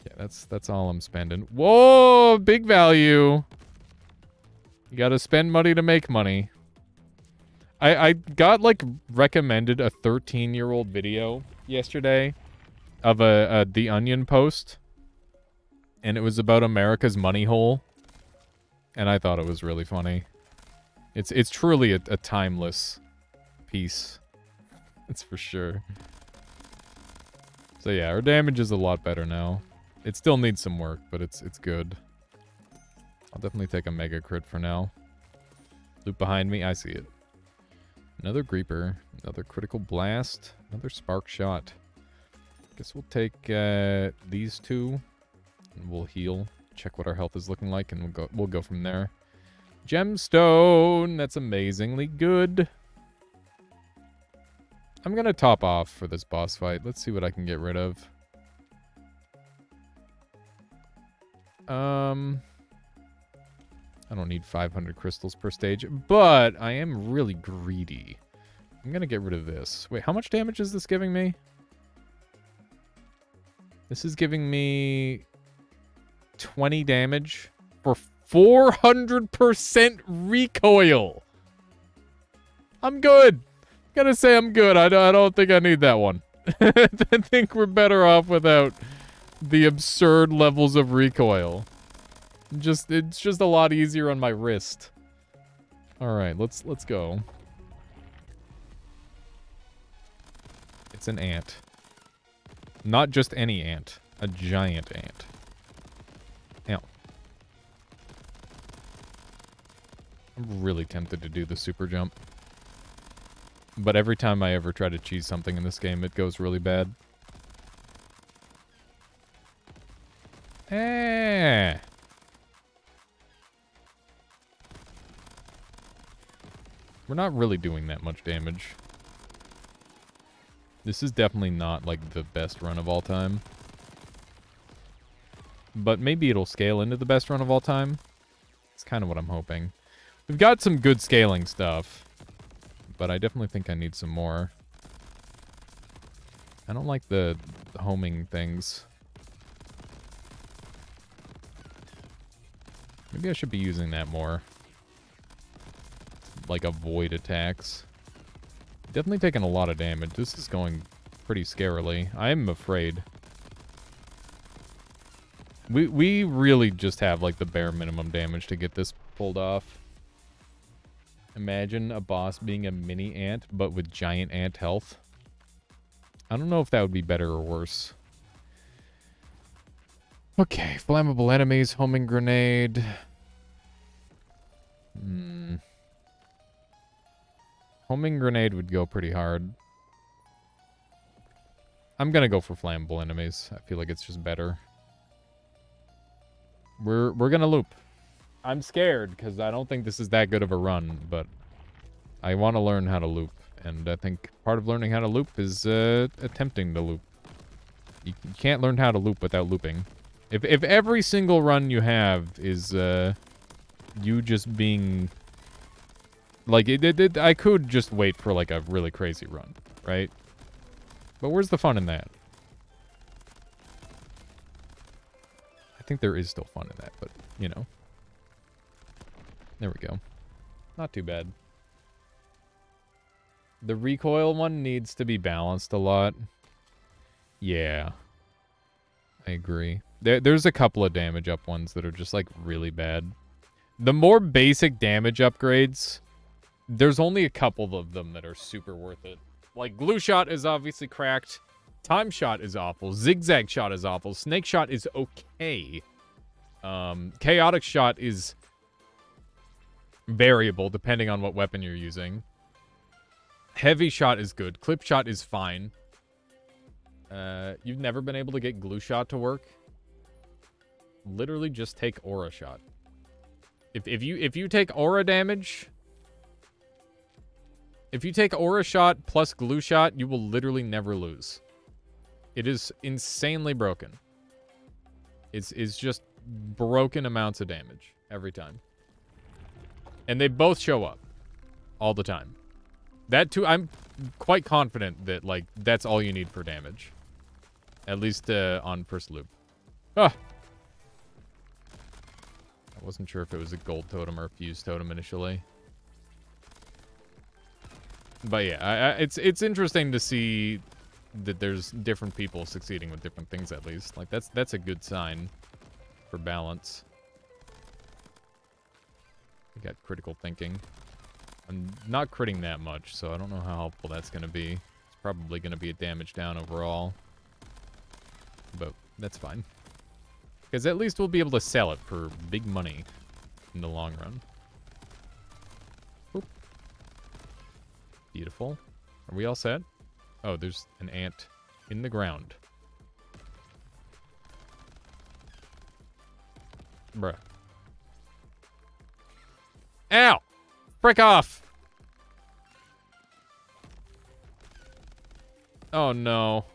Yeah, that's all I'm spending. Whoa, big value. You gotta spend money to make money. I got, like, recommended a 13-year-old video yesterday of The Onion post. And it was about America's money hole. And I thought it was really funny. It's truly a timeless piece. That's for sure. So yeah, our damage is a lot better now. It still needs some work, but it's good. I'll definitely take a mega crit for now. Loop behind me, I see it. Another Creeper, another critical blast, another spark shot. Guess we'll take these two, and we'll heal. Check what our health is looking like, and we'll go from there. Gemstone, that's amazingly good. I'm gonna top off for this boss fight. Let's see what I can get rid of. I don't need 500 crystals per stage, but I am really greedy. I'm gonna get rid of this. Wait, how much damage is this giving me? This is giving me 20 damage for 400% recoil. I'm good. I'm gonna say I'm good. I don't think I need that one. I think we're better off without the absurd levels of recoil. It's just a lot easier on my wrist. All right, let's go. It's an ant. Not just any ant, a giant ant. Ow. I'm really tempted to do the super jump. But every time I ever try to cheese something in this game, it goes really bad. Eh. We're not really doing that much damage. This is definitely not, like, the best run of all time. But maybe it'll scale into the best run of all time. It's kind of what I'm hoping. We've got some good scaling stuff. But I definitely think I need some more. I don't like the homing things. Maybe I should be using that more. Like avoid attacks. Definitely taking a lot of damage. This is going pretty scarily. I am afraid. We really just have like the bare minimum damage to get this pulled off. Imagine a boss being a mini ant, but with giant ant health. I don't know if that would be better or worse. Okay, flammable enemies, homing grenade. Homing grenade would go pretty hard. I'm gonna go for flammable enemies. I feel like it's just better. We're gonna loop. I'm scared because I don't think this is that good of a run, but I want to learn how to loop, and I think part of learning how to loop is attempting to loop. You can't learn how to loop without looping. If every single run you have is you just being like I could just wait for like a really crazy run, right? But where's the fun in that? I think there is still fun in that, but you know. There we go. Not too bad. The recoil one needs to be balanced a lot. Yeah. I agree. There's a couple of damage up ones that are just like really bad. The more basic damage upgrades, there's only a couple of them that are super worth it. Like glue shot is obviously cracked. Time shot is awful. Zigzag shot is awful. Snake shot is okay. Chaotic shot is variable depending on what weapon you're using. Heavy shot is good. Clip shot is fine. You've never been able to get glue shot to work? Literally just take aura shot. If you take aura damage, if you take aura shot plus glue shot, you will literally never lose. It is insanely broken. It's just broken amounts of damage every time. And they both show up all the time. That too, I'm quite confident that like that's all you need for damage. At least on first loop. Ah! I wasn't sure if it was a gold totem or a fused totem initially. But yeah, it's interesting to see that there's different people succeeding with different things at least. Like that's a good sign for balance. We got critical thinking. I'm not critting that much, so I don't know how helpful that's going to be. It's probably going to be a damage down overall. But that's fine. Because at least we'll be able to sell it for big money in the long run. Oop. Beautiful. Are we all set? Oh, there's an ant in the ground. Bruh. Ow! Frick off! Oh no.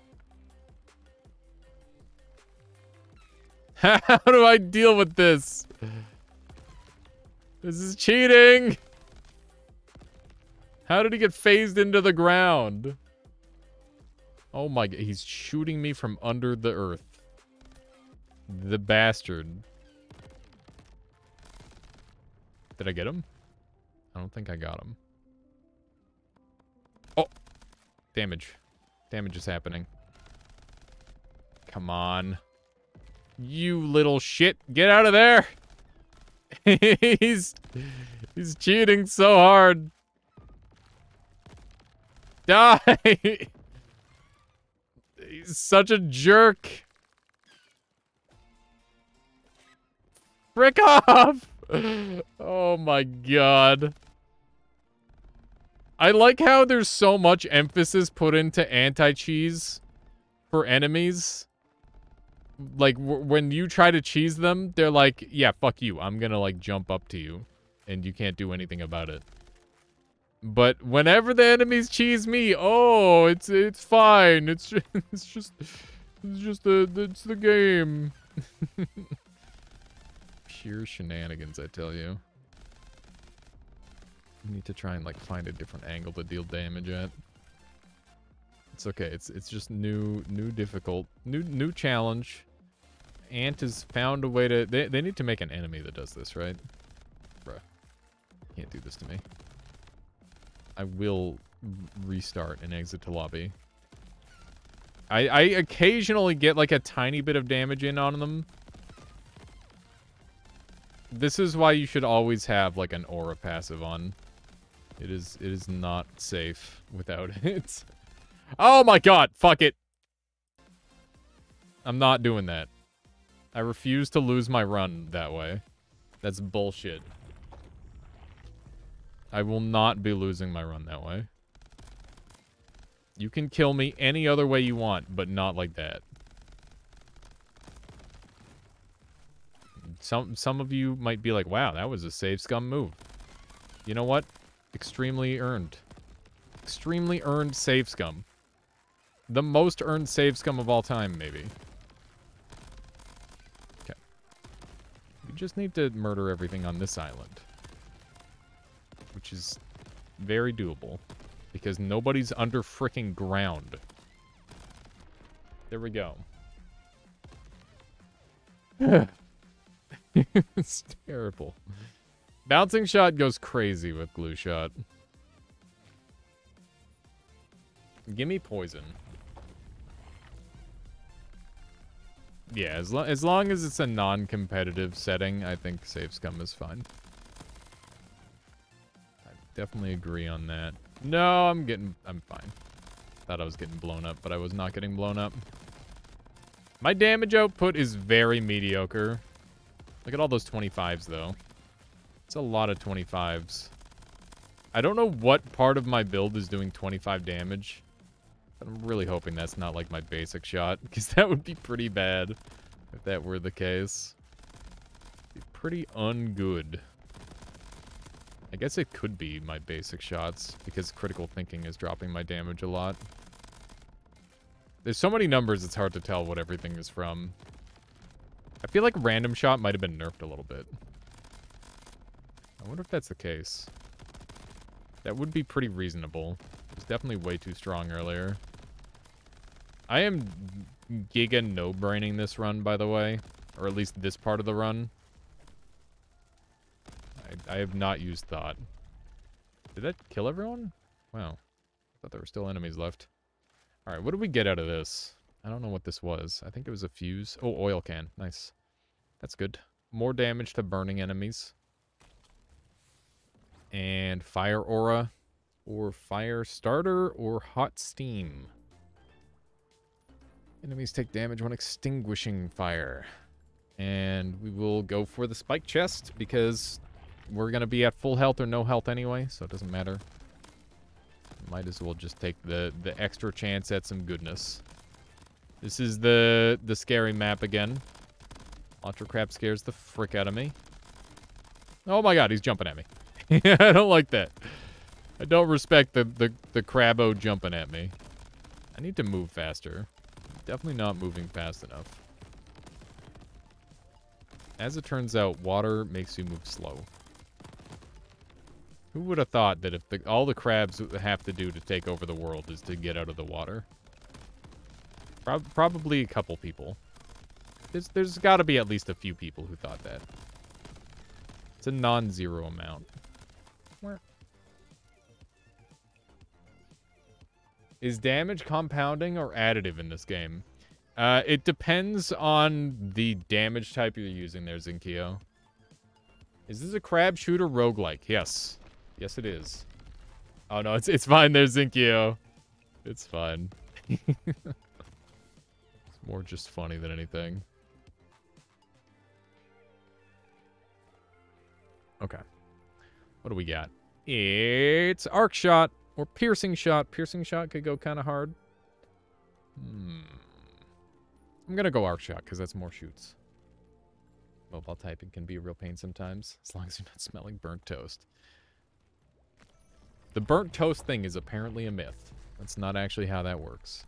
How do I deal with this? This is cheating! How did he get phased into the ground? Oh my god, he's shooting me from under the earth. The bastard. Did I get him? I don't think I got him. Oh! Damage. Damage is happening. Come on. You little shit. Get out of there! He's cheating so hard. Die! He's such a jerk. Frick off! Oh my god. I like how there's so much emphasis put into anti-cheese for enemies. Like, when you try to cheese them, they're like, yeah, fuck you. I'm gonna, like, jump up to you. And you can't do anything about it. But whenever the enemies cheese me, oh, it's fine. It's just the game. Pure shenanigans, I tell you. You need to try and like find a different angle to deal damage at. It's okay. It's just new difficult, new challenge. Ant has found a way to. They need to make an enemy that does this, right? Bruh, can't do this to me. I will restart and exit to lobby. I occasionally get like a tiny bit of damage in on them. This is why you should always have like an aura passive on. It is not safe without it. Oh my god, fuck it. I'm not doing that. I refuse to lose my run that way. That's bullshit. I will not be losing my run that way. You can kill me any other way you want, but not like that. Some of you might be like, wow, that was a save scum move. You know what? Extremely earned. Extremely earned save scum. The most earned save scum of all time, maybe. Okay. We just need to murder everything on this island. Which is very doable. Because nobody's under frickin' ground. There we go. It's terrible. Bouncing shot goes crazy with glue shot. Give me poison. Yeah, as long as it's a non-competitive setting, I think save scum is fine. I definitely agree on that. No, I'm fine. Thought I was getting blown up, but I was not getting blown up. My damage output is very mediocre. Look at all those 25s, though. It's a lot of 25s. I don't know what part of my build is doing 25 damage. But I'm really hoping that's not like my basic shot, because that would be pretty bad if that were the case. It'd be pretty ungood. I guess it could be my basic shots, because critical thinking is dropping my damage a lot. There's so many numbers, it's hard to tell what everything is from. I feel like random shot might have been nerfed a little bit. I wonder if that's the case. That would be pretty reasonable. It was definitely way too strong earlier. I am giga no-braining this run, by the way. Or at least this part of the run. I have not used thought. Did that kill everyone? Wow. I thought there were still enemies left. Alright, what did we get out of this? I don't know what this was. I think it was a fuse. Oh, oil can. Nice. That's good. More damage to burning enemies. And fire aura. Or fire starter. Or hot steam. Enemies take damage when extinguishing fire. And we will go for the spike chest because we're going to be at full health or no health anyway, so it doesn't matter. Might as well just take the extra chance at some goodness. This is the scary map again. Ultra Crab scares the frick out of me. Oh my god, he's jumping at me. I don't like that. I don't respect the Crabbo jumping at me. I need to move faster. Definitely not moving fast enough. As it turns out, water makes you move slow. Who would have thought that if all the crabs have to do to take over the world is to get out of the water? Probably a couple people. There's got to be at least a few people who thought that. It's a non-zero amount. Where? Is damage compounding or additive in this game? It depends on the damage type you're using there, Zinkio. Is this a crab shooter roguelike? Yes. Yes, it is. Oh, no, it's fine there, Zinkio. It's fine. It's more just funny than anything. Okay. What do we got? It's arc shot or piercing shot. Piercing shot could go kind of hard. I'm going to go arc shot because that's more shoots. Mobile typing can be a real pain sometimes, as long as you're not smelling burnt toast. The burnt toast thing is apparently a myth. That's not actually how that works.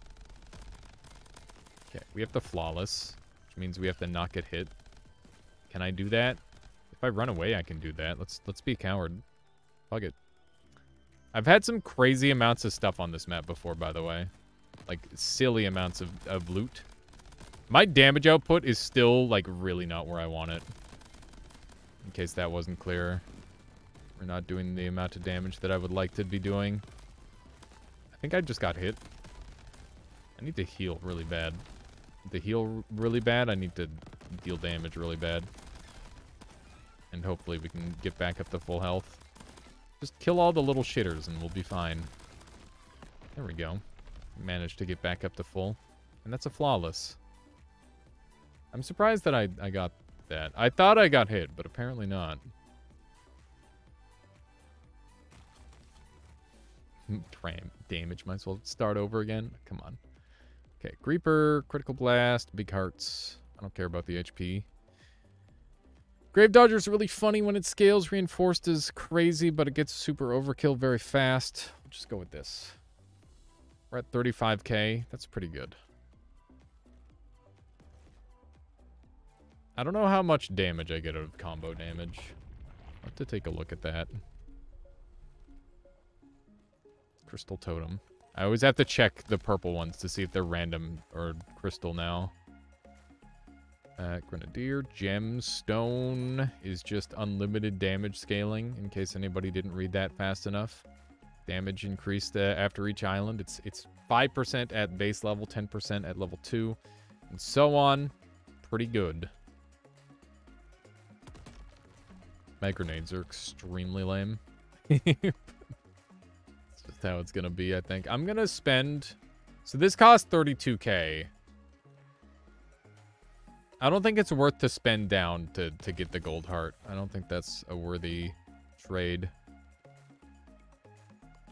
Okay, we have the flawless, which means we have to not get hit. Can I do that? If I run away, I can do that. Let's be a coward. Fuck it. I've had some crazy amounts of stuff on this map before, by the way. Like, silly amounts of loot. My damage output is still, like, really not where I want it. In case that wasn't clear. We're not doing the amount of damage that I would like to be doing. I think I just got hit. I need to heal really bad. To heal really bad, I need to deal damage really bad. And hopefully we can get back up to full health. Just kill all the little shitters and we'll be fine. There we go. Managed to get back up to full. And that's a flawless. I'm surprised that I got that. I thought I got hit, but apparently not. Damage. Might as well start over again. Come on. Okay, Creeper, Critical Blast, Big Hearts. I don't care about the HP. Grave Dodger's really funny when it scales. Reinforced is crazy, but it gets super overkill very fast. We'll just go with this. We're at 35k. That's pretty good. I don't know how much damage I get out of combo damage. I'll have to take a look at that. Crystal Totem. I always have to check the purple ones to see if they're random or crystal now. Grenadier. Gemstone is just unlimited damage scaling, in case anybody didn't read that fast enough. Damage increased after each island. It's 5% at base level, 10% at level 2, and so on. Pretty good. My grenades are extremely lame. It's just how it's gonna be, I think. I'm gonna spend... So this costs 32k. I don't think it's worth to spend down to get the gold heart. I don't think that's a worthy trade.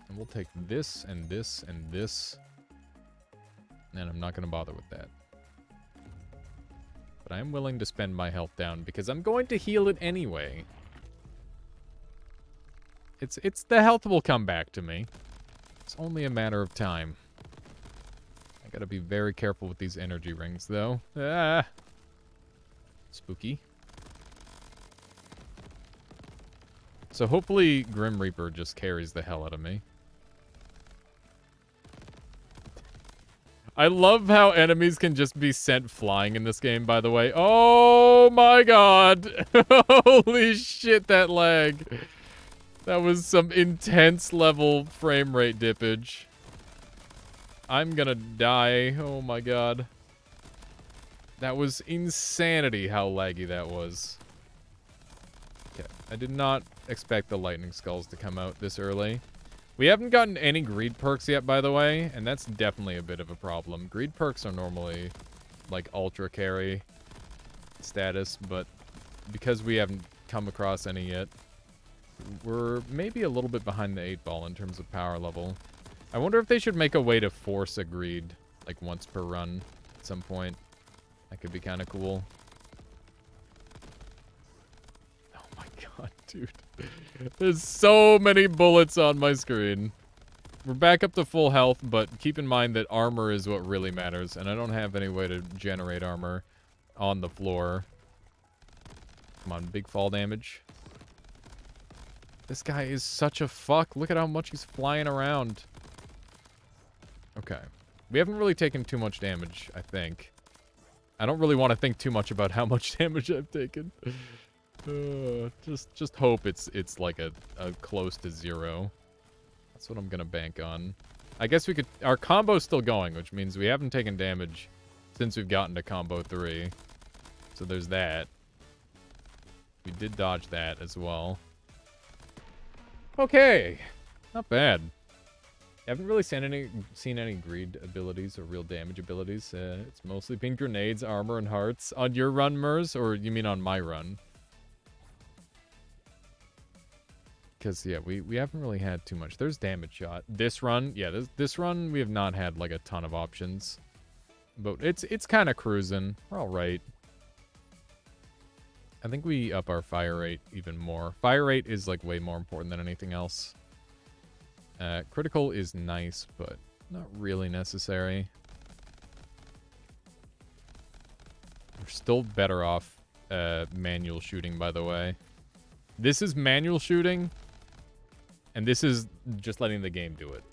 And we'll take this and this and this. And I'm not going to bother with that. But I am willing to spend my health down because I'm going to heal it anyway. It's the health will come back to me. It's only a matter of time. I gotta be very careful with these energy rings, though. Ah! Spooky. So hopefully Grim Reaper just carries the hell out of me. I love how enemies can just be sent flying in this game, by the way. Oh my god! Holy shit, that lag. That was some intense level frame rate dippage. I'm gonna die. Oh my god. That was insanity how laggy that was. Okay, I did not expect the lightning skulls to come out this early. We haven't gotten any greed perks yet, by the way, and that's definitely a bit of a problem. Greed perks are normally like ultra carry status, but because we haven't come across any yet, we're maybe a little bit behind the 8-ball in terms of power level. I wonder if they should make a way to force a greed like once per run at some point. That could be kind of cool. Oh my god, dude. There's so many bullets on my screen. We're back up to full health, but keep in mind that armor is what really matters, and I don't have any way to generate armor on the floor. Come on, big fall damage. This guy is such a fuck. Look at how much he's flying around. Okay. We haven't really taken too much damage, I think. I don't really want to think too much about how much damage I've taken. Just hope it's like a close to 0. That's what I'm gonna bank on. I guess we could... Our combo's still going, which means we haven't taken damage since we've gotten to combo 3. So there's that. We did dodge that as well. Okay. Not bad. Haven't really seen any greed abilities or real damage abilities. It's mostly been grenades, armor, and hearts. On your run, Mers? Or you mean on my run? Because, yeah, we haven't really had too much. There's damage shot. This run, yeah, this run, we have not had, like, a ton of options. But it's kind of cruising. We're all right. I think we up our fire rate even more. Fire rate is, like, way more important than anything else. Critical is nice, but not really necessary. We're still better off manual shooting, by the way. This is manual shooting, and this is just letting the game do it.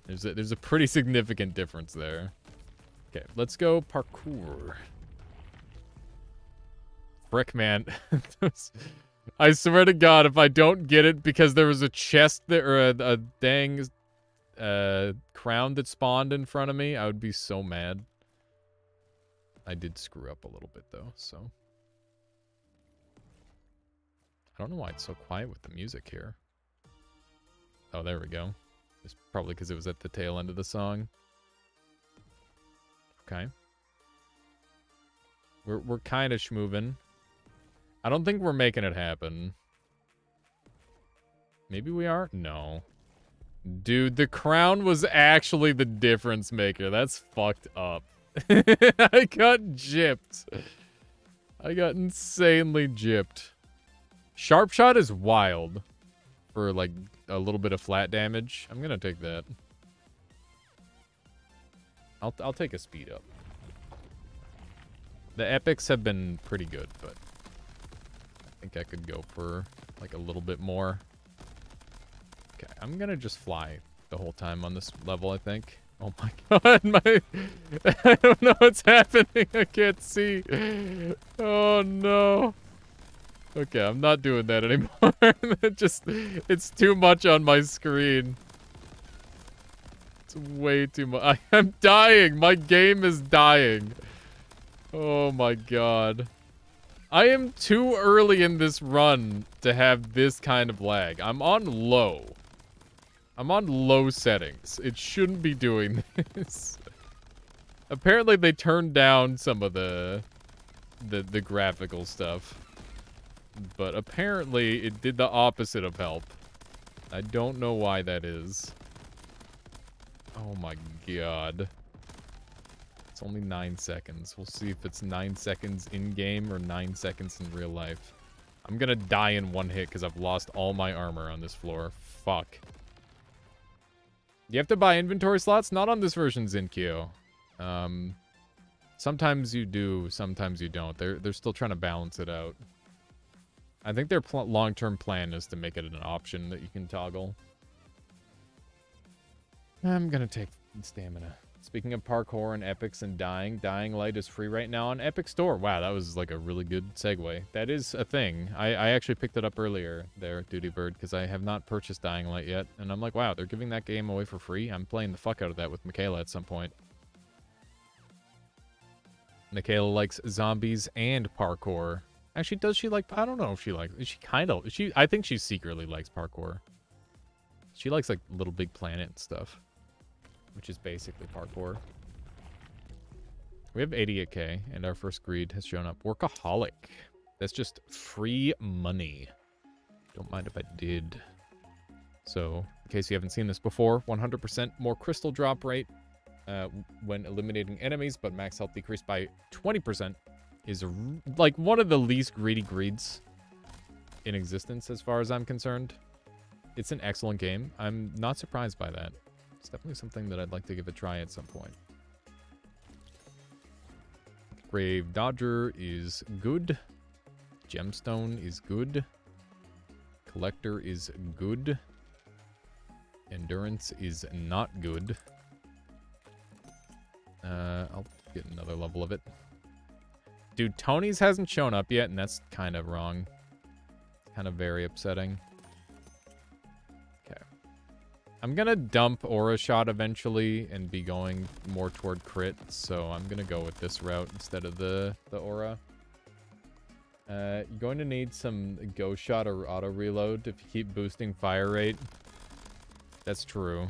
There's a pretty significant difference there. Okay, let's go parkour. Frick, man. I swear to God, if I don't get it because there was a chest there, or a dang crown that spawned in front of me, I would be so mad. I did screw up a little bit, though, so. I don't know why it's so quiet with the music here. Oh, there we go. It's probably because it was at the tail end of the song. Okay. We're kind of schmoving. I don't think we're making it happen. Maybe we are? No. Dude, the crown was actually the difference maker. That's fucked up. I got gypped. I got insanely gypped. Sharp shot is wild for like a little bit of flat damage. I'm gonna take that. I'll take a speed up. The epics have been pretty good, but I think I could go for like a little bit more. Okay, I'm gonna just fly the whole time on this level, I think. Oh my god, I don't know what's happening. I can't see. Oh no. Okay, I'm not doing that anymore. It's too much on my screen. It's way too much. I'm dying. My game is dying. Oh my god. I am too early in this run to have this kind of lag. I'm on low. I'm on low settings. It shouldn't be doing this. Apparently they turned down some of the graphical stuff. But apparently it did the opposite of help. I don't know why that is. Oh my god. It's only 9 seconds. We'll see if it's 9 seconds in-game or 9 seconds in real life. I'm gonna die in one hit because I've lost all my armor on this floor. Fuck. You have to buy inventory slots? Not on this version, Zinkyo. Sometimes you do, sometimes you don't. They're still trying to balance it out. I think their long-term plan is to make it an option that you can toggle. I'm gonna take stamina. Speaking of parkour and epics and dying, Dying Light is free right now on Epic Store. Wow, that was like a really good segue. That is a thing. I actually picked it up earlier there, Duty Bird, because I have not purchased Dying Light yet. And I'm like, wow, they're giving that game away for free? I'm playing the fuck out of that with Michaela at some point. Michaela likes zombies and parkour. Actually, does she like... I don't know if she likes... She kind of... I think she secretly likes parkour. She likes, like, Little Big Planet and stuff. Which is basically parkour. We have 88k, and our first greed has shown up. Workaholic. That's just free money. Don't mind if I did. So, in case you haven't seen this before, 100% more crystal drop rate when eliminating enemies, but max health decreased by 20% is like one of the least greedy greeds in existence as far as I'm concerned. It's an excellent game. I'm not surprised by that. It's definitely something that I'd like to give a try at some point. Grave Dodger is good. Gemstone is good. Collector is good. Endurance is not good. I'll get another level of it. Dude, Tony's hasn't shown up yet, and that's kind of wrong. Kind of very upsetting. Okay. I'm gonna dump Aura Shot eventually and be going more toward crit, so I'm gonna go with this route instead of the Aura. You're going to need some Ghost Shot or Auto Reload if you keep boosting fire rate. That's true.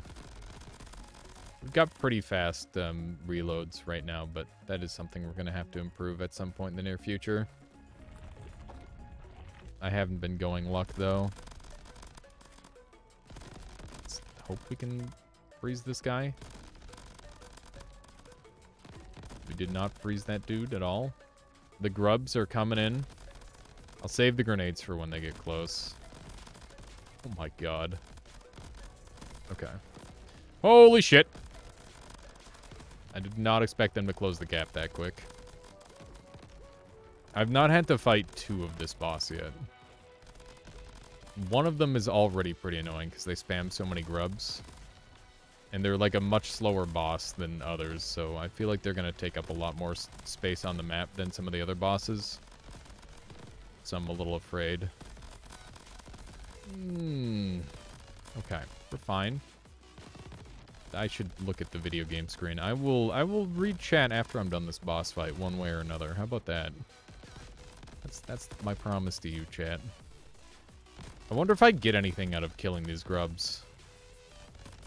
We've got pretty fast reloads right now, but that is something we're going to have to improve at some point in the near future. I haven't been going luck, though. Let's hope we can freeze this guy. We did not freeze that dude at all. The grubs are coming in. I'll save the grenades for when they get close. Oh my god. Okay. Holy shit! I did not expect them to close the gap that quick. I've not had to fight 2 of this boss yet. One of them is already pretty annoying because they spam so many grubs. And they're like a much slower boss than others, so I feel like they're going to take up a lot more space on the map than some of the other bosses. So I'm a little afraid. Okay, we're fine. I should look at the video game screen. I will read chat after I'm done this boss fight, one way or another. How about that? That's my promise to you, chat. I wonder if I get anything out of killing these grubs.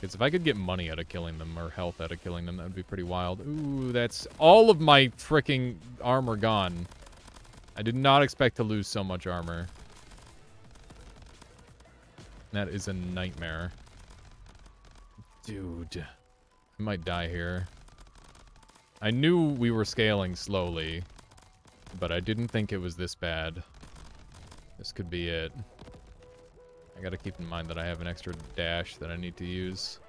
Because if I could get money out of killing them, or health out of killing them, that would be pretty wild. Ooh, that's all of my freaking armor gone. I did not expect to lose so much armor. That is a nightmare. Dude. I might die here. I knew we were scaling slowly, but I didn't think it was this bad. This could be it. I gotta keep in mind that I have an extra dash that I need to use.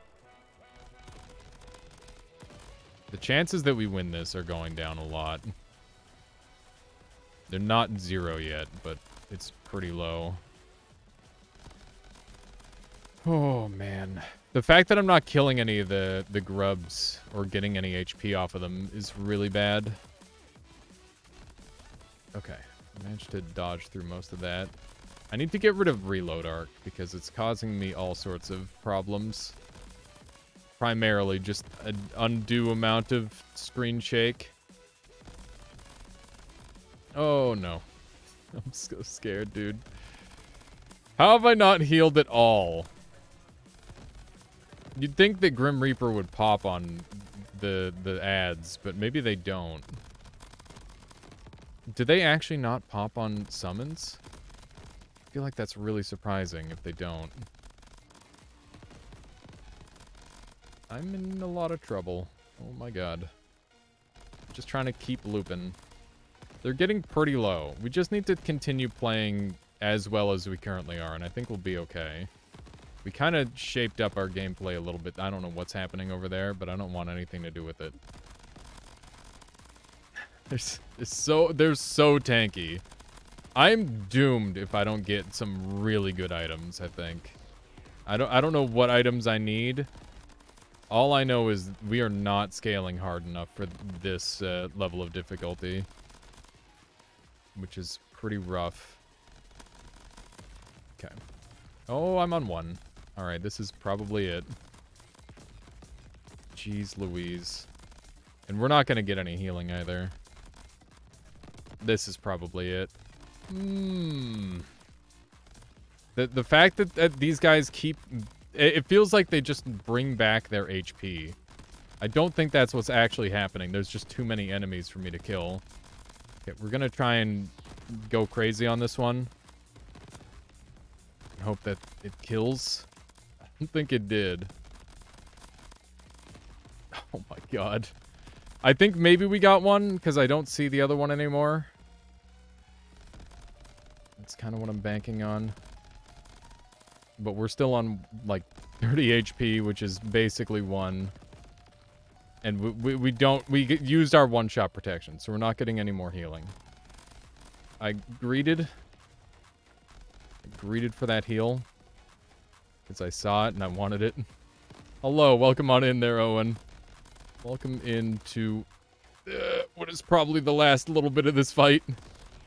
The chances that we win this are going down a lot. They're not 0 yet, but it's pretty low. Oh, man. The fact that I'm not killing any of the grubs or getting any HP off of them is really bad. Okay. I managed to dodge through most of that. I need to get rid of reload arc because it's causing me all sorts of problems. Primarily just an undue amount of screen shake. Oh, no. I'm so scared, dude. How have I not healed at all? You'd think that Grim Reaper would pop on the ads, but maybe they don't. Do they actually not pop on summons? I feel like that's really surprising if they don't. I'm in a lot of trouble. Oh my god. Just trying to keep looping. They're getting pretty low. We just need to continue playing as well as we currently are, and I think we'll be okay. We kind of shaped up our gameplay a little bit. I don't know what's happening over there, but I don't want anything to do with it. They're so tanky. I'm doomed if I don't get some really good items, I think. I don't know what items I need. All I know is we are not scaling hard enough for this level of difficulty, which is pretty rough. Okay. Oh, I'm on 1. All right, this is probably it. Jeez Louise. And we're not going to get any healing either. This is probably it. The fact that these guys keep... It feels like they just bring back their HP. I don't think that's what's actually happening. There's just too many enemies for me to kill. Okay, we're going to try and go crazy on this one. I hope that it kills. I don't think it did. Oh my god. I think maybe we got one, because I don't see the other one anymore. That's kind of what I'm banking on. But we're still on, like, 30 HP, which is basically 1. And we used our one-shot protection, so we're not getting any more healing. I greeted for that heal. Because I saw it and I wanted it. Hello, welcome on in there, Owen. Welcome into what is probably the last little bit of this fight.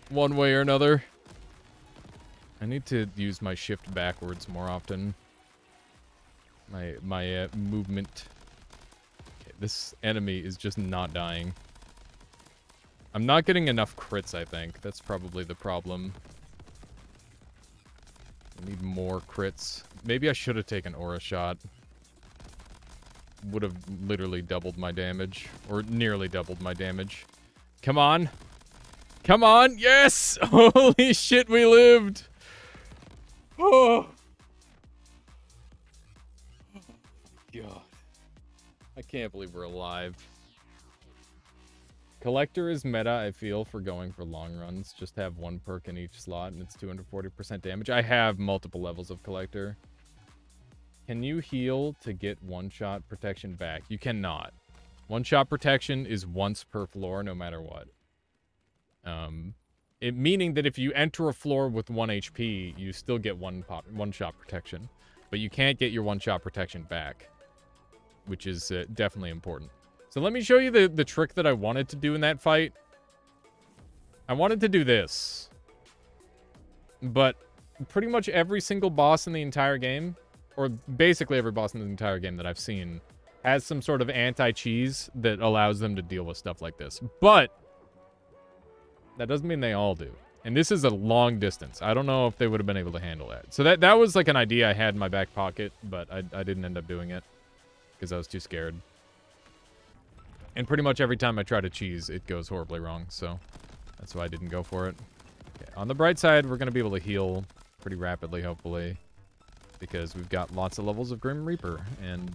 One way or another. I need to use my shift backwards more often. My movement. Okay, this enemy is just not dying. I'm not getting enough crits, I think. That's probably the problem. I need more crits. Maybe I should have taken Aura Shot. Would have literally doubled my damage. Or nearly doubled my damage. Come on. Come on. Yes! Holy shit, we lived! Oh! God. I can't believe we're alive. Collector is meta, I feel, for going for long runs. Just have one perk in each slot, and it's 240% damage. I have multiple levels of Collector. Can you heal to get one-shot protection back? You cannot. One-shot protection is once per floor, no matter what. Meaning that if you enter a floor with 1 HP, you still get one-shot protection. But you can't get your one-shot protection back, which is definitely important. So let me show you the trick that I wanted to do in that fight. I wanted to do this. But pretty much every single boss in the entire game, or basically every boss in the entire game that I've seen, has some sort of anti-cheese that allows them to deal with stuff like this. But that doesn't mean they all do. And this is a long distance. I don't know if they would have been able to handle that. So that was like an idea I had in my back pocket, but I didn't end up doing it. because I was too scared. And pretty much every time I try to cheese, it goes horribly wrong, so that's why I didn't go for it. Okay, on the bright side, we're going to be able to heal pretty rapidly, hopefully, because we've got lots of levels of Grim Reaper, and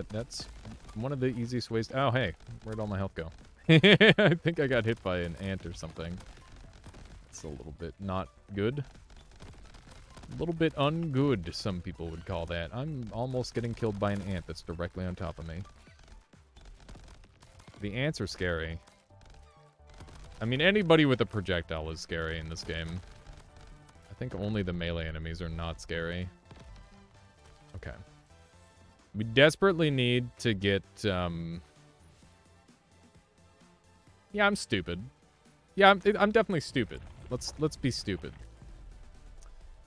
that's one of the easiest ways to... Oh, hey, where'd all my health go? I think I got hit by an ant or something. It's a little bit not good. A little bit ungood, some people would call that. I'm almost getting killed by an ant that's directly on top of me. The ants are scary. I mean, anybody with a projectile is scary in this game. I think only the melee enemies are not scary. Okay. We desperately need to get, Yeah, I'm stupid. Yeah, I'm definitely stupid. Let's be stupid.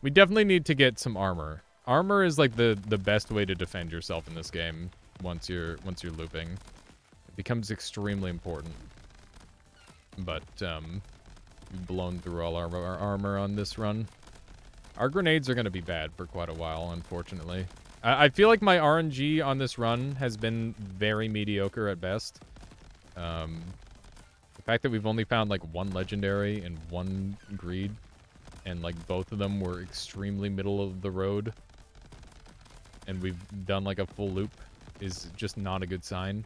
We definitely need to get some armor. Armor is like the best way to defend yourself in this game once you're looping. It becomes extremely important. But we've blown through all our armor on this run. Our grenades are going to be bad for quite a while, unfortunately. I feel like my RNG on this run has been very mediocre at best. The fact that we've only found like one legendary and one greed, and like both of them were extremely middle of the road, and we've done like a full loop, is just not a good sign.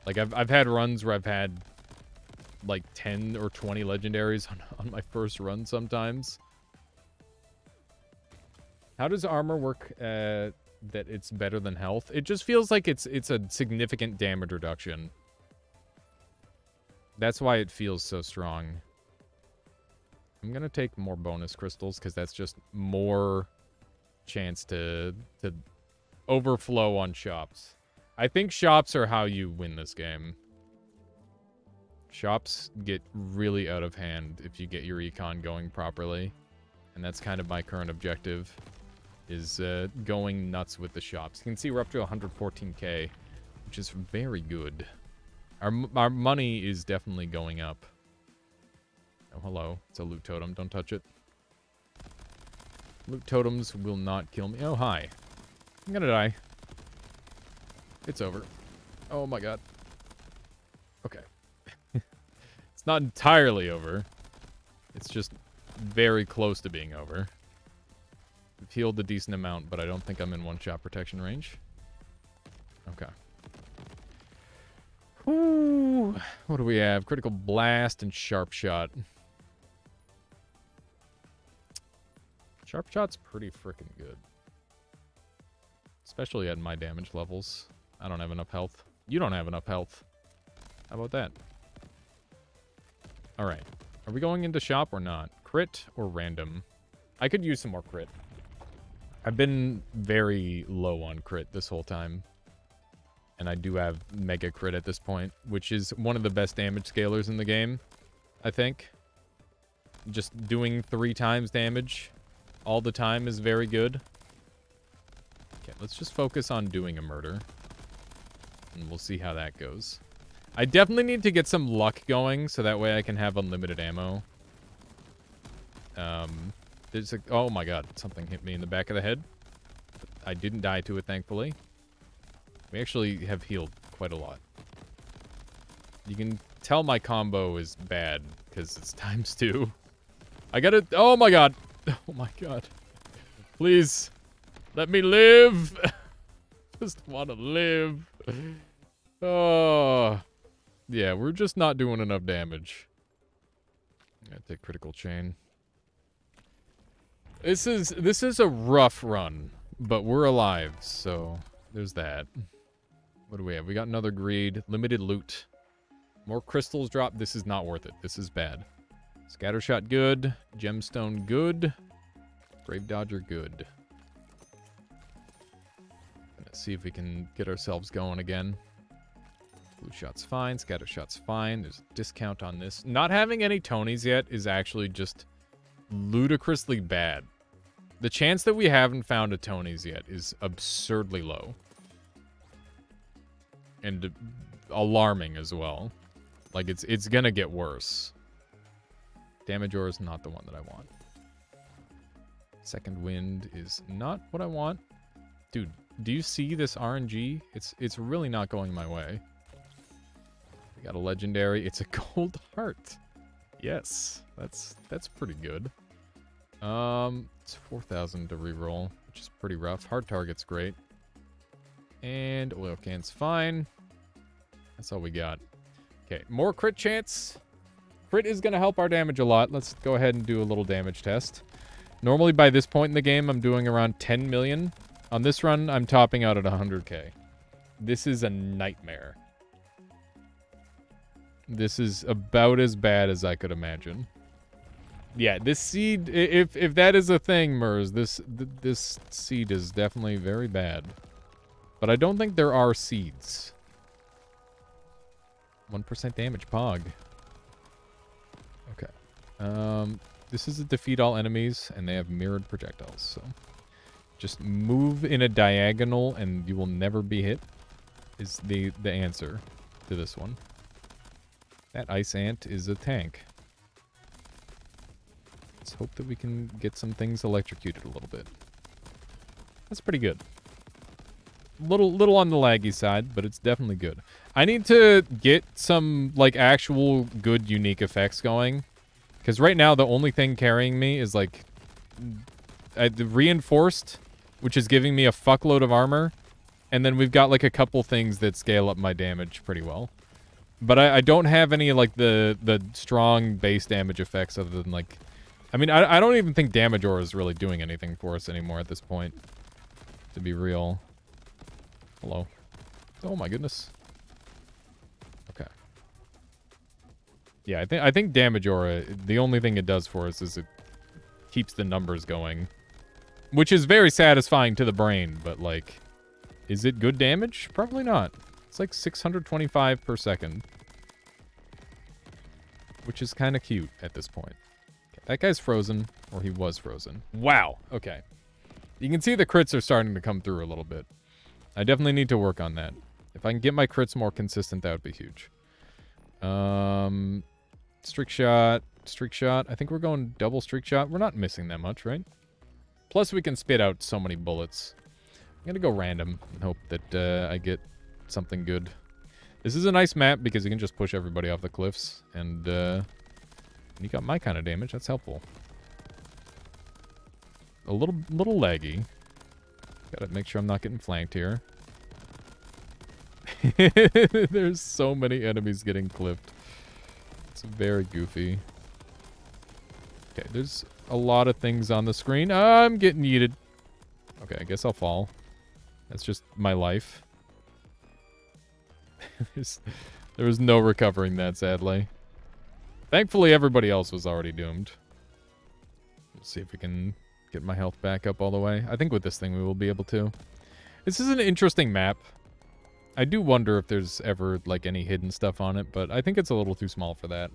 Like I've had runs where I've had like 10 or 20 legendaries on my first run sometimes. How does armor work that it's better than health? It just feels like it's a significant damage reduction. That's why it feels so strong. I'm gonna take more bonus crystals because that's just more chance to overflow on shops. I think shops are how you win this game. Shops get really out of hand if you get your econ going properly. And that's kind of my current objective, is going nuts with the shops. You can see we're up to 114k, which is very good. Our money is definitely going up. Oh, hello. It's a loot totem. Don't touch it. Loot totems will not kill me. Oh, hi. I'm gonna die. It's over. Oh my god. Okay. It's not entirely over. It's just very close to being over. We've healed a decent amount, but I don't think I'm in one-shot protection range. Okay. Woo. What do we have? Critical Blast and Sharp Shot. Sharp Shot's pretty freaking good. Especially at my damage levels. I don't have enough health. You don't have enough health. How about that? Alright. Are we going into shop or not? Crit or random? I could use some more crit. I've been very low on crit this whole time. And I do have mega crit at this point, which is one of the best damage scalers in the game, I think. Just doing 3 times damage all the time is very good. Okay, let's just focus on doing a murder. And we'll see how that goes. I definitely need to get some luck going, so that way I can have unlimited ammo. There's a... Oh my god, something hit me in the back of the head. I didn't die to it, thankfully. We actually have healed quite a lot. You can tell my combo is bad, because it's ×2. I gotta... Oh my god! Oh my god. Please, let me live! Just want to live. Oh... Yeah, we're just not doing enough damage. I'm gonna take critical chain. This is a rough run, but we're alive, so there's that. What do we have? We got another greed. Limited loot. More crystals drop. This is not worth it. This is bad. Scattershot good. Gemstone good. Grave Dodger good. Let's see if we can get ourselves going again. Blue shot's fine. Scattershot's fine. There's a discount on this. Not having any Tonys yet is actually just ludicrously bad. The chance that we haven't found a Tonys yet is absurdly low. And alarming as well. Like, it's gonna get worse. Damage ore is not the one that I want. Second wind is not what I want. Dude, Do you see this RNG? It's really not going my way. We got a legendary. It's a gold heart. Yes, that's pretty good. It's 4,000 to reroll, which is pretty rough. Hard target's great. And oil can's fine. That's all we got. Okay, more crit chance. Crit is going to help our damage a lot. Let's go ahead and do a little damage test. Normally by this point in the game, I'm doing around 10 million. On this run, I'm topping out at 100k. This is a nightmare. This is about as bad as I could imagine. Yeah, this seed, if that is a thing, Murs, this seed is definitely very bad. But I don't think there are seeds. 1% damage, Pog. Okay. This is a defeat all enemies, and they have mirrored projectiles, so... Just move in a diagonal, and you will never be hit, is the answer to this one. That ice ant is a tank. Let's hope that we can get some things electrocuted a little bit. That's pretty good. Little on the laggy side, but it's definitely good. I need to get some, like, actual good unique effects going. Because right now, the only thing carrying me is, like, the reinforced, which is giving me a fuckload of armor. And then we've got, like, a couple things that scale up my damage pretty well. But I don't have any, like, the strong base damage effects other than, like... I mean, I don't even think Damage Aura is really doing anything for us anymore at this point. To be real. Hello. Oh my goodness. Okay. Yeah, I think Damage Aura, the only thing it does for us is it keeps the numbers going. Which is very satisfying to the brain, but, like... Is it good damage? Probably not. It's like 625 per second. Which is kind of cute at this point. Okay, that guy's frozen, or he was frozen. Wow, okay. You can see the crits are starting to come through a little bit. I definitely need to work on that. If I can get my crits more consistent, that would be huge. Streak shot. Streak shot. I think we're going double streak shot. We're not missing that much, right? Plus, we can spit out so many bullets. I'm going to go random and hope that I get something good. This is a nice map because you can just push everybody off the cliffs. And you got my kind of damage. That's helpful. A little laggy. Gotta make sure I'm not getting flanked here. There's so many enemies getting clipped. It's very goofy. Okay, there's a lot of things on the screen. I'm getting yeeted. Okay, I guess I'll fall. That's just my life. There was no recovering that, sadly. Thankfully, everybody else was already doomed. Let's see if we can get my health back up all the way. I think with this thing we will be able to. This is an interesting map. I do wonder if there's ever, like, any hidden stuff on it, but I think it's a little too small for that.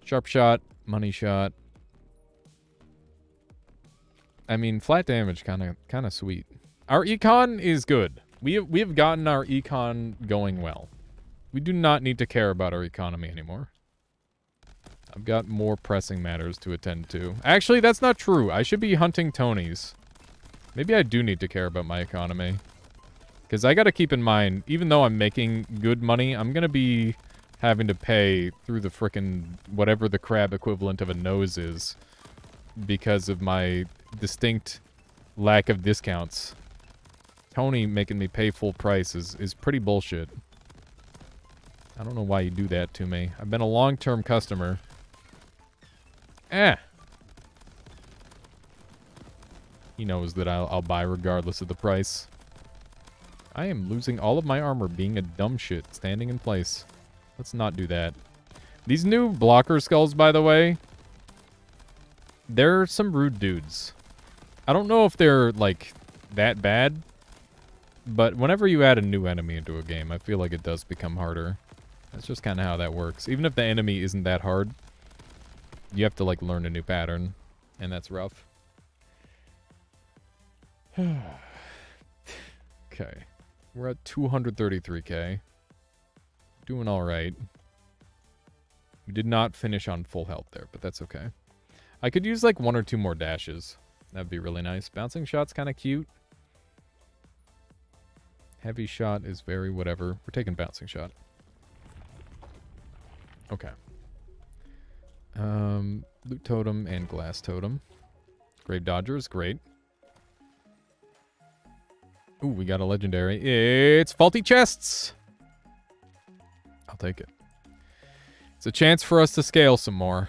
Sharp shot, money shot. I mean, flat damage kind of sweet. Our econ is good. We have gotten our econ going well. We do not need to care about our economy anymore. I've got more pressing matters to attend to. Actually, that's not true. I should be hunting Tonys. Maybe I do need to care about my economy. Because I gotta keep in mind, even though I'm making good money, I'm gonna be having to pay through the frickin' whatever the crab equivalent of a nose is. Because of my distinct lack of discounts. Tony making me pay full price is pretty bullshit. I don't know why you do that to me. I've been a long-term customer. He knows that I'll buy regardless of the price. I am losing all of my armor being a dumb shit standing in place. Let's not do that. These new blocker skulls, by the way, they're some rude dudes. I don't know if they're, like, that bad, but whenever you add a new enemy into a game, I feel like it does become harder. That's just kind of how that works. Even if the enemy isn't that hard, you have to, like, learn a new pattern, and that's rough. Okay. We're at 233k. Doing alright. We did not finish on full health there, but that's okay. I could use, like, 1 or 2 more dashes. That'd be really nice. Bouncing shot's kind of cute. Heavy shot is very whatever. We're taking bouncing shot. Okay. Loot totem and glass totem. Grave Dodger is great. Ooh, we got a legendary. It's Faulty Chests! I'll take it. It's a chance for us to scale some more.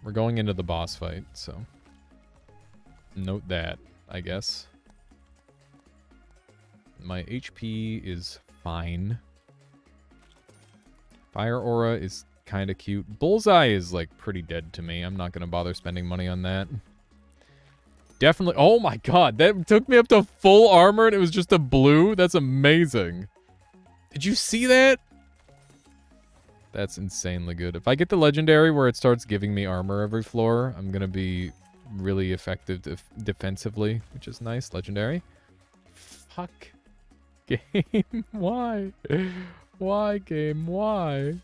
We're going into the boss fight, so... note that, I guess. My HP is fine. Fire Aura is kind of cute. Bullseye is, like, pretty dead to me. I'm not going to bother spending money on that. Definitely... oh my god, that took me up to full armor and it was just a blue? That's amazing. Did you see that? That's insanely good. If I get the legendary where it starts giving me armor every floor, I'm going to be really effective defensively, which is nice. Legendary. Fuck. Game, why? Why, game, why?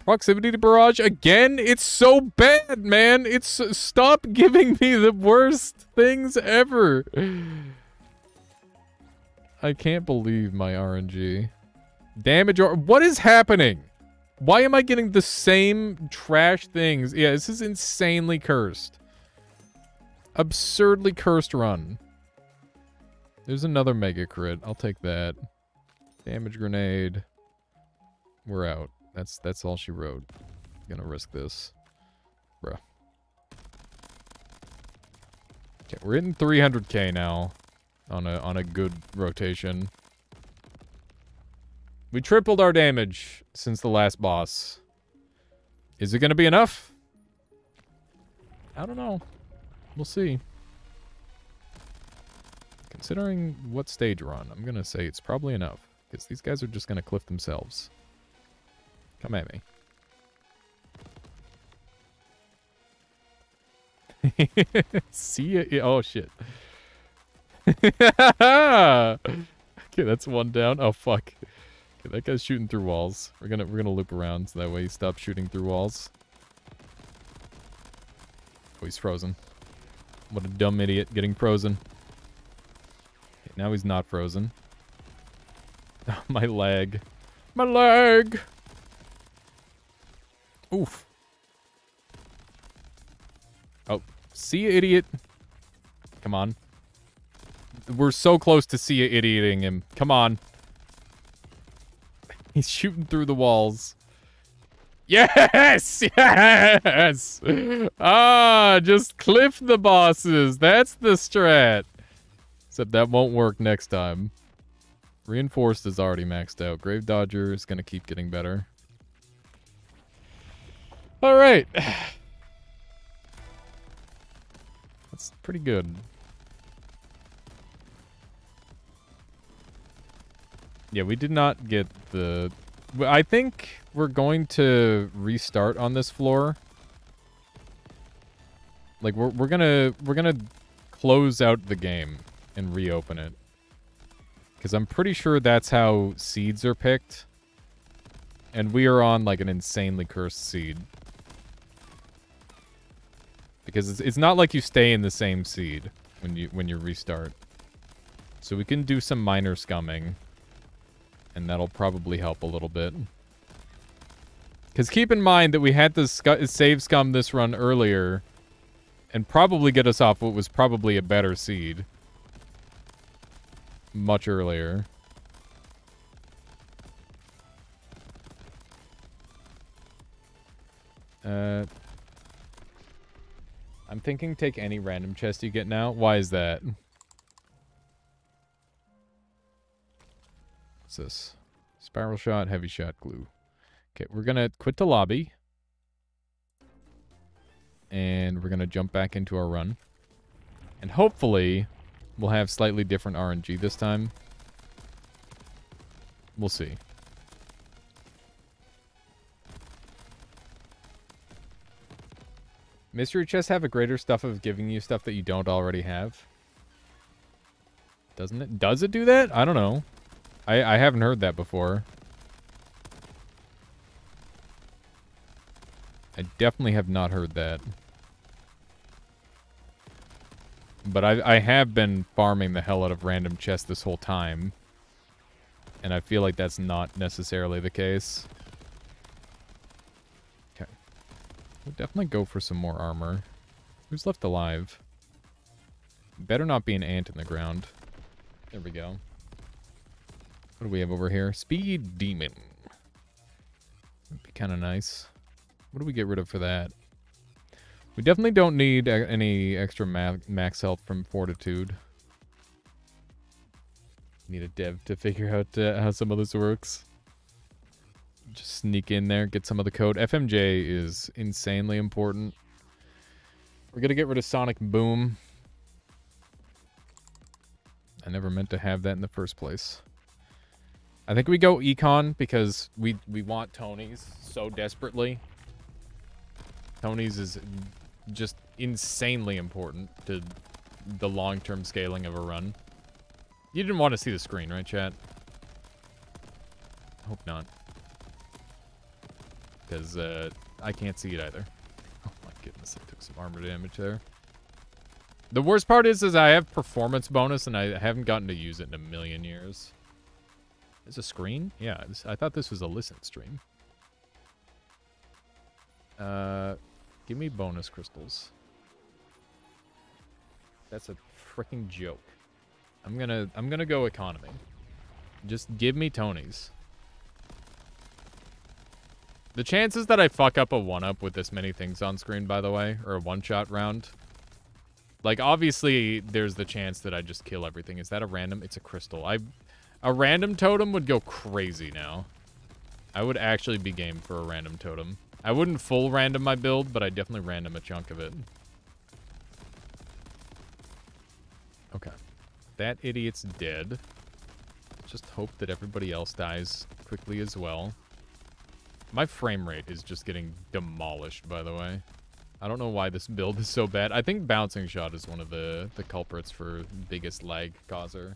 Proximity to barrage again? It's so bad, man. It's stop giving me the worst things ever. I can't believe my RNG. Damage or what is happening? Why am I getting the same trash things? Yeah, this is insanely cursed. Absurdly cursed run. There's another mega crit. I'll take that. Damage grenade. We're out. That's all she wrote. Gonna risk this. Bruh. Okay, we're hitting 300k now on a good rotation. We tripled our damage since the last boss. Is it gonna be enough? I don't know. We'll see. Considering what stage we're on, I'm gonna say it's probably enough. Because these guys are just gonna cliff themselves. Come at me. See ya. Oh, shit. Okay, that's one down. Oh, fuck. Okay, that guy's shooting through walls. We're gonna loop around so that way he stops shooting through walls. Oh, he's frozen. What a dumb idiot getting frozen. Okay, now he's not frozen. Oh, my leg. My leg! Oof. Oh, see ya, idiot. Come on. We're so close to see ya idioting him. Come on. He's shooting through the walls. Yes! Yes! Ah, just cliff the bosses. That's the strat. Except that won't work next time. Reinforced is already maxed out. Grave Dodger is going to keep getting better. Alright. That's pretty good. Yeah, we did not get the... I think we're going to restart on this floor. Like, we're gonna close out the game and reopen it. Because I'm pretty sure that's how seeds are picked. And we are on, like, an insanely cursed seed. Because it's not like you stay in the same seed when you restart. So we can do some minor scumming. And that'll probably help a little bit. Because keep in mind that we had to save scum this run earlier. And probably get us off what was probably a better seed. Much earlier. I'm thinking take any random chest you get now. Why is that? What's this? Spiral shot, heavy shot, glue. Okay, we're gonna quit the lobby. And we're gonna jump back into our run. And hopefully, we'll have slightly different RNG this time. We'll see. Mystery chests have a greater stuff of giving you stuff that you don't already have. Doesn't it? Does it do that? I don't know. I haven't heard that before. I definitely have not heard that. But I have been farming the hell out of random chests this whole time. And I feel like that's not necessarily the case. Okay. We'll definitely go for some more armor. Who's left alive? Better not be an ant in the ground. There we go. What do we have over here? Speed Demon. That'd be kind of nice. What do we get rid of for that? We definitely don't need any extra max health from Fortitude. Need a dev to figure out how some of this works. Just sneak in there, get some of the code. FMJ is insanely important. We're going to get rid of Sonic Boom. I never meant to have that in the first place. I think we go Econ because we want Tony's so desperately. Tony's is just insanely important to the long-term scaling of a run. You didn't want to see the screen, right, chat? Hope not. Because I can't see it either. Oh my goodness, I took some armor damage there. The worst part is I have performance bonus and I haven't gotten to use it in a million years. Is a screen? Yeah, I thought this was a listen stream. Give me bonus crystals. That's a freaking joke. I'm gonna go economy. Just give me Tony's. The chances that I fuck up a 1-up with this many things on screen, by the way, or a one-shot round. Like, obviously, there's the chance that I just kill everything. Is that a random? It's a crystal. A random totem would go crazy now. I would actually be game for a random totem. I wouldn't full random my build, but I'd definitely random a chunk of it. Okay. That idiot's dead. Just hope that everybody else dies quickly as well. My frame rate is just getting demolished, by the way. I don't know why this build is so bad. I think Bouncing Shot is one of the culprits for biggest lag causer.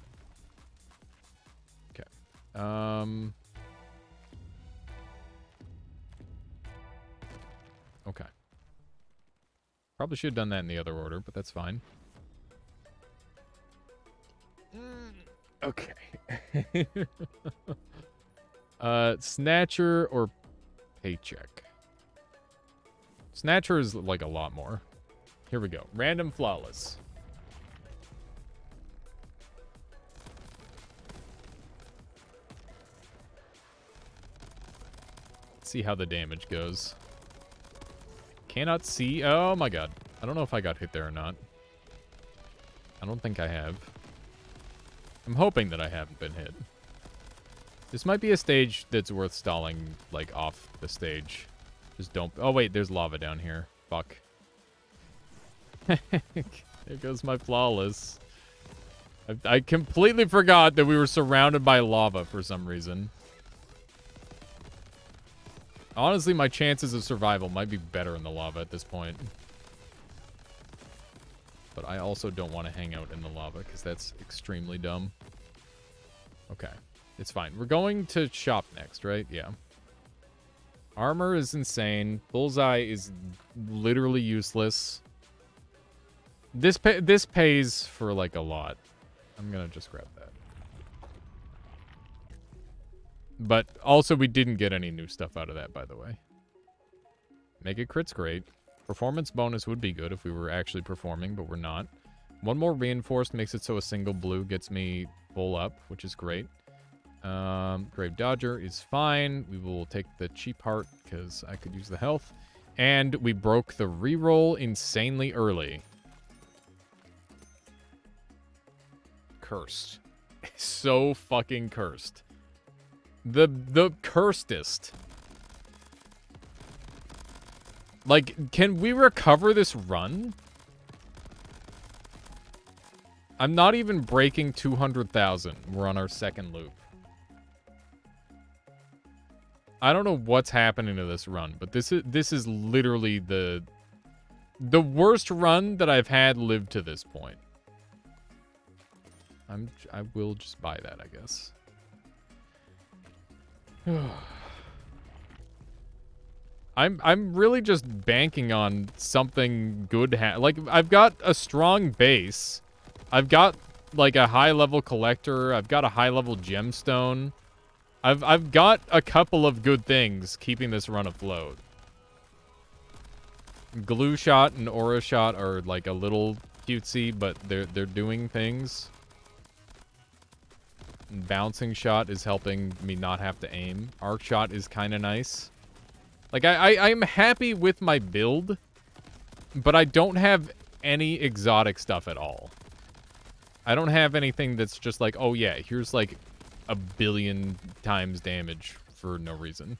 Okay. Okay. Probably should have done that in the other order, but that's fine. Okay. Snatcher or Paycheck? Snatcher is like a lot more. Here we go. Random Flawless. Let's see how the damage goes. Cannot see. Oh my god. I don't know if I got hit there or not. I don't think I have. I'm hoping that I haven't been hit. This might be a stage that's worth stalling, like, off the stage. Just don't... Oh, wait, there's lava down here. Fuck. There goes my Flawless. I completely forgot that we were surrounded by lava for some reason. Honestly, my chances of survival might be better in the lava at this point. But I also don't want to hang out in the lava, because that's extremely dumb. Okay. It's fine. We're going to shop next, right? Yeah. Armor is insane. Bullseye is literally useless. This pays for, like, a lot. I'm gonna just grab that. But also, we didn't get any new stuff out of that, by the way. Make it crits great. Performance bonus would be good if we were actually performing, but we're not. One more reinforced makes it so a single blue gets me full up, which is great. Grave Dodger is fine. We will take the cheap heart because I could use the health. And we broke the reroll insanely early. Cursed. So fucking cursed. The cursedest. Like, can we recover this run? I'm not even breaking 200,000. We're on our second loop. I don't know what's happening to this run, but this is literally the worst run that I've had lived to this point. I will just buy that, I guess. I'm really just banking on something good. Like, I've got a strong base. I've got like a high-level collector. I've got a high-level gemstone. I've got a couple of good things keeping this run afloat. Glue shot and aura shot are like a little cutesy, but they're doing things. Bouncing shot is helping me not have to aim. Arc shot is kind of nice. Like, I'm happy with my build, but I don't have any exotic stuff at all. I don't have anything that's just like, oh yeah, here's like 1 billion times damage for no reason.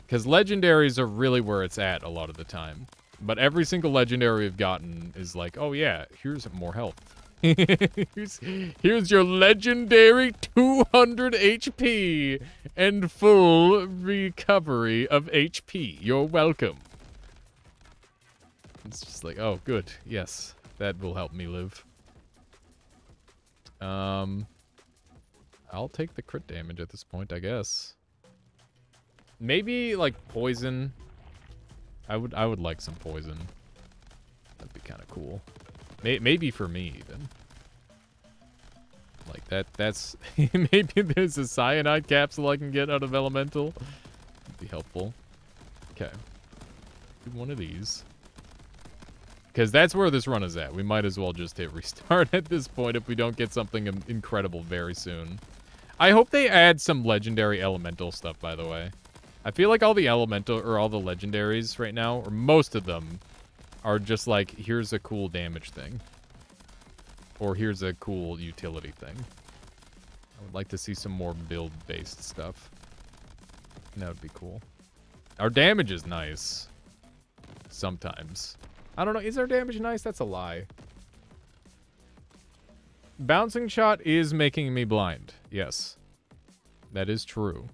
Because legendaries are really where it's at a lot of the time. But every single legendary we've gotten is like, oh yeah, here's more health. here's your legendary 200 HP and full recovery of HP. You're welcome. It's just like, oh, good. Yes, that will help me live. I'll take the crit damage at this point, I guess. Maybe like poison. I would like some poison. That'd be kind of cool. Maybe for me, even. Like, that's... maybe there's a cyanide capsule I can get out of Elemental. That'd be helpful. Okay. Do one of these. Because that's where this run is at. We might as well just hit restart at this point if we don't get something incredible very soon. I hope they add some legendary Elemental stuff, by the way. I feel like all the Elemental, or all the legendaries right now, or most of them, are just like, here's a cool damage thing. Or here's a cool utility thing. I would like to see some more build-based stuff. That would be cool. Our damage is nice. Sometimes. I don't know, is our damage nice? That's a lie. Bouncing shot is making me blind. Yes. That is true.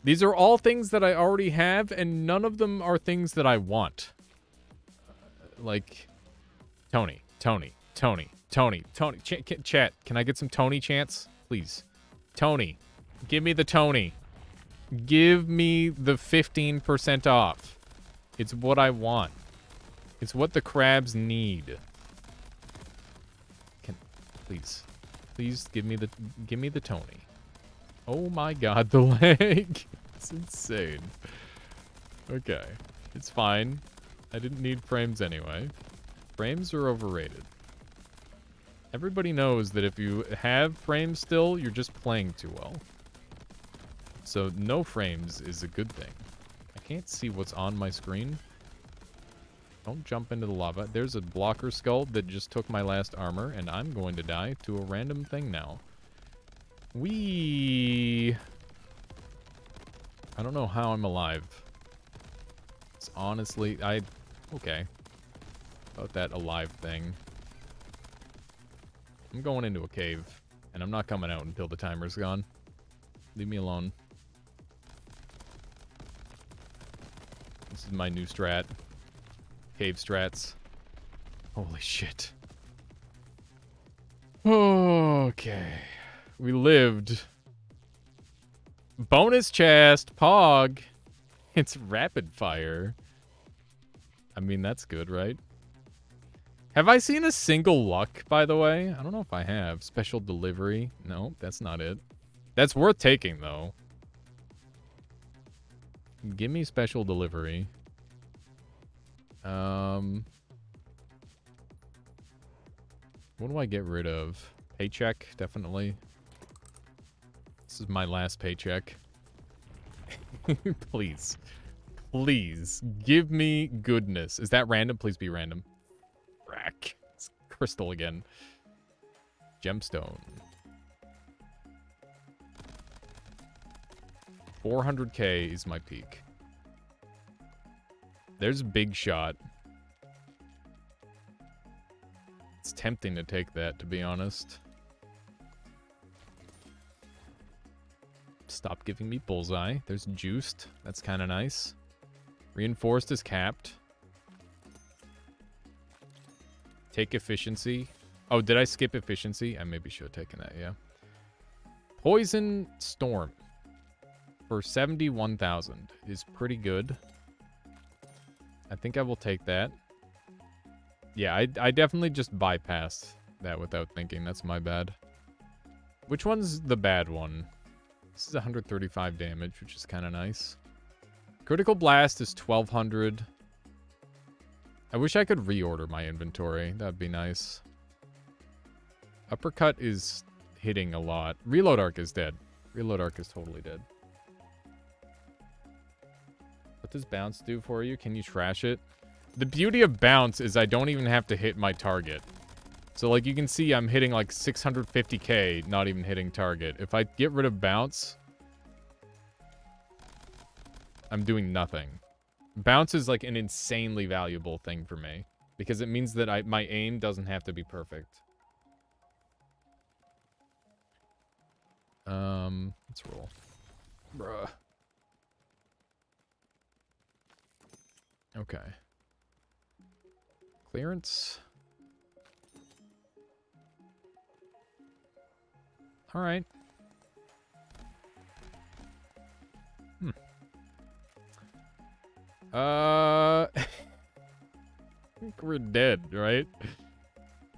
These are all things that I already have, and none of them are things that I want. Like, Tony. Chat, can I get some Tony chants? Please. Tony. Give me the Tony. Give me the 15% off. It's what I want. It's what the crabs need. Please. Please give me the Tony. Oh my god, the leg. It's insane. Okay. It's fine. I didn't need frames anyway. Frames are overrated. Everybody knows that if you have frames still, you're just playing too well. So no frames is a good thing. I can't see what's on my screen. Don't jump into the lava. There's a blocker skull that just took my last armor, and I'm going to die to a random thing now. I don't know how I'm alive. It's honestly, okay. About that alive thing. I'm going into a cave, and I'm not coming out until the timer's gone. Leave me alone. This is my new strat. Cave strats. Holy shit. Okay. We lived. Bonus chest, Pog. It's rapid fire. I mean, that's good, right? Have I seen a single luck, by the way? I don't know if I have. Special delivery. No, that's not it. That's worth taking, though. Give me special delivery. What do I get rid of? Paycheck, definitely. This is my last paycheck. Please. Please. Give me goodness. Is that random? Please be random. Rack. It's crystal again. Gemstone. 400k is my peak. There's Big Shot. It's tempting to take that, to be honest. Stop giving me Bullseye. There's Juiced. That's kind of nice. Reinforced is capped. Take Efficiency. Oh, did I skip Efficiency? I maybe should have taken that, yeah. Poison Storm. for 71,000 is pretty good. I think I will take that. Yeah, I definitely just bypassed that without thinking. That's my bad. Which one's the bad one? This is 135 damage, which is kind of nice. Critical Blast is 1,200. I wish I could reorder my inventory. That'd be nice. Uppercut is hitting a lot. Reload Arc is dead. Reload Arc is totally dead. What does Bounce do for you? Can you trash it? The beauty of Bounce is I don't even have to hit my target. So, like, you can see I'm hitting, like, 650k, not even hitting target. If I get rid of Bounce, I'm doing nothing. Bounce is, like, an insanely valuable thing for me. Because it means that my aim doesn't have to be perfect. Let's roll. Bruh. Okay. Clearance. All right. I think we're dead, right?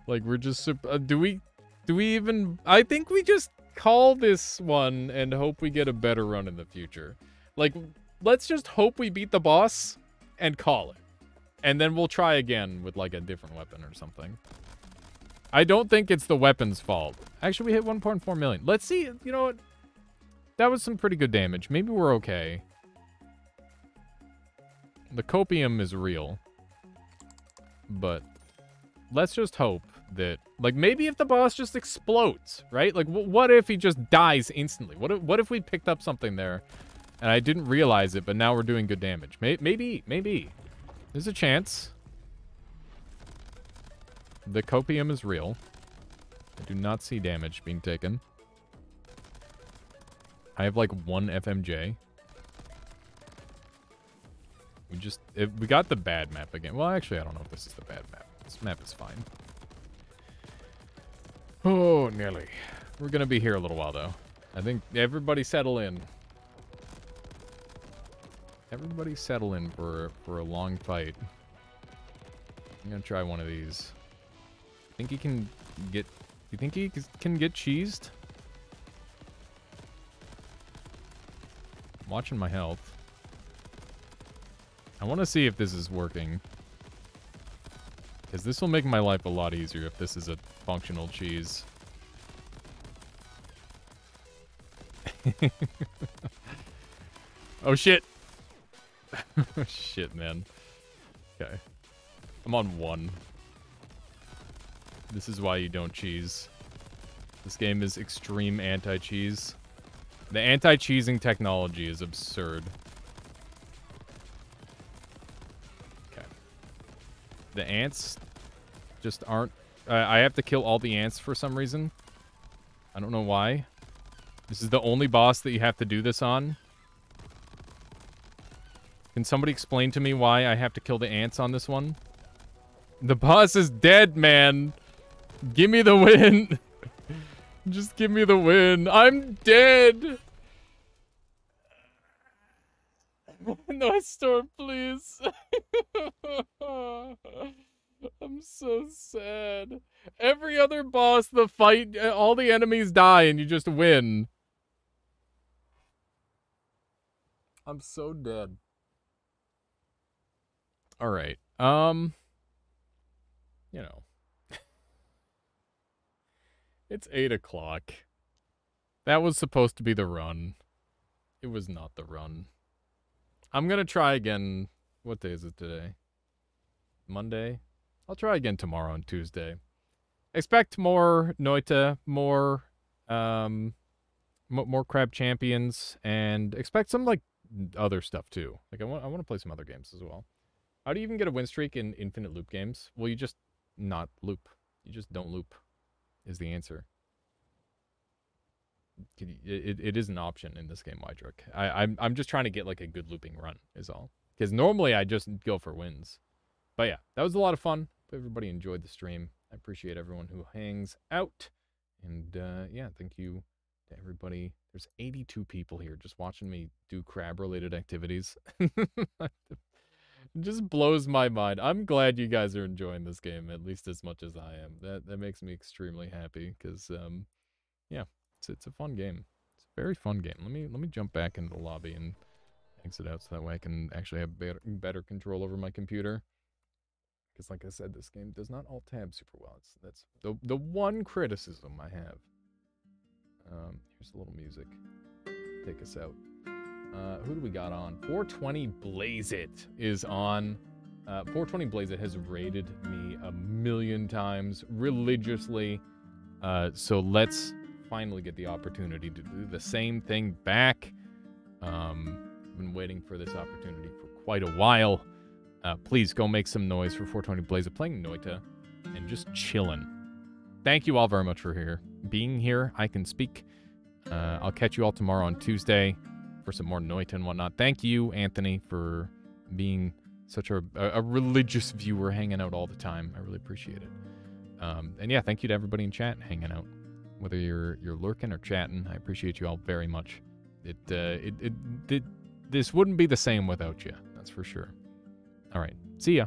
Like, we're just... do we even... I think we just call this one and hope we get a better run in the future. Like, let's just hope we beat the boss and call it. And then we'll try again with, like, a different weapon or something. I don't think it's the weapon's fault. Actually, we hit 1.4 million. Let's see. You know what? That was some pretty good damage. Maybe we're okay. The copium is real. But let's just hope that... Like, maybe if the boss just explodes, right? Like, what if he just dies instantly? What if we picked up something there and I didn't realize it, but now we're doing good damage? Maybe. There's a chance. The copium is real. I do not see damage being taken. I have, like, 1 FMJ. We got the bad map again. Well, actually, I don't know if this is the bad map. This map is fine. Oh, nearly. We're gonna be here a little while, though. I think everybody settle in. Everybody settle in for a long fight. I'm gonna try one of these. Think he can get... You think he can get cheesed? I'm watching my health. I want to see if this is working. Because this will make my life a lot easier if this is a functional cheese. Oh, shit. Shit, man. Okay. I'm on 1. This is why you don't cheese. This game is extreme anti-cheese. The anti-cheesing technology is absurd. Okay. The ants just aren't... I have to kill all the ants for some reason. I don't know why. This is the only boss that you have to do this on. Can somebody explain to me why I have to kill the ants on this one? The boss is dead, man. Give me the win. Just give me the win. I'm dead. No storm, please. I'm so sad. Every other boss, the fight, all the enemies die and you just win. I'm so dead. All right. You know. It's 8 o'clock. That was supposed to be the run. It was not the run. I'm gonna try again. What day is it today? Monday? I'll try again tomorrow and Tuesday. Expect more Noita, more crab champions, and expect some, like, other stuff too. Like, I want to play some other games as well. How do you even get a win streak in infinite loop games? Well, you just not loop. You just don't loop is the answer. It is an option in this game, Wydrick. I'm just trying to get, like, a good looping run is all. Because normally I just go for wins. But yeah, that was a lot of fun. Hope everybody enjoyed the stream. I appreciate everyone who hangs out. And yeah, thank you to everybody There's 82 people here just watching me do crab-related activities. It just blows my mind. I'm glad you guys are enjoying this game at least as much as I am. That makes me extremely happy because yeah, it's a fun game. It's a very fun game. Let me jump back into the lobby and exit out so that way I can actually have better control over my computer. Because like I said, this game does not alt tab super well. That's the one criticism I have. Here's a little music. Take us out. Who do we got on? 420 Blaze It is on. 420 Blaze It has raided me a million times religiously. So let's finally get the opportunity to do the same thing back. I've been waiting for this opportunity for quite a while. Please go make some noise for 420 Blaze It playing Noita and just chilling. Thank you all very much for being here. I can speak. I'll catch you all tomorrow on Tuesday for some more Noita and whatnot. Thank you, Anthony, for being such a religious viewer, hanging out all the time. I really appreciate it. And yeah, thank you to everybody in chat hanging out, whether you're lurking or chatting. I appreciate you all very much. This wouldn't be the same without you. That's for sure. All right, see ya.